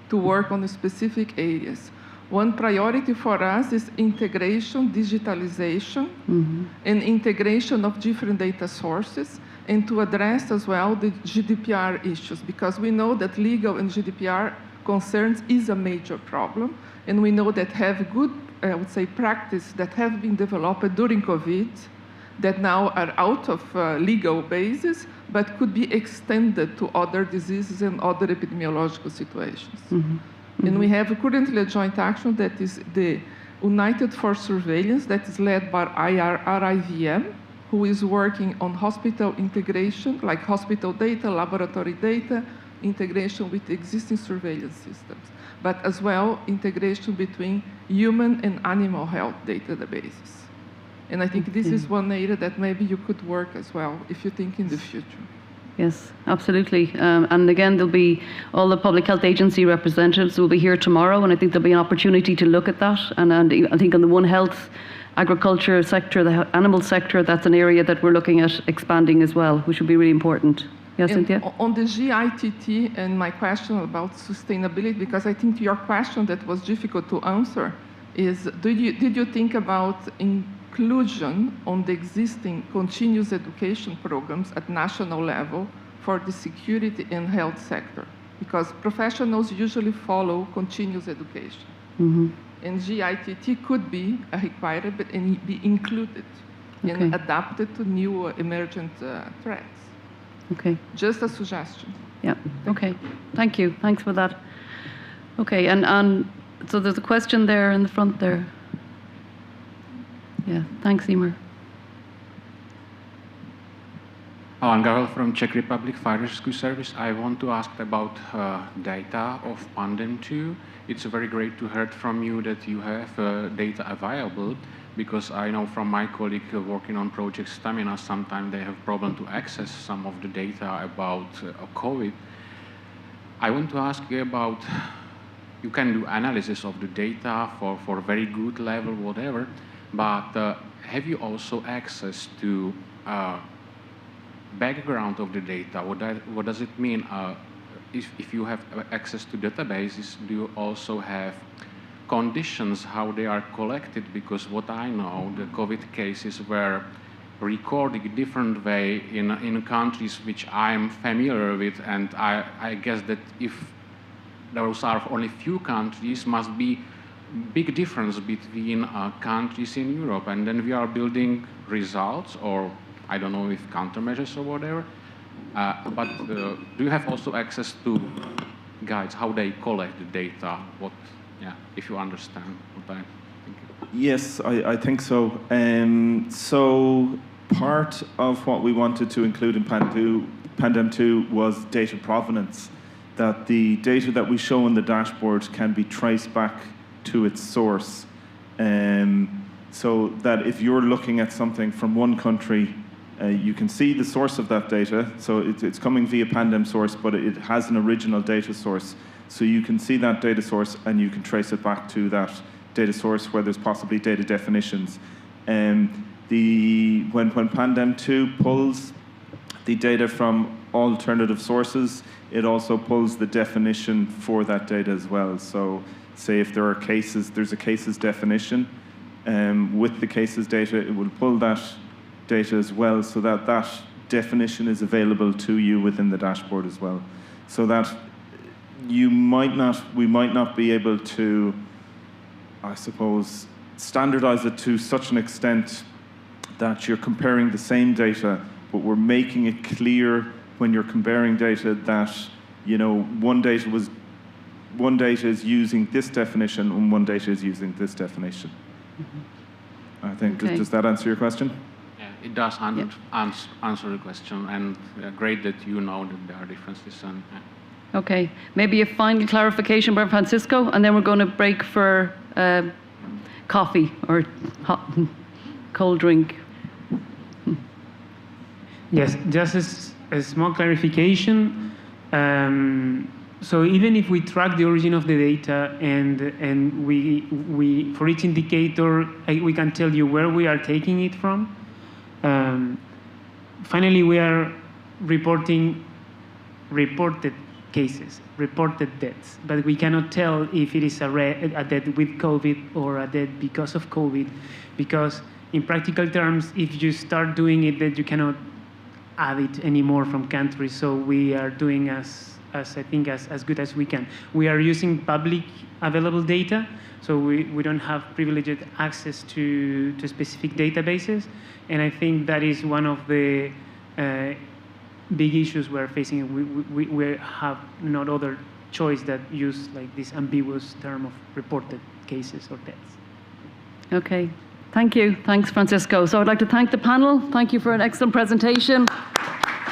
to work on specific areas. One priority for us is integration, digitalization, and integration of different data sources, and to address as well the GDPR issues, because we know that legal and GDPR concerns is a major problem, and we know that have good, I would say, practice that have been developed during COVID that now are out of legal basis, but could be extended to other diseases and other epidemiological situations. And we have currently a joint action that is the United for Surveillance that is led by RIVM, who is working on hospital integration, like hospital data, laboratory data, integration with existing surveillance systems, but as well integration between human and animal health databases. And I think this is one area that maybe you could work as well if you think in the future. Yes, absolutely. And again, there'll be all the public health agency representatives will be here tomorrow, and I think there'll be an opportunity to look at that. And I think on the One Health agriculture sector, the animal sector, that's an area that we're looking at expanding as well, which will be really important. Yes, Cynthia? On the GITT and my question about sustainability, because I think your question that was difficult to answer is, did you think about inclusion on the existing continuous education programs at national level for the security and health sector? Because professionals usually follow continuous education. Mm-hmm. And GITT could be a requirement and be included and adapted to new emergent threats. Okay. Just a suggestion. Yeah, okay. Thank you. Thanks for that. Okay, and so there's a question there in the front there. Yeah, thanks, Emer. I'm Karel from Czech Republic Fire Rescue Service. I want to ask about data of PANDEM-2. It's very great to hear from you that you have data available, because I know from my colleague working on Project Stamina, sometimes they have problem to access some of the data about COVID. I want to ask you about, you can do analysis of the data for very good level, whatever, but have you also access to background of the data? What does it mean? If you have access to databases, do you also have conditions how they are collected? Because what I know, the COVID cases were recorded a different way in countries which I'm familiar with, and I guess that if those are only few countries, must be big difference between countries in Europe, and then we are building results, or I don't know if countermeasures or whatever, but do you have also access to guides, how they collect the data, if you understand what I think? Yes, I think so. So part of what we wanted to include in PANDEM-2 was data provenance, that the data that we show on the dashboard can be traced back to its source. So that if you're looking at something from one country, you can see the source of that data. So it's coming via Pandem source, but it has an original data source. So you can see that data source and you can trace it back to that data source where there's possibly data definitions. When PANDEM-2 pulls the data from alternative sources, it also pulls the definition for that data as well. So say if there are cases, there's a cases definition. With the cases data, it will pull that data as well, so that that definition is available to you within the dashboard as well. So that we might not be able to, I suppose, standardize it to such an extent that you're comparing the same data, but we're making it clear when you're comparing data that, you know, one data is using this definition and one data is using this definition. Mm-hmm. I think, does that answer your question? Yeah, it does answer the question, and great that you know that there are differences. And, Okay, maybe a final clarification by Francisco, and then we're going to break for coffee or hot, cold drink. Yes, just a small clarification. So even if we track the origin of the data and we for each indicator we can tell you where we are taking it from. Finally, we are reporting reported cases, reported deaths, but we cannot tell if it is a death with COVID or a death because of COVID, because in practical terms, if you start doing it, then you cannot add it anymore from countries. So we are doing as I think as good as we can. We are using public available data, so we don't have privileged access to specific databases, and I think that is one of the big issues we're facing. We have not other choice that use like this ambiguous term of reported cases or deaths. Okay, thank you. Thanks, Francisco. So I'd like to thank the panel. Thank you for an excellent presentation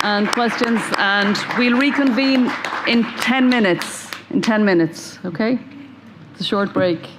and questions, and we'll reconvene in 10 minutes. In 10 minutes, okay? It's a short break.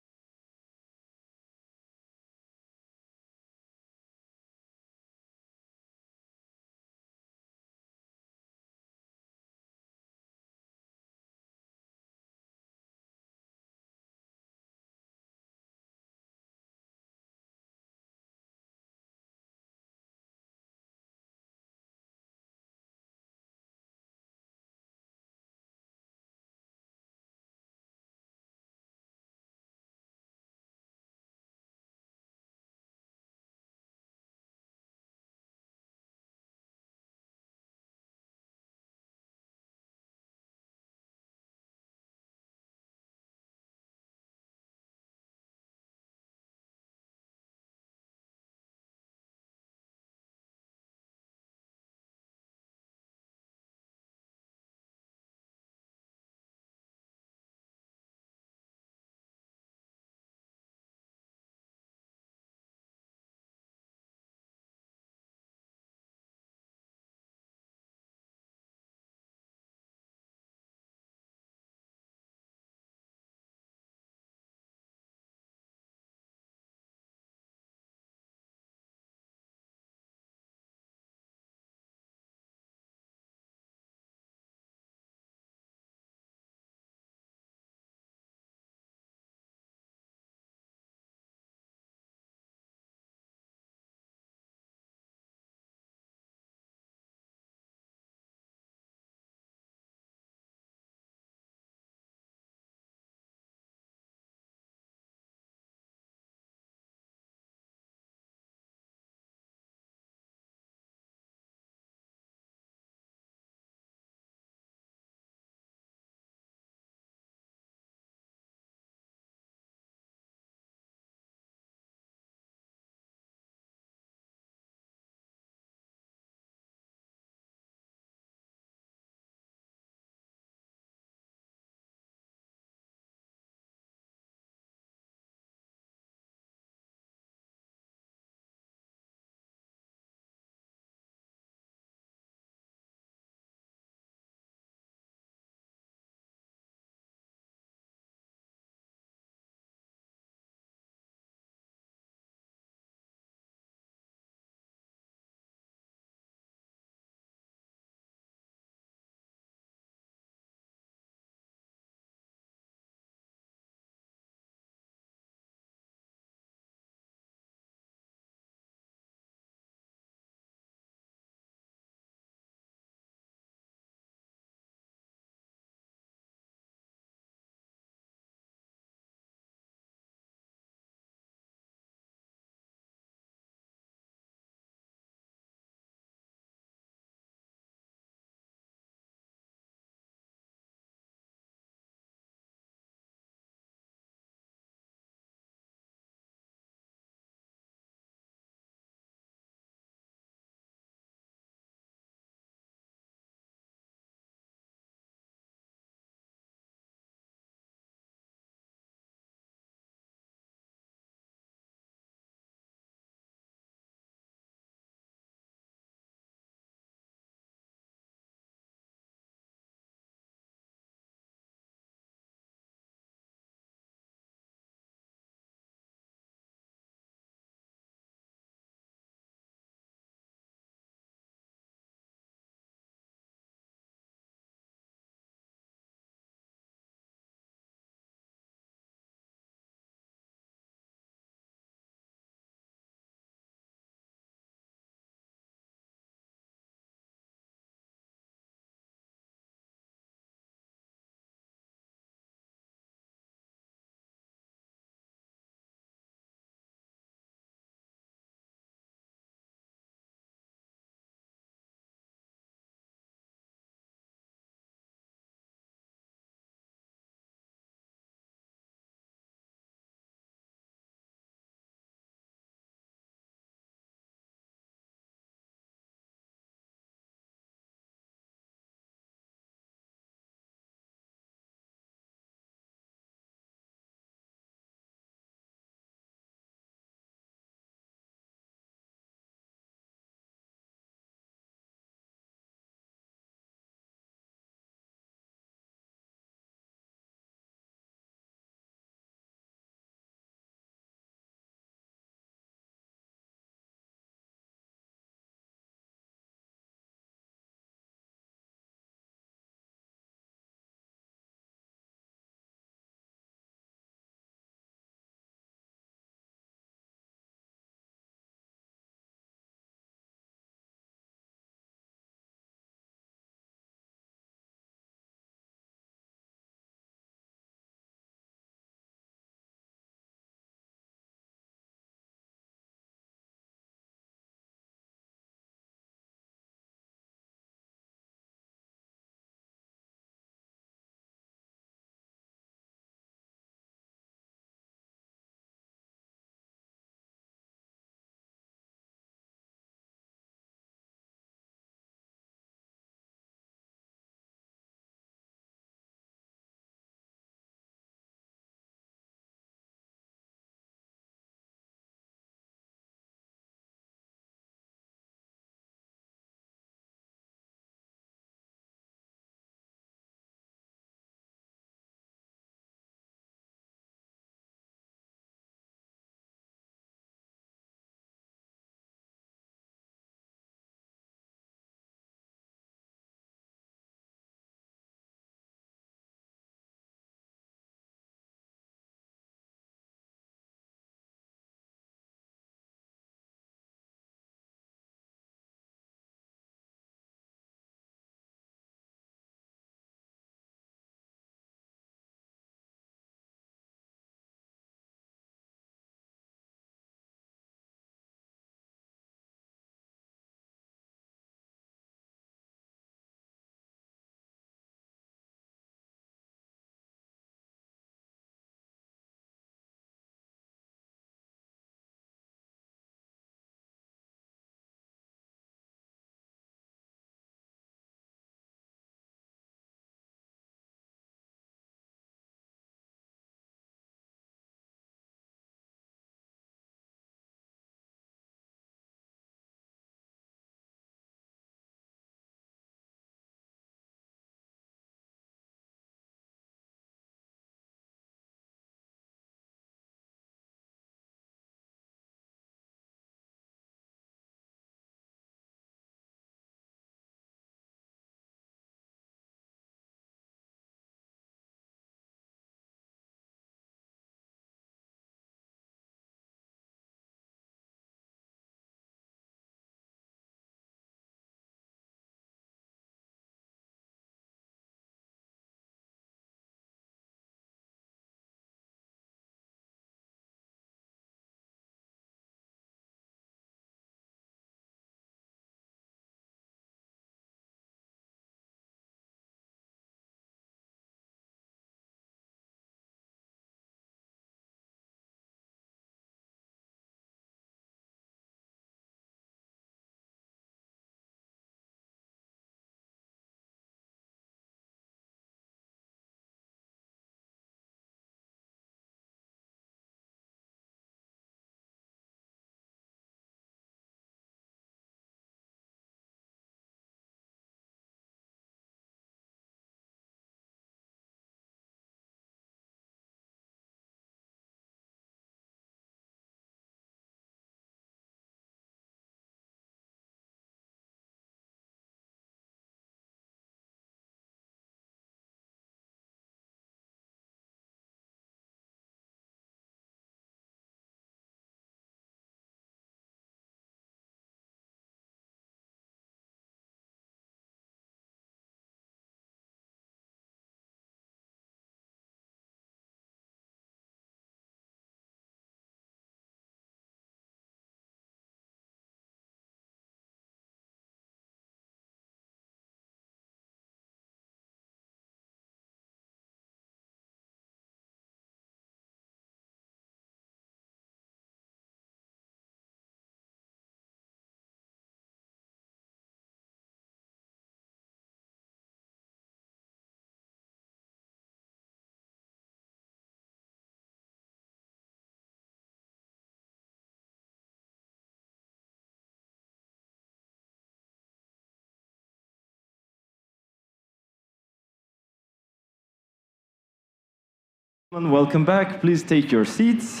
Welcome back. Please take your seats.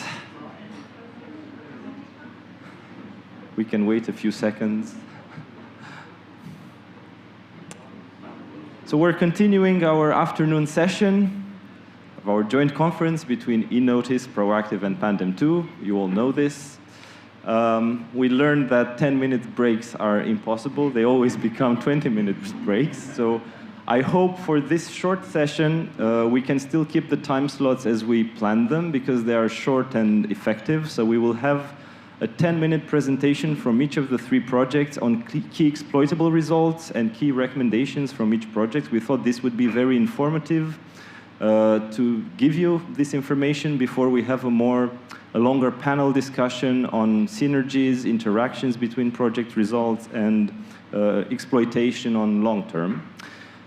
We can wait a few seconds. So we're continuing our afternoon session of our joint conference between eNOTICE, Proactive, and PANDEM-2. You all know this. We learned that 10-minute breaks are impossible. They always become 20-minute breaks. So I hope for this short session, we can still keep the time slots as we planned them, because they are short and effective. So we will have a 10-minute presentation from each of the 3 projects on key exploitable results and key recommendations from each project. We thought this would be very informative to give you this information before we have a longer panel discussion on synergies, interactions between project results, and exploitation on long term.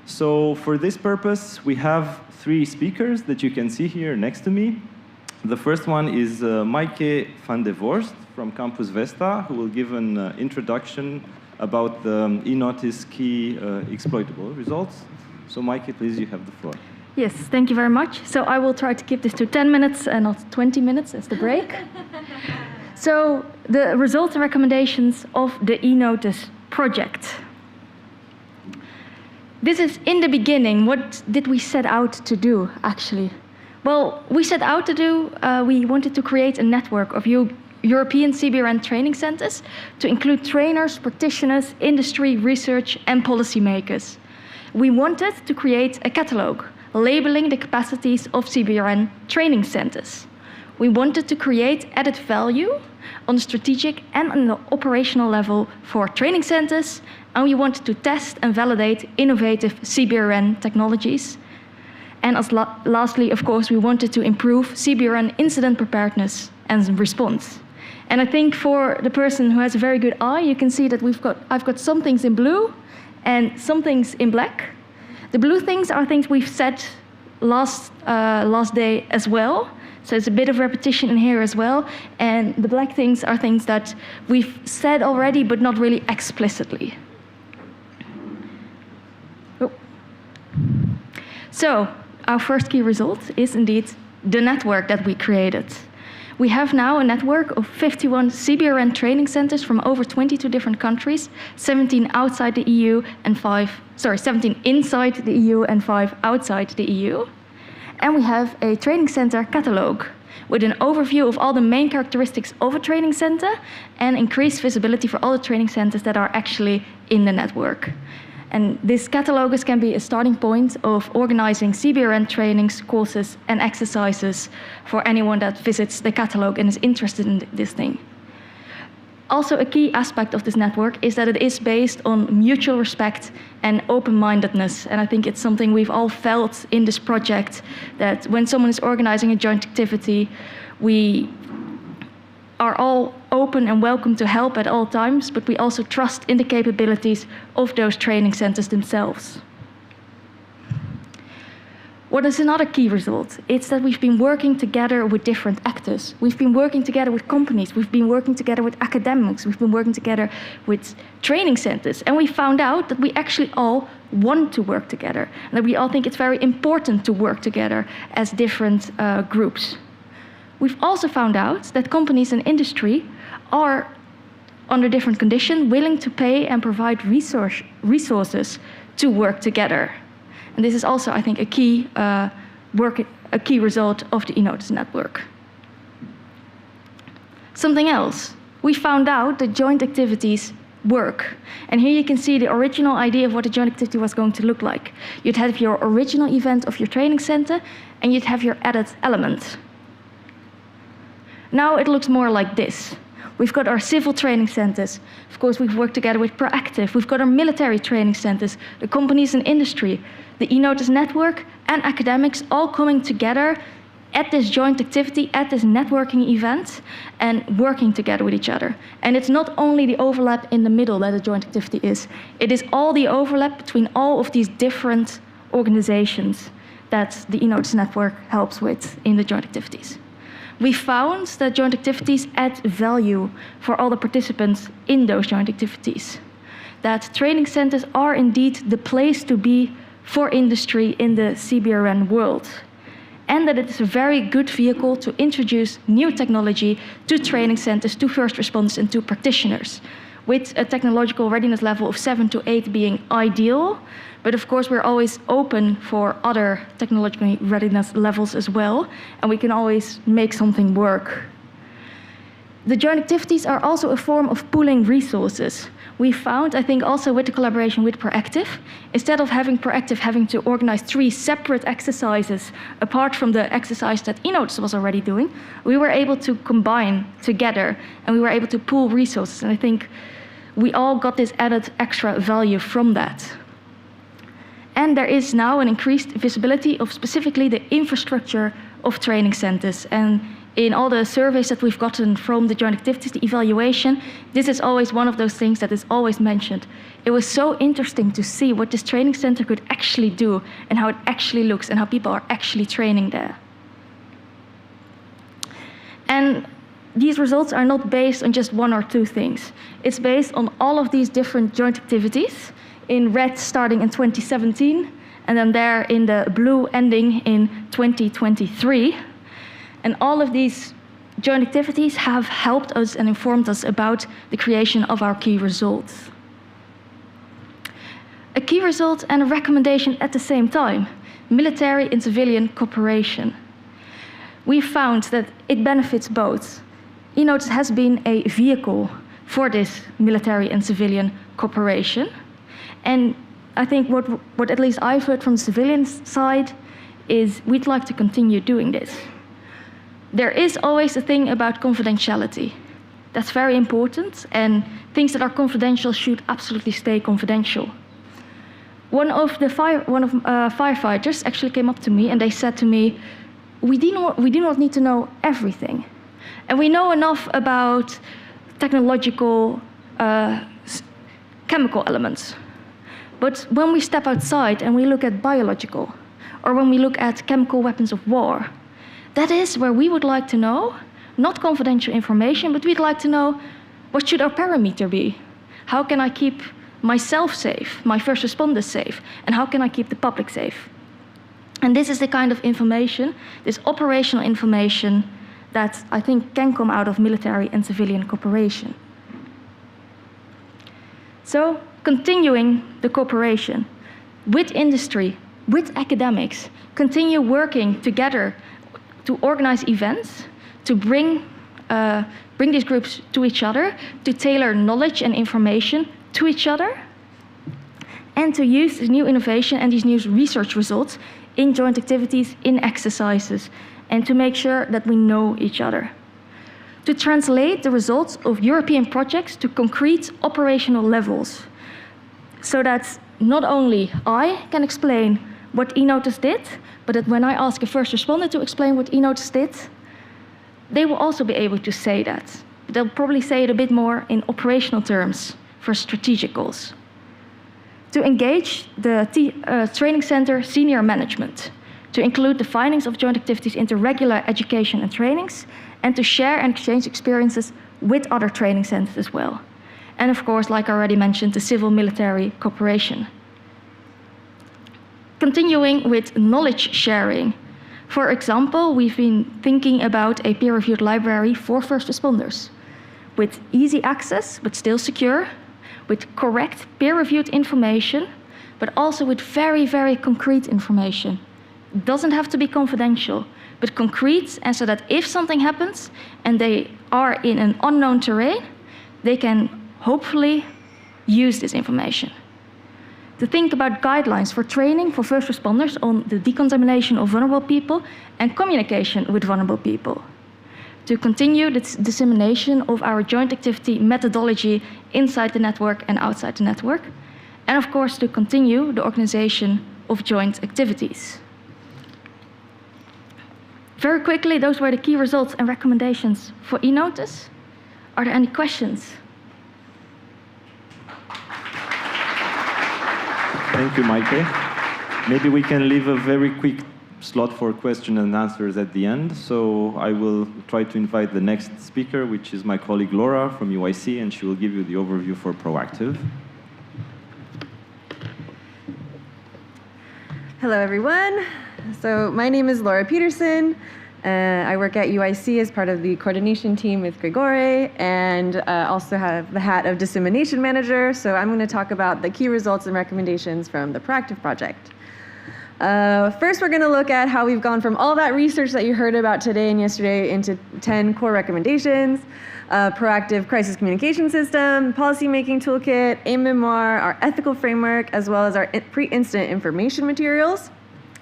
So for this purpose, we have 3 speakers that you can see here next to me. The first one is Maaike van der Vorst from Campus Vesta, who will give an introduction about the eNOTICE key exploitable results. So Maaike, please, you have the floor. Yes, thank you very much. So I will try to keep this to 10 minutes and not 20 minutes as the break. So the results and recommendations of the eNOTICE project. This is in the beginning. What did we set out to do, actually? Well, we set out to do, we wanted to create a network of European CBRN training centers to include trainers, practitioners, industry, research, and policymakers. We wanted to create a catalog labeling the capacities of CBRN training centers. We wanted to create added value on the strategic and on the operational level for training centers, and we wanted to test and validate innovative CBRN technologies. And lastly, of course, we wanted to improve CBRN incident preparedness and response. And I think for the person who has a very good eye, you can see that I've got some things in blue and some things in black. The blue things are things we've said last day as well. So it's a bit of repetition in here as well. And the black things are things that we've said already, but not really explicitly. Oh. So our first key result is indeed the network that we created. We have now a network of 51 CBRN training centers from over 22 different countries, 17 outside the EU and 17 inside the EU and 5 outside the EU. And we have a training center catalog with an overview of all the main characteristics of a training center and increased visibility for all the training centers that are actually in the network. And this catalog can be a starting point of organizing CBRN trainings, courses, and exercises for anyone that visits the catalog and is interested in this thing. Also, a key aspect of this network is that it is based on mutual respect and open-mindedness. And I think it's something we've all felt in this project, that when someone is organizing a joint activity, we are all open and welcome to help at all times, but we also trust in the capabilities of those training centers themselves. What is another key result? It's that we've been working together with different actors. We've been working together with companies. We've been working together with academics. We've been working together with training centers. And we found out that we actually all want to work together, and that we all think it's very important to work together as different groups. We've also found out that companies and industry are, under different conditions, willing to pay and provide resources to work together. And this is also, I think, a key result of the eNOTICE network. Something else. We found out that joint activities work. And here you can see the original idea of what a joint activity was going to look like. You'd have your original event of your training center, and you'd have your added element. Now it looks more like this. We've got our civil training centers. Of course, we've worked together with Proactive. We've got our military training centers, the companies and industry, the eNOTICE network, and academics all coming together at this joint activity, at this networking event, and working together with each other. And it's not only the overlap in the middle that a joint activity is. It is all the overlap between all of these different organizations that the eNOTICE network helps with in the joint activities. We found that joint activities add value for all the participants in those joint activities. That training centers are indeed the place to be for industry in the CBRN world. and that it is a very good vehicle to introduce new technology to training centers, to first responders, and to practitioners, with a technological readiness level of 7 to 8 being ideal. But of course, we're always open for other technological readiness levels as well, and we can always make something work. The joint activities are also a form of pooling resources. We found, I think, also with the collaboration with Proactive, instead of having Proactive having to organize 3 separate exercises apart from the exercise that eNOTICE was already doing, we were able to combine together and we were able to pool resources. And I think we all got this added extra value from that. And there is now an increased visibility of specifically the infrastructure of training centers. And in all the surveys that we've gotten from the joint activities, the evaluation, this is always one of those things that is always mentioned. It was so interesting to see what this training center could actually do and how it actually looks and how people are actually training there. And these results are not based on just 1 or 2 things. It's based on all of these different joint activities, in red starting in 2017, and then there in the blue ending in 2023. And all of these joint activities have helped us and informed us about the creation of our key results. A key result and a recommendation at the same time: military and civilian cooperation. We found that it benefits both. eNOTICE has been a vehicle for this military and civilian cooperation. And I think what at least I've heard from the civilian side is we'd like to continue doing this. There is always a thing about confidentiality. That's very important, and things that are confidential should absolutely stay confidential. One of firefighters actually came up to me and they said to me, we do not need to know everything. And we know enough about technological chemical elements. But when we step outside and we look at biological, or when we look at chemical weapons of war, that is where we would like to know, not confidential information, but we'd like to know, what should our parameter be? How can I keep myself safe, my first responders safe, and how can I keep the public safe? And this is the kind of information, this operational information, that I think can come out of military and civilian cooperation. So, continuing the cooperation with industry, with academics, continue working together to organize events, to bring these groups to each other, to tailor knowledge and information to each other, and to use this new innovation and these new research results in joint activities, in exercises, and to make sure that we know each other. To translate the results of European projects to concrete operational levels, so that not only I can explain what eNOTICE did, but that when I ask a first responder to explain what eNOTICE did, they will also be able to say that. But they'll probably say it a bit more in operational terms for strategic goals. To engage the training center senior management, to include the findings of joint activities into regular education and trainings, and to share and exchange experiences with other training centers as well. And of course, like I already mentioned, the civil-military cooperation. Continuing with knowledge sharing. For example, we've been thinking about a peer-reviewed library for first responders, with easy access, but still secure, with correct peer-reviewed information, but also with very, very concrete information. It doesn't have to be confidential, but concrete, and so that if something happens and they are in an unknown terrain, they can hopefully use this information. To think about guidelines for training for first responders on the decontamination of vulnerable people and communication with vulnerable people. To continue the dissemination of our joint activity methodology inside the network and outside the network. And of course, to continue the organization of joint activities. Very quickly, those were the key results and recommendations for eNOTICE. Are there any questions? Thank you, Maike. Maybe we can leave a very quick slot for question and answers at the end. So I will try to invite the next speaker, which is my colleague Laura from UIC, and she will give you the overview for Proactive. Hello, everyone. So my name is Laura Peterson. I work at UIC as part of the coordination team with Grigore, and also have the hat of dissemination manager. So I'm going to talk about the key results and recommendations from the Proactive project. First, we're going to look at how we've gone from all that research that you heard about today and yesterday into 10 core recommendations. Proactive crisis communication system, policy-making toolkit, a memoir, our ethical framework, as well as our pre-incident information materials.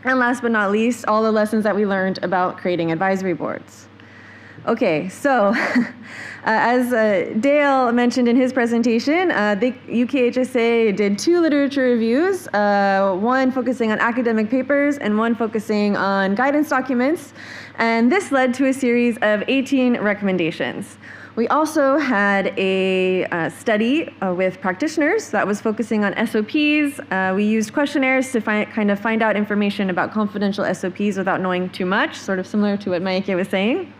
And last but not least, all the lessons that we learned about creating advisory boards. Okay, so as Dale mentioned in his presentation, the UKHSA did 2 literature reviews, one focusing on academic papers and one focusing on guidance documents. And this led to a series of 18 recommendations. We also had a study with practitioners that was focusing on SOPs. We used questionnaires to find out information about confidential SOPs without knowing too much, sort of similar to what Maike was saying.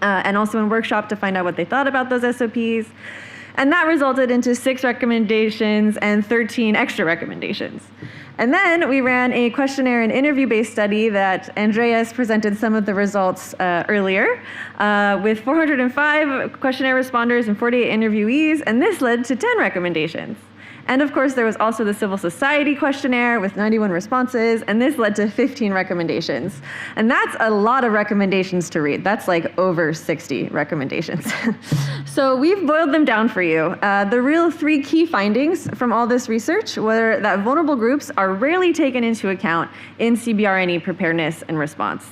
And also in workshop to find out what they thought about those SOPs. And that resulted into 6 recommendations and 13 extra recommendations. And then we ran a questionnaire and interview-based study that Andreas presented some of the results earlier, with 405 questionnaire responders and 48 interviewees, and this led to 10 recommendations. And of course, there was also the civil society questionnaire with 91 responses, and this led to 15 recommendations. And that's a lot of recommendations to read. That's like over 60 recommendations. So we've boiled them down for you. The real 3 key findings from all this research were that vulnerable groups are rarely taken into account in CBRNE preparedness and response.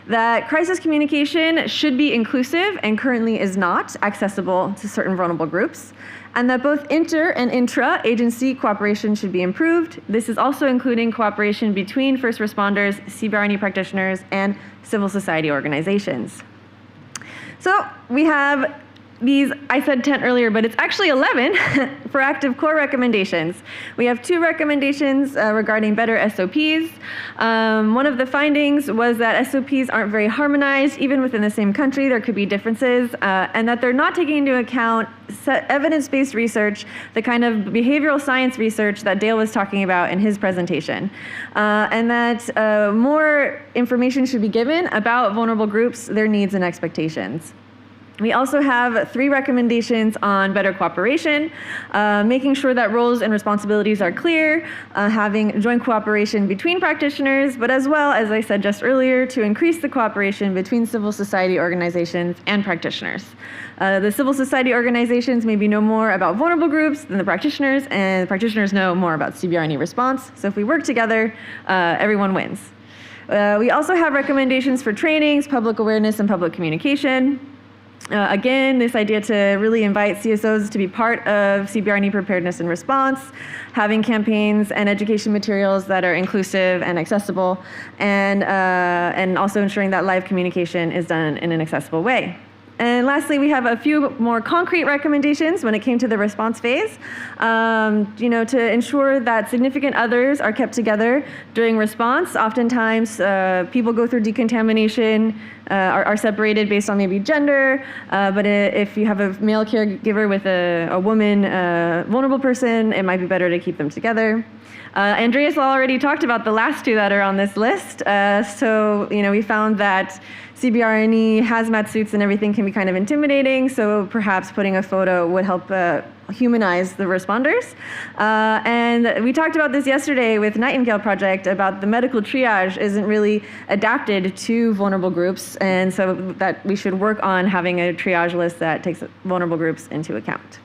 That crisis communication should be inclusive and currently is not accessible to certain vulnerable groups. And that both inter and intra-agency cooperation should be improved. This is also including cooperation between first responders, CBRNE practitioners, and civil society organizations. So we have these, I said 10 earlier, but it's actually 11 proactive core recommendations. We have 2 recommendations regarding better SOPs. One of the findings was that SOPs aren't very harmonized. Even within the same country, there could be differences, and that they're not taking into account evidence-based research, the kind of behavioral science research that Dale was talking about in his presentation. And that more information should be given about vulnerable groups, their needs and expectations. We also have 3 recommendations on better cooperation, making sure that roles and responsibilities are clear, having joint cooperation between practitioners, but as well, as I said just earlier, to increase the cooperation between civil society organizations and practitioners. The civil society organizations maybe know more about vulnerable groups than the practitioners, and the practitioners know more about CBRNE response. So if we work together, everyone wins. We also have recommendations for trainings, public awareness, and public communication. Again, this idea to really invite CSOs to be part of CBRNE preparedness and response, having campaigns and education materials that are inclusive and accessible, and also ensuring that live communication is done in an accessible way. And lastly, we have a few more concrete recommendations when it came to the response phase. To ensure that significant others are kept together during response. Oftentimes, people go through decontamination, are separated based on maybe gender, but if you have a male caregiver with a woman, vulnerable person, it might be better to keep them together. Andreas already talked about the last 2 that are on this list. We found that CBRNE hazmat suits and everything can be kind of intimidating, so perhaps putting a photo would help humanize the responders. And we talked about this yesterday with Nightingale Project about the medical triage isn't really adapted to vulnerable groups, and so that we should work on having a triage list that takes vulnerable groups into account.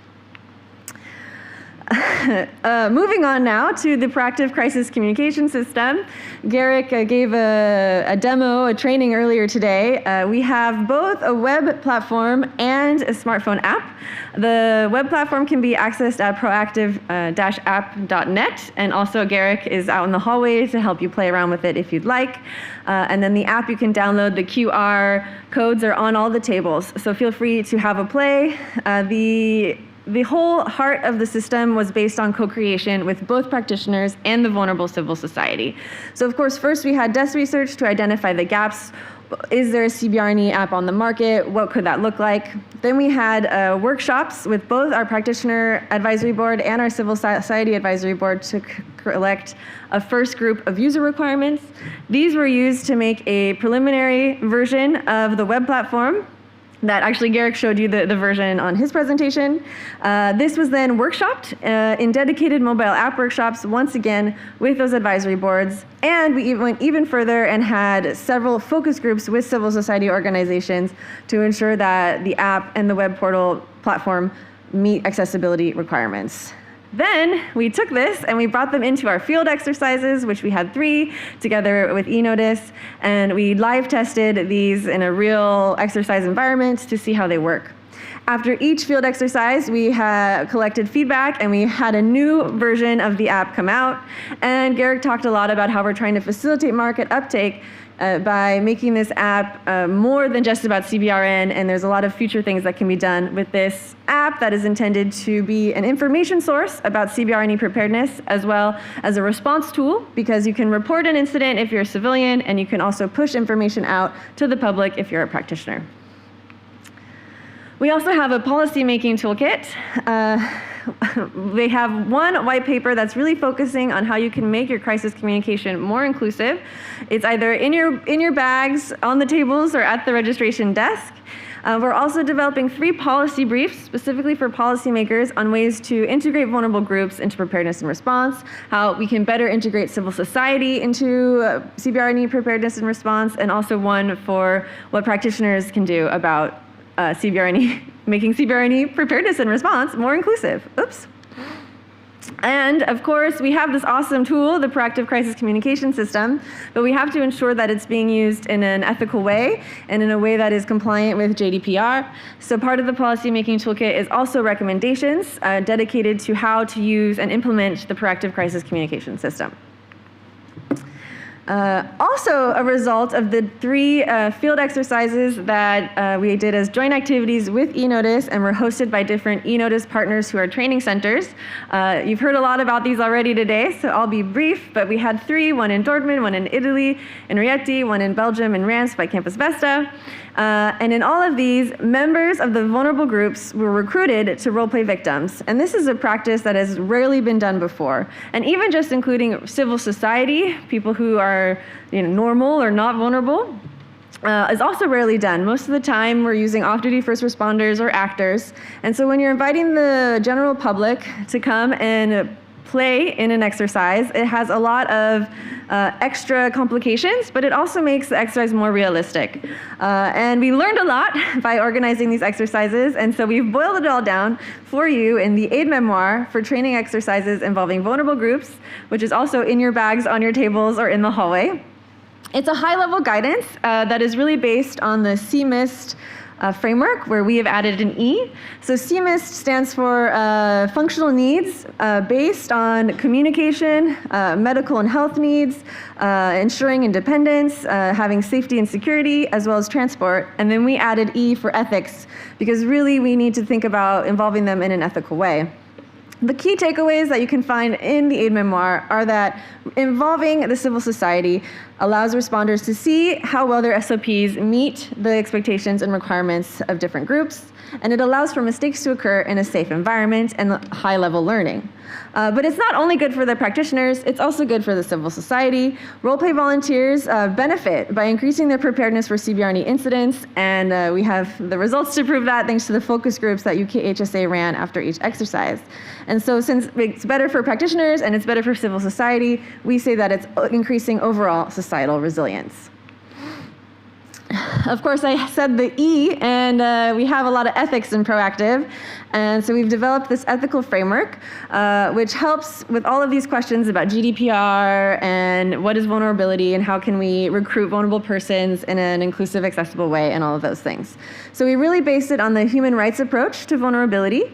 Moving on now to the proactive crisis communication system. Garrick gave a demo, a training earlier today. We have both a web platform and a smartphone app. The web platform can be accessed at proactive-app.net, and also Garrick is out in the hallway to help you play around with it if you'd like. And then the app you can download, the QR codes are on all the tables, so feel free to have a play. The the whole heart of the system was based on co-creation with both practitioners and the vulnerable civil society. So of course, first we had desk research to identify the gaps. Is there a CBRNE app on the market? What could that look like? Then we had workshops with both our practitioner advisory board and our civil society advisory board to collect a first group of user requirements. These were used to make a preliminary version of the web platform that actually Garrick showed you the version on his presentation. This was then workshopped in dedicated mobile app workshops, once again, with those advisory boards. And we went even further and had several focus groups with civil society organizations to ensure that the app and the web portal platform meet accessibility requirements. Then we took this and we brought them into our field exercises, which we had 3 together with eNOTICE, and we live tested these in a real exercise environment to see how they work. After each field exercise, we had collected feedback and we had a new version of the app come out. And Garrick talked a lot about how we're trying to facilitate market uptake by making this app more than just about CBRN, and there's a lot of future things that can be done with this app that is intended to be an information source about CBRNE preparedness, as well as a response tool, because you can report an incident if you're a civilian, and you can also push information out to the public if you're a practitioner. We also have a policy-making toolkit. They have one white paper that's really focusing on how you can make your crisis communication more inclusive. It's either in your bags, on the tables, or at the registration desk. We're also developing 3 policy briefs specifically for policymakers on ways to integrate vulnerable groups into preparedness and response, how we can better integrate civil society into CBRNE preparedness and response, and also one for what practitioners can do about CBRNE, making CBRNE preparedness and response more inclusive. Oops. And of course, we have this awesome tool, the Proactive Crisis Communication System, but we have to ensure that it's being used in an ethical way and in a way that is compliant with GDPR. So part of the policymaking toolkit is also recommendations dedicated to how to use and implement the Proactive Crisis Communication System. Also a result of the 3 field exercises that we did as joint activities with eNOTICE and were hosted by different eNOTICE partners who are training centers. You've heard a lot about these already today, so I'll be brief, but we had 3, one in Dortmund, one in Italy, in Rieti, one in Belgium, in Reims by Campus Vesta. And in all of these, members of the vulnerable groups were recruited to role-play victims. And this is a practice that has rarely been done before. And even just including civil society, people who are normal or not vulnerable, is also rarely done. Most of the time, we're using off-duty first responders or actors. And so when you're inviting the general public to come and play in an exercise, it has a lot of extra complications, but it also makes the exercise more realistic. And we learned a lot by organizing these exercises, and so we've boiled it all down for you in the aid memoir for training exercises involving vulnerable groups, which is also in your bags, on your tables, or in the hallway. It's a high-level guidance that is really based on the CMIST framework, where we have added an E. So CMIST stands for functional needs based on communication, medical and health needs, ensuring independence, having safety and security, as well as transport. And then we added E for ethics, because really we need to think about involving them in an ethical way. The key takeaways that you can find in the aid memoir are that involving the civil society allows responders to see how well their SOPs meet the expectations and requirements of different groups, and it allows for mistakes to occur in a safe environment and high-level learning. But it's not only good for the practitioners, it's also good for the civil society. Role-play volunteers benefit by increasing their preparedness for CBRNE incidents, and we have the results to prove that thanks to the focus groups that UKHSA ran after each exercise. And so since it's better for practitioners and it's better for civil society, we say that it's increasing overall societal resilience. Of course, I said the E, and we have a lot of ethics in Proactive. And so we've developed this ethical framework, which helps with all of these questions about GDPR and what is vulnerability and how can we recruit vulnerable persons in an inclusive, accessible way and all of those things. So we really based it on the human rights approach to vulnerability,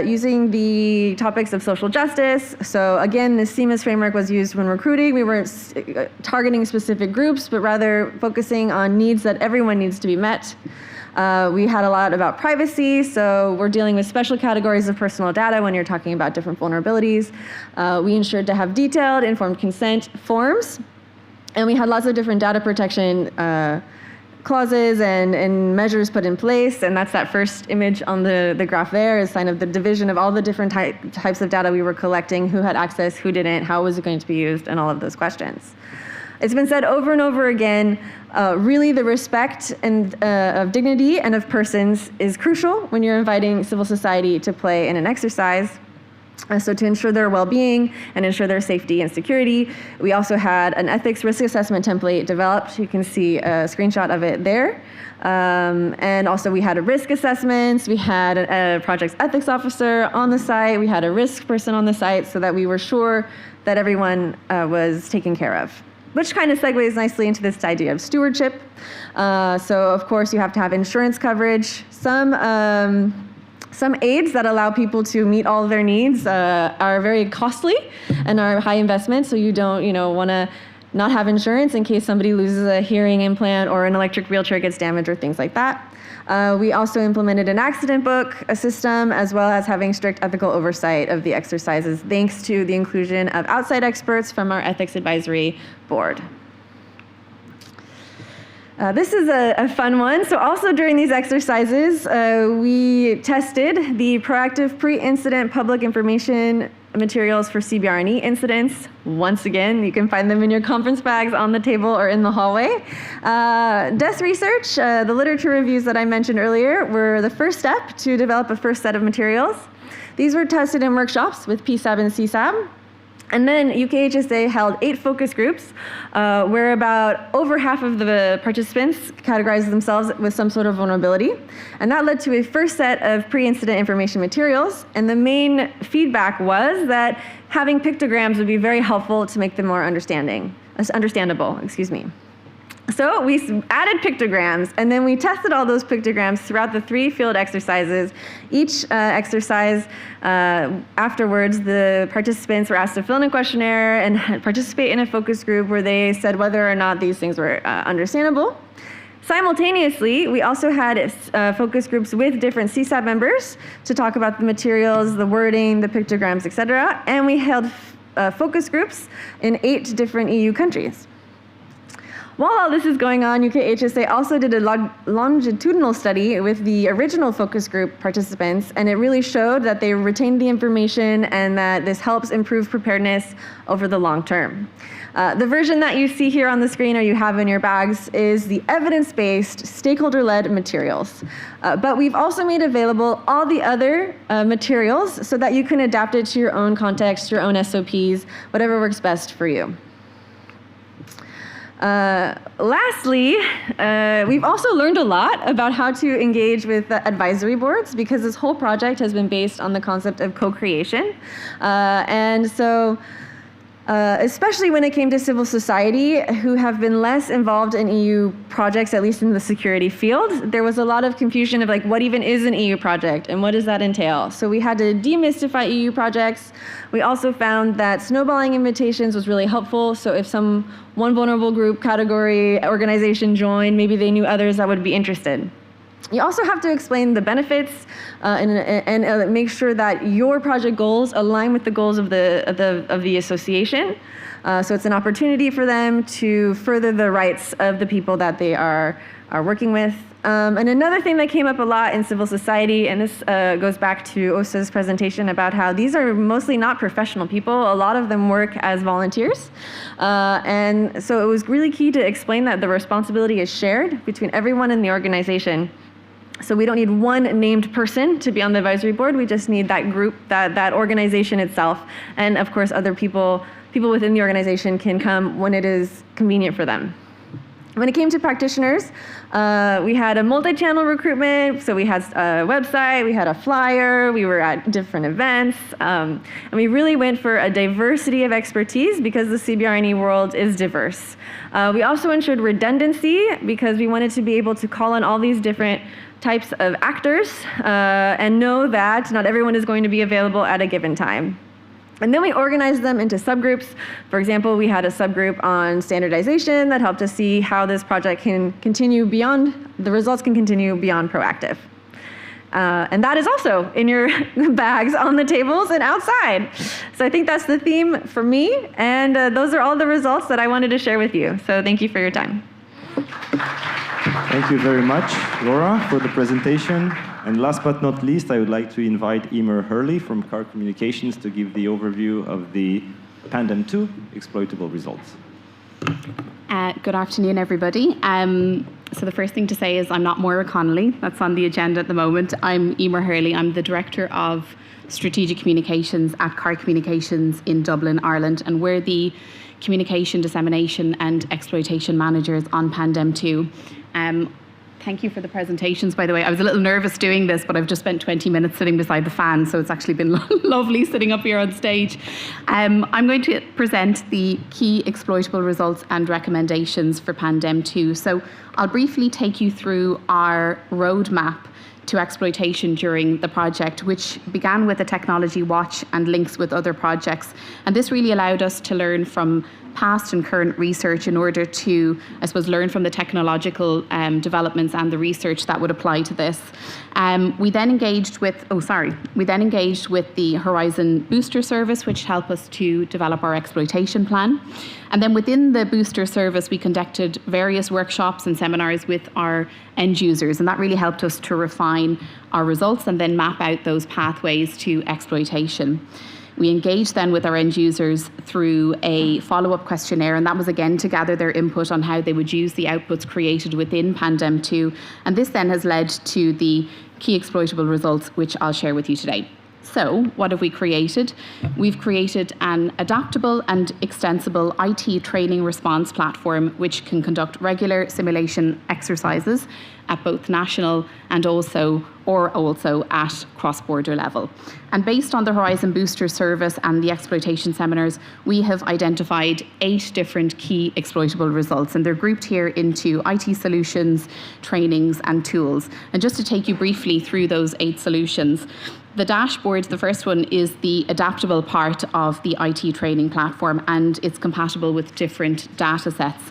using the topics of social justice. So again, the CMIS framework was used when recruiting. We weren't targeting specific groups, but rather focusing on needs that that everyone needs to be met. We had a lot about privacy, so we're dealing with special categories of personal data when you're talking about different vulnerabilities. We ensured to have detailed informed consent forms, and we had lots of different data protection clauses and measures put in place, and that's that first image on the graph there, is sign of the division of all the different types of data we were collecting, who had access, who didn't, how was it going to be used, and all of those questions. It's been said over and over again, really the respect of dignity and of persons is crucial when you're inviting civil society to play in an exercise. So to ensure their well-being and ensure their safety and security, we also had an ethics risk assessment template developed. You can see a screenshot of it there. And also we had a risk assessments, we had a project's ethics officer on the site, we had a risk person on the site so that we were sure that everyone was taken care of. Which kind of segues nicely into this idea of stewardship. So of course you have to have insurance coverage. Some aids that allow people to meet all of their needs are very costly and are high investment, so you don't want to not have insurance in case somebody loses a hearing implant or an electric wheelchair gets damaged or things like that. We also implemented an accident book, a system, as well as having strict ethical oversight of the exercises, thanks to the inclusion of outside experts from our ethics advisory board. This is a fun one. So also during these exercises, we tested the proactive pre-incident public information materials for CBRNE incidents. Once again, you can find them in your conference bags on the table or in the hallway. Desk research, the literature reviews that I mentioned earlier, were the first step to develop a first set of materials. These were tested in workshops with PSAB and CSAB. And then UKHSA held 8 focus groups where about over half of the participants categorized themselves with some sort of vulnerability. And that led to a first set of pre-incident information materials. And the main feedback was that having pictograms would be very helpful to make them more understandable. So we added pictograms, and then we tested all those pictograms throughout the 3 field exercises. Each exercise, afterwards, the participants were asked to fill in a questionnaire and participate in a focus group where they said whether or not these things were understandable. Simultaneously, we also had focus groups with different CSAB members to talk about the materials, the wording, the pictograms, etc. And we held focus groups in 8 different EU countries. While all this is going on, UKHSA also did a longitudinal study with the original focus group participants, and it really showed that they retained the information and that this helps improve preparedness over the long term. The version that you see here on the screen or you have in your bags is the evidence-based, stakeholder-led materials. But we've also made available all the other materials so that you can adapt it to your own context, your own SOPs, whatever works best for you. Lastly, we've also learned a lot about how to engage with advisory boards, because this whole project has been based on the concept of co-creation. And so especially when it came to civil society, who have been less involved in EU projects, at least in the security field, there was a lot of confusion of like, what even is an EU project and what does that entail? So we had to demystify EU projects. We also found that snowballing invitations was really helpful. So if one vulnerable group, category, organization joined, maybe they knew others that would be interested. You also have to explain the benefits and make sure that your project goals align with the goals of the association. So it's an opportunity for them to further the rights of the people that they are working with. And another thing that came up a lot in civil society, and this goes back to Osa's presentation about how these are mostly not professional people. A lot of them work as volunteers. And so it was really key to explain that the responsibility is shared between everyone in the organization. So we don't need one named person to be on the advisory board. We just need that group, that organization itself. And of course, other people within the organization can come when it is convenient for them. When it came to practitioners, we had a multi-channel recruitment. So we had a website, we had a flyer, we were at different events. And we really went for a diversity of expertise because the CBRNE world is diverse. We also ensured redundancy because we wanted to be able to call on all these different types of actors and know that not everyone is going to be available at a given time. And then we organized them into subgroups. For example, we had a subgroup on standardization that helped us see how this project can continue beyond, the results can continue beyond proactive. And that is also in your bags on the tables and outside. So I think that's the theme for me. And those are all the results that I wanted to share with you. So thank you for your time. Thank you very much, Laura, for the presentation. And last but not least, I would like to invite Emer Hurley from CAR Communications to give the overview of the PANDEM-2 exploitable results. Good afternoon, everybody. So the first thing to say is I'm not Moira Connolly. That's on the agenda at the moment. I'm Emer Hurley. I'm the Director of Strategic Communications at CAR Communications in Dublin, Ireland. And we're the Communication, Dissemination and Exploitation Managers on PANDEM-2. Thank you for the presentations, by the way. I was a little nervous doing this, but I've just spent 20 minutes sitting beside the fan, so it's actually been lovely sitting up here on stage. I'm going to present the key exploitable results and recommendations for PANDEM-2. So I'll briefly take you through our roadmap to exploitation during the project, which began with a technology watch and links with other projects. And this really allowed us to learn from past and current research in order to, I suppose, learn from the technological developments and the research that would apply to this. We then engaged with the Horizon Booster Service, which helped us to develop our exploitation plan. And then within the booster service, we conducted various workshops and seminars with our end users, and that really helped us to refine our results and then map out those pathways to exploitation. We engaged then with our end users through a follow-up questionnaire, and that was again to gather their input on how they would use the outputs created within PANDEM-2. And this then has led to the key exploitable results, which I'll share with you today. So, what have we created? We've created an adaptable and extensible IT training response platform which can conduct regular simulation exercises at both national and also at cross-border level. And based on the Horizon Booster Service and the exploitation seminars, we have identified 8 different key exploitable results, and they're grouped here into IT solutions, trainings, and tools. And just to take you briefly through those 8 solutions, the dashboard, the first one, is the adaptable part of the IT training platform, and it's compatible with different data sets.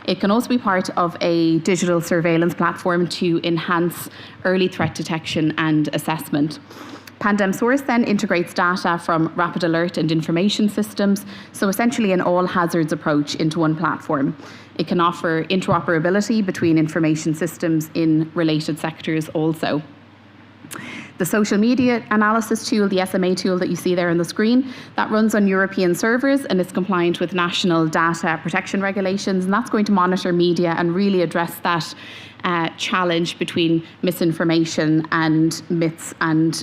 It can also be part of a digital surveillance platform to enhance early threat detection and assessment. PANDEM-Source then integrates data from rapid alert and information systems, so essentially an all hazards approach into one platform. It can offer interoperability between information systems in related sectors also. The social media analysis tool, the SMA tool that you see there on the screen, that runs on European servers and is compliant with national data protection regulations, and that's going to monitor media and really address that challenge between misinformation and myths and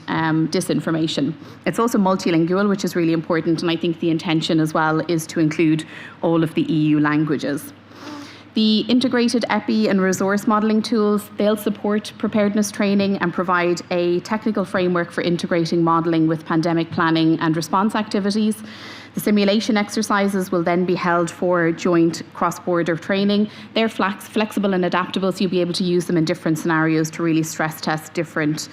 disinformation. It's also multilingual, which is really important, and I think the intention as well is to include all of the EU languages. The integrated EPI and resource modelling tools, they'll support preparedness training and provide a technical framework for integrating modelling with pandemic planning and response activities. The simulation exercises will then be held for joint cross-border training. They're flexible and adaptable, so you'll be able to use them in different scenarios to really stress test different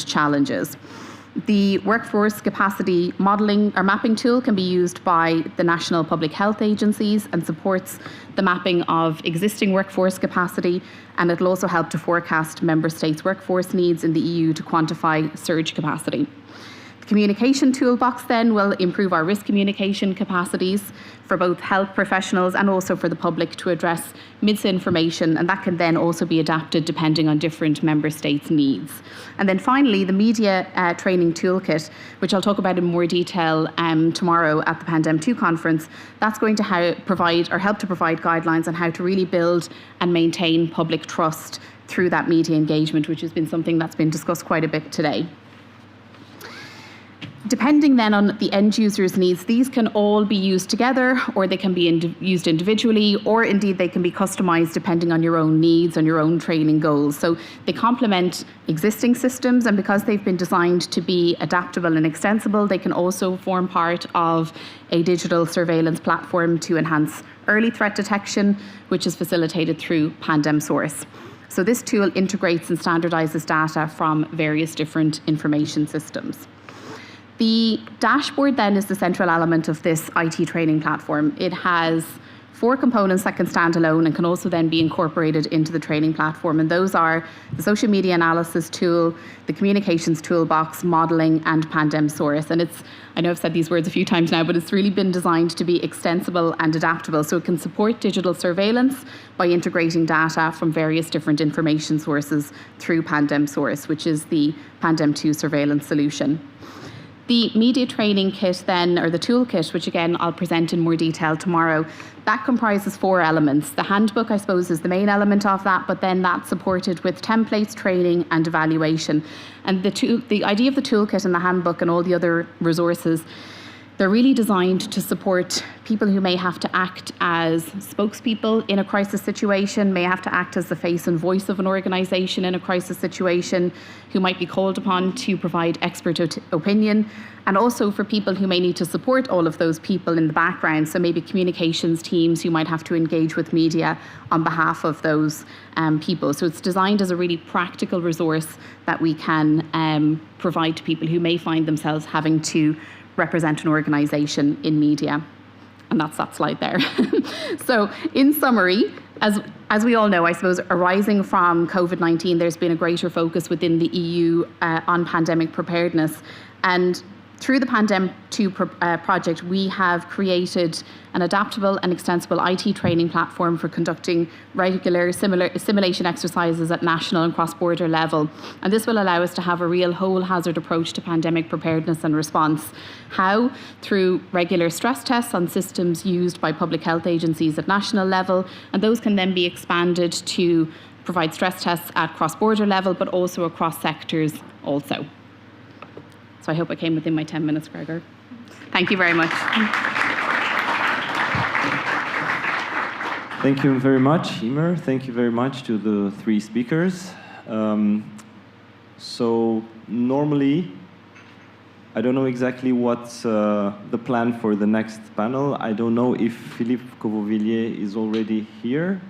challenges. The workforce capacity modelling or mapping tool can be used by the national public health agencies and supports the mapping of existing workforce capacity, and it'll also help to forecast member states' workforce needs in the EU to quantify surge capacity. The communication toolbox then will improve our risk communication capacities for both health professionals and also for the public to address misinformation, and that can then also be adapted depending on different member states' needs. And then finally, the media training toolkit, which I'll talk about in more detail tomorrow at the PANDEM-2 conference, that's going to help to provide guidelines on how to really build and maintain public trust through that media engagement, which has been something that's been discussed quite a bit today. Depending then on the end user's needs, these can all be used together, or they can be used individually, or indeed they can be customized depending on your own needs and your own training goals. So they complement existing systems, and because they've been designed to be adaptable and extensible, they can also form part of a digital surveillance platform to enhance early threat detection, which is facilitated through PANDEM-Source. So this tool integrates and standardizes data from various different information systems. The dashboard then is the central element of this IT training platform. It has 4 components that can stand alone and can also then be incorporated into the training platform. And those are the social media analysis tool, the communications toolbox, modeling, and Pandem source. And I know I've said these words a few times now, but it's really been designed to be extensible and adaptable. So it can support digital surveillance by integrating data from various different information sources through Pandem source, which is the Pandem-2 surveillance solution. The media training kit then, or the toolkit, which again I'll present in more detail tomorrow, that comprises 4 elements. The handbook, I suppose, is the main element of that, but then that's supported with templates, training, and evaluation. And the idea of the toolkit and the handbook and all the other resources, they're really designed to support people who may have to act as spokespeople in a crisis situation, may have to act as the face and voice of an organisation in a crisis situation, who might be called upon to provide expert opinion, and also for people who may need to support all of those people in the background, so maybe communications teams who might have to engage with media on behalf of those people. So it's designed as a really practical resource that we can provide to people who may find themselves having to represent an organisation in media. And that's that slide there. So in summary, as we all know, I suppose, arising from COVID-19, there's been a greater focus within the EU on pandemic preparedness. And through the Pandem-2 project, we have created an adaptable and extensible IT training platform for conducting regular simulation exercises at national and cross-border level. And this will allow us to have a real whole hazard approach to pandemic preparedness and response. How? Through regular stress tests on systems used by public health agencies at national level, and those can then be expanded to provide stress tests at cross-border level, but also across sectors also. So I hope I came within my 10 minutes, Gregor. Thank you very much. Thank you very much, Emer. Thank you very much to the 3 speakers. So normally, I don't know exactly what's the plan for the next panel. I don't know if Philippe Covovillier is already here,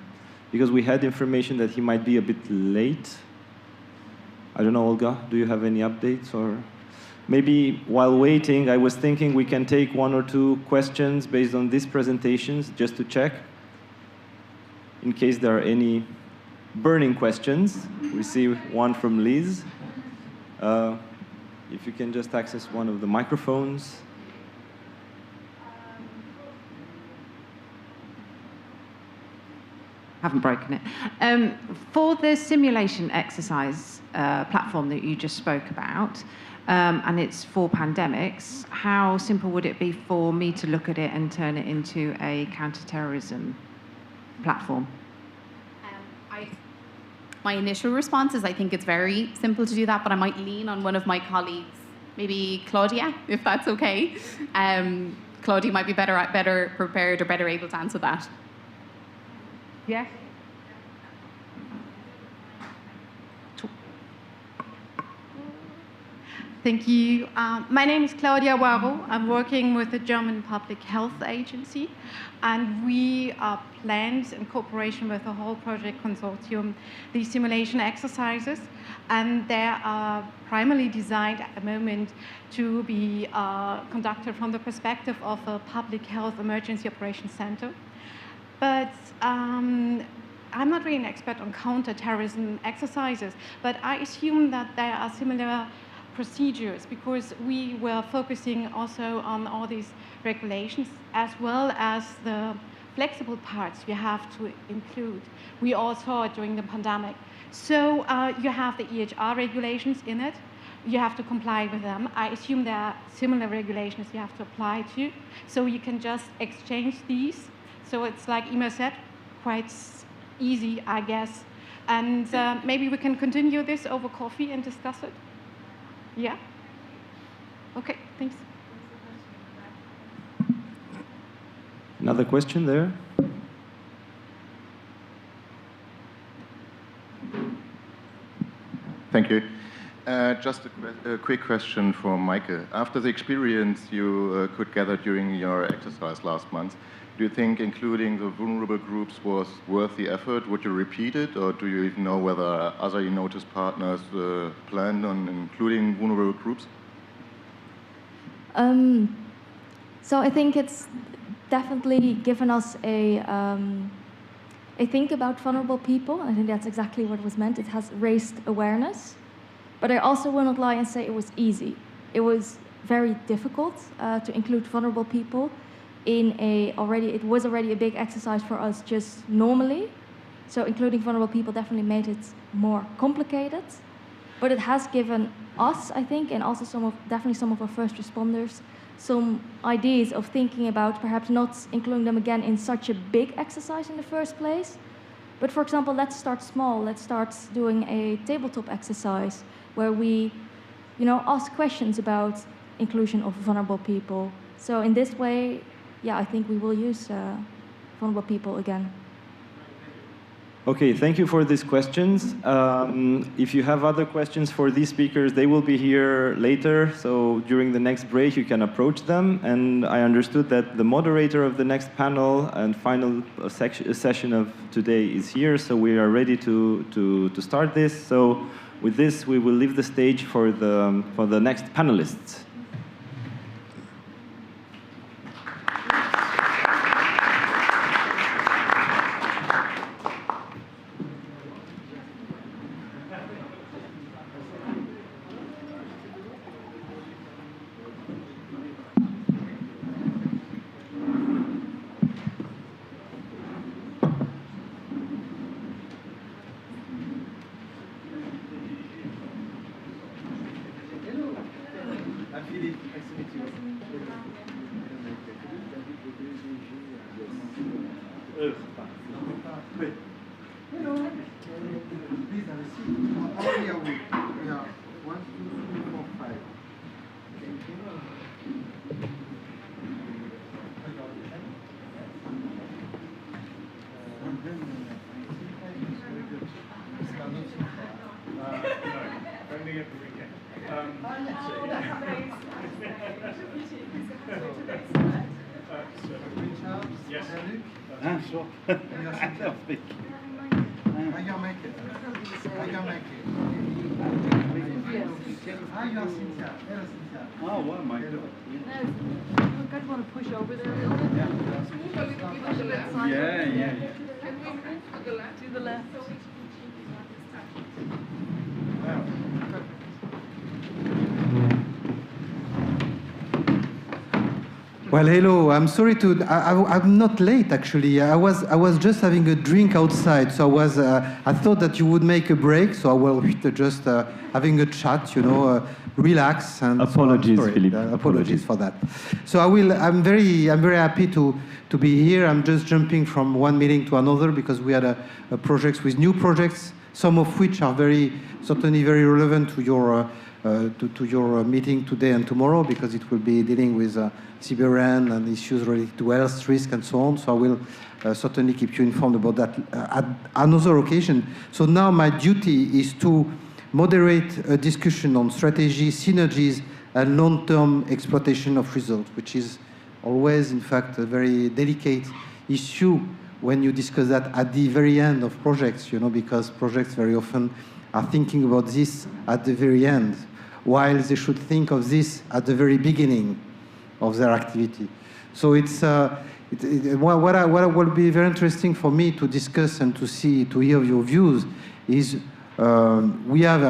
because we had information that he might be a bit late. I don't know, Olga, do you have any updates? Or maybe while waiting, I was thinking we can take 1 or 2 questions based on these presentations, just to check, in case there are any burning questions. We see one from Liz. If you can just access one of the microphones. Haven't broken it. For the simulation exercise platform that you just spoke about, and it's for pandemics, how simple would it be for me to look at it and turn it into a counter-terrorism platform? My initial response is I think it's very simple to do that, but I might lean on one of my colleagues, maybe Claudia, if that's okay. Claudia might be better prepared or better able to answer that. Yes. Thank you. My name is Claudia Waro. I'm working with the German Public Health Agency, and we planned in cooperation with the whole project consortium these simulation exercises, and they are primarily designed at the moment to be conducted from the perspective of a public health emergency operations center. But I'm not really an expert on counter-terrorism exercises, but I assume that there are similar procedures, because we were focusing also on all these regulations as well as the flexible parts you have to include. We all saw it during the pandemic. So you have the EHR regulations in it. You have to comply with them. I assume there are similar regulations you have to apply to. So you can just exchange these. So it's like Emer said, quite easy, I guess. And maybe we can continue this over coffee and discuss it. Yeah? Okay, thanks. Another question there? Thank you. Just a quick question for Michael. After the experience you could gather during your exercise last month, do you think including the vulnerable groups was worth the effort? Would you repeat it, or do you even know whether other eNOTICE partners plan on including vulnerable groups? So I think it's definitely given us a think about vulnerable people. I think that's exactly what was meant. It has raised awareness. But I also will not lie and say it was easy. It was very difficult to include vulnerable people in it was already a big exercise for us just normally. So including vulnerable people definitely made it more complicated. But it has given us, I think, and also definitely some of our first responders, some ideas of thinking about perhaps not including them again in such a big exercise in the first place. But for example, let's start small. Let's start doing a tabletop exercise where we, ask questions about inclusion of vulnerable people. So in this way, yeah, I think we will use vulnerable people again. Okay, thank you for these questions. If you have other questions for these speakers, they will be here later. So during the next break, you can approach them. And I understood that the moderator of the next panel and final session of today is here. So we are ready to start this. So with this, we will leave the stage for the next panelists. Well, hello. I'm sorry I'm not late actually. I was just having a drink outside, so I thought that you would make a break, so I was just having a chat, relax. And apologies, so Philippe. Apologies for that. So I'm very happy to be here. I'm just jumping from one meeting to another because we had a projects with new projects, some of which are certainly very relevant to your meeting today and tomorrow, because it will be dealing with CBRN and issues related to health risk and so on. So I will certainly keep you informed about that at another occasion. So now my duty is to moderate a discussion on strategy, synergies, and long-term exploitation of results, which is always, in fact, a very delicate issue when you discuss that at the very end of projects, because projects very often are thinking about this at the very end, while they should think of this at the very beginning of their activity. So what will be very interesting for me to discuss and to hear your views is we have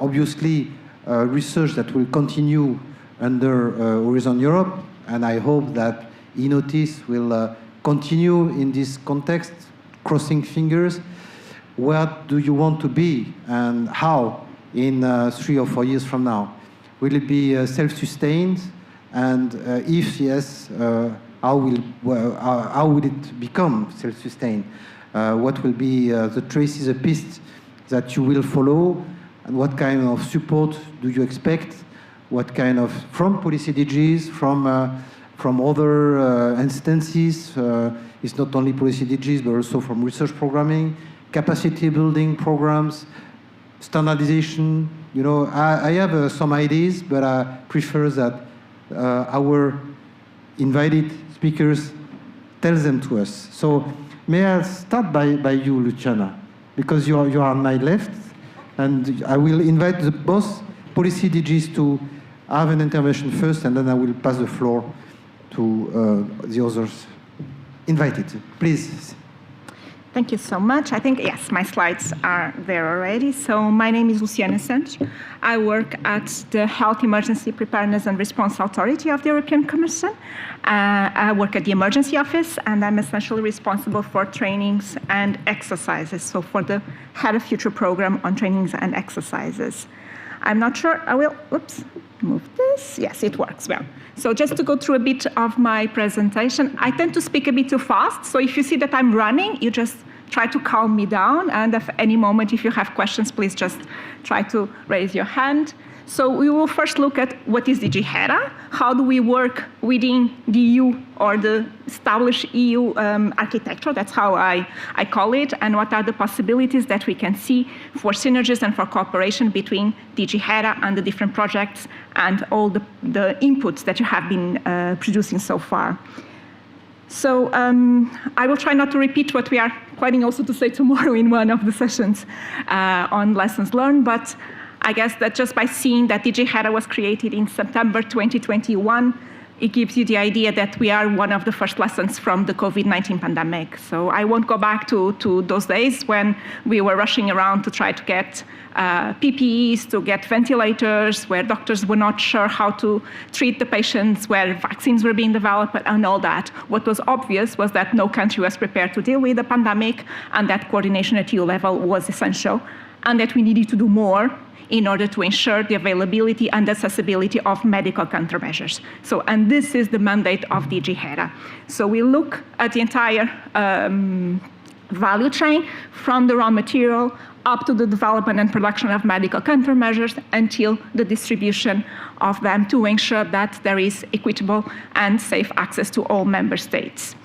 obviously research that will continue under Horizon Europe, and I hope that eNOTICE will continue in this context, crossing fingers. Where do you want to be and how in 3 or 4 years from now? Will it be self-sustained? And if yes, how will it become self-sustained? What will be the traces, the pistes that you will follow? And what kind of support do you expect? What kind of, from policy DGs, from other instances? It's not only policy DGs, but also from research programming, capacity building programs, standardization. I have some ideas, but I prefer that our invited speakers tell them to us. So may I start by you, Luciana, because you are on my left, and I will invite both policy DGs to I have an intervention first, and then I will pass the floor to the others invited. Please. Thank you so much. I think, yes, my slides are there already. So my name is Luciana Santos. I work at the Health Emergency Preparedness and Response Authority of the European Commission. I work at the Emergency Office, and I'm essentially responsible for trainings and exercises, so for the Head of Future program on trainings and exercises. I'm not sure, I will, oops, move this. Yes, it works well. So just to go through a bit of my presentation, I tend to speak a bit too fast, so if you see that I'm running, you just try to calm me down, and at any moment, if you have questions, please just try to raise your hand. So we will first look at what is DG HERA, how do we work within the EU or the established EU architecture, that's how I call it, and what are the possibilities that we can see for synergies and for cooperation between DG HERA and the different projects and all the inputs that you have been producing so far. So I will try not to repeat what we are planning also to say tomorrow in one of the sessions on lessons learned, but I guess that just by seeing that DG HERA was created in September 2021, it gives you the idea that we are one of the first lessons from the COVID-19 pandemic. So I won't go back to those days when we were rushing around to try to get PPEs, to get ventilators, where doctors were not sure how to treat the patients, where vaccines were being developed, and all that. What was obvious was that no country was prepared to deal with the pandemic, and that coordination at EU level was essential, and that we needed to do more in order to ensure the availability and accessibility of medical countermeasures. So, and this is the mandate of DG HERA. So we look at the entire value chain, from the raw material up to the development and production of medical countermeasures until the distribution of them, to ensure that there is equitable and safe access to all member states.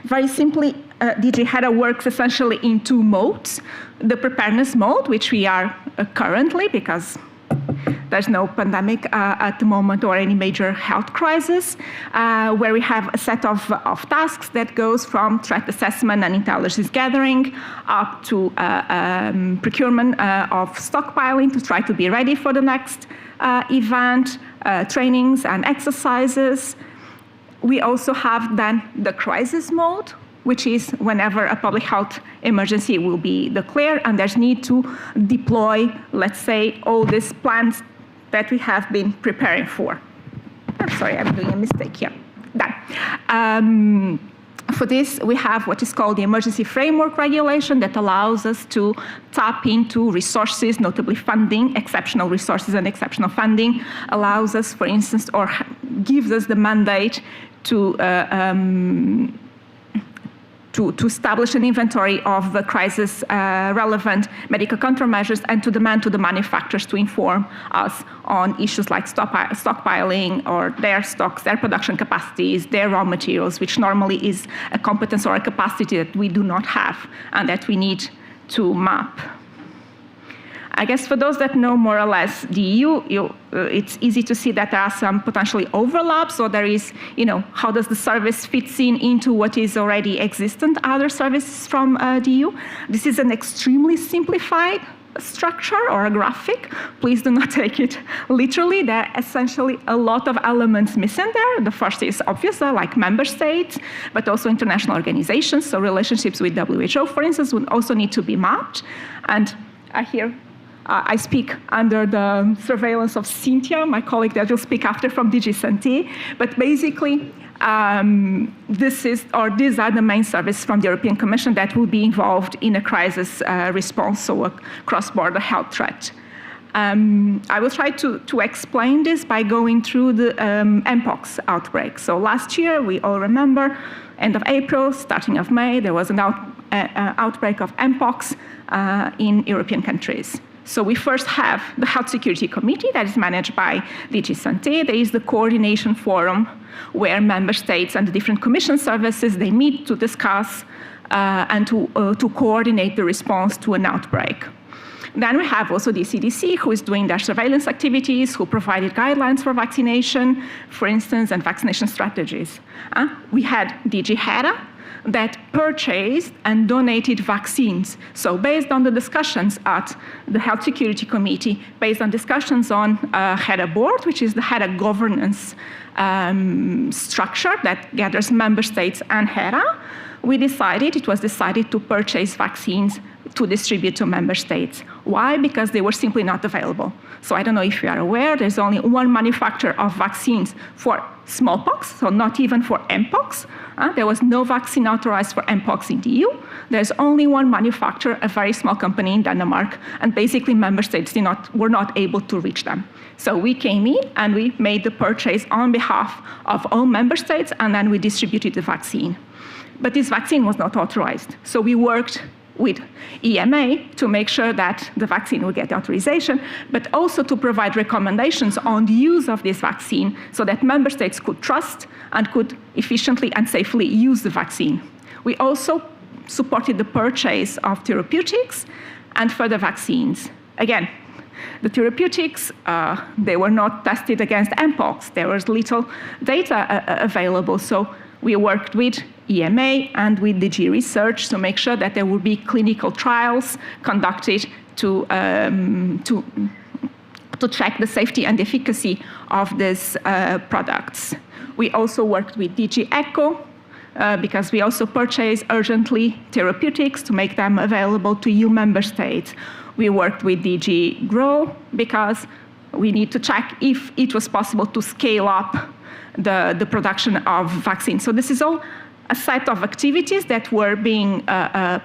Very simply, DG HERA works essentially in two modes. The preparedness mode, which we are currently, because there's no pandemic at the moment or any major health crisis, where we have a set of tasks that goes from threat assessment and intelligence gathering up to procurement of stockpiling to try to be ready for the next event, trainings and exercises. We also have then the crisis mode, which is whenever a public health emergency will be declared and there's need to deploy, let's say, all these plans that we have been preparing for. I'm sorry, I'm doing a mistake here. Done. For this, we have what is called the Emergency Framework Regulation that allows us to tap into resources, notably funding, exceptional resources and exceptional funding, allows us, for instance, or gives us the mandate to establish an inventory of the crisis-relevant medical countermeasures and to demand to the manufacturers to inform us on issues like stockpiling or their stocks, their production capacities, their raw materials, which normally is a competence or a capacity that we do not have and that we need to map. I guess for those that know more or less the EU, it's easy to see that there are some potentially overlaps. So there is, how does the service fits into what is already existent, other services from the EU? This is an extremely simplified structure or a graphic. Please do not take it literally. There are essentially a lot of elements missing there. The first is obvious, like member states, but also international organizations. So relationships with WHO, for instance, would also need to be mapped. And I speak under the surveillance of Cynthia, my colleague that will speak after from DG Santé. But basically, these are the main services from the European Commission that will be involved in a crisis response, so a cross-border health threat. I will try to explain this by going through the Mpox outbreak. So last year, we all remember, end of April, starting of May, there was an outbreak of Mpox in European countries. So we first have the Health Security Committee that is managed by DG Santé. There is the coordination forum where member states and the different commission services, they meet to discuss and to coordinate the response to an outbreak. Then we have also the CDC, who is doing their surveillance activities, who provided guidelines for vaccination, for instance, and vaccination strategies. We had DG HERA, that purchased and donated vaccines. So based on the discussions at the Health Security Committee, based on discussions on HERA board, which is the HERA governance structure that gathers member states and HERA, it was decided to purchase vaccines to distribute to member states. Why? Because they were simply not available. So I don't know if you are aware, there's only one manufacturer of vaccines for smallpox, so not even for Mpox. There was no vaccine authorized for Mpox in the EU. There's only one manufacturer, a very small company in Denmark, and basically member states were not able to reach them. So we came in and we made the purchase on behalf of all member states, and then we distributed the vaccine. But this vaccine was not authorized. So we worked with EMA to make sure that the vaccine would get authorization, but also to provide recommendations on the use of this vaccine so that member states could trust and could efficiently and safely use the vaccine. We also supported the purchase of therapeutics and further vaccines. Again, the therapeutics, they were not tested against Mpox. There was little data available, so we worked with EMA and with DG Research to make sure that there would be clinical trials conducted to check the safety and efficacy of these products. We also worked with DG ECHO because we also purchased urgently therapeutics to make them available to EU member states. We worked with DG GROW because we need to check if it was possible to scale up the production of vaccines. So this is all a set of activities that were being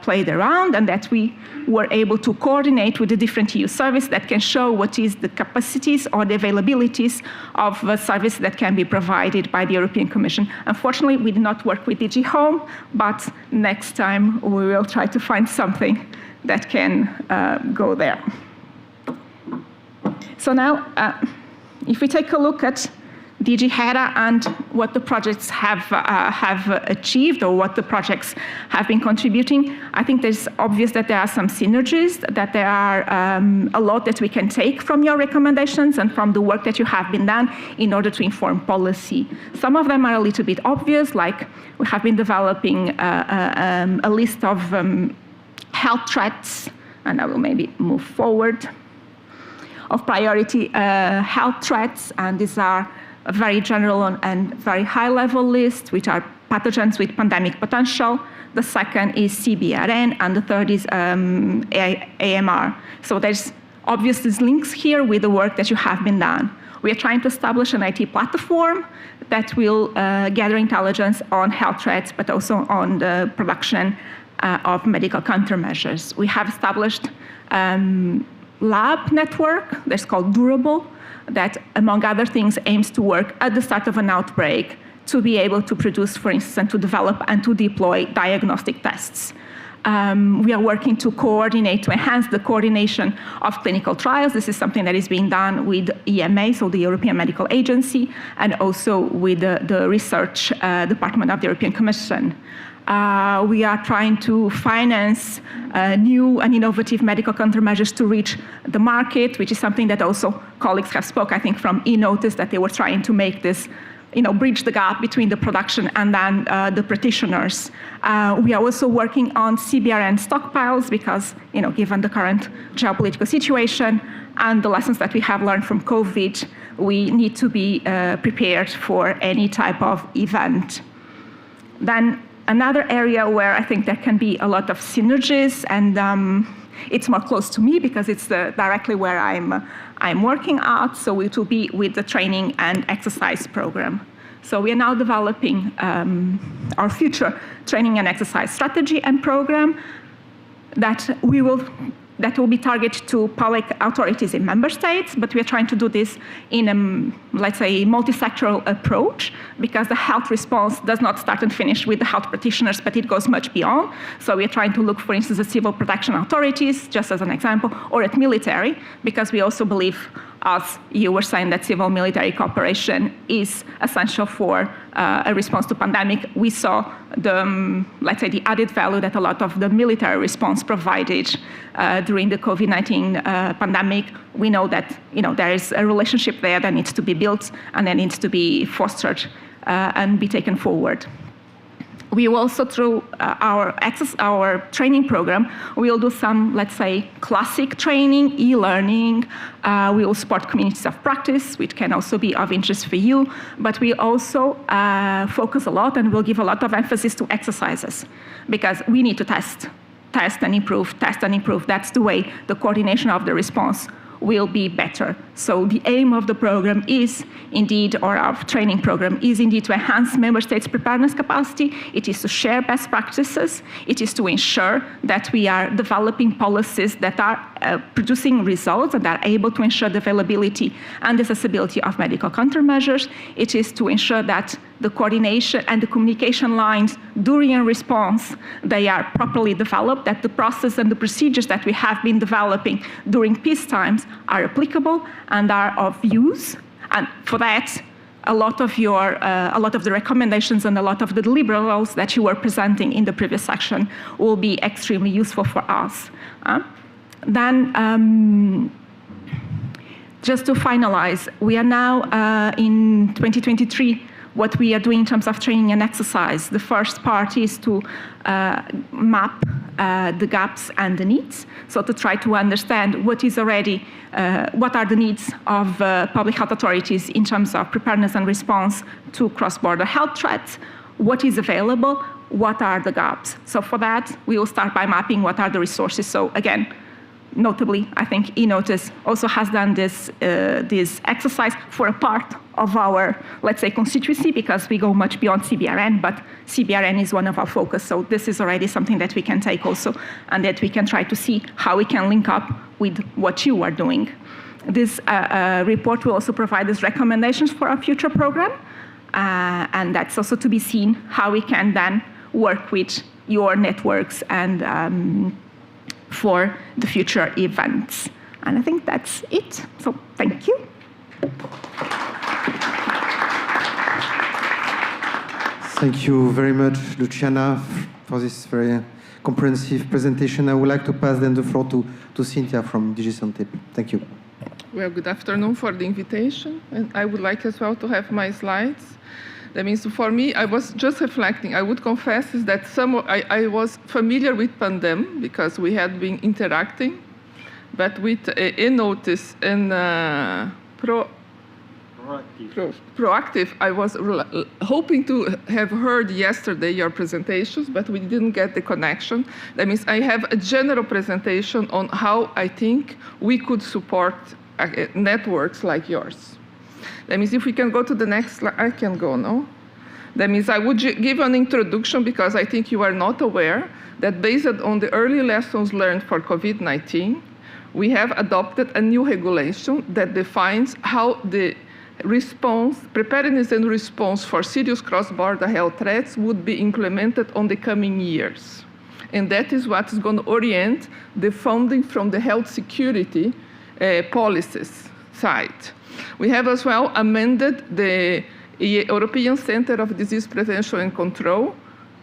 played around and that we were able to coordinate with the different EU services that can show what is the capacities or the availabilities of a service that can be provided by the European Commission. Unfortunately, we did not work with DG Home, but next time we will try to find something that can go there. So now, if we take a look at DG HERA and what the projects have achieved or what the projects have been contributing, I think it's obvious that there are some synergies, that there are a lot that we can take from your recommendations and from the work that you have been done in order to inform policy. Some of them are a little bit obvious, like we have been developing a list of health threats, and I will maybe move forward, of priority health threats, and these are a very general and very high-level list, which are pathogens with pandemic potential. The second is CBRN, and the third is AMR. So there's obvious links here with the work that you have been done. We are trying to establish an IT platform that will gather intelligence on health threats, but also on the production of medical countermeasures. We have established lab network that's called Durable, that, among other things, aims to work at the start of an outbreak to be able to produce, for instance, and to develop and to deploy diagnostic tests. We are working to coordinate, to enhance the coordination of clinical trials. This is something that is being done with EMA, so the European Medical Agency, and also with the research department of the European Commission. We are trying to finance new and innovative medical countermeasures to reach the market, which is something that also colleagues have spoke, I think, from eNOTICE, that they were trying to make this, bridge the gap between the production and then the practitioners. We are also working on CBRN stockpiles because, given the current geopolitical situation and the lessons that we have learned from COVID, we need to be prepared for any type of event. Then another area where I think there can be a lot of synergies, and it's more close to me because it's directly where I'm working at, so it will be with the training and exercise program. So we are now developing our future training and exercise strategy and program that will be targeted to public authorities in member states, but we are trying to do this in a, let's say, multi-sectoral approach, because the health response does not start and finish with the health practitioners, but it goes much beyond. So we are trying to look, for instance, at civil protection authorities, just as an example, or at military, because we also believe, as you were saying, that civil-military cooperation is essential for a response to pandemic. We saw the, let's say, the added value that a lot of the military response provided during the COVID-19 pandemic. We know that there is a relationship there that needs to be built and that needs to be fostered and be taken forward. We will also, through our training program, we'll do some, let's say, classic training, e-learning. We will support communities of practice, which can also be of interest for you. But we also focus a lot and we'll give a lot of emphasis to exercises, because we need to test and improve, test and improve. That's the way the coordination of the response will be better. So the aim of the program is indeed, or our training program is indeed to enhance member states' preparedness capacity. It is to share best practices. It is to ensure that we are developing policies that are producing results and are able to ensure the availability and accessibility of medical countermeasures. It is to ensure that the coordination and the communication lines during a response, they are properly developed, that the process and the procedures that we have been developing during peace times are applicable and are of use. And for that, a lot of the recommendations and a lot of the deliverables that you were presenting in the previous section will be extremely useful for us. Just to finalize, we are now in 2023. What we are doing in terms of training and exercise, the first part is to map the gaps and the needs. So to try to understand what is already, what are the needs of public health authorities in terms of preparedness and response to cross-border health threats, what is available, what are the gaps. So for that, we will start by mapping what are the resources. So again, notably, I think eNOTICE also has done this exercise for a part of our, let's say, constituency, because we go much beyond CBRN, but CBRN is one of our focus. So this is already something that we can take also, and that we can try to see how we can link up with what you are doing. This report will also provide us recommendations for our future program, and that's also to be seen how we can then work with your networks and for the future events. And I think that's it. So thank you. Thank you very much, Luciana, for this very comprehensive presentation. I would like to pass then the floor to Cynthia from DG Santé. Thank you. Well, good afternoon for the invitation. And I would like as well to have my slides. That means for me, I was just reflecting. I would confess is that I was familiar with Pandem because we had been interacting, but with eNOTICE and Proactive, I was hoping to have heard yesterday your presentations, but we didn't get the connection. That means I have a general presentation on how I think we could support networks like yours. That means if we can go to the next slide, I can go now. That means I would give an introduction because I think you are not aware that based on the early lessons learned for COVID-19, we have adopted a new regulation that defines how the response, preparedness and response for serious cross-border health threats would be implemented on the coming years. And that is what is going to orient the funding from the health security policies side. We have as well amended the European Center of Disease Prevention and Control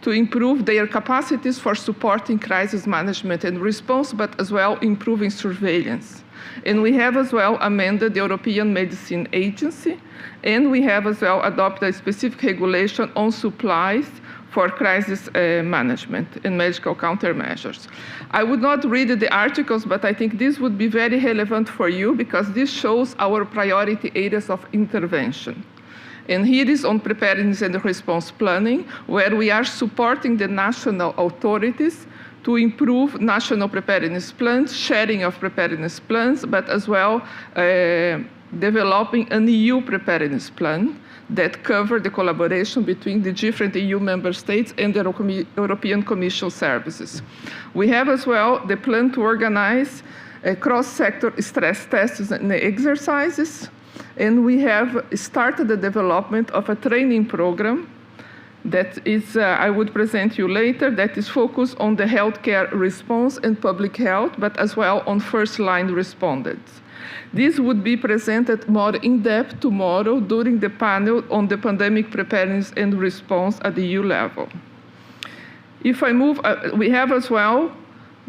to improve their capacities for supporting crisis management and response, but as well improving surveillance. And we have as well amended the European Medicine Agency, and we have as well adopted a specific regulation on supplies for crisis management and medical countermeasures. I would not read the articles, but I think this would be very relevant for you because this shows our priority areas of intervention. And here is on preparedness and response planning, where we are supporting the national authorities to improve national preparedness plans, sharing of preparedness plans, but as well developing an EU preparedness plan that cover the collaboration between the different EU member states and the European Commission services. We have as well the plan to organize cross-sector stress tests and exercises, and we have started the development of a training program that is, I would present you later, that is focused on the healthcare response and public health, but as well on first-line respondents. This would be presented more in depth tomorrow during the panel on the pandemic preparedness and response at the EU level. If I move, we have as well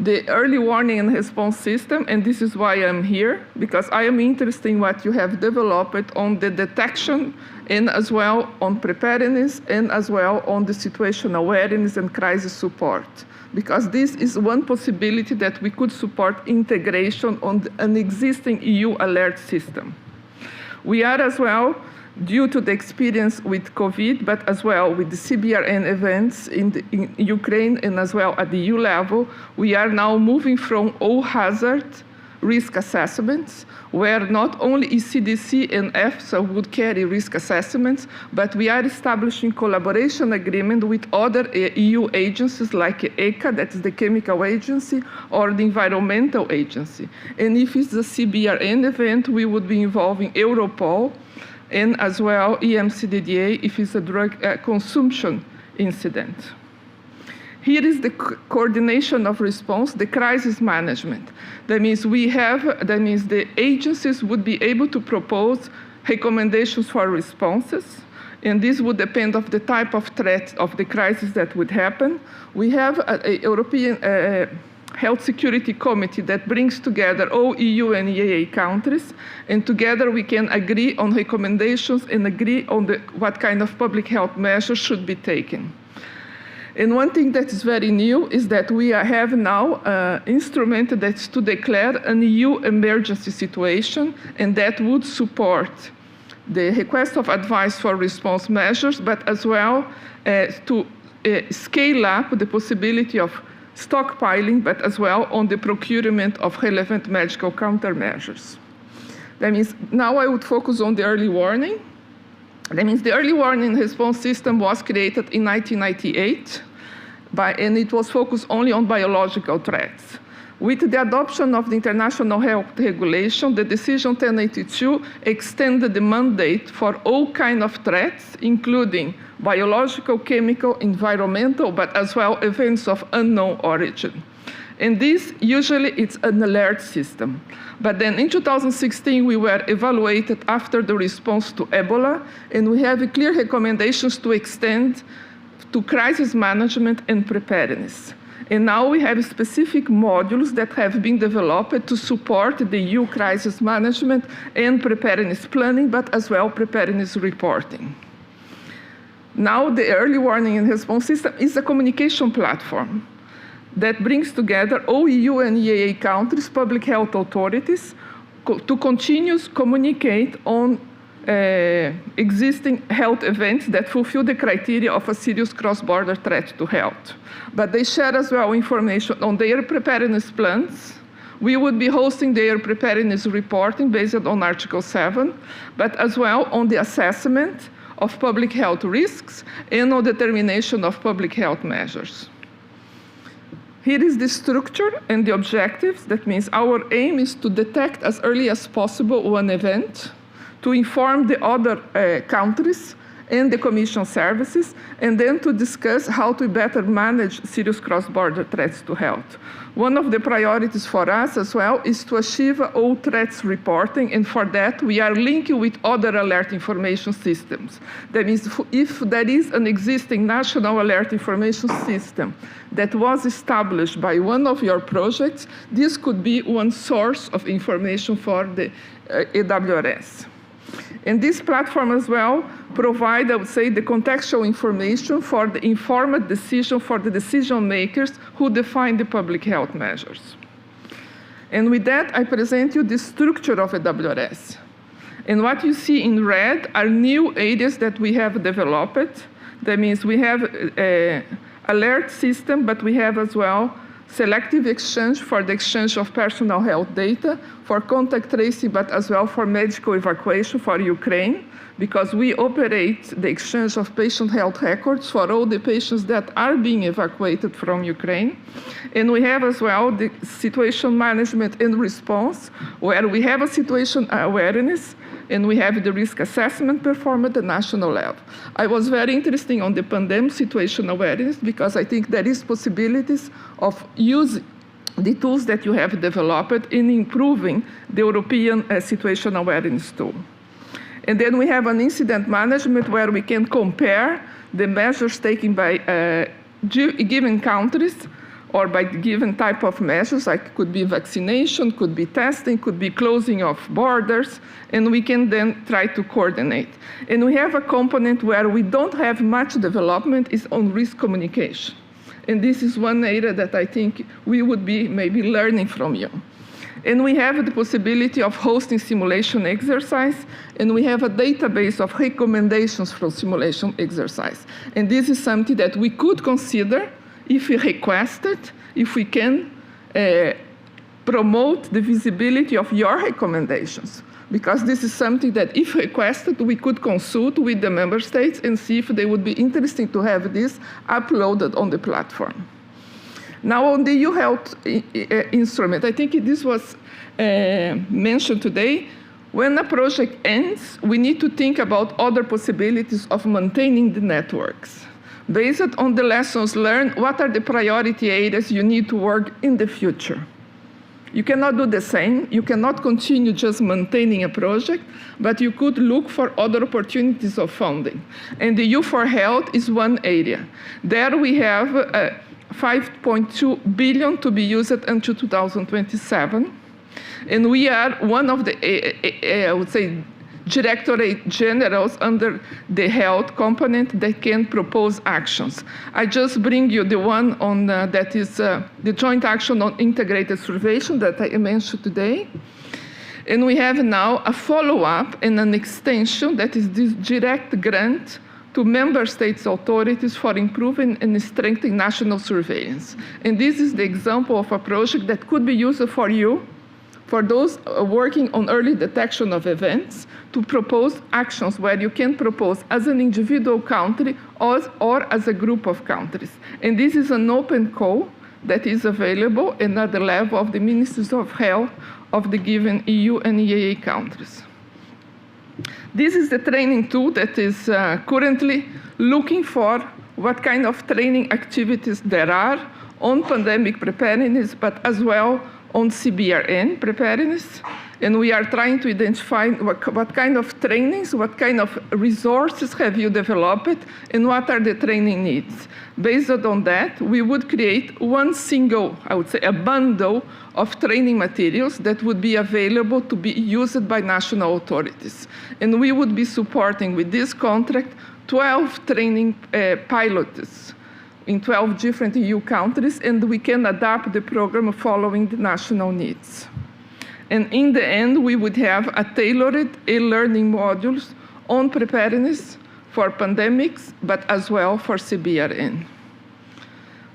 the early warning and response system, and this is why I'm here, because I am interested in what you have developed on the detection and as well on preparedness and as well on the situation awareness and crisis support. Because this is one possibility that we could support integration on an existing EU alert system. We are as well, due to the experience with COVID, but as well with the CBRN events in Ukraine and as well at the EU level, we are now moving from all hazard risk assessments, where not only ECDC and EFSA would carry risk assessments, but we are establishing collaboration agreement with other EU agencies like ECHA, that's the chemical agency, or the environmental agency. And if it's a CBRN event, we would be involving Europol, and as well EMCDDA if it's a drug consumption incident. Here is the coordination of response, the crisis management. That means the agencies would be able to propose recommendations for responses, and this would depend on the type of threat of the crisis that would happen. We have a European Health Security Committee that brings together all EU and EAA countries, and together we can agree on recommendations and agree on what kind of public health measures should be taken. And one thing that is very new is that we have now an instrument that's to declare an EU emergency situation, and that would support the request of advice for response measures, but as well to scale up the possibility of stockpiling, but as well on the procurement of relevant medical countermeasures. That means now I would focus on the early warning. That means the early warning response system was created in 1998, and it was focused only on biological threats. With the adoption of the International Health Regulation, the Decision 1082 extended the mandate for all kinds of threats, including biological, chemical, environmental, but as well events of unknown origin. And this, usually, it's an alert system. But then in 2016, we were evaluated after the response to Ebola, and we have clear recommendations to extend to crisis management and preparedness. And now we have specific modules that have been developed to support the EU crisis management and preparedness planning, but as well preparedness reporting. Now the early warning and response system is a communication platform that brings together all EU and EAA countries, public health authorities, to continuously communicate on existing health events that fulfill the criteria of a serious cross-border threat to health. But they share as well information on their preparedness plans. We would be hosting their preparedness reporting based on Article 7, but as well on the assessment of public health risks and on determination of public health measures. Here is the structure and the objectives. That means our aim is to detect as early as possible one event, to inform the other countries and the Commission services, and then to discuss how to better manage serious cross-border threats to health. One of the priorities for us as well is to achieve all threats reporting, and for that we are linking with other alert information systems. That means if there is an existing national alert information system that was established by one of your projects, this could be one source of information for the EWRS. And this platform as well provides, I would say, the contextual information for the informed decision for the decision makers who define the public health measures. And with that, I present you the structure of EWRS. And what you see in red are new areas that we have developed. That means we have an alert system, but we have as well selective exchange for the exchange of personal health data, for contact tracing, but as well for medical evacuation for Ukraine, because we operate the exchange of patient health records for all the patients that are being evacuated from Ukraine. And we have as well the situation management and response, where we have a situation awareness, and we have the risk assessment performed at the national level. I was very interested on the pandemic situation awareness because I think there is possibilities of using the tools that you have developed in improving the European situation awareness tool. And then we have an incident management where we can compare the measures taken by given countries or by given type of measures, like could be vaccination, could be testing, could be closing of borders, and we can then try to coordinate. And we have a component where we don't have much development is on risk communication. And this is one area that I think we would be maybe learning from you. And we have the possibility of hosting simulation exercise, and we have a database of recommendations from simulation exercise. And this is something that we could consider if we request it, if we can promote the visibility of your recommendations. Because this is something that if requested, we could consult with the member states and see if they would be interested to have this uploaded on the platform. Now on the EU Health instrument, I think this was mentioned today. When a project ends, we need to think about other possibilities of maintaining the networks. Based on the lessons learned, what are the priority areas you need to work in the future? You cannot do the same. You cannot continue just maintaining a project, but you could look for other opportunities of funding. And the EU for Health is one area. There we have 5.2 billion to be used until 2027. And we are one of the, I would say, Directorate Generals under the health component that can propose actions. I just bring you the one on that is the joint action on integrated surveillance that I mentioned today. And we have now a follow-up and an extension that is this direct grant to member states' authorities for improving and strengthening national surveillance. And this is the example of a project that could be used for you, for those working on early detection of events, to propose actions where you can propose as an individual country or as a group of countries. And this is an open call that is available and at the level of the Ministries of Health of the given EU and EAA countries. This is the training tool that is currently looking for what kind of training activities there are on pandemic preparedness, but as well on CBRN preparedness. And we are trying to identify what kind of trainings, what kind of resources have you developed, and what are the training needs. Based on that, we would create one single, I would say, a bundle of training materials that would be available to be used by national authorities. And we would be supporting with this contract 12 training pilots in 12 different EU countries, and we can adapt the program following the national needs. And in the end, we would have a tailored e-learning modules on preparedness for pandemics, but as well for CBRN.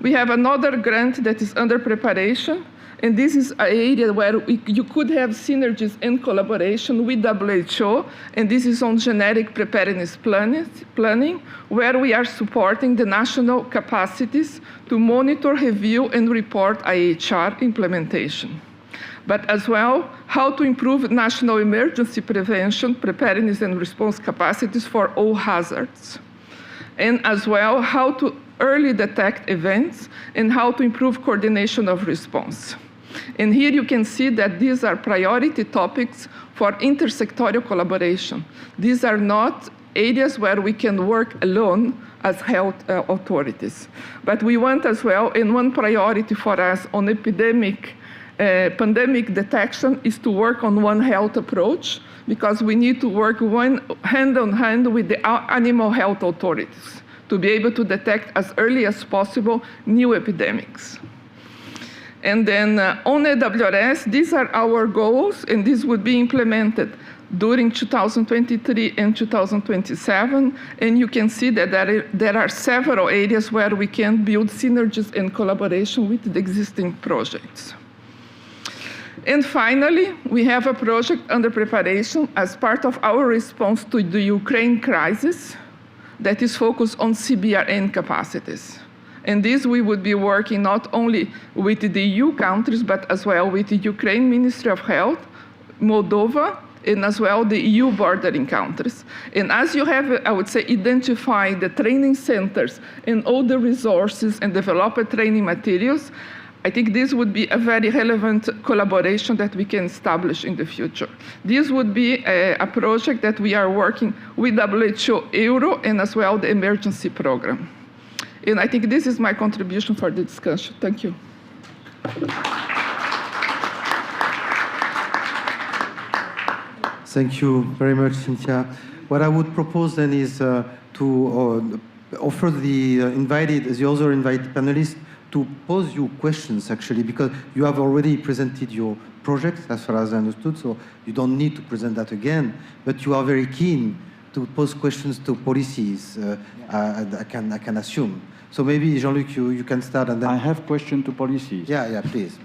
We have another grant that is under preparation, and this is an area where you could have synergies and collaboration with WHO, and this is on generic preparedness planning, where we are supporting the national capacities to monitor, review, and report IHR implementation. But as well, how to improve national emergency prevention, preparedness, and response capacities for all hazards. And as well, how to early detect events and how to improve coordination of response. And here you can see that these are priority topics for intersectorial collaboration. These are not areas where we can work alone as health authorities. But we want as well, and one priority for us on pandemic detection is to work on One Health approach, because we need to work hand in hand with the animal health authorities to be able to detect as early as possible new epidemics. And then on AWS, these are our goals, and these would be implemented during 2023 and 2027. And you can see that there are several areas where we can build synergies and collaboration with the existing projects. And finally, we have a project under preparation as part of our response to the Ukraine crisis that is focused on CBRN capacities. And this we would be working not only with the EU countries, but as well with the Ukraine Ministry of Health, Moldova, and as well the EU bordering countries. And as you have, I would say, identified the training centers and all the resources and developed training materials, I think this would be a very relevant collaboration that we can establish in the future. This would be a project that we are working with WHO Euro and as well the emergency program. And I think this is my contribution for the discussion. Thank you. Thank you very much, Cynthia. What I would propose then is to offer the other invited panelists to pose you questions, actually, because you have already presented your project, as far as I understood, so you don't need to present that again, but you are very keen to pose questions to policies, I can assume. So maybe, Jean-Luc, you can start, and then... I have question to policies. Yeah, please.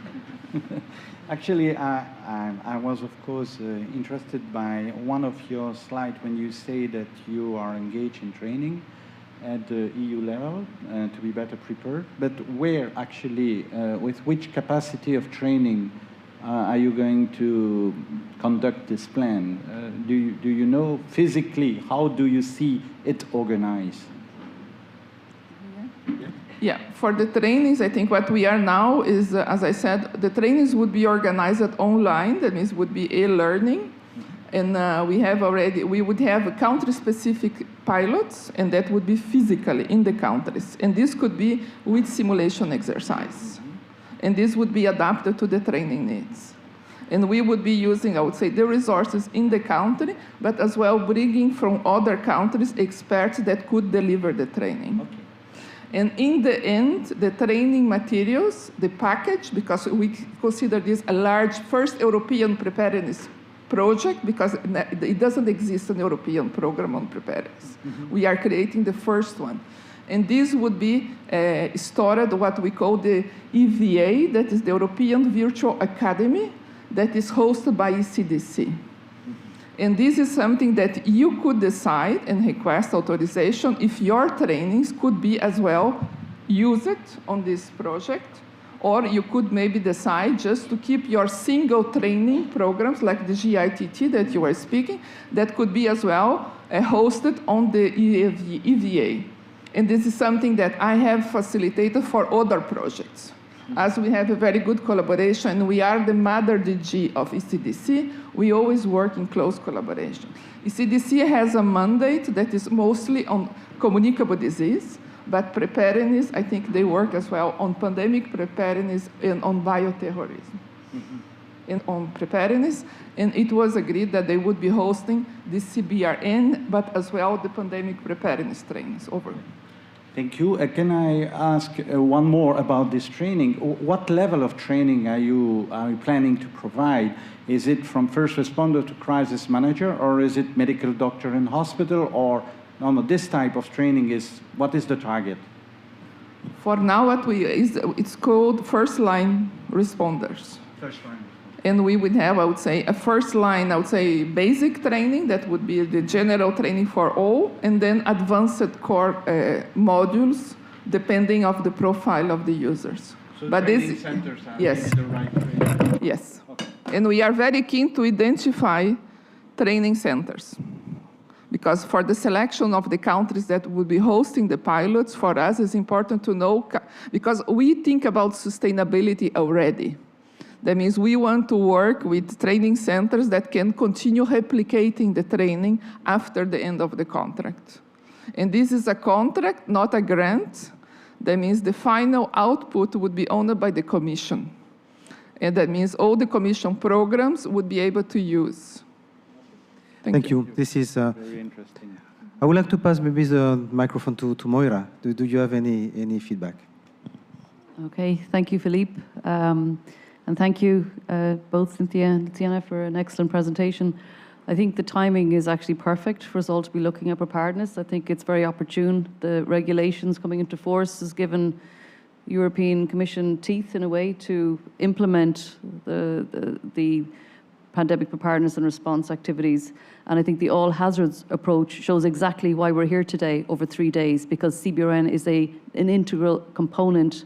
Actually, I was, of course, interested by one of your slides when you say that you are engaged in training at the EU level to be better prepared. But where, actually, with which capacity of training are you going to conduct this plan? Do you know physically, how do you see it organized? Yeah, for the trainings, I think what we are now is, as I said, the trainings would be organized online. That means would be e-learning. And we would have country-specific pilots, and that would be physically in the countries. And this could be with simulation exercise. And this would be adapted to the training needs. And we would be using, I would say, the resources in the country, but as well bringing from other countries experts that could deliver the training. Okay. And in the end, the training materials, the package, because we consider this a large first European preparedness project, because it doesn't exist an European program on preparedness. We are creating the first one. And this would be stored what we call the EVA, that is the European Virtual Academy, that is hosted by ECDC. And this is something that you could decide and request authorization if your trainings could be as well used on this project, or you could maybe decide just to keep your single training programs like the GITT that you are speaking, that could be as well hosted on the EVA. And this is something that I have facilitated for other projects. As we have a very good collaboration, we are the mother DG of ECDC, we always work in close collaboration. ECDC has a mandate that is mostly on communicable disease, but preparedness, I think they work as well on pandemic preparedness and on bioterrorism. And on preparedness, and it was agreed that they would be hosting the CBRN, but as well the pandemic preparedness trainings. Over. Thank you. Can I ask one more about this training? What level of training are you planning to provide? Is it from first responder to crisis manager, or is it medical doctor in hospital, or no, this type of training is, what is the target? For now, it's called first line responders. First line. And we would have, I would say, a first line, I would say, basic training, that would be the general training for all, and then advanced core modules, depending on the profile of the users. So but training centers are the right training? Yes. Okay. And we are very keen to identify training centers. Because for the selection of the countries that will be hosting the pilots, for us, it's important to know, because we think about sustainability already. That means we want to work with training centers that can continue replicating the training after the end of the contract. And this is a contract, not a grant. That means the final output would be owned by the Commission. And that means all the Commission programs would be able to use. Thank you. This is very interesting. I would like to pass maybe the microphone to Moira. Do you have any feedback? Okay, thank you, Philippe. And thank you, both Cynthia and Tiana, for an excellent presentation. I think the timing is actually perfect for us all to be looking at preparedness. I think it's very opportune. The regulations coming into force has given European Commission teeth, in a way, to implement the pandemic preparedness and response activities. And I think the all hazards approach shows exactly why we're here today over 3 days, because CBRN is an integral component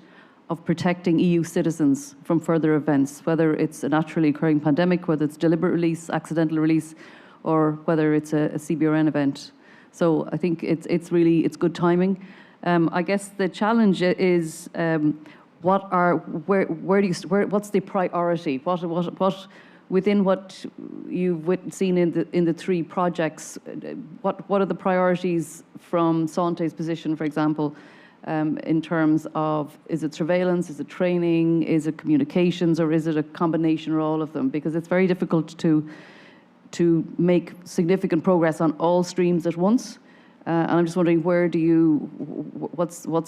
of protecting EU citizens from further events, whether it's a naturally occurring pandemic, whether it's deliberate release, accidental release, or whether it's a CBRN event. So I think it's good timing. I guess the challenge is what's the priority? What within what you've seen in the 3 projects? What are the priorities from Santé's position, for example? in terms of, is it surveillance, is it training, is it communications, or is it a combination or all of them? Because it's very difficult to make significant progress on all streams at once. And I'm just wondering, what's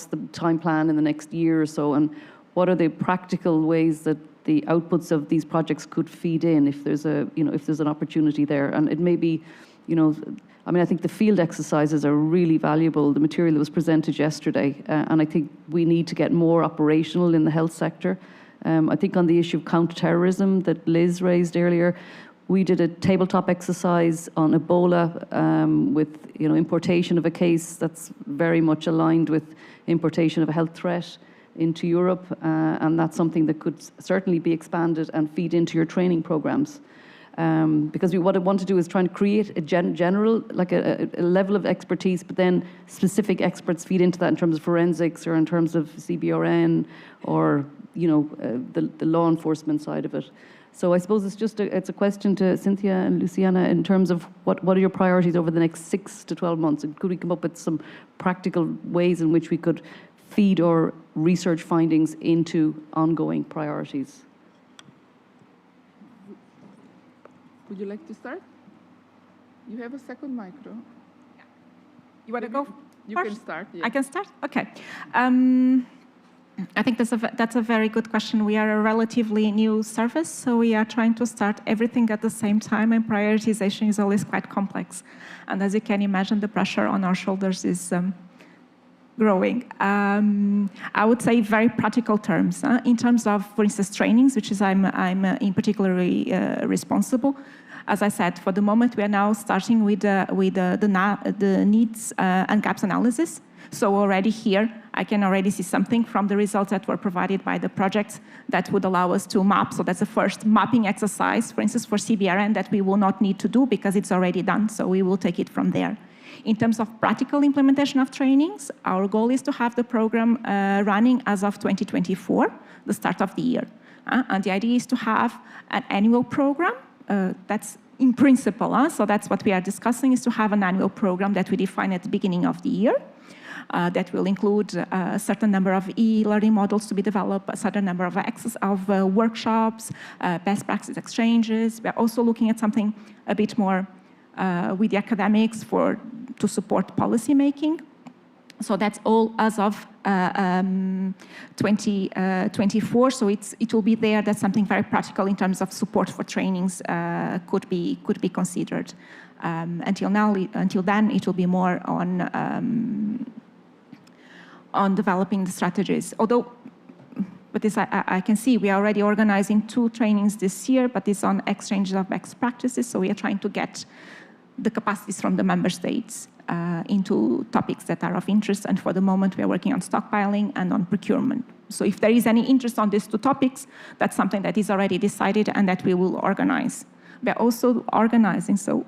the time plan in the next year or so, and what are the practical ways that the outputs of these projects could feed in if there's an opportunity there? And it may be, I think the field exercises are really valuable, the material that was presented yesterday, and I think we need to get more operational in the health sector. I think on the issue of counterterrorism that Liz raised earlier, we did a tabletop exercise on Ebola with importation of a case that's very much aligned with importation of a health threat into Europe, and that's something that could certainly be expanded and feed into your training programs. Because what I want to do is try and create a general, like a level of expertise, but then specific experts feed into that in terms of forensics or in terms of CBRN or the law enforcement side of it. So I suppose it's a question to Cynthia and Luciana in terms of what are your priorities over the next 6 to 12 months? And could we come up with some practical ways in which we could feed our research findings into ongoing priorities? Would you like to start? You have a second micro. You want to go? You first? Can start. Yeah. I can start? Okay. I think that's a very good question. We are a relatively new service, so we are trying to start everything at the same time, and prioritization is always quite complex. And as you can imagine, the pressure on our shoulders is growing. I would say very practical terms. In terms of, for instance, trainings, which is I'm in particularly responsible. As I said, for the moment, we are now starting with the needs and gaps analysis. So already here, I can already see something from the results that were provided by the project that would allow us to map. So that's the first mapping exercise, for instance, for CBRN, that we will not need to do because it's already done. So we will take it from there. In terms of practical implementation of trainings, our goal is to have the program running as of 2024, the start of the year. And the idea is to have an annual program. That's in principle. So that's what we are discussing, is to have an annual program that we define at the beginning of the year. That will include a certain number of e-learning models to be developed, a certain number of workshops, best practice exchanges. We're also looking at something a bit more with the academics to support policy making. So that's all as of 2024. So it will be there. That's something very practical in terms of support for trainings could be considered. Until then, it will be more on developing the strategies. But this I can see we are already organizing 2 trainings this year, but it's on exchange of best practices. So we are trying to get the capacities from the member states into topics that are of interest. And for the moment, we are working on stockpiling and on procurement. So if there is any interest on these 2 topics, that's something that is already decided and that we will organize. We are also organizing, so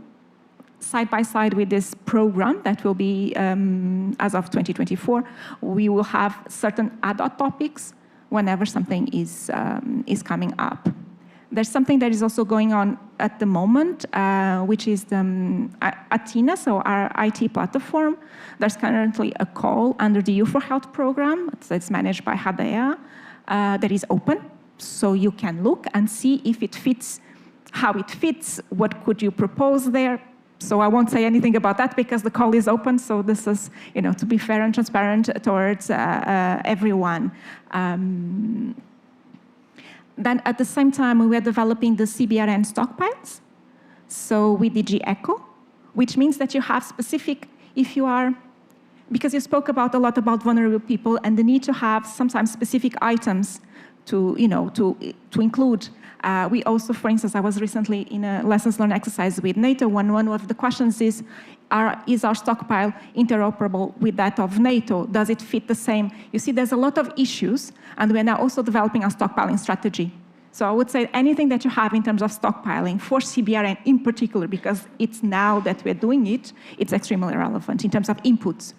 side by side with this program that will be as of 2024, we will have certain ad hoc topics whenever something is coming up. There's something that is also going on at the moment, which is Athena, so our IT platform. There's currently a call under the U for Health program. It's managed by HADEA that is open, so you can look and see if it fits, how it fits, what could you propose there. So I won't say anything about that because the call is open. So this is, to be fair and transparent towards everyone. Then at the same time, we are developing the CBRN stockpiles. So with DG ECHO, which means that you have specific, because you spoke a lot about vulnerable people and the need to have sometimes specific items to include. We also, for instance, I was recently in a lessons learned exercise with NATO. One of the questions is our stockpile interoperable with that of NATO? Does it fit the same? You see, there's a lot of issues, and we're now also developing a stockpiling strategy. So I would say anything that you have in terms of stockpiling for CBRN in particular, because it's now that we're doing it, it's extremely relevant in terms of inputs.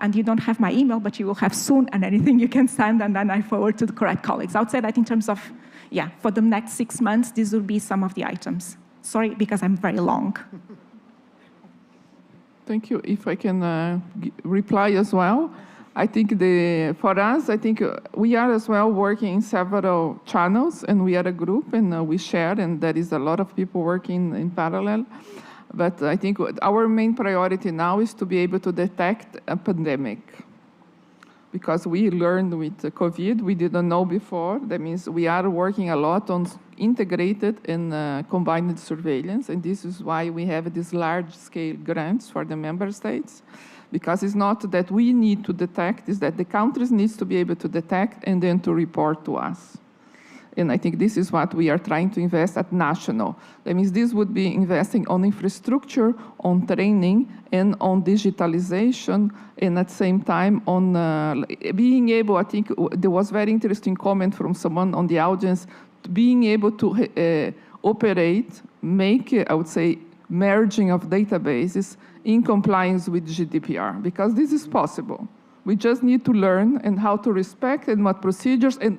And you don't have my email, but you will have soon, and anything you can send, and then I forward to the correct colleagues. I would say that in terms of, for the next 6 months, these will be some of the items. Sorry, because I'm very long. Thank you. If I can reply as well. I think for us, I think we are as well working in several channels, and we are a group, and we share, and there is a lot of people working in parallel. But I think our main priority now is to be able to detect a pandemic. Because we learned with COVID, we didn't know before. That means we are working a lot on integrated and combined surveillance, and this is why we have these large-scale grants for the member states. Because it's not that we need to detect, it's that the countries need to be able to detect and then to report to us. And I think this is what we are trying to invest at national. That means this would be investing on infrastructure, on training, and on digitalization, and at the same time on being able, I think there was very interesting comment from someone on the audience, being able to operate, make, I would say, merging of databases in compliance with GDPR, because this is possible. We just need to learn and how to respect and what procedures and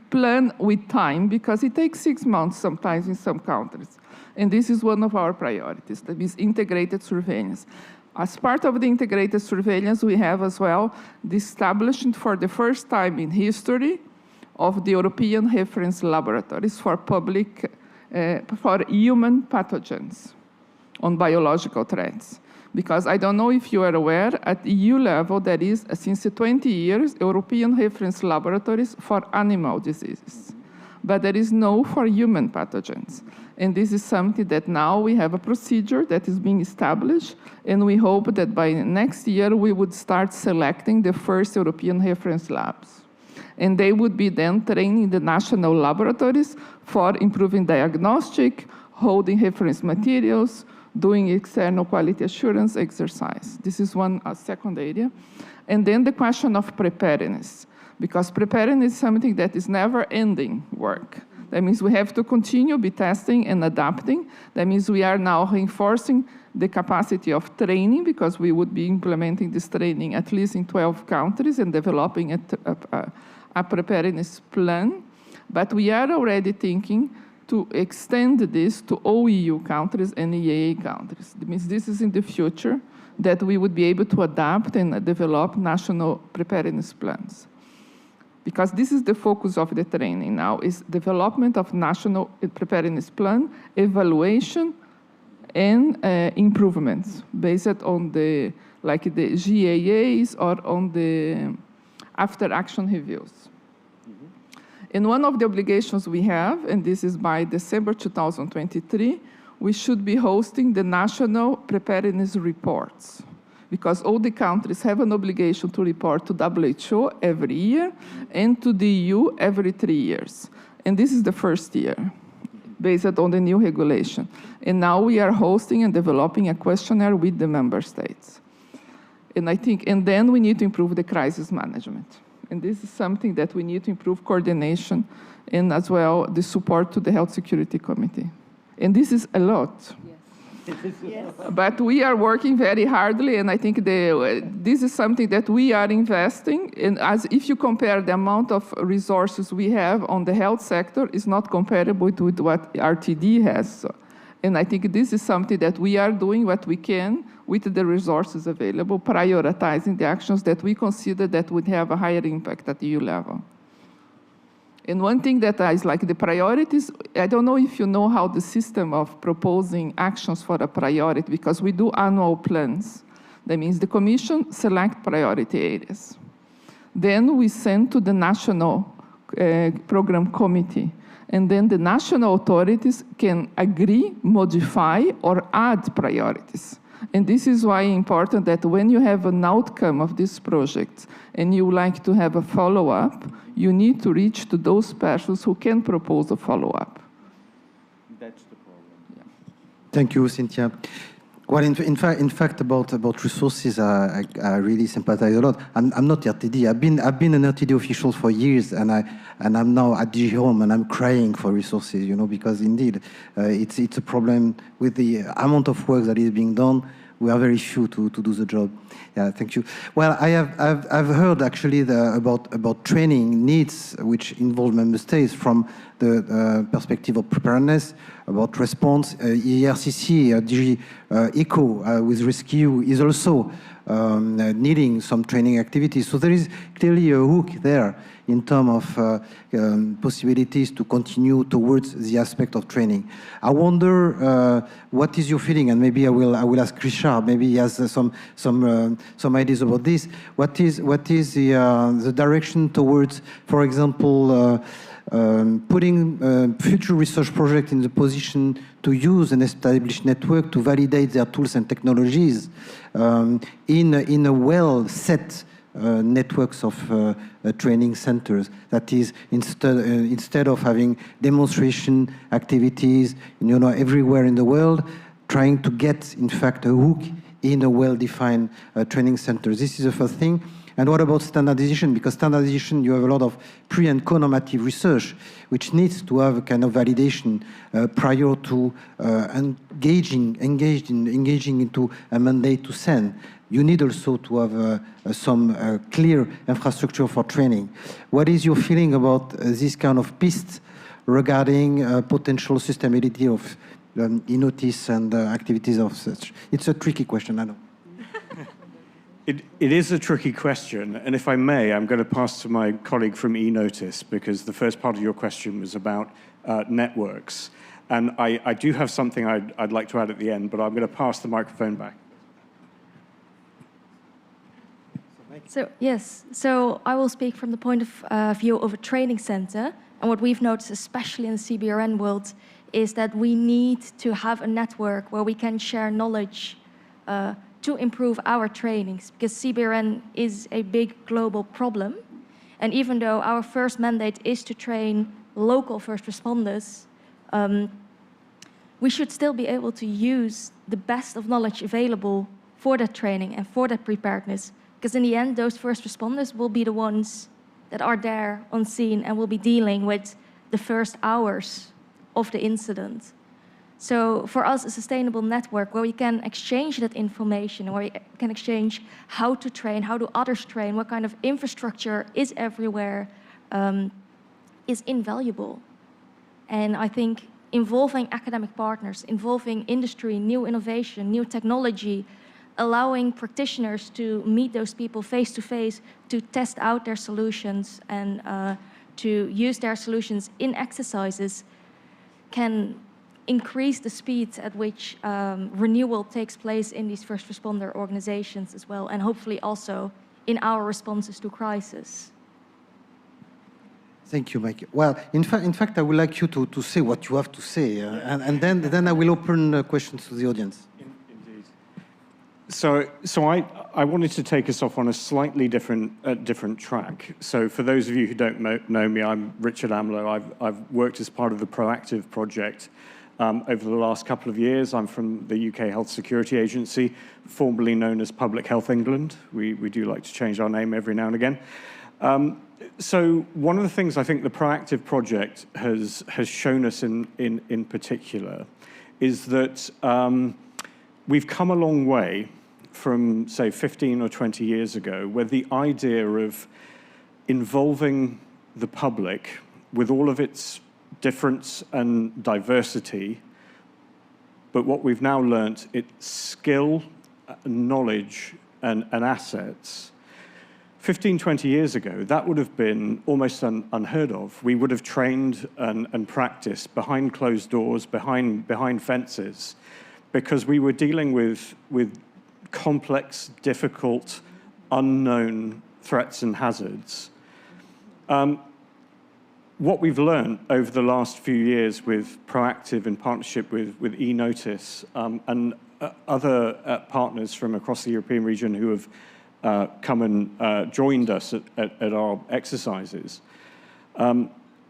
plan with time, because it takes 6 months sometimes in some countries. And this is one of our priorities, that is integrated surveillance. As part of the integrated surveillance, we have as well the establishment for the first time in history of the European reference laboratories for public, for human pathogens on biological threats. Because I don't know if you are aware, at EU level, there is, since 20 years, European reference laboratories for animal diseases. But there is no for human pathogens. And this is something that now we have a procedure that is being established, and we hope that by next year we would start selecting the first European reference labs. And they would be then training the national laboratories for improving diagnostic, holding reference materials, doing external quality assurance exercise. This is one second area. And then the question of preparedness, because preparedness is something that is never-ending work. That means we have to continue be testing and adapting. That means we are now reinforcing the capacity of training, because we would be implementing this training at least in 12 countries and developing a preparedness plan. But we are already thinking to extend this to all EU countries and EAA countries. That means this is in the future that we would be able to adapt and develop national preparedness plans. Because this is the focus of the training now, is development of national preparedness plan, evaluation, and improvements based on the GAAs or on the after-action reviews. And one of the obligations we have, and this is by December 2023, we should be hosting the national preparedness reports, because all the countries have an obligation to report to WHO every year and to the EU every 3 years. And this is the first year, based on the new regulation. And now we are hosting and developing a questionnaire with the member states. And I think, and then we need to improve the crisis management. And this is something that we need to improve coordination and as well the support to the Health Security Committee. And this is a lot. Yes. Yes. But we are working very hardly, and I think this is something that we are investing in. As if you compare the amount of resources we have on the health sector, is not comparable with what RTD has. And I think this is something that we are doing what we can with the resources available, prioritizing the actions that we consider that would have a higher impact at EU level. And one thing that is like the priorities, I don't know if you know how the system of proposing actions for a priority, because we do annual plans. That means the Commission select priority areas. Then we send to the national program committee. And then the national authorities can agree, modify, or add priorities. And this is why it's important that when you have an outcome of this project and you like to have a follow-up, you need to reach to those persons who can propose a follow-up. That's the problem. Yeah. Thank you, Cynthia. Well, in fact, about resources, I really sympathize a lot. I'm not RTD. I've been an RTD official for years, and I'm now at DG Home, and I'm crying for resources, because indeed it's a problem with the amount of work that is being done. We are very few to do the job. Yeah, thank you. Well, I've heard actually about training needs which involve member states from the perspective of preparedness. about response. ERCC, DG ECO with rescue is also needing some training activities. So there is clearly a hook there in terms of possibilities to continue towards the aspect of training. I wonder what is your feeling, and maybe I will ask Richard. Maybe he has some ideas about this. What is the direction towards, for example, putting future research projects in the position to use an established network to validate their tools and technologies in a well-set networks of training centers. That is, instead of having demonstration activities, everywhere in the world, trying to get, in fact, a hook in a well-defined training center. This is the first thing. And what about standardization? Because standardization, you have a lot of pre- and co-normative research, which needs to have a kind of validation prior to engaging into a mandate to send. You need also to have some clear infrastructure for training. What is your feeling about this kind of piece regarding potential sustainability of eNOTICE and activities of such? It's a tricky question, I know. It is a tricky question, and if I may, I'm going to pass to my colleague from eNOTICE, because the first part of your question was about networks. And I do have something I'd like to add at the end, but I'm going to pass the microphone back. So, yes, so I will speak from the point of view of a training center. And what we've noticed, especially in the CBRN world, is that we need to have a network where we can share knowledge to improve our trainings, because CBRN is a big global problem. And even though our first mandate is to train local first responders, we should still be able to use the best of knowledge available for that training and for that preparedness. Because in the end, those first responders will be the ones that are there on scene and will be dealing with the first hours of the incident. So for us, a sustainable network where we can exchange that information, where we can exchange how to train, how do others train, what kind of infrastructure is everywhere, is invaluable. And I think involving academic partners, involving industry, new innovation, new technology, allowing practitioners to meet those people face to face, to test out their solutions and to use their solutions in exercises can increase the speed at which renewal takes place in these first responder organizations as well, and hopefully also in our responses to crisis. Thank you, Mike. Well, in fact, I would like you to say what you have to say, and then I will open questions to the audience. Indeed. So I wanted to take us off on a slightly different track. So for those of you who don't know me, I'm Richard Amlo. I've worked as part of the PROACTIVE project over the last couple of years. I'm from the UK Health Security Agency, formerly known as Public Health England. We do like to change our name every now and again. So one of the things I think the PROACTIVE project has shown us in particular is that we've come a long way from, say, 15 or 20 years ago, where the idea of involving the public with all of its difference and diversity, but what we've now learnt, it's skill, knowledge, and assets. 15, 20 years ago, that would have been almost unheard of. We would have trained and practiced behind closed doors, behind fences, because we were dealing with complex, difficult, unknown threats and hazards. What we've learned over the last few years with PROACTIVE in partnership with eNOTICE and other partners from across the European region who have come and joined us at our exercises,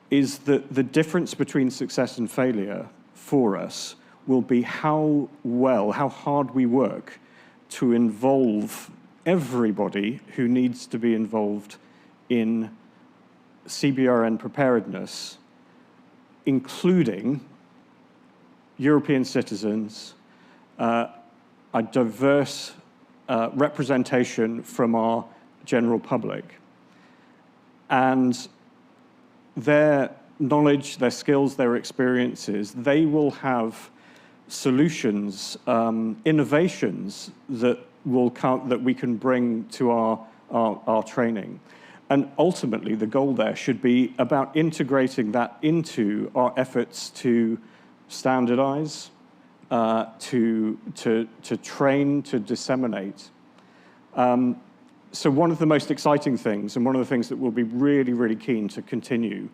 is that the difference between success and failure for us will be how hard we work to involve everybody who needs to be involved in CBRN preparedness, including European citizens, a diverse representation from our general public. And their knowledge, their skills, their experiences, they will have solutions, innovations that will that we can bring to our training. And ultimately, the goal there should be about integrating that into our efforts to standardize, to train, to disseminate. So one of the most exciting things, and one of the things that we'll be really, really keen to continue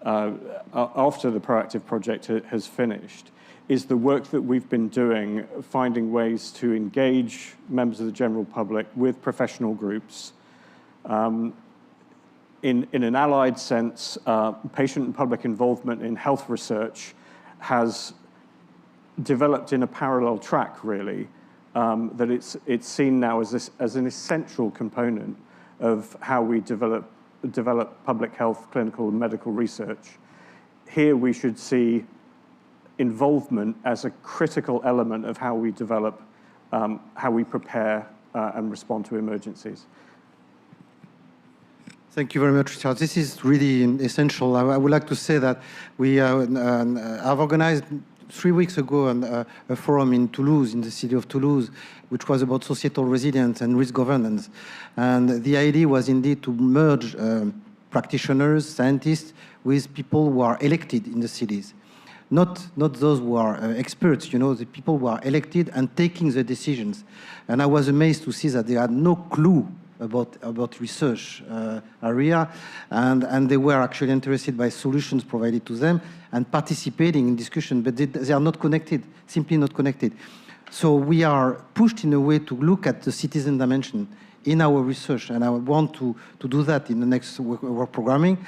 after the Proactive project has finished, is the work that we've been doing, finding ways to engage members of the general public with professional groups. In an allied sense, patient and public involvement in health research has developed in a parallel track, really, that it's seen now as an essential component of how we develop public health, clinical and medical research. Here we should see involvement as a critical element of how we develop, how we prepare and respond to emergencies. Thank you very much, Richard. This is really essential. I would like to say that we have organized 3 weeks ago a forum in Toulouse, in the city of Toulouse, which was about societal resilience and risk governance. And the idea was indeed to merge practitioners, scientists, with people who are elected in the cities. Not those who are experts, you know, the people who are elected and taking the decisions. And I was amazed to see that they had no clue about research area, and they were actually interested by solutions provided to them and participating in discussion, but they are not connected, simply not connected. So we are pushed in a way to look at the citizen dimension in our research, and I want to do that in the next work programming.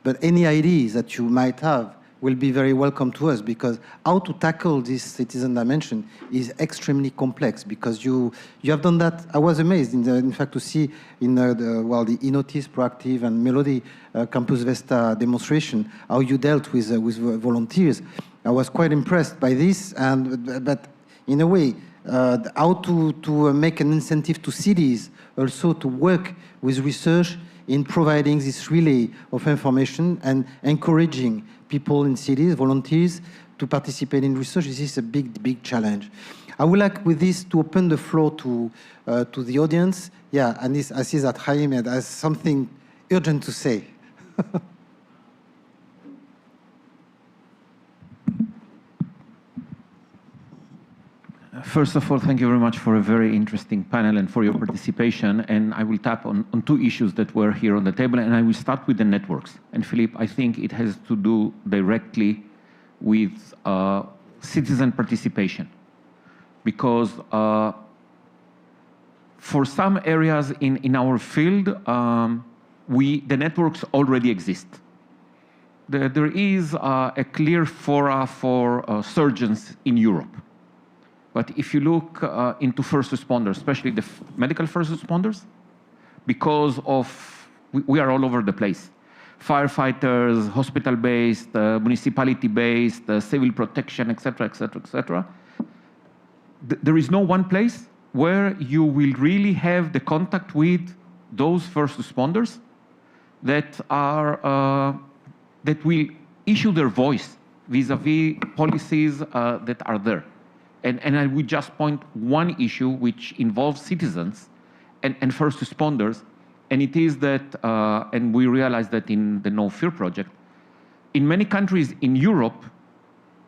But any ideas that you might have will be very welcome to us, because how to tackle this citizen dimension is extremely complex, because you have done that. I was amazed, in fact, to see in the eNOTICE, Proactive, and Melody Campus Vesta demonstration, how you dealt with volunteers. I was quite impressed by this, but in a way, how to make an incentive to cities also to work with research in providing this relay of information and encouraging people in cities, volunteers, to participate in research. This is a big challenge. I would like with this to open the floor to the audience. Yeah, and I see that Chaim has something urgent to say. First of all, thank you very much for a very interesting panel and for your participation. And I will tap on 2 issues that were here on the table, and I will start with the networks. And Philippe, I think it has to do directly with citizen participation, because for some areas in our field, the networks already exist. There is a clear fora for surgeons in Europe. But if you look into first responders, especially the medical first responders, because we are all over the place. Firefighters, hospital-based, municipality-based, civil protection, et cetera, et cetera, et cetera. There is no one place where you will really have the contact with those first responders that will issue their voice vis-a-vis policies that are there. And I would just point one issue which involves citizens and first responders, and it is that, and we realize that in the No Fear project, in many countries in Europe,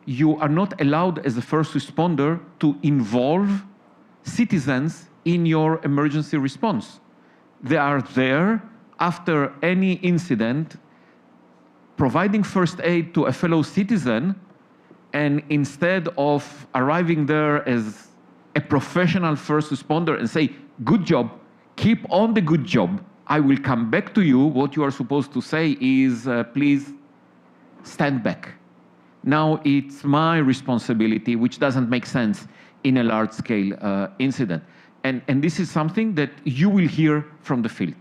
you are not allowed as a first responder to involve citizens in your emergency response. They are there after any incident, providing first aid to a fellow citizen, and instead of arriving there as a professional first responder and say, good job, keep on the good job, I will come back to you, what you are supposed to say is, please stand back. Now it's my responsibility, which doesn't make sense in a large-scale incident. And this is something that you will hear from the field.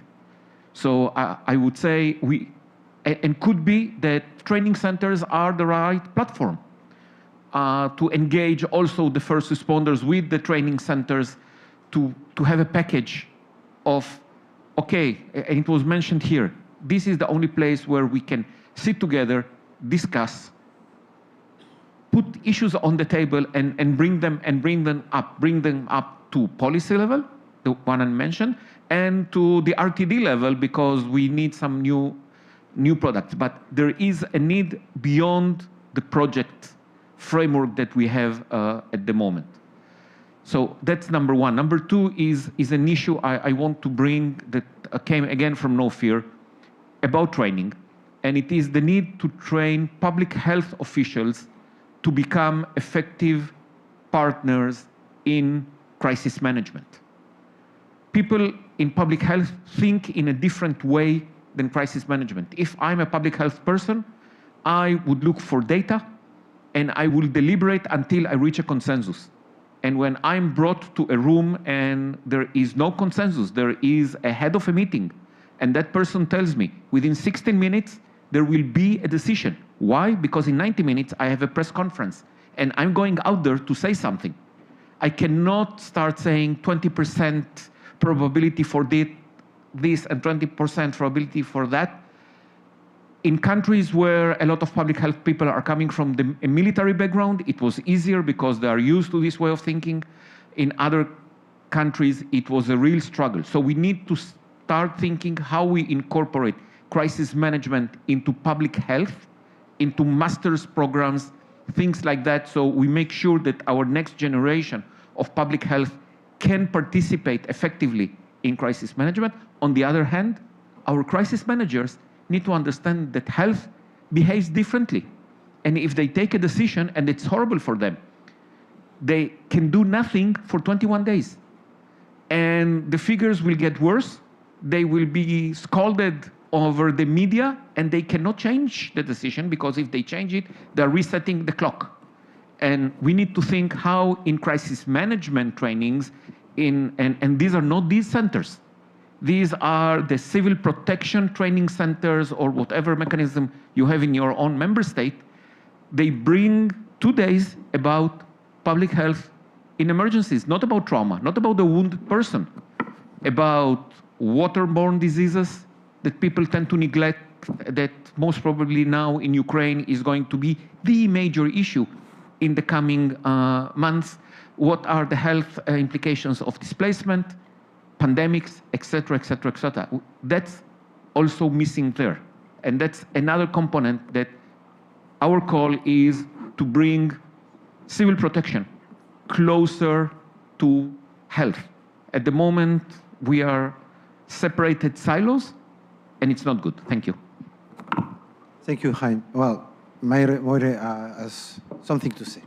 So I would say and could be that training centers are the right platform to engage also the first responders with the training centers to have a package of, okay, and it was mentioned here, this is the only place where we can sit together, discuss, put issues on the table and bring them up to policy level, the one I mentioned, and to the RTD level, because we need some new products. But there is a need beyond the project framework that we have at the moment. So that's number one. Number two is an issue I want to bring that came again from No Fear about training. And it is the need to train public health officials to become effective partners in crisis management. People in public health think in a different way than crisis management. If I'm a public health person, I would look for data and I will deliberate until I reach a consensus. And when I'm brought to a room and there is no consensus, there is a head of a meeting, and that person tells me within 16 minutes, there will be a decision. Why? Because in 90 minutes, I have a press conference and I'm going out there to say something. I cannot start saying 20% probability for this and 20% probability for that. In countries where a lot of public health people are coming from a military background, it was easier because they are used to this way of thinking. In other countries, it was a real struggle. So we need to start thinking how we incorporate crisis management into public health, into master's programs, things like that, so we make sure that our next generation of public health can participate effectively in crisis management. On the other hand, our crisis managers need to understand that health behaves differently. And if they take a decision and it's horrible for them, they can do nothing for 21 days. And the figures will get worse. They will be scolded over the media, and they cannot change the decision, because if they change it, they're resetting the clock. And we need to think how in crisis management trainings, and these are not these centers. These are the civil protection training centers or whatever mechanism you have in your own member state. They bring 2 days about public health in emergencies, not about trauma, not about the wounded person, about waterborne diseases that people tend to neglect, that most probably now in Ukraine is going to be the major issue in the coming months. What are the health implications of displacement, pandemics, etc., etc., etc. That's also missing there. And that's another component that our call is to bring civil protection closer to health. At the moment, we are separated silos, and it's not good. Thank you. Thank you, Chaim. Well, Moire has something to say.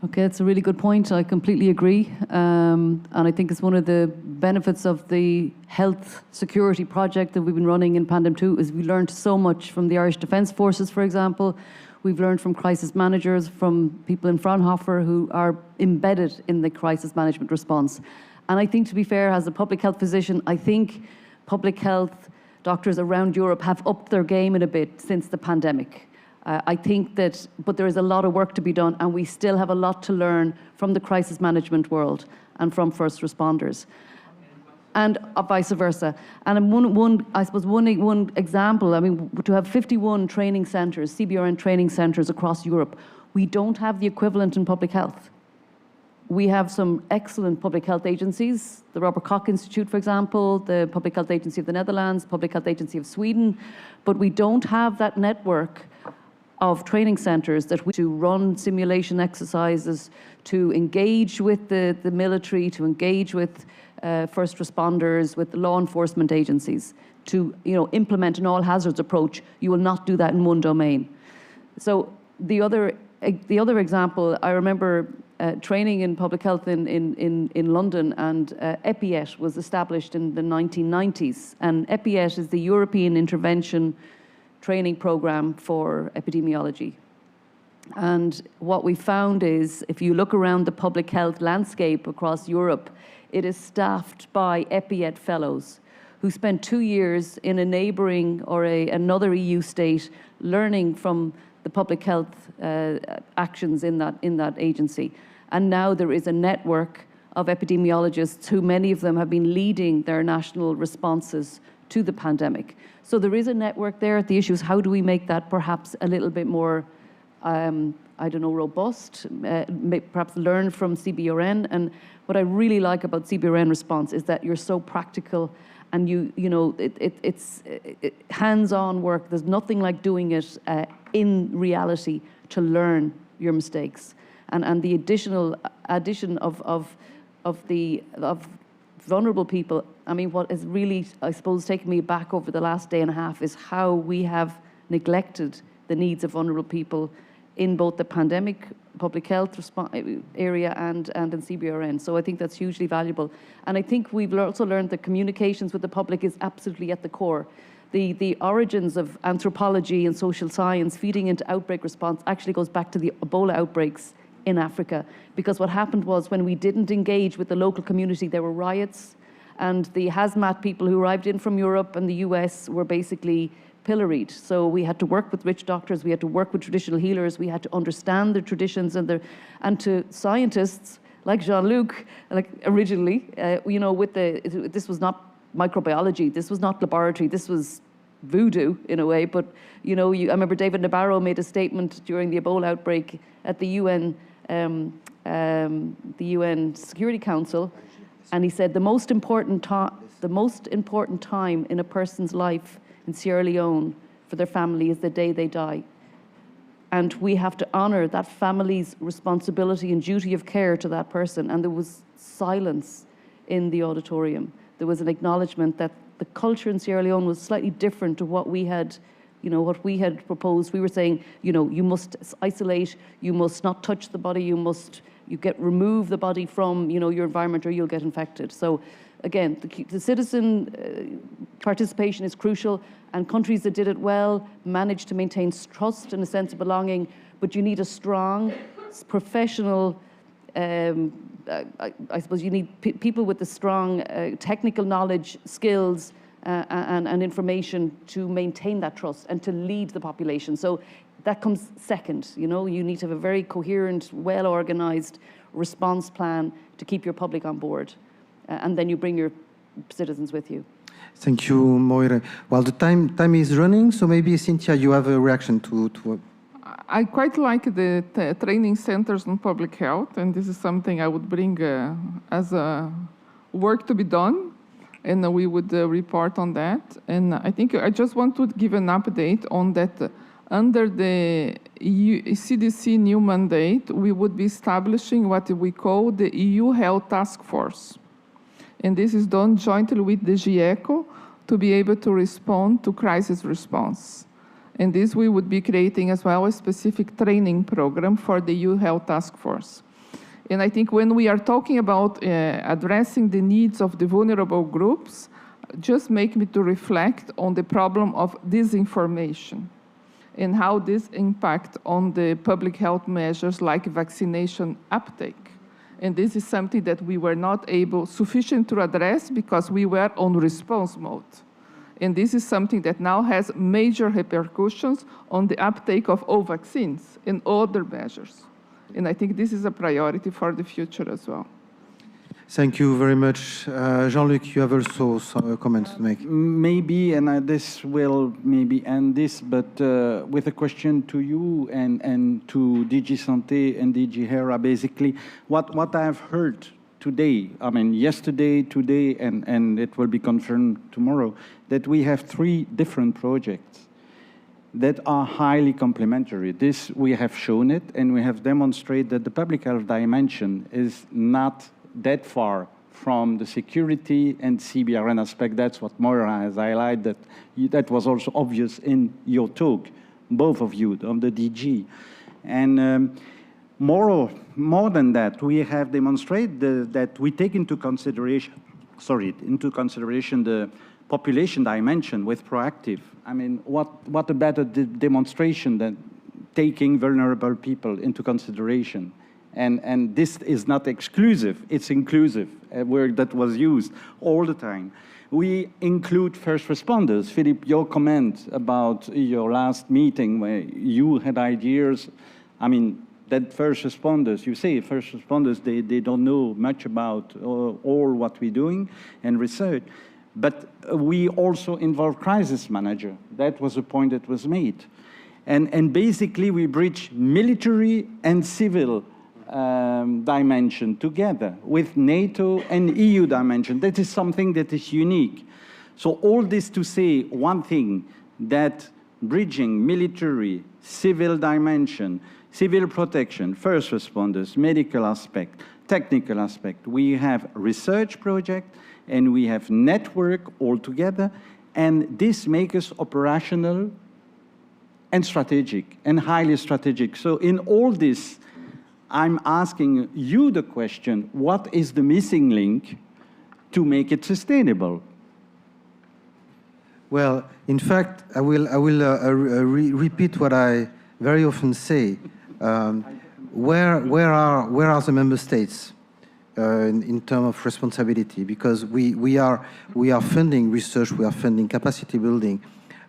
Okay, that's a really good point. I completely agree. And I think it's one of the benefits of the health security project that we've been running in PANDEM-2 is we learned so much from the Irish Defence Forces, for example. We've learned from crisis managers, from people in Fraunhofer who are embedded in the crisis management response. And I think, to be fair, as a public health physician, I think public health doctors around Europe have upped their game in a bit since the pandemic. I think that, but there is a lot of work to be done, and we still have a lot to learn from the crisis management world and from first responders, and vice versa. And I suppose one example, I mean, to have 51 training centres, CBRN training centres across Europe, we don't have the equivalent in public health. We have some excellent public health agencies, the Robert Koch Institute, for example, the Public Health Agency of the Netherlands, Public Health Agency of Sweden, but we don't have that network of training centres that we to run simulation exercises, to engage with the military, to engage with first responders, with law enforcement agencies, to implement an all hazards approach. You will not do that in one domain. So the other example, I remember training in public health in London, and EPIET was established in the 1990s, and EPIET is the European Intervention Training Program for Epidemiology. And what we found is, if you look around the public health landscape across Europe, it is staffed by EPIET fellows who spent 2 years in a neighbouring or another EU state learning from the public health actions in that agency. And now there is a network of epidemiologists who, many of them, have been leading their national responses to the pandemic. So there is a network there. The issue is how do we make that perhaps a little bit more, I don't know, robust, perhaps learn from CBRN. And what I really like about CBRN Response is that you're so practical and it's hands-on work. There's nothing like doing it in reality to learn your mistakes. And the addition of vulnerable people, I mean, what is really, I suppose, taken me back over the last day and a half is how we have neglected the needs of vulnerable people in both the pandemic, public health area and in CBRN. So I think that's hugely valuable. And I think we've also learned that communications with the public is absolutely at the core. The origins of anthropology and social science feeding into outbreak response actually goes back to the Ebola outbreaks in Africa. Because what happened was when we didn't engage with the local community, there were riots, and the hazmat people who arrived in from Europe and the US were basically pilloried. So we had to work with witch doctors, we had to work with traditional healers, we had to understand their traditions and to scientists like Jean-Luc, like originally, this was not microbiology, this was not laboratory, this was voodoo in a way. But I remember David Nabarro made a statement during the Ebola outbreak at the UN Security Council, and he said the most important time in a person's life in Sierra Leone for their family is the day they die. And we have to honor that family's responsibility and duty of care to that person. And there was silence in the auditorium. There was an acknowledgement that the culture in Sierra Leone was slightly different to what we had, proposed. We were saying, you must isolate, you must not touch the body, remove the body from, your environment or you'll get infected. So again, the citizen participation is crucial, and countries that did it well managed to maintain trust and a sense of belonging, but you need a strong, professional, I suppose you need people with the strong technical knowledge, skills, and information to maintain that trust and to lead the population. So that comes second. You need to have a very coherent, well-organized response plan to keep your public on board. And then you bring your citizens with you. Thank you, Moira. Well, the time is running, so maybe, Cynthia, you have a reaction to I quite like the training centers on public health, and this is something I would bring as a work to be done, and we would report on that. And I think I just want to give an update on that. Under the CDC new mandate, we would be establishing what we call the EU Health Task Force. And this is done jointly with the GIECO to be able to respond to crisis response. And this we would be creating as well a specific training program for the EU Health Task Force. And I think when we are talking about addressing the needs of the vulnerable groups, just make me to reflect on the problem of disinformation and how this impacts on the public health measures like vaccination uptake. And this is something that we were not able sufficient to address because we were on response mode. And this is something that now has major repercussions on the uptake of all vaccines and other measures. And I think this is a priority for the future as well. Thank you very much. Jean-Luc, you have also some comments to make. Maybe, and this will maybe end this, but with a question to you and to DG Santé and DG HERA, basically, what I've heard today, I mean, yesterday, today, and it will be confirmed tomorrow, that we have 3 different projects that are highly complementary. This, we have shown it, and we have demonstrated that the public health dimension is not that far from the security and CBRN aspect. That's what Moira has highlighted. That was also obvious in your talk, both of you, on the DG. And more than that, we have demonstrated that we take into consideration the population dimension with proactive. I mean, what a better demonstration than taking vulnerable people into consideration. And this is not exclusive, it's inclusive, a word that was used all the time. We include first responders. Philippe, your comment about your last meeting where you had ideas, I mean, that first responders, you say first responders, they don't know much about all what we're doing and research. But we also involve crisis manager. That was a point that was made. And basically, we bridge military and civil dimension together with NATO and EU dimension. That is something that is unique. So all this to say one thing, that bridging military, civil dimension, civil protection, first responders, medical aspect, technical aspect. We have research project and we have network all together, and this makes us operational and strategic, and highly strategic. So in all this, I'm asking you the question, what is the missing link to make it sustainable? Well, in fact, I will repeat what I very often say. Where are the member states in terms of responsibility? Because we are funding research, we are funding capacity building.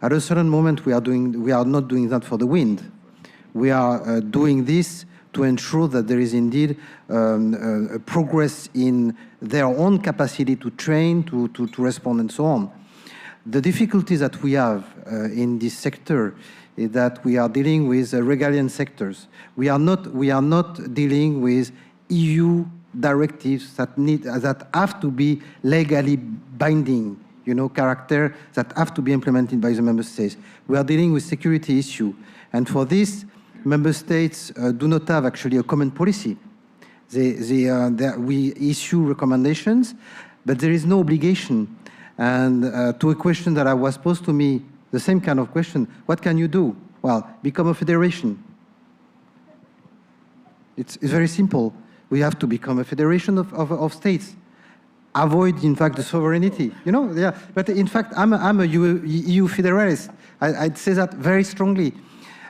At a certain moment, we are not doing that for the wind. We are doing this to ensure that there is indeed a progress in their own capacity to train, to respond, and so on. The difficulties that we have in this sector is that we are dealing with regalian sectors. We are not dealing with EU directives that have to be legally binding, character, that have to be implemented by the member states. We are dealing with security issue, and for this, member states do not have actually a common policy. We issue recommendations, but there is no obligation. And to a question that was posed to me, the same kind of question, what can you do? Well, become a federation. It's very simple. We have to become a federation of states. Avoid, in fact, the sovereignty. Yeah. But in fact, I'm a EU federalist. I'd say that very strongly.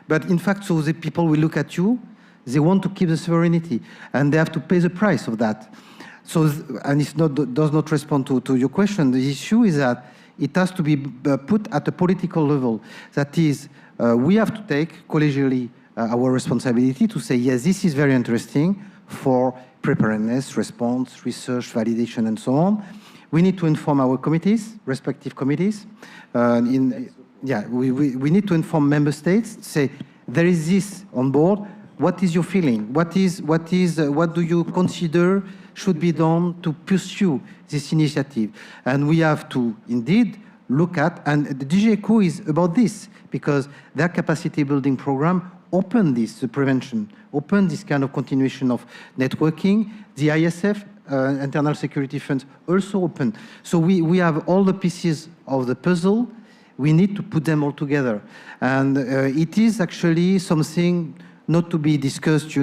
But in fact, so the people will look at you, they want to keep the sovereignty, and they have to pay the price of that. So, and it does not respond to your question. The issue is that it has to be put at a political level. That is, we have to take collegially our responsibility to say, yes, this is very interesting for preparedness, response, research, validation, and so on. We need to inform our committees, respective committees. We need to inform member states, say, there is this on board. What is your feeling? What do you consider should be done to pursue this initiative? And we have to indeed look at, and the DG ECO is about this, because their capacity building program open this, the prevention, open this kind of continuation of networking. The ISF, Internal Security Fund, also open. So we have all the pieces of the puzzle. We need to put them all together. And it is actually something not to be discussed,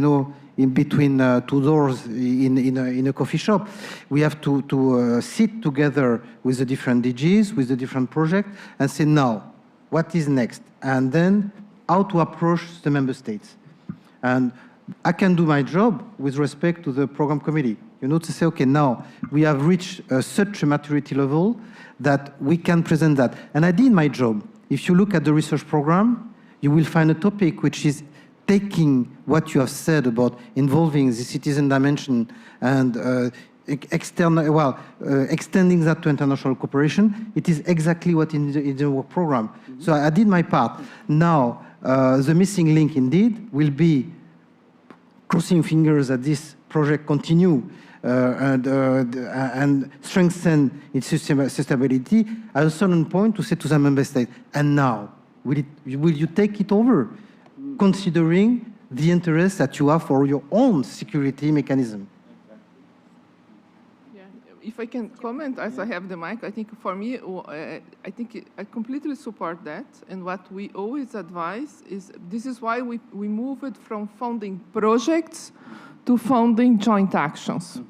in between two doors in a coffee shop. We have to sit together with the different DGs, with the different projects, and say, now, what is next? And then how to approach the member states. And I can do my job with respect to the program committee. To say, okay, now we have reached such a maturity level that we can present that. And I did my job. If you look at the research program, you will find a topic which is taking what you have said about involving the citizen dimension and extending that to international cooperation. It is exactly what in the work program. So I did my part. Now, the missing link indeed will be crossing fingers that this project continue and strengthen its sustainability at a certain point to say to the member state, and now, will you take it over, considering the interest that you have for your own security mechanism? Yeah, if I can comment, as I have the mic, I think for me, I completely support that. And what we always advise is, this is why we moved from funding projects to funding joint actions.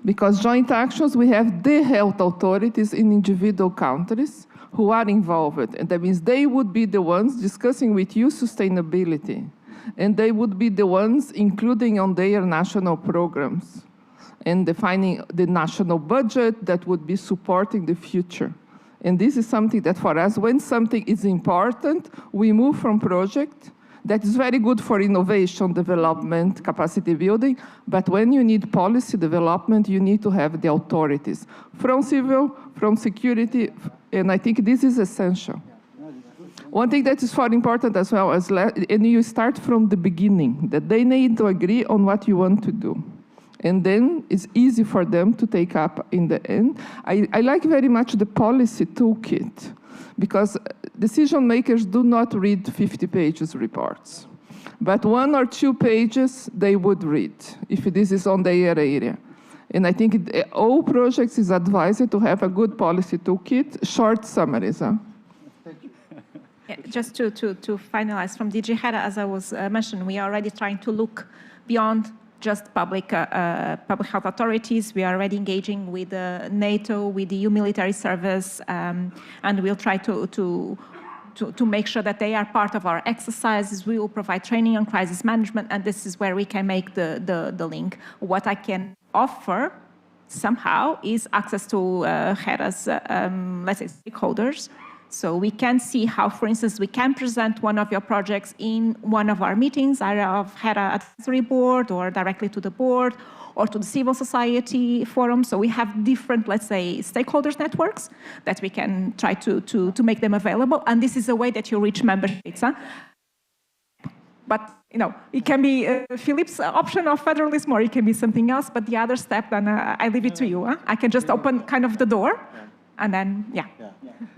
Because joint actions, we have the health authorities in individual countries who are involved. And that means they would be the ones discussing with you sustainability. And they would be the ones including on their national programs and defining the national budget that would be supporting the future. And this is something that for us, when something is important, we move from project. That is very good for innovation development, capacity building, but when you need policy development, you need to have the authorities from civil, from security, and I think this is essential. One thing that is very important as well, and you start from the beginning, that they need to agree on what you want to do. And then it's easy for them to take up in the end. I like very much the policy toolkit, because decision makers do not read 50 pages reports. But 1 or 2 pages they would read, if this is on their area. And I think all projects is advised to have a good policy toolkit, short summaries. Huh? Yeah, just to finalize from DG HERA, as I was mentioning, we are already trying to look beyond just public health authorities. We are already engaging with NATO, with the EU military service, and we'll try to make sure that they are part of our exercises. We will provide training on crisis management, and this is where we can make the link. What I can offer somehow is access to HERA's, let's say, stakeholders. So we can see how, for instance, we can present one of your projects in one of our meetings, either of HERA Advisory Board or directly to the board or to the civil society forum. So we have different, let's say, stakeholders networks that we can try to make them available. And this is a way that you reach member states. Huh? But, you know, it can be Philippe's option of federalism, or it can be something else. But the other step, then I leave it to you. Huh? I can just open kind of the door. And then,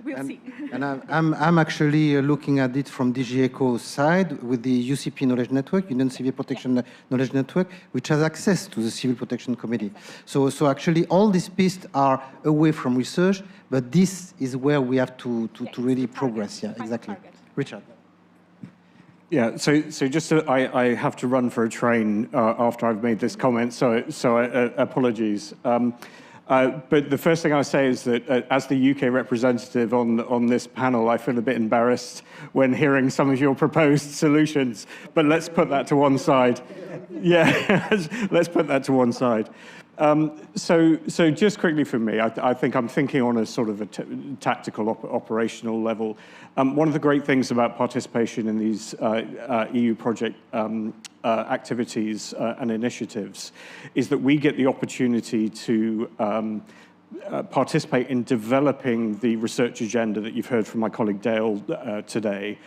we'll see. And I'm actually looking at it from DG ECHO's side with the UCP Knowledge Network, Union Civil Protection Knowledge Network, which has access to the Civil Protection Committee. So actually all these pistes are away from research, but this is where we have to really progress. Yeah, exactly. Richard. Yeah, so just I have to run for a train after I've made this comment, so apologies. But the first thing I'll say is that as the UK representative on this panel, I feel a bit embarrassed when hearing some of your proposed solutions. But let's put that to one side. Yeah, let's put that to one side. So just quickly for me, I think I'm thinking on a sort of a tactical operational level. One of the great things about participation in these EU project activities and initiatives is that we get the opportunity to participate in developing the research agenda that you've heard from my colleague Dale today.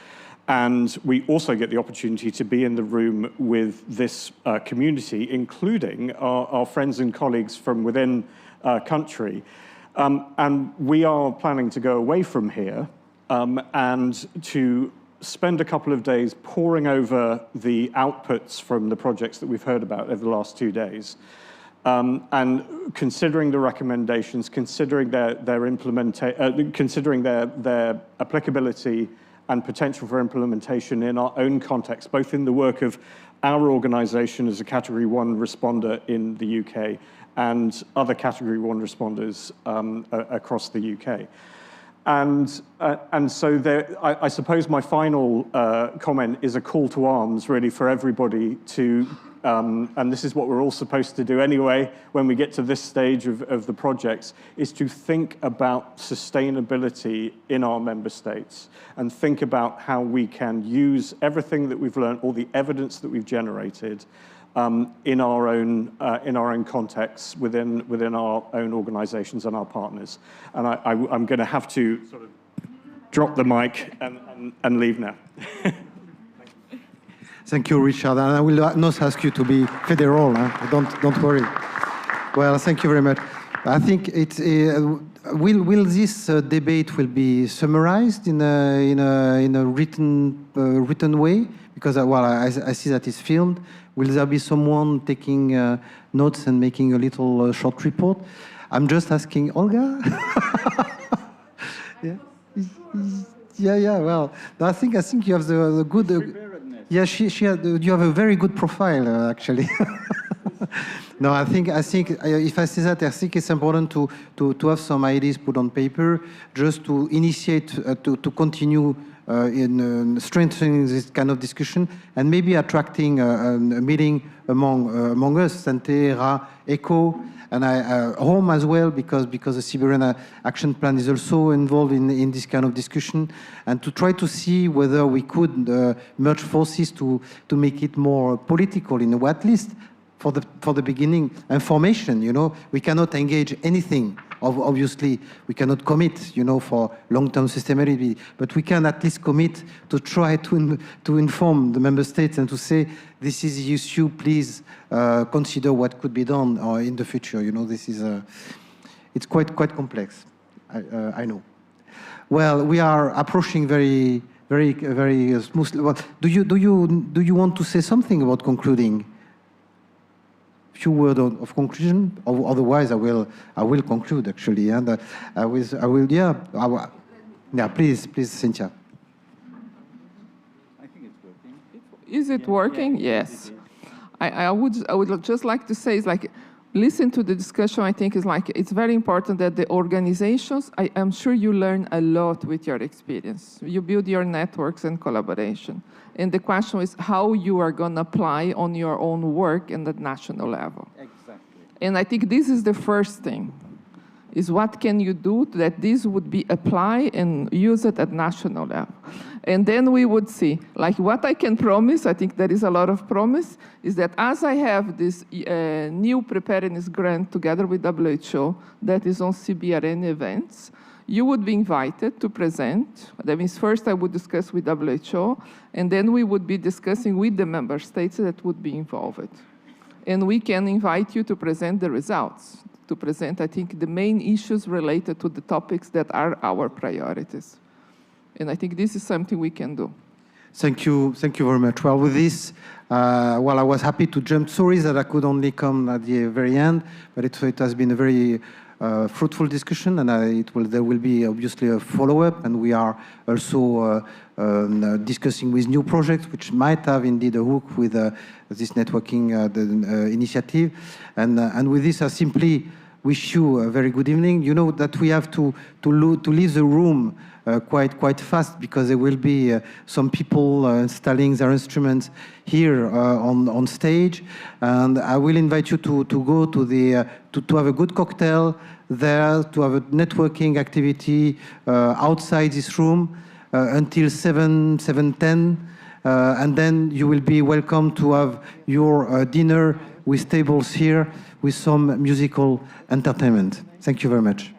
And we also get the opportunity to be in the room with this community, including our friends and colleagues from within country. And we are planning to go away from here and to spend a couple of days poring over the outputs from the projects that we've heard about over the last 2 days. And considering the recommendations, considering considering their applicability and potential for implementation in our own context, both in the work of our organisation as a Category 1 responder in the UK and other Category 1 responders across the UK. And so I suppose my final comment is a call to arms, really, for everybody to, and this is what we're all supposed to do anyway when we get to this stage of the projects, is to think about sustainability in our member states and think about how we can use everything that we've learned, all the evidence that we've generated, in our own contexts, within our own organisations and our partners. And I'm going to have to sort of drop the mic and leave now. Thank you, Richard. And I will not ask you to be federal. Huh? Don't worry. Well, thank you very much. I think it's will this debate will be summarized in a written way? Because I see that it's filmed. Will there be someone taking notes and making a little short report? I'm just asking Olga. Yeah. Well, I think you have the good. Yeah, you have a very good profile, actually. No, I think if I say that, I think it's important to have some ideas put on paper, just to initiate, to continue in strengthening this kind of discussion and maybe attracting a meeting among us, Santé, Ra, ECHO, and Home as well, because the Siberian Action Plan is also involved in this kind of discussion, and to try to see whether we could merge forces to make it more political, in a way, at least for the beginning. Information, you know, we cannot engage anything. Obviously, we cannot commit, you know, for long-term sustainability, but we can at least commit to try to inform the member states and to say, this is the issue, please consider what could be done in the future. You know, this is it's quite complex. I know. Well, we are approaching very smoothly. Well, do you want to say something about concluding? Few words of conclusion, otherwise I will conclude actually, and I will yeah, please Cynthia. I think it's working. Is it working? Yes. I would just like to say, it's like, listen to the discussion. I think is like, it's very important that the organizations, I'm sure you learn a lot with your experience. You build your networks and collaboration. And the question is how you are going to apply on your own work in the national level. Exactly. And I think this is the first thing, is what can you do that this would be applied and use it at national level. And then we would see, like what I can promise, I think there is a lot of promise, is that as I have this new preparedness grant together with WHO that is on CBRN events, you would be invited to present. That means first I would discuss with WHO, and then we would be discussing with the member states that would be involved. And we can invite you to present the results, to present, I think, the main issues related to the topics that are our priorities. And I think this is something we can do. Thank you very much. Well, with this, well, I was happy to jump. Sorry that I could only come at the very end, but it has been a very fruitful discussion, and there will be obviously a follow-up, and we are also discussing with new projects which might have indeed a hook with this networking initiative. And with this, I simply wish you a very good evening. You know that we have to leave the room quite fast, because there will be some people installing their instruments here on stage, and I will invite you to go to have a good cocktail there, to have a networking activity outside this room until 7:10, and then you will be welcome to have your dinner with tables here with some musical entertainment. Thank you very much.